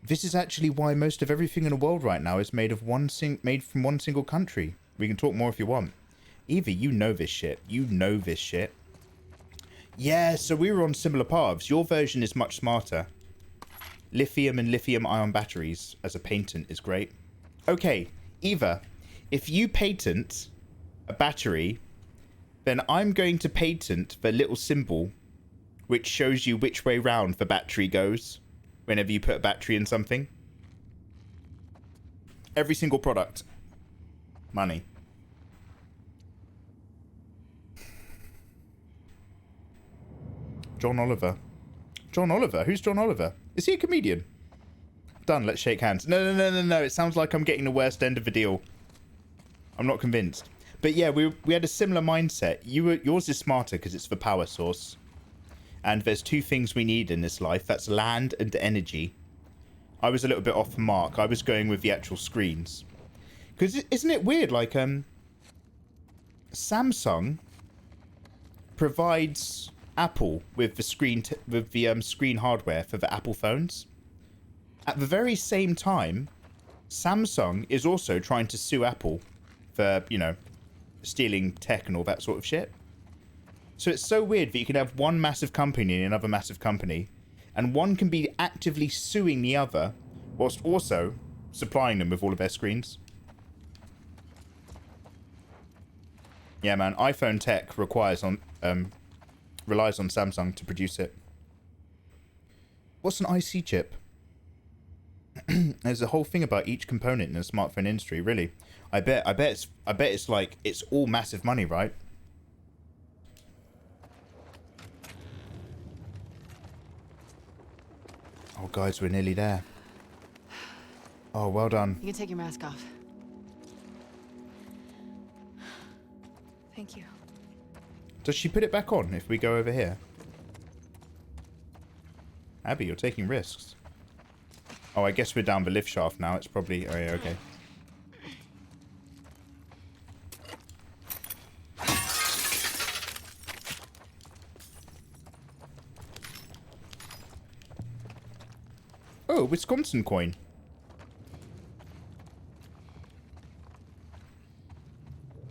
This is actually why most of everything in the world right now is made of made from one single country. We can talk more if you want. Evie, you know this shit. You know this shit. Yeah, so we were on similar paths. Your version is much smarter. Lithium and lithium-ion batteries as a patent is great. Okay, Eva, if you patent a battery, then I'm going to patent the little symbol which shows you which way round the battery goes whenever you put a battery in something. Every single product. Money. John Oliver. John Oliver? Who's John Oliver? Is he a comedian? Done, let's shake hands. No. It sounds like I'm getting the worst end of the deal. I'm not convinced. But yeah, we had a similar mindset. Yours is smarter because it's the power source. And there's two things we need in this life. That's land and energy. I was a little bit off the mark. I was going with the actual screens. Because isn't it weird? Like, Samsung provides Apple with the screen screen hardware for the Apple phones. At the very same time, Samsung is also trying to sue Apple for, you know, stealing tech and all that sort of shit. So it's so weird that you can have one massive company and another massive company, and one can be actively suing the other whilst also supplying them with all of their screens. Yeah, man, iPhone tech relies on Samsung to produce it. What's an IC chip? There's a whole thing about each component in the smartphone industry, really. I bet it's like it's all massive money, right? Oh, guys, we're nearly there. Oh, well done. You can take your mask off. Thank you. Does she put it back on if we go over here? Abby, you're taking risks. Oh, I guess we're down the lift shaft now. It's probably... Oh, yeah, okay. Oh, Wisconsin coin.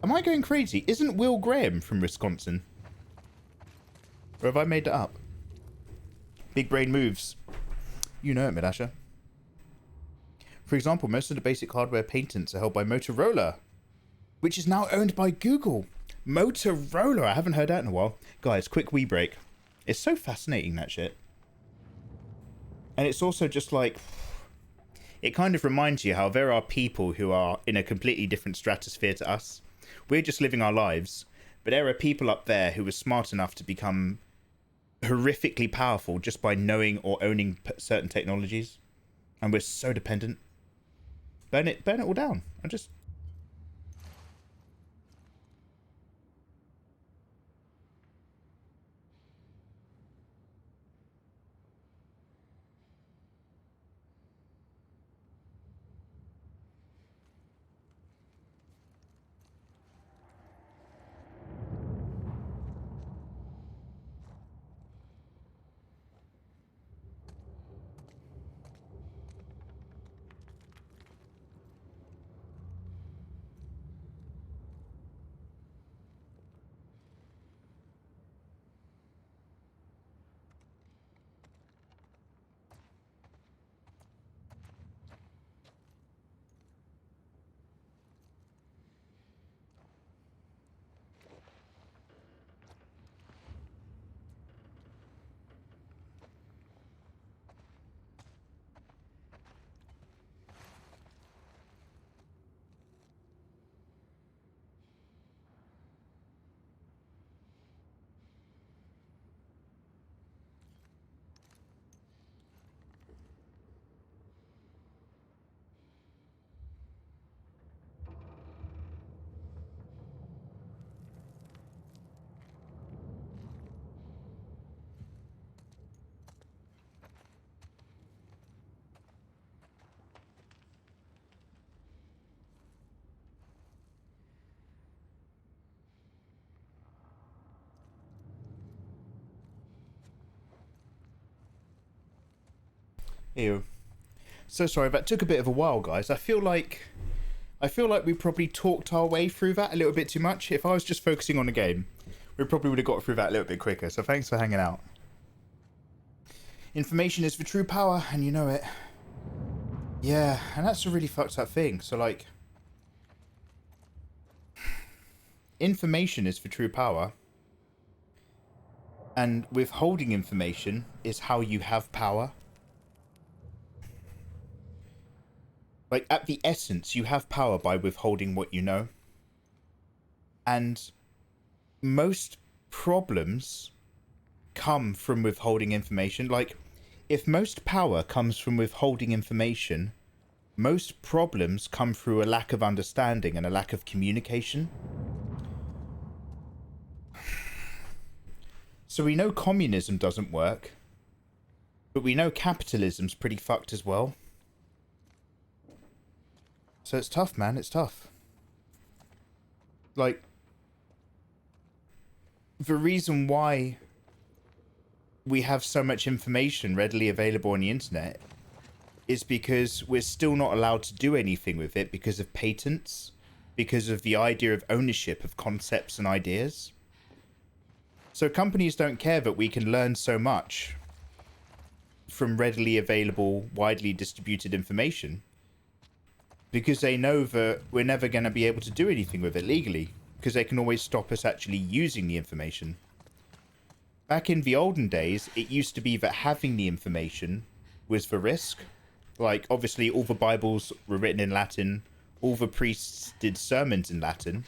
Am I going crazy? Isn't Will Graham from Wisconsin? Or have I made that up? Big brain moves. You know it, Midasha. For example, most of the basic hardware patents are held by Motorola, which is now owned by Google. Motorola! I haven't heard that in a while. Guys, quick wee break. It's so fascinating, that shit. And it's also just like... It kind of reminds you how there are people who are in a completely different stratosphere to us. We're just living our lives. But there are people up there who are smart enough to become horrifically powerful just by knowing or owning certain technologies. And we're so dependent. Burn it all down. I just... Ew. So sorry, that took a bit of a while, guys. I feel like I feel like we probably talked our way through that a little bit too much. If I was just focusing on the game, we probably would have got through that a little bit quicker. So thanks for hanging out. Information is the true power, and you know it. Yeah, and that's a really fucked up thing. So, like, information is the true power, and withholding information is how you have power. Like, at the essence, you have power by withholding what you know. And most problems come from withholding information. Like, if most power comes from withholding information, most problems come through a lack of understanding and a lack of communication. So we know communism doesn't work, but we know capitalism's pretty fucked as well. So it's tough, man. It's tough. Like, the reason why we have so much information readily available on the internet is because we're still not allowed to do anything with it because of patents, because of the idea of ownership of concepts and ideas. So companies don't care that we can learn so much from readily available, widely distributed information, because they know that we're never going to be able to do anything with it legally, because they can always stop us actually using the information. Back in the olden days, it used to be that having the information was the risk. Like, obviously, all the Bibles were written in Latin, all the priests did sermons in Latin,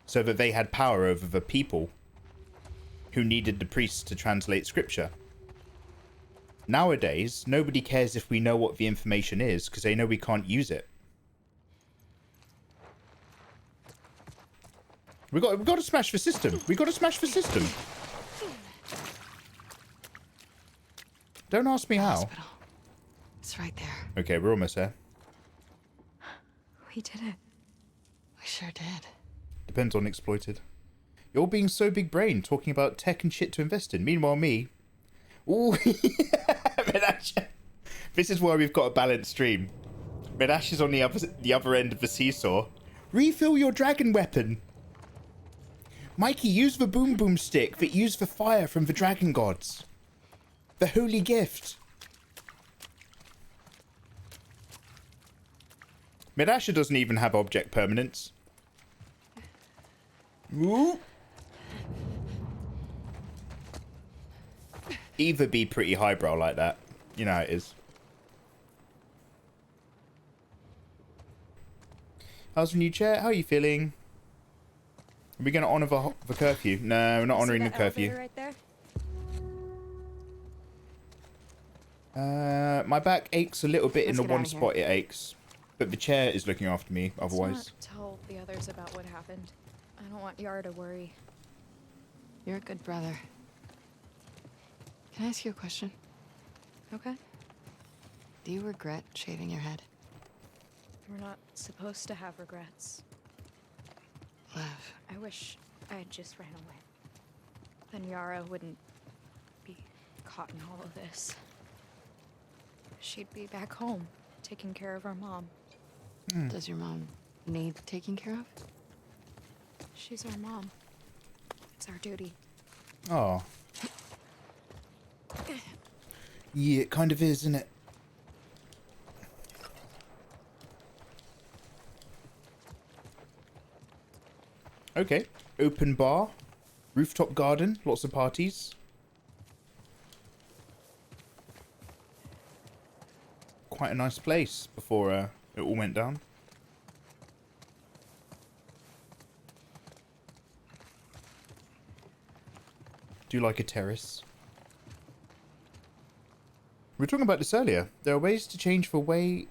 so that they had power over the people who needed the priests to translate scripture. Nowadays, nobody cares if we know what the information is, because they know we can't use it. We got to smash the system. We got to smash the system. Don't ask me how. Hospital. It's right there. Okay, we're almost there. We did it. We sure did. Depends on exploited. You're being so big brain, talking about tech and shit to invest in. Meanwhile, me. Ooh. Medash. This is why we've got a balanced stream. Medash is on the other end of the seesaw. Refill your dragon weapon. Mikey, use the boom boom stick that used the fire from the dragon gods. The holy gift. Medasha doesn't even have object permanence. Ooh. Either be pretty highbrow like that. You know how it is. How's the new chair? How are you feeling? Are we going to honour the curfew? No, we're not honouring the curfew. Right there? My back aches a little bit in Let's the get one outta here. spot it aches. But the chair is looking after me, otherwise. Let's not tell the others about what happened. I don't want Yara to worry. You're a good brother. Can I ask you a question? Okay? Do you regret shaving your head? We're not supposed to have regrets. Lev. I wish I had just ran away. Then Yara wouldn't be caught in all of this. She'd be back home, taking care of our mom. Does your mom need taking care of? She's our mom. It's our duty. Oh. Yeah, it kind of is, isn't it? Okay. Open bar. Rooftop garden. Lots of parties. Quite a nice place before it all went down. Do you like a terrace? We were talking about this earlier. There are ways to change the way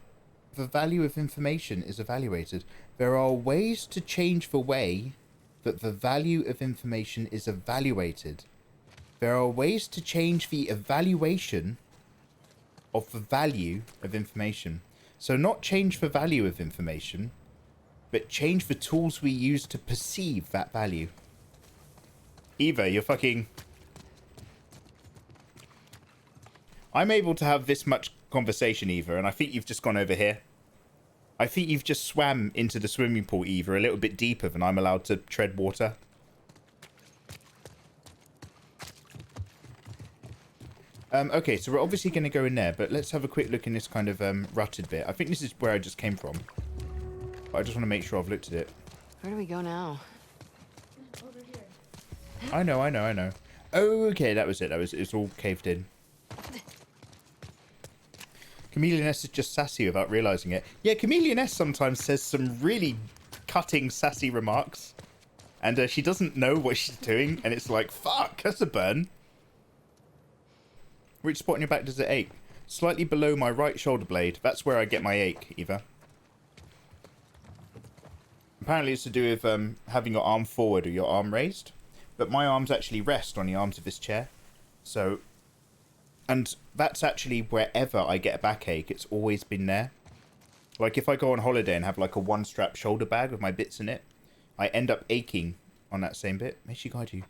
the value of information is evaluated. There are ways to change the way that the value of information is evaluated. There are ways to change the evaluation of the value of information. So not change the value of information, but change the tools we use to perceive that value. Eva, you're fucking... I'm able to have this much conversation, Eva, and I think you've just gone over here. I think you've just swam into the swimming pool, Eva, a little bit deeper than I'm allowed to tread water. Okay, so we're obviously going to go in there, but let's have a quick look in this kind of rutted bit. I think this is where I just came from. But I just want to make sure I've looked at it. Where do we go now? Over here. I know. Okay, that was it. It's all caved in. Chameleon S is just sassy without realizing it. Yeah, Chameleon S sometimes says some really cutting, sassy remarks. And she doesn't know what she's doing. And it's like, fuck, that's a burn. Which spot in your back does it ache? Slightly below my right shoulder blade. That's where I get my ache, Eva. Apparently it's to do with having your arm forward or your arm raised. But my arms actually rest on the arms of this chair. So... And that's actually wherever I get a backache, it's always been there. Like if I go on holiday and have like a one-strap shoulder bag with my bits in it, I end up aching on that same bit. May she guide you.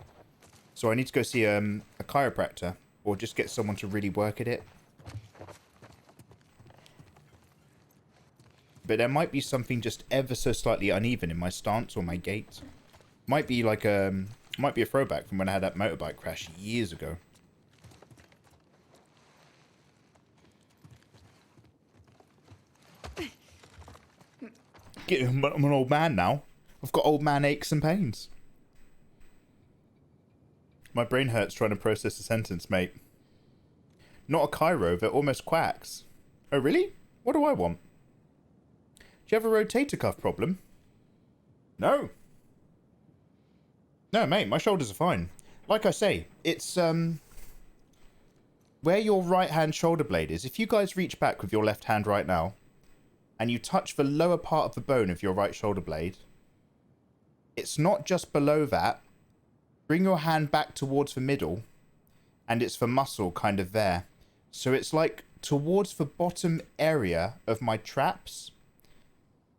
So I need to go see a chiropractor or just get someone to really work at it. But there might be something just ever so slightly uneven in my stance or my gait. Might be like might be a throwback from when I had that motorbike crash years ago. I'm an old man now. I've got old man aches and pains. My brain hurts trying to process a sentence, mate. Not a Cairo that almost quacks. Oh, really? What do I want? Do you have a rotator cuff problem? No. No, mate, my shoulders are fine. Like I say, it's, where your right-hand shoulder blade is. If you guys reach back with your left hand right now, and you touch the lower part of the bone of your right shoulder blade, it's not just below that. Bring your hand back towards the middle, and it's the muscle kind of there. So it's like towards the bottom area of my traps.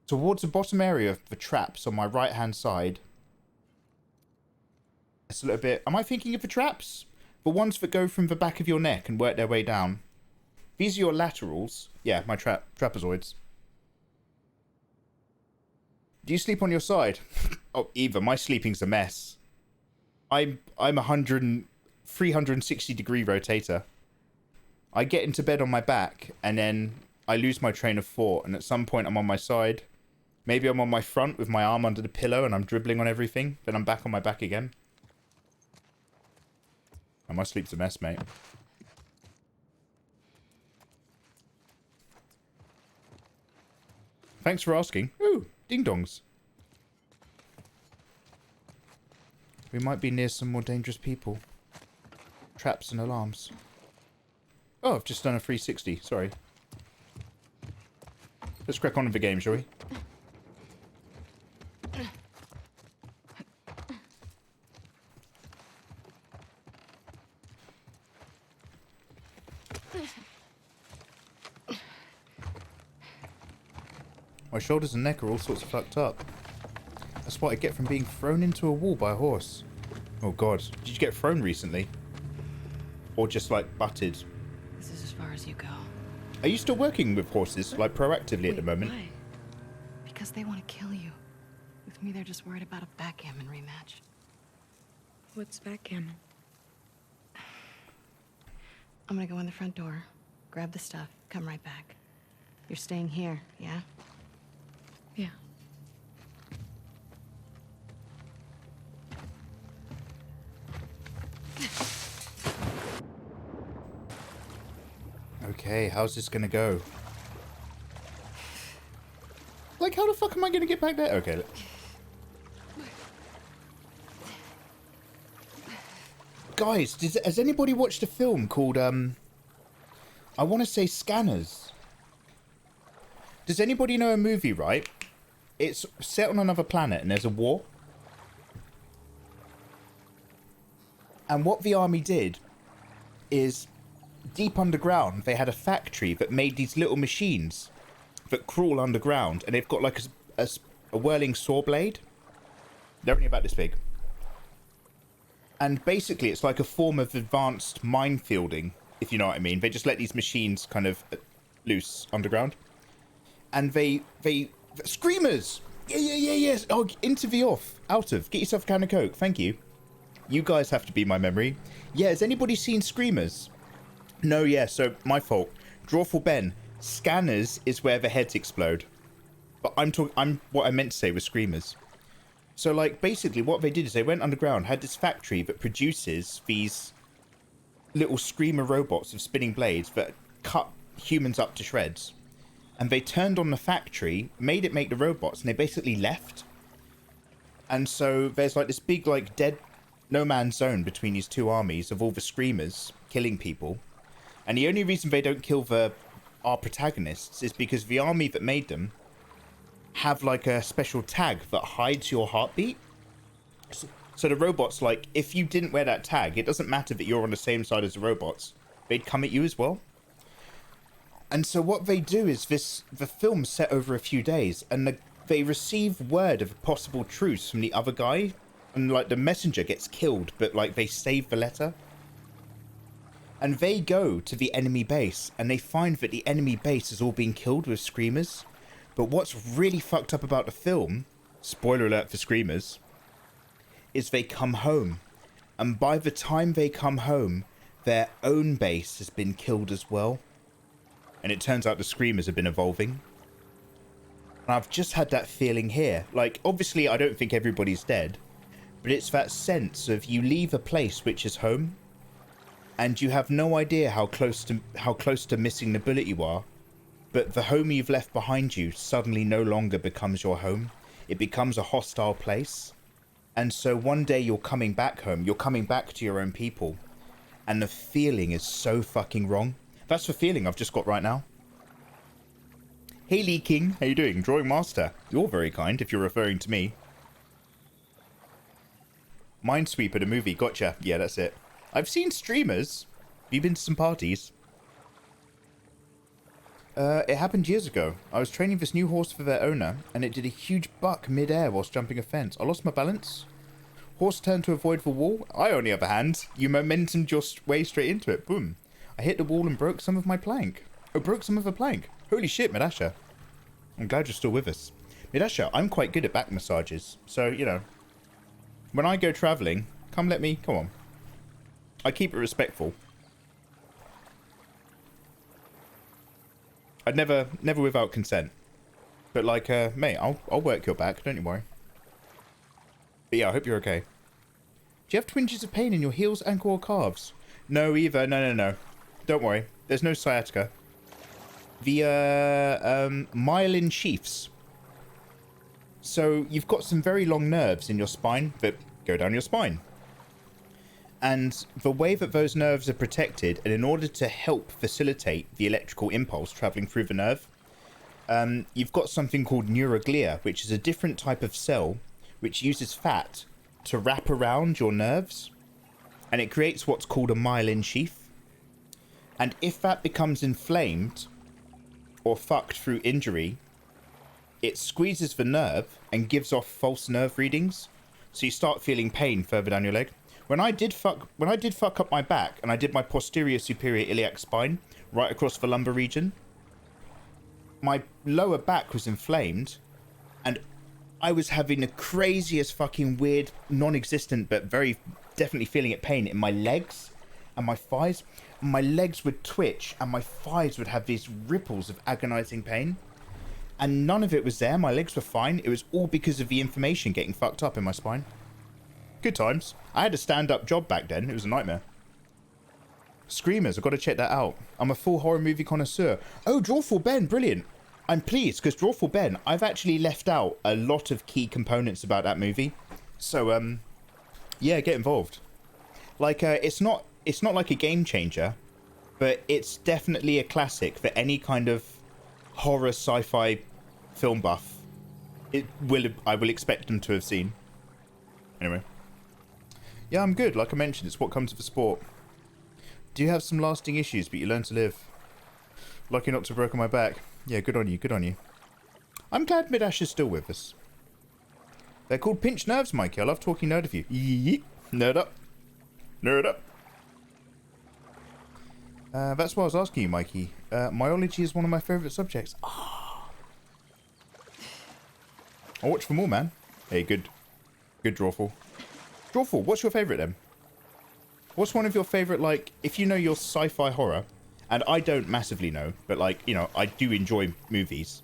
Towards the bottom area of the traps on my right-hand side. It's a little bit... Am I thinking of the traps? The ones that go from the back of your neck and work their way down. These are your laterals. Yeah, my trapezoids. Do you sleep on your side? Oh, Eva, my sleeping's a mess. I'm 360 degree rotator. I get into bed on my back, and then I lose my train of thought, and at some point I'm on my side. Maybe I'm on my front with my arm under the pillow, and I'm dribbling on everything. Then I'm back on my back again. And my sleep's a mess, mate. Thanks for asking. Ooh, ding-dongs. We might be near some more dangerous people. Traps and alarms. Oh, I've just done a 360. Sorry. Let's crack on with the game, shall we? My shoulders and neck are all sorts of fucked up. That's what I get from being thrown into a wall by a horse. Oh god, did you get thrown recently? Or just like butted? This is as far as you go. Are you still working with horses, like proactively at the moment? Why? Because they want to kill you. With me, they're just worried about a backgammon rematch. What's backgammon? I'm gonna go in the front door, grab the stuff, come right back. You're staying here, yeah? Yeah. Okay, how's this gonna go? Like, how the fuck am I gonna get back there? Okay. Guys, has anybody watched a film called, I want to say Scanners? Does anybody know a movie, right? It's set on another planet and there's a war. And what the army did is, deep underground, they had a factory that made these little machines that crawl underground. And they've got like a whirling saw blade. They're only about this big. And basically it's like a form of advanced minefielding, if you know what I mean. They just let these machines kind of loose underground. and they screamers. Yes. Oh, into the off, out of. Get yourself a can of Coke. Thank you. You guys have to be my memory. Yeah, has anybody seen Screamers? No, yeah, so my fault. Drawful Ben. Scanners is where the heads explode. But what I meant to say was Screamers. So, like, basically what they did is they went underground, had this factory that produces these little screamer robots with spinning blades that cut humans up to shreds. And they turned on the factory, made it make the robots, and they basically left. And so there's like this big, like, dead no man's zone between these two armies of all the screamers killing people. And the only reason they don't kill our protagonists is because the army that made them have like a special tag that hides your heartbeat. So the robots, like, if you didn't wear that tag, it doesn't matter that you're on the same side as the robots. They'd come at you as well. And so what they do is the film's set over a few days, and they receive word of a possible truce from the other guy. And, like, the messenger gets killed, but, like, they save the letter. And they go to the enemy base, and they find that the enemy base has all been killed with screamers. But what's really fucked up about the film, spoiler alert for Screamers, is they come home. And by the time they come home, their own base has been killed as well. And it turns out the Screamers have been evolving. And I've just had that feeling here. Like, obviously I don't think everybody's dead. But it's that sense of you leave a place which is home, and you have no idea how close to missing the bullet you are, but the home you've left behind you suddenly no longer becomes your home. It becomes a hostile place. And so one day you're coming back home, you're coming back to your own people, and the feeling is so fucking wrong. That's the feeling I've just got right now. Hey Lee King, how you doing? Drawing Master. You're very kind if you're referring to me. Minesweeper, the movie. Gotcha. Yeah, that's it. I've seen Streamers. Have you been to some parties? It happened years ago. I was training this new horse for their owner, and it did a huge buck mid-air whilst jumping a fence. I lost my balance. Horse turned to avoid the wall. I, on the other hand, you momentumed your way straight into it. Boom. I hit the wall and broke some of my plank. Oh, broke some of the plank. Holy shit, Midasha. I'm glad you're still with us. Midasha, I'm quite good at back massages. So, you know, when I go travelling, come on. I keep it respectful. I'd never without consent. But like, mate, I'll work your back, don't you worry. But yeah, I hope you're okay. Do you have twinges of pain in your heels, ankle, or calves? No, either. No. Don't worry. There's no sciatica. The, myelin sheaths. So, you've got some very long nerves in your spine that go down your spine. And the way that those nerves are protected, and in order to help facilitate the electrical impulse travelling through the nerve, you've got something called neuroglia, which is a different type of cell which uses fat to wrap around your nerves, and it creates what's called a myelin sheath. And if that becomes inflamed or fucked through injury, it squeezes the nerve and gives off false nerve readings, so you start feeling pain further down your leg. When I did fuck up my back and I did my posterior superior iliac spine right across the lumbar region, my lower back was inflamed, and I was having the craziest fucking weird, non-existent, but very definitely feeling it pain in my legs and my thighs. My legs would twitch and my thighs would have these ripples of agonizing pain. And none of it was there. My legs were fine. It was all because of the information getting fucked up in my spine. Good times. I had a stand-up job back then. It was a nightmare. Screamers, I've got to check that out. I'm a full horror movie connoisseur. Oh, Drawful Ben, brilliant. I'm pleased, because Drawful Ben, I've actually left out a lot of key components about that movie. So, yeah, get involved. Like, it's not like a game changer, but it's definitely a classic for any kind of horror sci-fi film buff. I will expect them to have seen. Anyway. Yeah, I'm good. Like I mentioned, it's what comes with the sport. Do you have some lasting issues, but you learn to live? Lucky not to have broken my back. Yeah, good on you, good on you. I'm glad Midash is still with us. They're called pinched nerves, Mikey. I love talking nerd of you. Yeet. Nerd up. Nerd up. That's why I was asking you, Mikey. Myology is one of my favourite subjects. Ah, I'll watch them all, man. Hey, good Drawful. Drawful, what's your favourite then? What's one of your favourite, like, if you know your sci-fi horror, and I don't massively know, but like, you know, I do enjoy movies.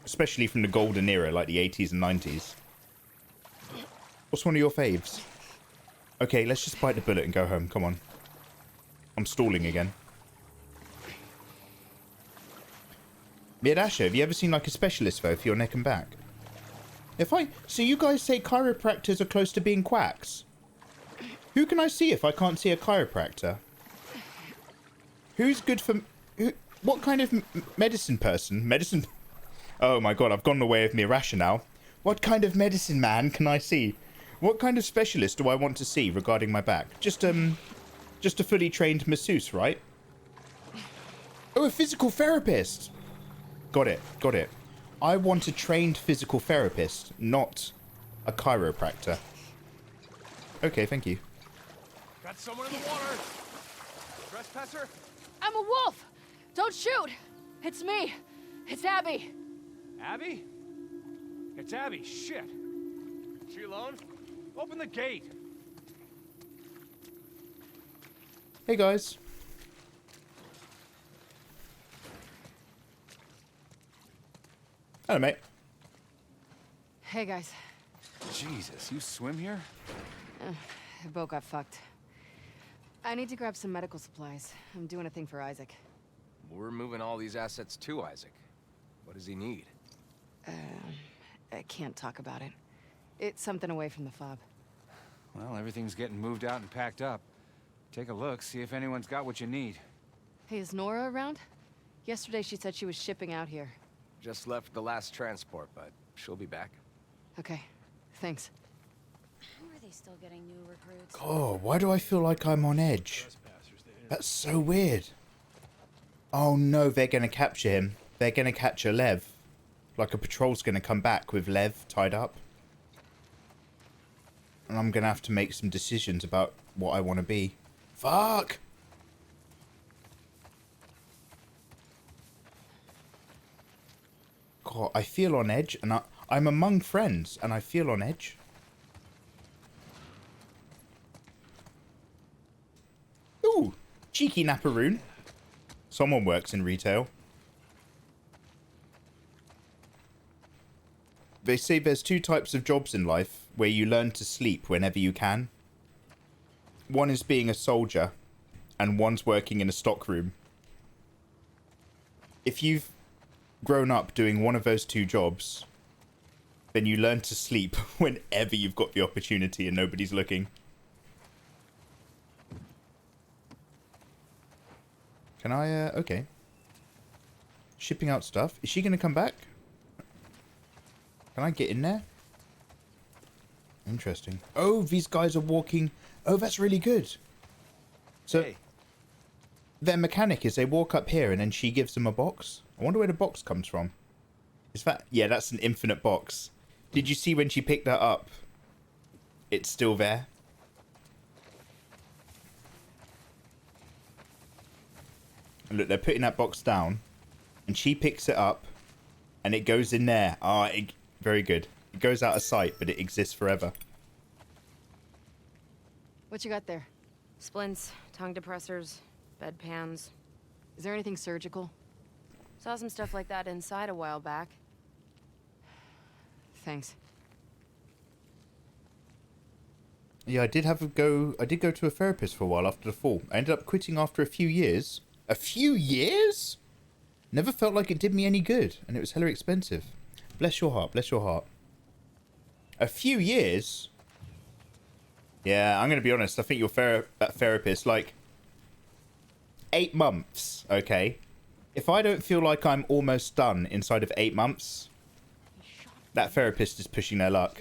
Especially from the golden era, like the 80s and 90s. What's one of your faves? Okay, let's just bite the bullet and go home. Come on. I'm stalling again. Miradasha, have you ever seen like a specialist though for your neck and back? So you guys say chiropractors are close to being quacks? Who can I see if I can't see a chiropractor? Who's good for... what kind of medicine person? Oh my god, I've gone the way of Mirasha now. What kind of medicine man can I see? What kind of specialist do I want to see regarding my back? Just a fully trained masseuse, right? Oh, a physical therapist! Got it. I want a trained physical therapist, not a chiropractor. Okay, thank you. Got someone in the water. Trespasser? I'm a wolf! Don't shoot! It's me! It's Abby! Abby? It's Abby. Shit. She alone? Open the gate. Hey, guys. Hello, mate. Hey, guys. Jesus, you swim here? The boat got fucked. I need to grab some medical supplies. I'm doing a thing for Isaac. We're moving all these assets to Isaac. What does he need? I can't talk about it. It's something away from the fob. Well, everything's getting moved out and packed up. Take a look, see if anyone's got what you need. Hey, is Nora around? Yesterday she said she was shipping out here. Just left the last transport, but she'll be back. Okay, thanks. How are they still getting new recruits? Oh, why do I feel like I'm on edge? That's so weird. Oh no, they're going to capture him. They're going to capture Lev. Like a patrol's going to come back with Lev tied up. And I'm going to have to make some decisions about what I want to be. Fuck! God, I feel on edge, and I'm among friends, and I feel on edge. Ooh, cheeky napparoon. Someone works in retail. They say there's two types of jobs in life where you learn to sleep whenever you can. One is being a soldier, and one's working in a stockroom. If you've grown up doing one of those two jobs, then you learn to sleep whenever you've got the opportunity and nobody's looking. Can I, okay. Shipping out stuff. Is she going to come back? Can I get in there? Interesting. Oh, these guys are walking. Oh, that's really good. So, Hey. their mechanic is they walk up here and then she gives them a box. I wonder where the box comes from. Is that... yeah, that's an infinite box. Did you see when she picked that up? It's still there. And look, they're putting that box down. And she picks it up. And it goes in there. Ah, very good. It goes out of sight, but it exists forever. What you got there? Splints, tongue depressors, bedpans. Is there anything surgical? Saw some stuff like that inside a while back. Thanks. Yeah, I did go to a therapist for a while after the fall. I ended up quitting after a few years. A few years? Never felt like it did me any good, and it was hella expensive. Bless your heart, bless your heart. A few years? Yeah, I'm going to be honest. I think that therapist, like, 8 months, okay? If I don't feel like I'm almost done inside of 8 months, that therapist is pushing their luck.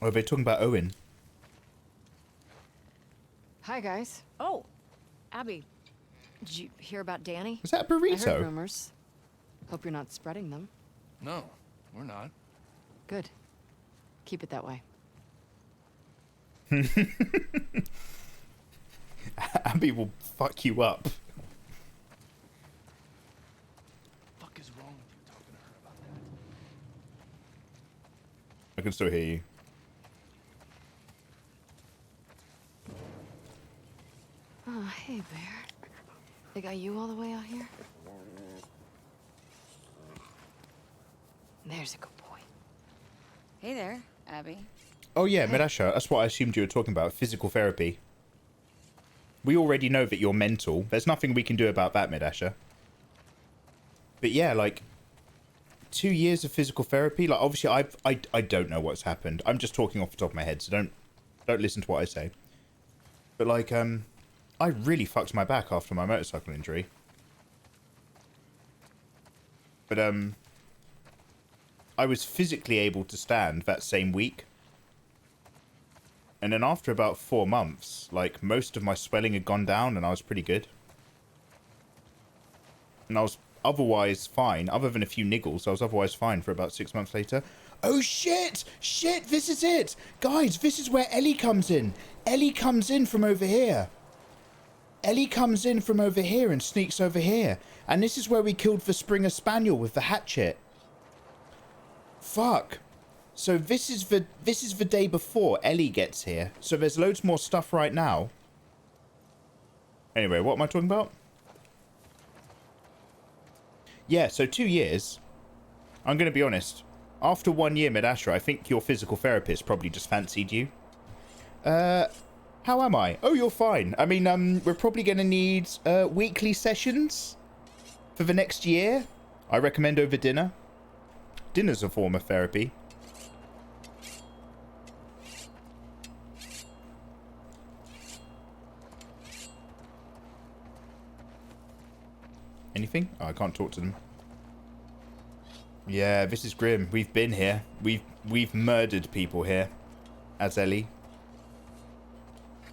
Oh, they're talking about Owen. Hi, guys. Oh, Abby, did you hear about Danny? Was that a I heard burrito? rumors. Hope you're not spreading them. No, we're not. Good. Keep it that way. Abby will fuck you up. I can still hear you. Oh, hey, Bear. They got you all the way out here? There's a good boy. Hey there, Abby. Oh yeah, Medasha, that's what I assumed you were talking about, physical therapy. We already know that you're mental. There's nothing we can do about that, Medasha. But yeah, like, 2 years of physical therapy, like, obviously I don't know what's happened. I'm just talking off the top of my head, so don't listen to what I say. But like, I really fucked my back after my motorcycle injury. But I was physically able to stand that same week. And then after about 4 months, like, most of my swelling had gone down and I was pretty good. And I was otherwise fine, other than a few niggles, I was otherwise fine for about 6 months later. Oh shit! Shit, this is it! Guys, this is where Ellie comes in. Ellie comes in from over here. Ellie comes in from over here and sneaks over here. And this is where we killed the Springer Spaniel with the hatchet. Fuck. So this is the day before Ellie gets here. So there's loads more stuff right now. Anyway, what am I talking about? Yeah, so 2 years. I'm going to be honest. After 1 year, Medasha, I think your physical therapist probably just fancied you. How am I? Oh, you're fine. I mean, we're probably going to need weekly sessions for the next year. I recommend over dinner. Dinner's a form of therapy. Anything? Oh, I can't talk to them. Yeah, this is grim. We've been here. We've murdered people here. As Ellie.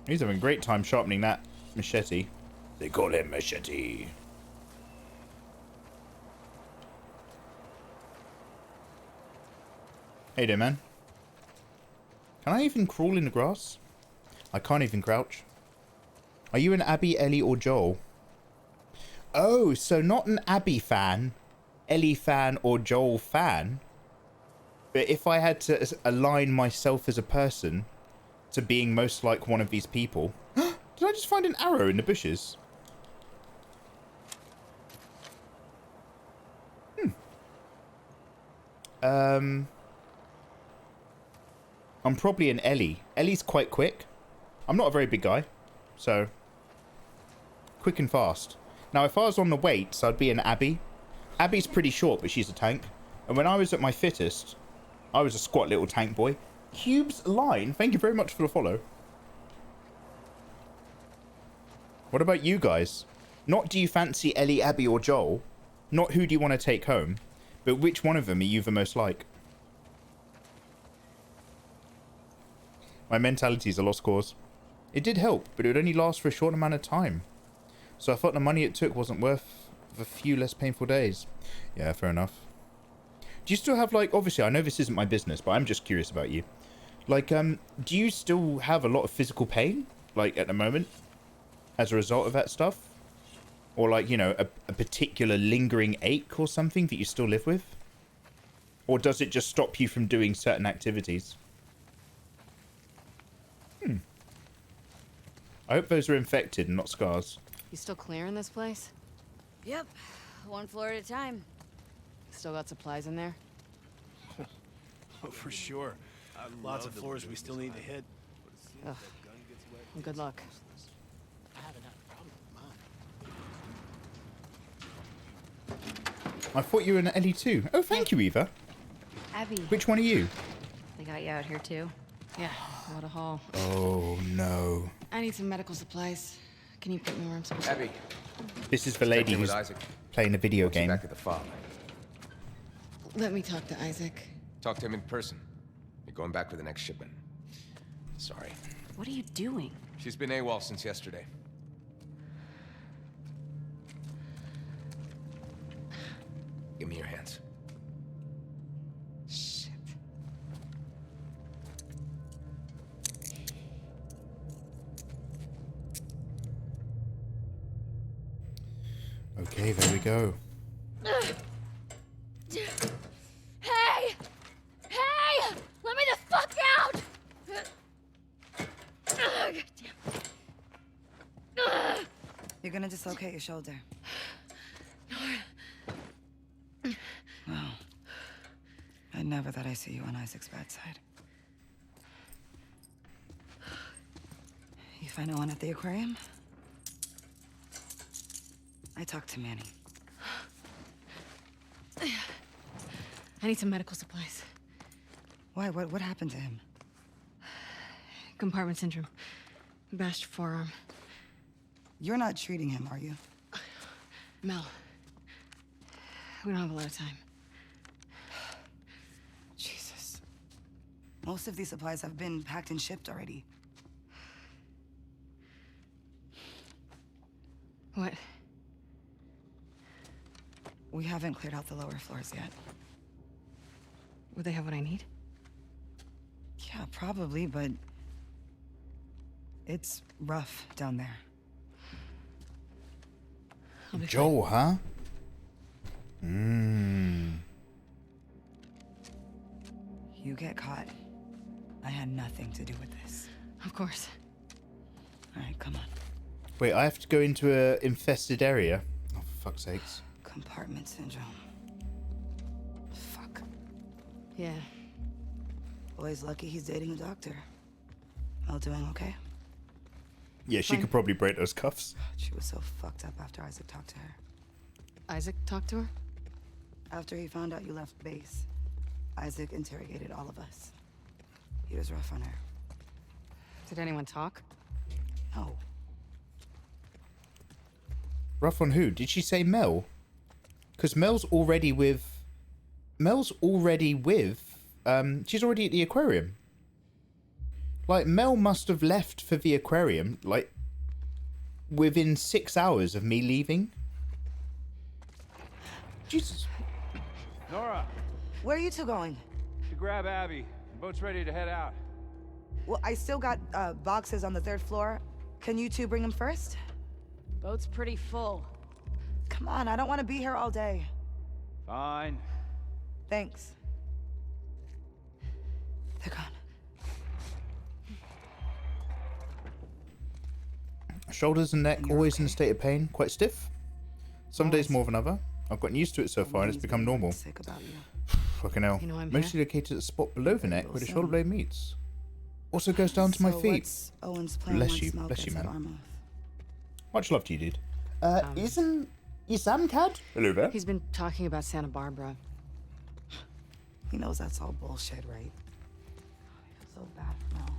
He's having a great time sharpening that machete. They call him Machete. Hey there, man. Can I even crawl in the grass? I can't even crouch. Are you an Abby, Ellie, or Joel? Oh, so not an Abby fan, Ellie fan, or Joel fan. But if I had to align myself as a person to being most like one of these people... Did I just find an arrow in the bushes? I'm probably an Ellie. Ellie's quite quick. I'm not a very big guy, so... Quick and fast. Now, if I was on the weights, I'd be an Abby. Abby's pretty short, but she's a tank. And when I was at my fittest, I was a squat little tank boy. Cube's line, thank you very much for the follow. What about you guys? Not do you fancy Ellie, Abby, or Joel? Not who do you want to take home? But which one of them are you the most like? My mentality is a lost cause. It did help, but it would only last for a short amount of time. So I thought the money it took wasn't worth a few less painful days. Yeah, fair enough. Do you still have, like, obviously, I know this isn't my business, but I'm just curious about you. Like, do you still have a lot of physical pain, like, at the moment, as a result of that stuff? Or, like, you know, a particular lingering ache or something that you still live with? Or does it just stop you from doing certain activities? I hope those are infected and not scars. You still clearing this place? Yep, one floor at a time. Still got supplies in there? Oh, for sure. Lots of floors we still need to hit. Ugh. Well, good luck. I thought you were an Ellie too. Oh, thank you, Eva. Abby. Which one are you? They got you out here too? Yeah, what a haul. Oh, no. I need some medical supplies. Can you put me where I'm supposed to be? Abby. This is the lady who's playing a video game. Back at the farm. Let me talk to Isaac. Talk to him in person. You're going back with the next shipment. Sorry. What are you doing? She's been AWOL since yesterday. Give me your hands. Shit. Okay, there we go. Hey! Hey! Let me You're gonna dislocate your shoulder. Wow. I never thought I'd see you on Isaac's bad side. You find no one at the aquarium? I talked to Manny. I need some medical supplies. Why? What happened to him? Compartment syndrome. Bashed forearm. You're not treating him, are you? Mel. We don't have a lot of time. Jesus. Most of these supplies have been packed and shipped already. What? We haven't cleared out the lower floors yet. Would they have what I need? Yeah, probably, but it's rough down there. Joel, huh? Mmm. You get caught. I had nothing to do with this. Of course. All right, come on. Wait, I have to go into a infested area? Oh, for fuck's sakes. Compartment syndrome. Fuck. Yeah. Boy's lucky he's dating a doctor. Mel doing okay? Yeah, she could probably break those cuffs. She was so fucked up after Isaac talked to her. Isaac talked to her? After he found out you left base, Isaac interrogated all of us. He was rough on her. Did anyone talk? No. Rough on who? Did she say Mel? Because Mel's already with... she's already at the aquarium. Like, Mel must have left for the aquarium, like, within 6 hours of me leaving. Jesus. Nora, Where are you two going? to grab Abby. The boat's ready to head out. Well, I still got boxes on the 3rd floor. Can you two bring them first? Boat's pretty full. Come on, I don't want to be here all day. Fine. Thanks. They're gone. Shoulders and neck always in a state of pain, quite stiff. Some days more than other. I've gotten used to it so far and it's become normal. Sick about you. Fucking hell. You know I'm Mostly located at the spot below the neck where the shoulder blade meets. Also goes down to my feet. What's Owen's plan Bless once you, Mel bless you, gets at man. Armouth? Much love to you, dude. Isn't Cad? Hello there. He's been talking about Santa Barbara. He knows that's all bullshit, right? I feel so bad for Mel.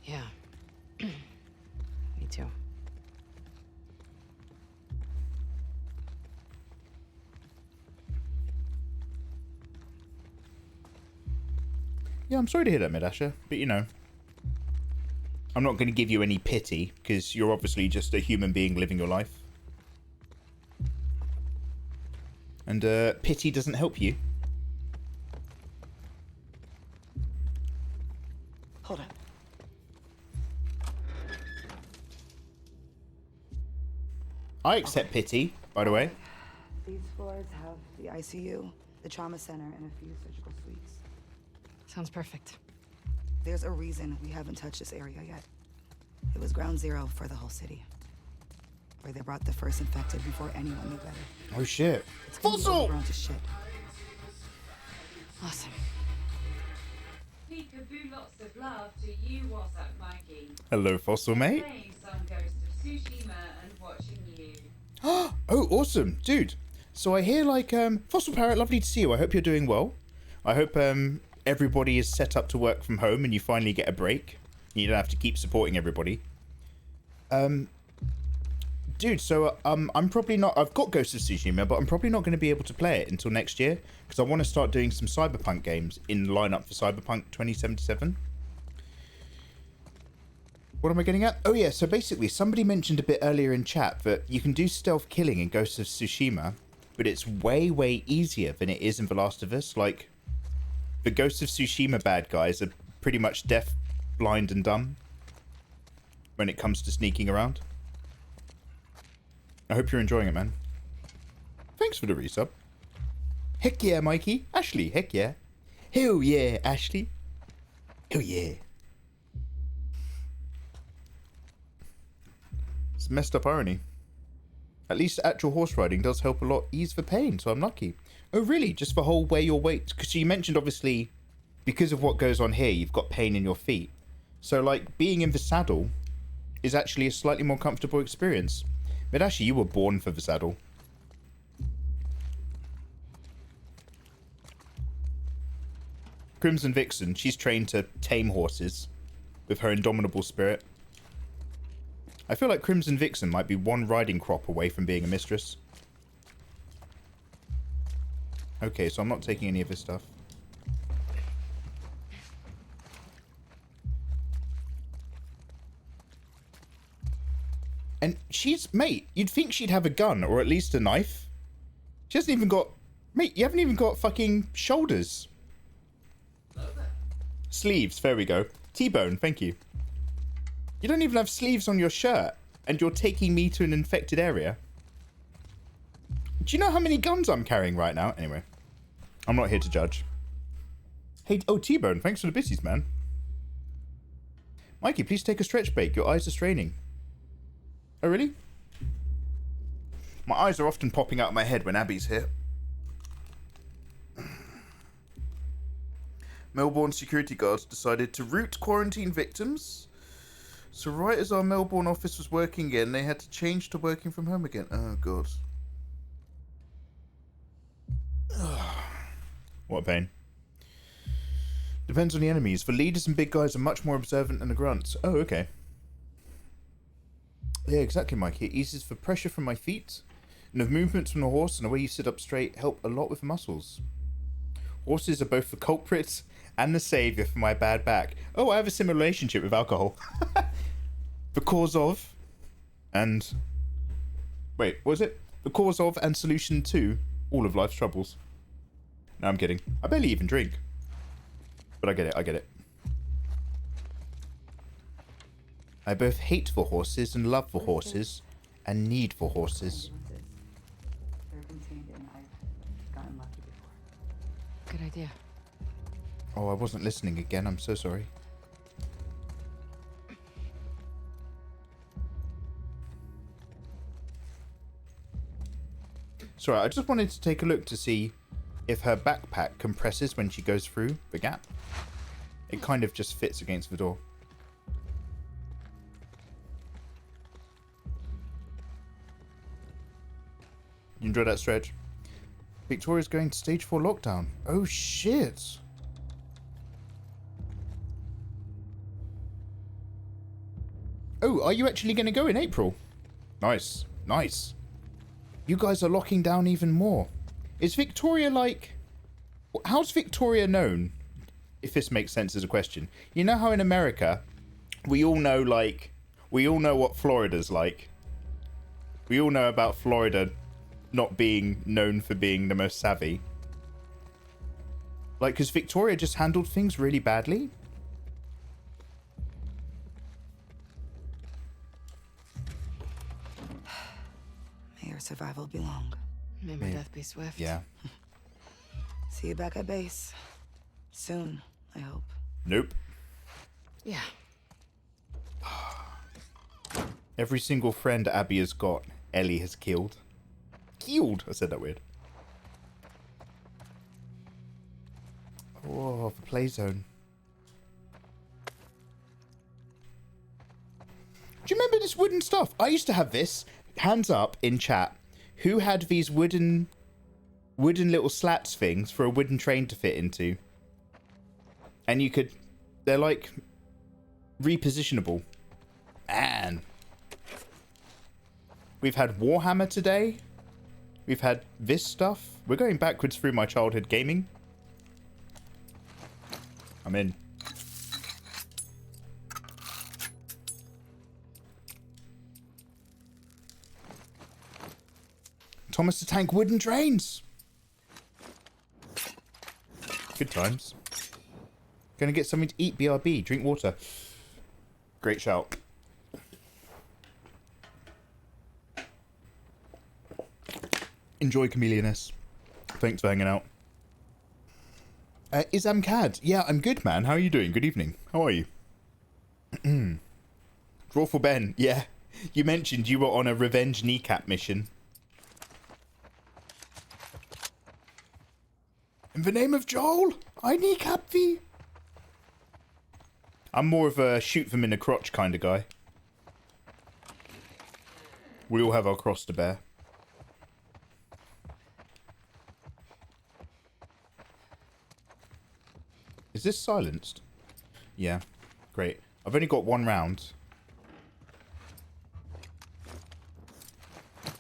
Yeah. Me too. Yeah, I'm sorry to hear that, Midasha, but you know, I'm not going to give you any pity because you're obviously just a human being living your life. And pity doesn't help you. Hold up. I accept pity, by the way. These floors have the ICU, the trauma center, and a few surgical suites. Sounds perfect. There's a reason we haven't touched this area yet. It was ground zero for the whole city. Where they brought the first infected before anyone knew better. Oh shit. It's gonna be overgrown to shit. Awesome. Peekaboo, lots of love to you. What's up, Mikey? Hello, Fossil mate. Playing some Ghost of Tsushima and watching you. Oh, awesome, dude. So I hear like Fossil Parrot, lovely to see you. I hope you're doing well. I hope everybody is set up to work from home and you finally get a break. You don't have to keep supporting everybody. Dude, so I'm probably not... I've got Ghost of Tsushima, but I'm probably not going to be able to play it until next year because I want to start doing some Cyberpunk games in lineup for Cyberpunk 2077. What am I getting at? Oh yeah, so basically somebody mentioned a bit earlier in chat that you can do stealth killing in Ghost of Tsushima, but it's way, way easier than it is in The Last of Us. Like, the Ghost of Tsushima bad guys are pretty much deaf, blind, and dumb when it comes to sneaking around. I hope you're enjoying it, man. Thanks for the resub. Heck yeah, Mikey. Ashley, heck yeah. Hell yeah, Ashley. Hell yeah. It's messed up irony. At least actual horse riding does help a lot ease the pain, so I'm lucky. Oh, really? Just the whole way your weight? Because you mentioned, obviously, because of what goes on here, you've got pain in your feet. So, like, being in the saddle is actually a slightly more comfortable experience. But actually, you were born for the saddle. Crimson Vixen, she's trained to tame horses with her indomitable spirit. I feel like Crimson Vixen might be one riding crop away from being a mistress. Okay, so I'm not taking any of this stuff. And she's... Mate, you'd think she'd have a gun, or at least a knife. She hasn't even got... Mate, you haven't even got fucking shoulders. Sleeves, there we go. T-bone, thank you. You don't even have sleeves on your shirt, and you're taking me to an infected area. Do you know how many guns I'm carrying right now? Anyway, I'm not here to judge. Hey, oh, T-bone, thanks for the bitties, man. Mikey, please take a stretch break. Your eyes are straining. Oh, really? My eyes are often popping out of my head when Abby's here. Melbourne security guards decided to route quarantine victims. So right as our Melbourne office was working again, they had to change to working from home again. Oh, God. What a pain. Depends on the enemies. The leaders and big guys are much more observant than the grunts. Oh, okay. Yeah, exactly, Mikey. It eases the pressure from my feet, and the movements from the horse and the way you sit up straight help a lot with the muscles. Horses are both the culprits and the saviour for my bad back. Oh, I have a similar relationship with alcohol. The cause of, and... Wait, what was it? The cause of and solution to all of life's troubles. No, I'm kidding. I barely even drink. But I get it, I get it. I both hate for horses and love for horses, and need for horses. Good idea. Oh, I wasn't listening again. I'm so sorry. Sorry, I just wanted to take a look to see if her backpack compresses when she goes through the gap. It kind of just fits against the door. You enjoy that stretch? Victoria's going to stage 4 lockdown. Oh, shit. Oh, are you actually going to go in April? Nice. Nice. You guys are locking down even more. Is Victoria like... How's Victoria known? If this makes sense as a question. You know how in America, we all know, like... We all know what Florida's like. We all know about Florida not being known for being the most savvy. Like, because Victoria just handled things really badly. May your survival be long. May my death be swift. Yeah. See you back at base. Soon, I hope. Nope. Yeah. Every single friend Abby has got, Ellie has killed. Killed! I said that weird. Oh, the play zone. Do you remember this wooden stuff? I used to have this. Hands up in chat. Who had these wooden little slats things for a wooden train to fit into? And you could... They're like... repositionable. Man. We've had Warhammer today. We've had this stuff. We're going backwards through my childhood gaming. I'm in. Thomas the Tank wooden trains. Good times. Gonna get something to eat, BRB. Drink water. Great shout. Enjoy, Chameleoness. Thanks for hanging out. Is Amcad? Yeah, I'm good, man. How are you doing? Good evening. How are you? Draw for Ben. Yeah. You mentioned you were on a revenge kneecap mission. In the name of Joel, I kneecap thee. I'm more of a shoot them in the crotch kind of guy. We all have our cross to bear. Is this silenced? Yeah. Great. I've only got one round.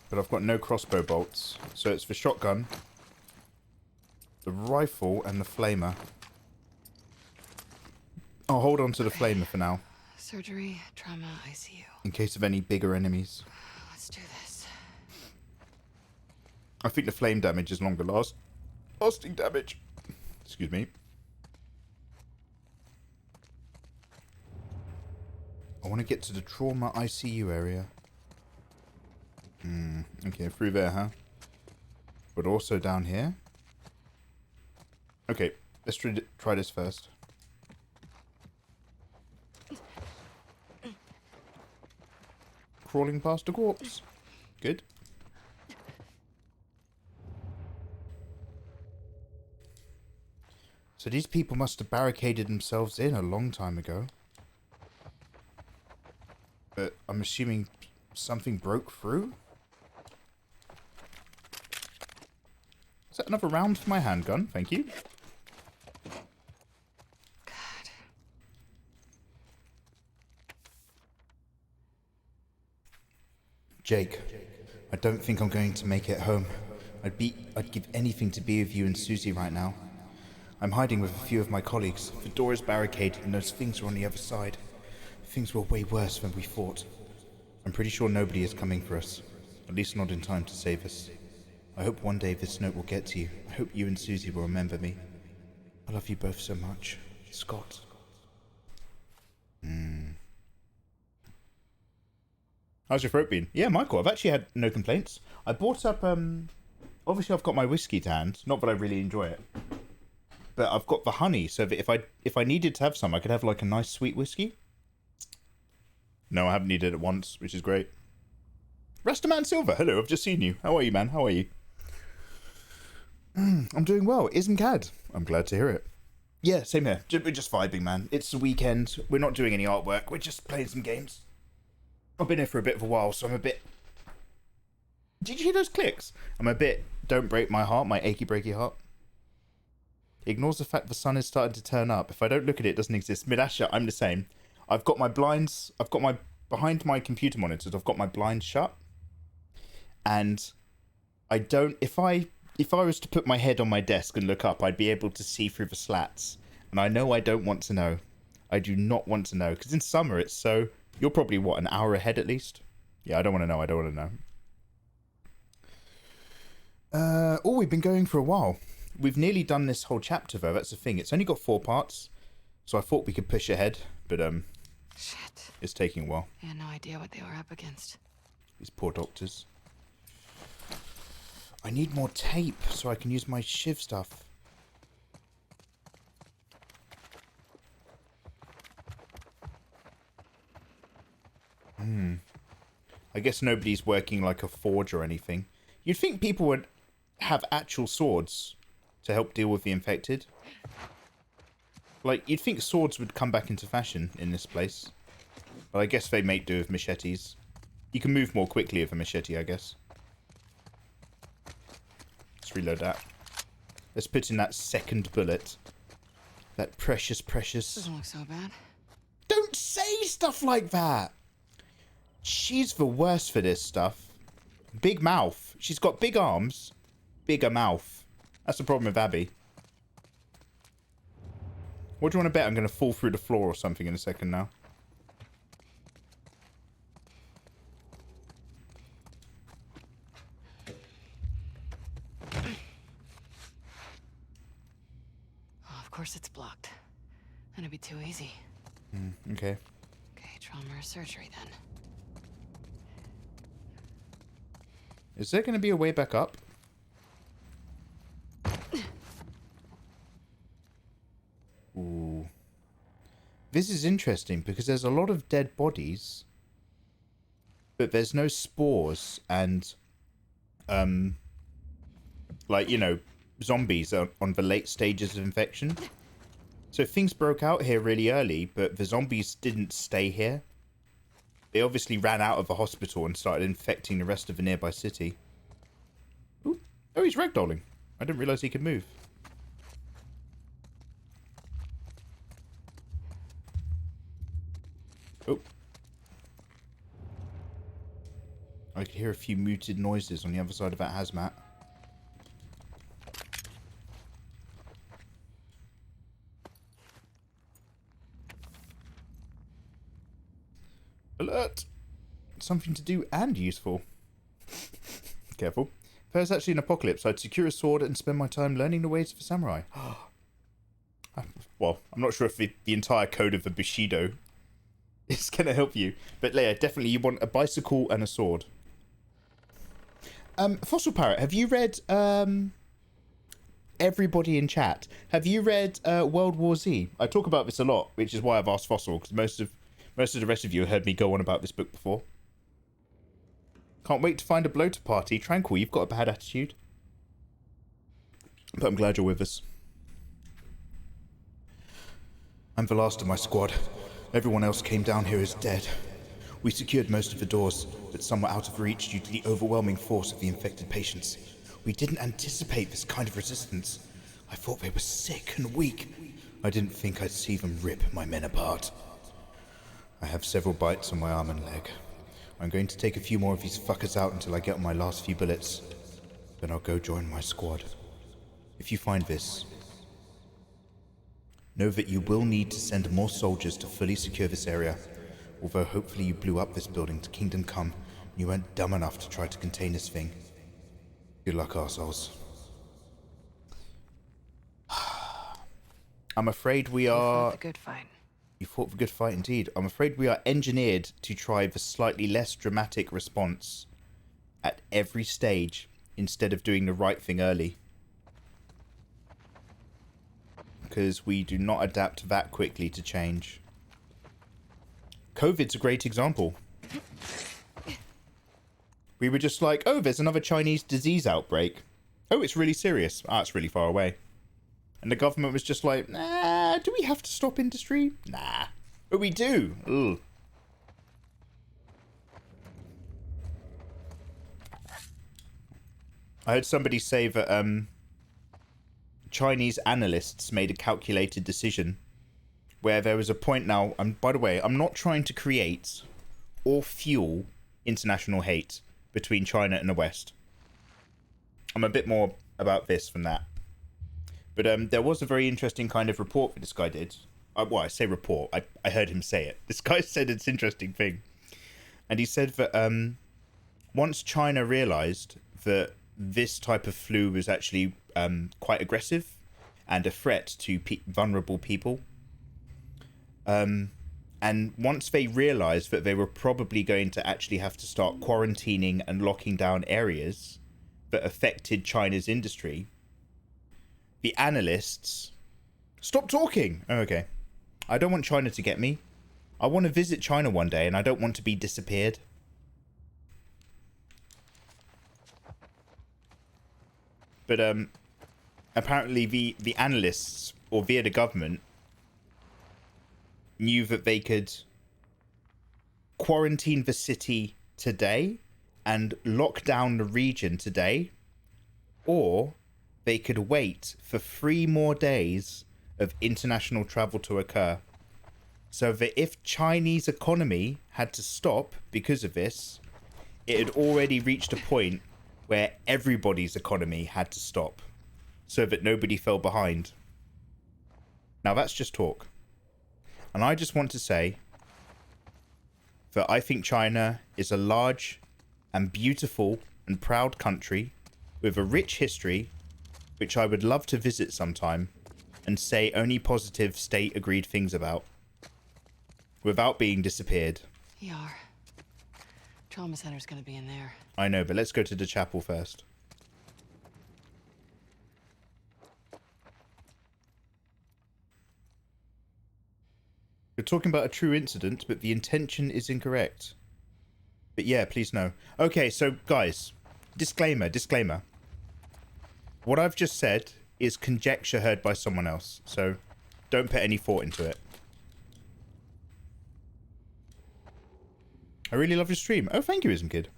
But I've got no crossbow bolts. So it's the shotgun, the rifle, and the flamer. I'll hold on to the flamer for now. Surgery, trauma, ICU. In case of any bigger enemies. Let's do this. I think the flame damage is longer lasting damage. Excuse me. I want to get to the trauma ICU area. Okay, through there, huh? But also down here. Okay, let's try this first. Crawling past a corpse. Good. So these people must have barricaded themselves in a long time ago. But I'm assuming something broke through? Is that another round for my handgun? Thank you. God. Jake, I don't think I'm going to make it home. I'd give anything to be with you and Susie right now. I'm hiding with a few of my colleagues. The door is barricaded and those things are on the other side. Things were way worse than we thought. I'm pretty sure nobody is coming for us. At least not in time to save us. I hope one day this note will get to you. I hope you and Susie will remember me. I love you both so much. Scott. How's your throat been? Yeah, Michael, I've actually had no complaints. I bought up, obviously I've got my whiskey to hand. Not that I really enjoy it. But I've got the honey, so that if I needed to have some, I could have like a nice sweet whiskey. No, I haven't needed it once, which is great. Rastaman Silver, hello, I've just seen you. How are you, man? How are you? I'm doing well. Ismcad. I'm glad to hear it. Yeah, same here. We're just vibing, man. It's the weekend. We're not doing any artwork. We're just playing some games. I've been here for a bit of a while, so I'm a bit... Did you hear those clicks? I'm a bit... Don't break my heart, my achy breaky heart. Ignores the fact the sun is starting to turn up. If I don't look at it, it doesn't exist. Midasha, I'm the same. I've got my blinds... Behind my computer monitors, I've got my blinds shut. And I don't... If I was to put my head on my desk and look up, I'd be able to see through the slats. And I know I don't want to know. I do not want to know. Because in summer, it's so... You're probably, what, an hour ahead at least? Yeah, I don't want to know. I don't want to know. We've been going for a while. We've nearly done this whole chapter, though. That's the thing. It's only got 4 parts. So I thought we could push ahead. But, Shit. It's taking a while. I had no idea what they were up against. These poor doctors. I need more tape so I can use my shiv stuff. I guess nobody's working like a forge or anything. You'd think people would have actual swords to help deal with the infected. Like, you'd think swords would come back into fashion in this place. But I guess they make do with machetes. You can move more quickly with a machete, I guess. Let's reload that. Let's put in that second bullet. That precious... Doesn't look so bad. Don't say stuff like that! She's the worst for this stuff. Big mouth. She's got big arms. Bigger mouth. That's the problem with Abby. What do you want to bet? I'm going to fall through the floor or something in a second now. Oh, of course it's blocked. That'd be too easy. Okay. Okay, trauma or surgery then. Is there going to be a way back up? Ooh. This is interesting because there's a lot of dead bodies. But there's no spores and... like, you know, zombies are on the late stages of infection. So things broke out here really early, but the zombies didn't stay here. They obviously ran out of the hospital and started infecting the rest of the nearby city. Ooh. Oh, he's ragdolling. I didn't realize he could move. Oh. I could hear a few muted noises on the other side of that hazmat. Alert! Something to do and useful. Careful. If there's actually an apocalypse, I'd secure a sword and spend my time learning the ways of a samurai. Well, I'm not sure if the entire code of the Bushido is going to help you. But Leia, definitely you want a bicycle and a sword. Fossil Parrot, have you read... everybody in chat, have you read World War Z? I talk about this a lot, which is why I've asked Fossil, because most of the rest of you have heard me go on about this book before. Can't wait to find a bloater party. Tranquil, you've got a bad attitude. But I'm glad you're with us. I'm the last of my squad. Everyone else came down here as dead. We secured most of the doors, but some were out of reach due to the overwhelming force of the infected patients. We didn't anticipate this kind of resistance. I thought they were sick and weak. I didn't think I'd see them rip my men apart. I have several bites on my arm and leg. I'm going to take a few more of these fuckers out until I get my last few bullets. Then I'll go join my squad. If you find this, know that you will need to send more soldiers to fully secure this area. Although hopefully you blew up this building to Kingdom Come, and you weren't dumb enough to try to contain this thing. Good luck, arseholes. I'm afraid we are... You fought the good fight. You fought the good fight indeed. I'm afraid we are engineered to try the slightly less dramatic response at every stage instead of doing the right thing early. Because we do not adapt that quickly to change. COVID's a great example. We were just like, oh, there's another Chinese disease outbreak. Oh, it's really serious. Ah, it's really far away. And the government was just like, nah, do we have to stop industry? Nah. But we do. Ugh. I heard somebody say that Chinese analysts made a calculated decision where there was a point now, and by the way, I'm not trying to create or fuel international hate between China and the West. I'm a bit more about this than that. But there was a very interesting kind of report that this guy did. Well, I say report. I heard him say it. This guy said it's an interesting thing. And he said that once China realized that this type of flu was actually quite aggressive and a threat to vulnerable people, and once they realized that they were probably going to actually have to start quarantining and locking down areas that affected China's industry, the analysts... Stop talking! Oh, okay. I don't want China to get me. I want to visit China one day and I don't want to be disappeared. But apparently the analysts, or via the government, knew that they could quarantine the city today and lock down the region today, or they could wait for 3 more days of international travel to occur. So that if Chinese economy had to stop because of this, it had already reached a point where everybody's economy had to stop so that nobody fell behind. Now that's just talk. And I just want to say that I think China is a large and beautiful and proud country with a rich history, which I would love to visit sometime and say only positive state-agreed things about, without being disappeared. Yar. Trauma center's gonna be in there. I know, but let's go to the chapel first. You're talking about a true incident, but the intention is incorrect. But yeah, please no. Okay, so guys, disclaimer. What I've just said is conjecture heard by someone else, so don't put any thought into it. I really love your stream. Oh, thank you, Ism Kid.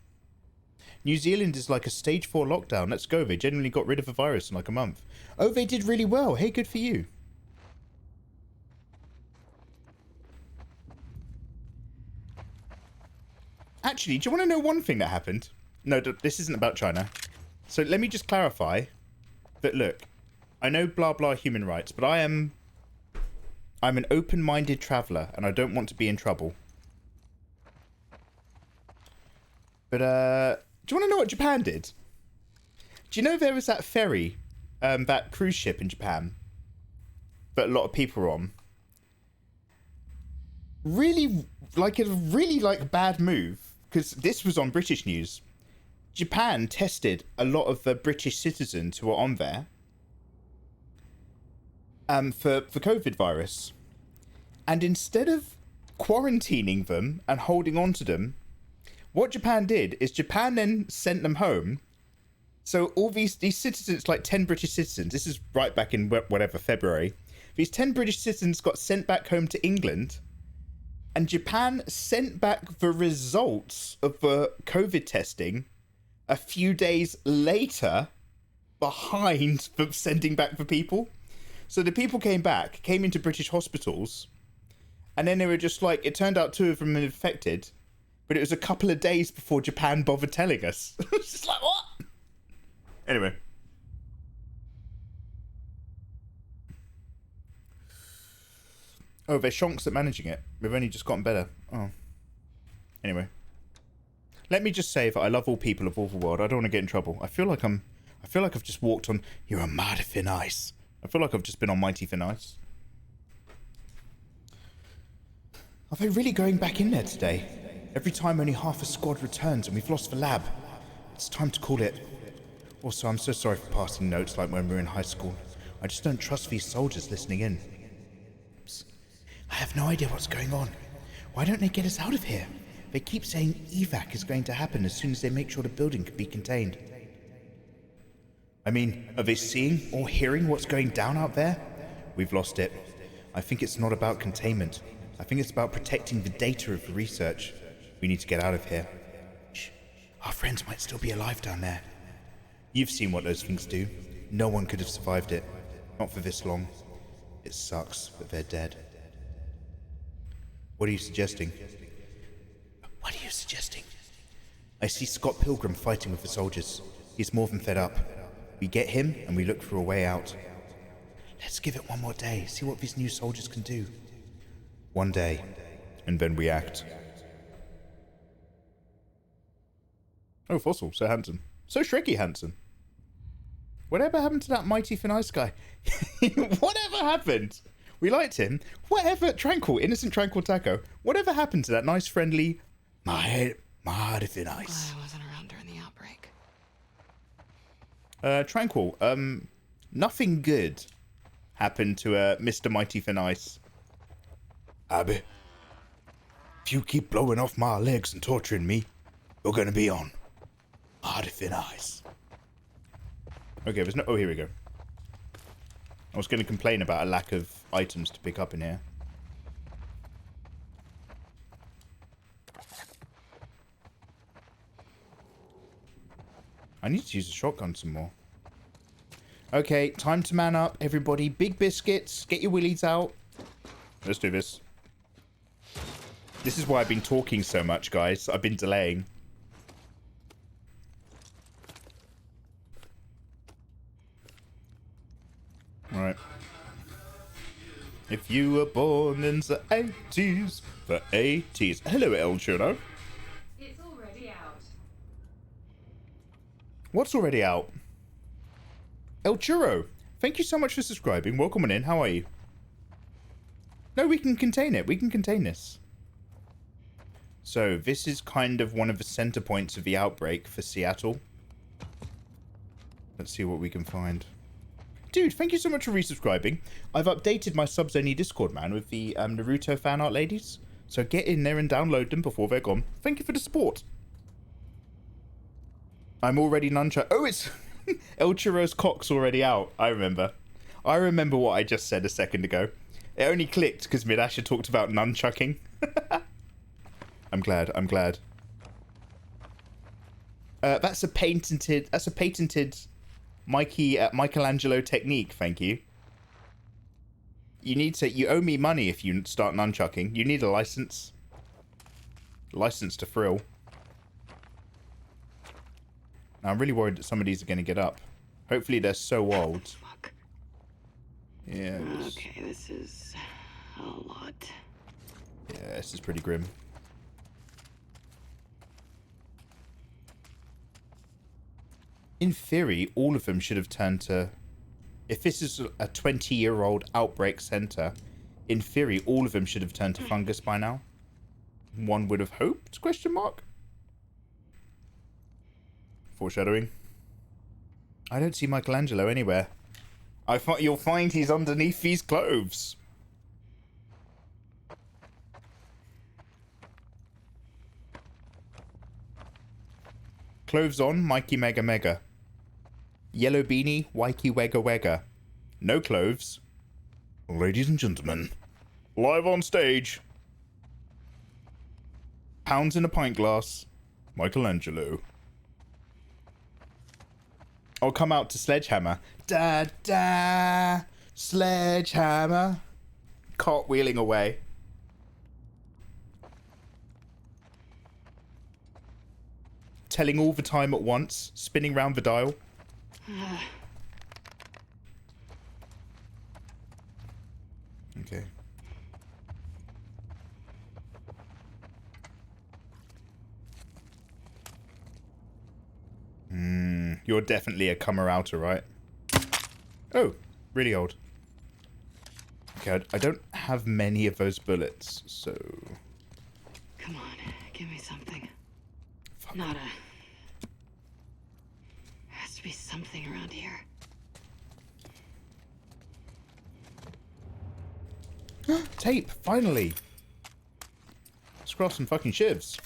New Zealand is like a stage 4 lockdown. Let's go. They genuinely got rid of the virus in like a month. Oh, they did really well. Hey, good for you. Actually, do you want to know one thing that happened? No, this isn't about China. So let me just clarify that, look, I know blah blah human rights, but I'm an open-minded traveller and I don't want to be in trouble. But do you want to know what Japan did? Do you know there was that ferry, that cruise ship in Japan that a lot of people were on? Really, like bad move, because this was on British news. Japan tested a lot of the British citizens who were on there for COVID virus. And instead of quarantining them and holding on to them, what Japan did is Japan then sent them home. So all these citizens, like 10 British citizens, this is right back in whatever, February. These 10 British citizens got sent back home to England. And Japan sent back the results of the COVID testing a few days later behind for sending back the people. So the people came into British hospitals, and then they were just like, it turned out 2 of them were infected, but it was a couple of days before Japan bothered telling us. It's just like, what? Anyway. Oh, they're shonks at managing it. They've only just gotten better. Oh. Anyway. Let me just say that I love all people of all the world. I don't want to get in trouble. I feel like I've just walked on. You're a mighty thin ice. I feel like I've just been on mighty thin ice. Are they really going back in there today? Every time only half a squad returns and we've lost the lab. It's time to call it. Also, I'm so sorry for passing notes like when we were in high school. I just don't trust these soldiers listening in. I have no idea what's going on. Why don't they get us out of here? They keep saying evac is going to happen as soon as they make sure the building can be contained. I mean, are they seeing or hearing what's going down out there? We've lost it. I think it's not about containment. I think it's about protecting the data of the research. We need to get out of here. Shh. Our friends might still be alive down there. You've seen what those things do. No one could have survived it. Not for this long. It sucks, but they're dead. What are you suggesting? What are you suggesting? I see Scott Pilgrim fighting with the soldiers. He's more than fed up. We get him and we look for a way out. Let's give it one more day, see what these new soldiers can do. One day, and then we act. Oh, Fossil, so handsome. So Shrekky handsome. Whatever happened to that mighty thin ice guy? Whatever happened? We liked him. Whatever, Tranquil, innocent Tranquil Taco. Whatever happened to that nice, friendly, mighty thin ice? Glad I wasn't around during the outbreak. Tranquil, nothing good happened to Mr. Mighty Thin Ice. Abby, if you keep blowing off my legs and torturing me, you're gonna be on Mighty Thin Ice. Okay, there's no. Oh, here we go. I was going to complain about a lack of items to pick up in here. I need to use a shotgun some more. Okay, time to man up, everybody. Big biscuits, get your willies out. Let's do this. This is why I've been talking so much, guys. I've been delaying. Alright. If you were born in the 80s, the 80s. Hello, El Churro. It's already out. What's already out? El Churro, thank you so much for subscribing. Welcome on in. How are you? No, we can contain it. We can contain this. So, this is kind of one of the center points of the outbreak for Seattle. Let's see what we can find. Dude, thank you so much for resubscribing. I've updated my subs only Discord, man, with the Naruto fan art ladies. So get in there and download them before they're gone. Thank you for the support. I'm already nunchuck. Oh, it's El Churro's cock's already out. I remember. I remember what I just said a second ago. It only clicked because Midasha talked about nunchucking. I'm glad. I'm glad. That's a patented Mikey Michelangelo technique. Thank you. You owe me money if you start nunchucking. You need a license. License to thrill. Now, I'm really worried that some of these are going to get up. Hopefully they're so old. Fuck. Yeah. Okay, this is a lot. Yeah, this is pretty grim. In theory, all of them should have turned to... If this is a 20-year-old outbreak center, in theory, all of them should have turned to fungus by now. One would have hoped? Question mark. Foreshadowing. I don't see Michelangelo anywhere. You'll find he's underneath these clothes. Clothes on, Mikey Mega Mega. Yellow beanie, Wikey Wega Wega. No clothes. Ladies and gentlemen, live on stage. Pounds in a pint glass, Michelangelo. I'll come out to Sledgehammer. Da da, Sledgehammer. Cartwheeling away. Telling all the time at once, spinning round the dial. Okay. You're definitely a comer-outer, right? Oh, really old. Okay, I don't have many of those bullets, so... Come on, give me something. Fuck. Not a... Has to be something around here. Tape, finally! Let's cross some fucking shivs.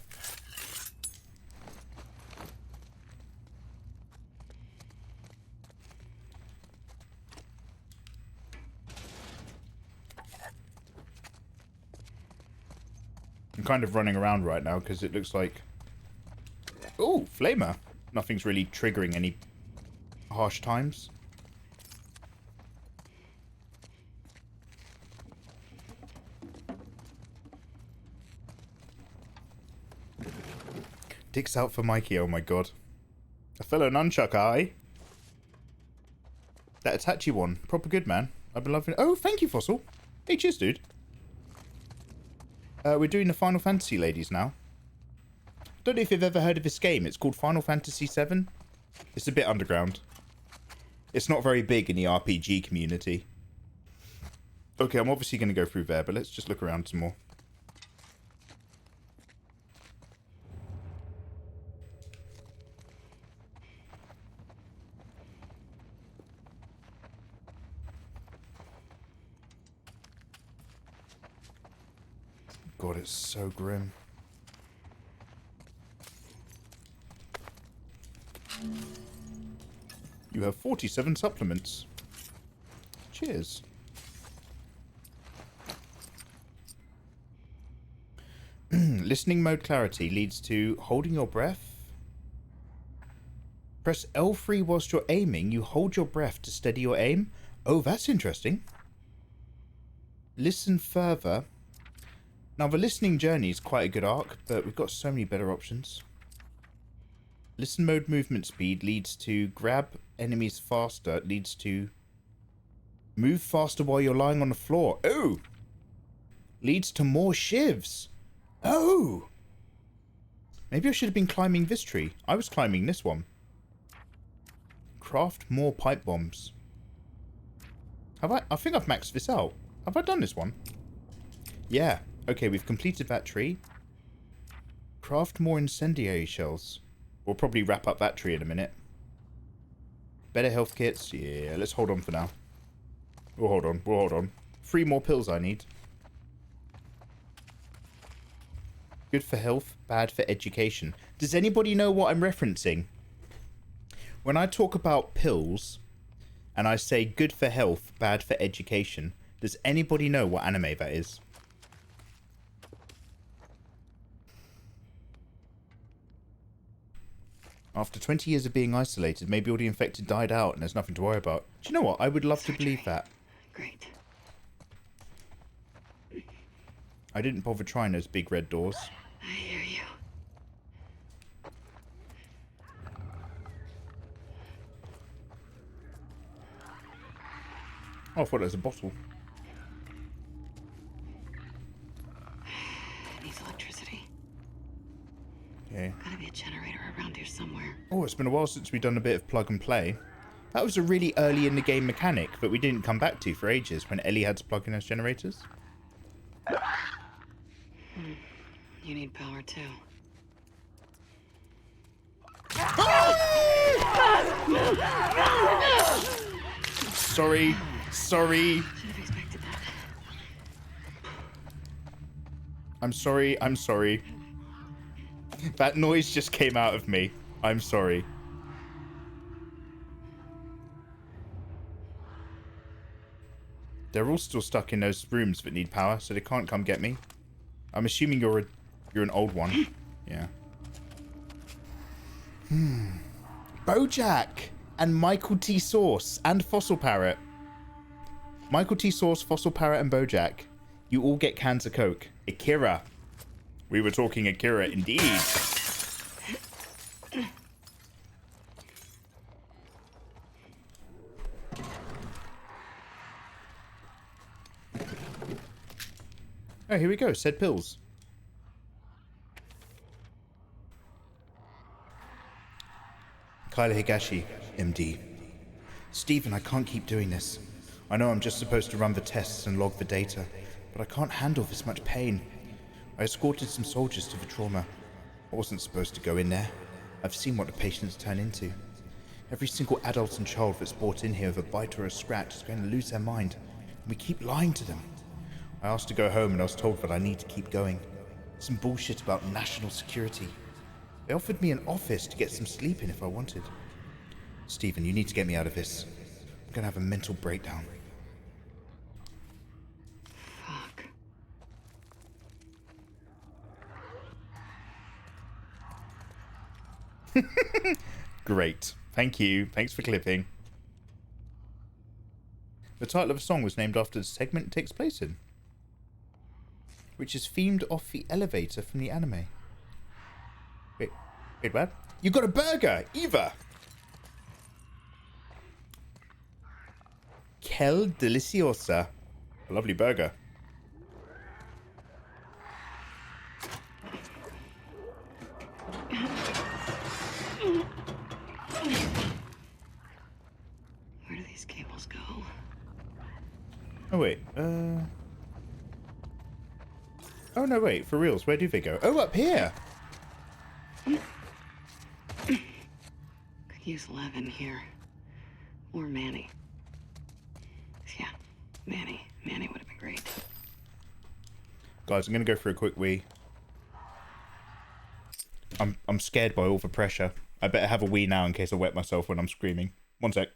I'm kind of running around right now because it looks like... Ooh, flamer. Nothing's really triggering any harsh times. Dick's out for Mikey, oh my god. A fellow nunchuck eye. That Itachi one. Proper good, man. I've been loving it. Oh, thank you, Fossil. Hey, cheers, dude. We're doing the Final Fantasy ladies now. Don't know if you've ever heard of this game. It's called Final Fantasy VII. It's a bit underground. It's not very big in the RPG community. Okay, I'm obviously going to go through there, but let's just look around some more. God, it's so grim. You have 47 supplements. Cheers. Listening mode clarity leads to holding your breath. Press L3 whilst you're aiming. You hold your breath to steady your aim. Oh, that's interesting. Listen further. Now, the listening journey is quite a good arc, but we've got so many better options. Listen mode movement speed leads to grab enemies faster, leads to move faster while you're lying on the floor. Oh! Leads to more shivs. Oh! Maybe I should have been climbing this tree. I was climbing this one. Craft more pipe bombs. Have I think I've maxed this out. Have I done this one? Yeah. Okay, we've completed that tree. Craft more incendiary shells. We'll probably wrap up that tree in a minute. Better health kits. Yeah, let's hold on for now. We'll hold on. We'll hold on. 3 more pills I need. Good for health, bad for education. Does anybody know what I'm referencing? When I talk about pills and I say good for health, bad for education, does anybody know what anime that is? After 20 years of being isolated, maybe all the infected died out and there's nothing to worry about. Do you know what? I would love to believe that. Great. I didn't bother trying those big red doors. I hear you. Oh, I thought it was a bottle. Needs electricity. Okay. Gotta be a generator around here somewhere. Oh, it's been a while since we've done a bit of plug and play. That was a really early in the game mechanic that we didn't come back to for ages when Ellie had to plug in those generators. You need power too. Sorry. Sorry. Should have expected that. I'm sorry. I'm sorry. That noise just came out of me. I'm sorry. They're all still stuck in those rooms that need power, so they can't come get me. I'm assuming you're an old one. Yeah. BoJack and Michael T. Sauce and Fossil Parrot. Michael T. Sauce, Fossil Parrot, and BoJack. You all get cans of Coke. Akira. We were talking Akira indeed. Oh, here we go. Said pills. Kyla Higashi, MD. Stephen, I can't keep doing this. I know I'm just supposed to run the tests and log the data, but I can't handle this much pain. I escorted some soldiers to the trauma. I wasn't supposed to go in there. I've seen what the patients turn into. Every single adult and child that's brought in here with a bite or a scratch is going to lose their mind, and we keep lying to them. I asked to go home and I was told that I need to keep going. Some bullshit about national security. They offered me an office to get some sleep in if I wanted. Stephen, you need to get me out of this. I'm going to have a mental breakdown. Fuck. Great. Thank you. Thanks for clipping. The title of the song was named after the segment it takes place in, which is themed off the elevator from the anime. Wait, what? You got a burger, Eva! Quel deliciosa. A lovely burger. Where do these cables go? Oh, wait. Oh, no, wait. For reals, where do they go? Oh, up here! Could use Levin here. Or Manny. Yeah, Manny. Manny would have been great. Guys, I'm going to go for a quick wee. I'm scared by all the pressure. I better have a wee now in case I wet myself when I'm screaming. One sec.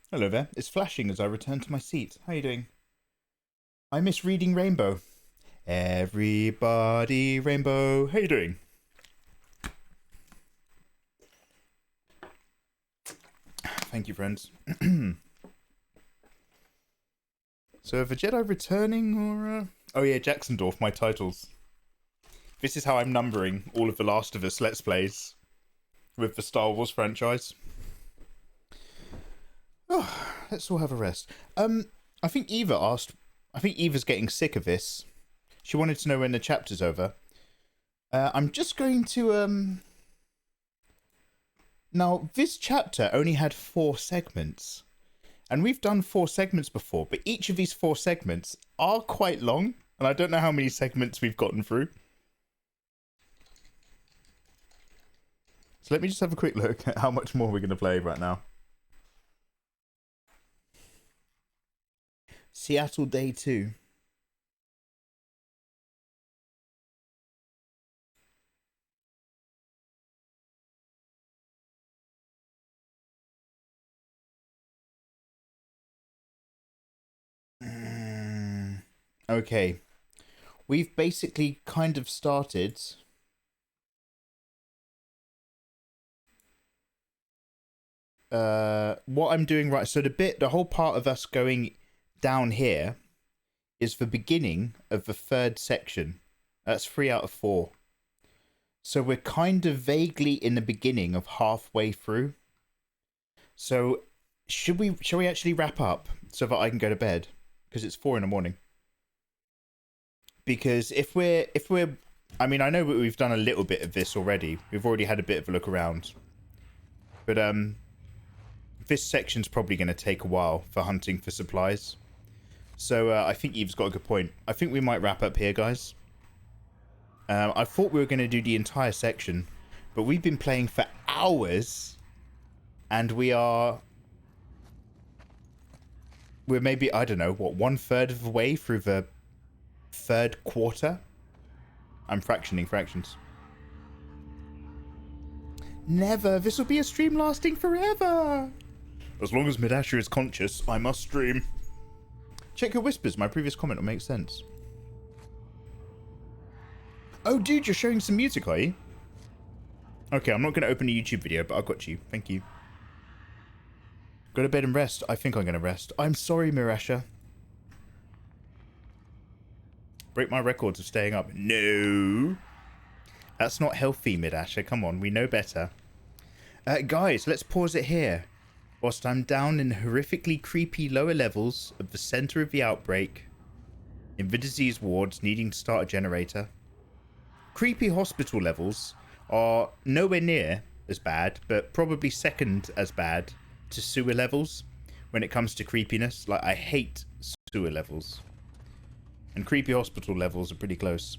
Hello there. It's flashing as I return to my seat. How you doing? I miss reading Rainbow. Everybody Rainbow. How you doing? Thank you, friends. So, the Jedi returning, or... Oh yeah, Jacksondorf, my titles. This is how I'm numbering all of the Last of Us Let's Plays with the Star Wars franchise. Oh, let's all have a rest. I think Eva asked... I think Eva's getting sick of this. She wanted to know when the chapter's over. I'm just going to... Now, this chapter only had 4 segments. And we've done 4 segments before, but each of these 4 segments are quite long. And I don't know how many segments we've gotten through. So let me just have a quick look at how much more we're going to play right now. Seattle Day 2. Okay. We've basically kind of started... what I'm doing right... So the whole part of us going down here is the beginning of the 3rd section. That's 3 out of 4. So we're kind of vaguely in the beginning of halfway through. So shall we actually wrap up so that I can go to bed? Because it's 4 in the morning. Because if we're I mean, I know we've done a little bit of this already. We've already had a bit of a look around. But this section's probably going to take a while for hunting for supplies. So I think Eve's got a good point. I think we might wrap up here, guys. I thought we were going to do the entire section, but we've been playing for hours, and we're maybe, I don't know, what, 1/3 of the way through the 3rd quarter? I'm fractioning fractions. Never! This will be a stream lasting forever! As long as Midasha is conscious, I must stream. Check your whispers. My previous comment will make sense. Oh, dude, you're showing some music, are you? Okay, I'm not going to open a YouTube video, but I got you. Thank you. Go to bed and rest. I think I'm going to rest. I'm sorry, Mirasha. Break my records of staying up. No. That's not healthy, Midasha. Come on, we know better. Guys, let's pause it here. Whilst I'm down in horrifically creepy lower levels of the center of the outbreak, in the disease wards needing to start a generator. Creepy hospital levels are nowhere near as bad, but probably second as bad to sewer levels when it comes to creepiness. Like, I hate sewer levels. And creepy hospital levels are pretty close.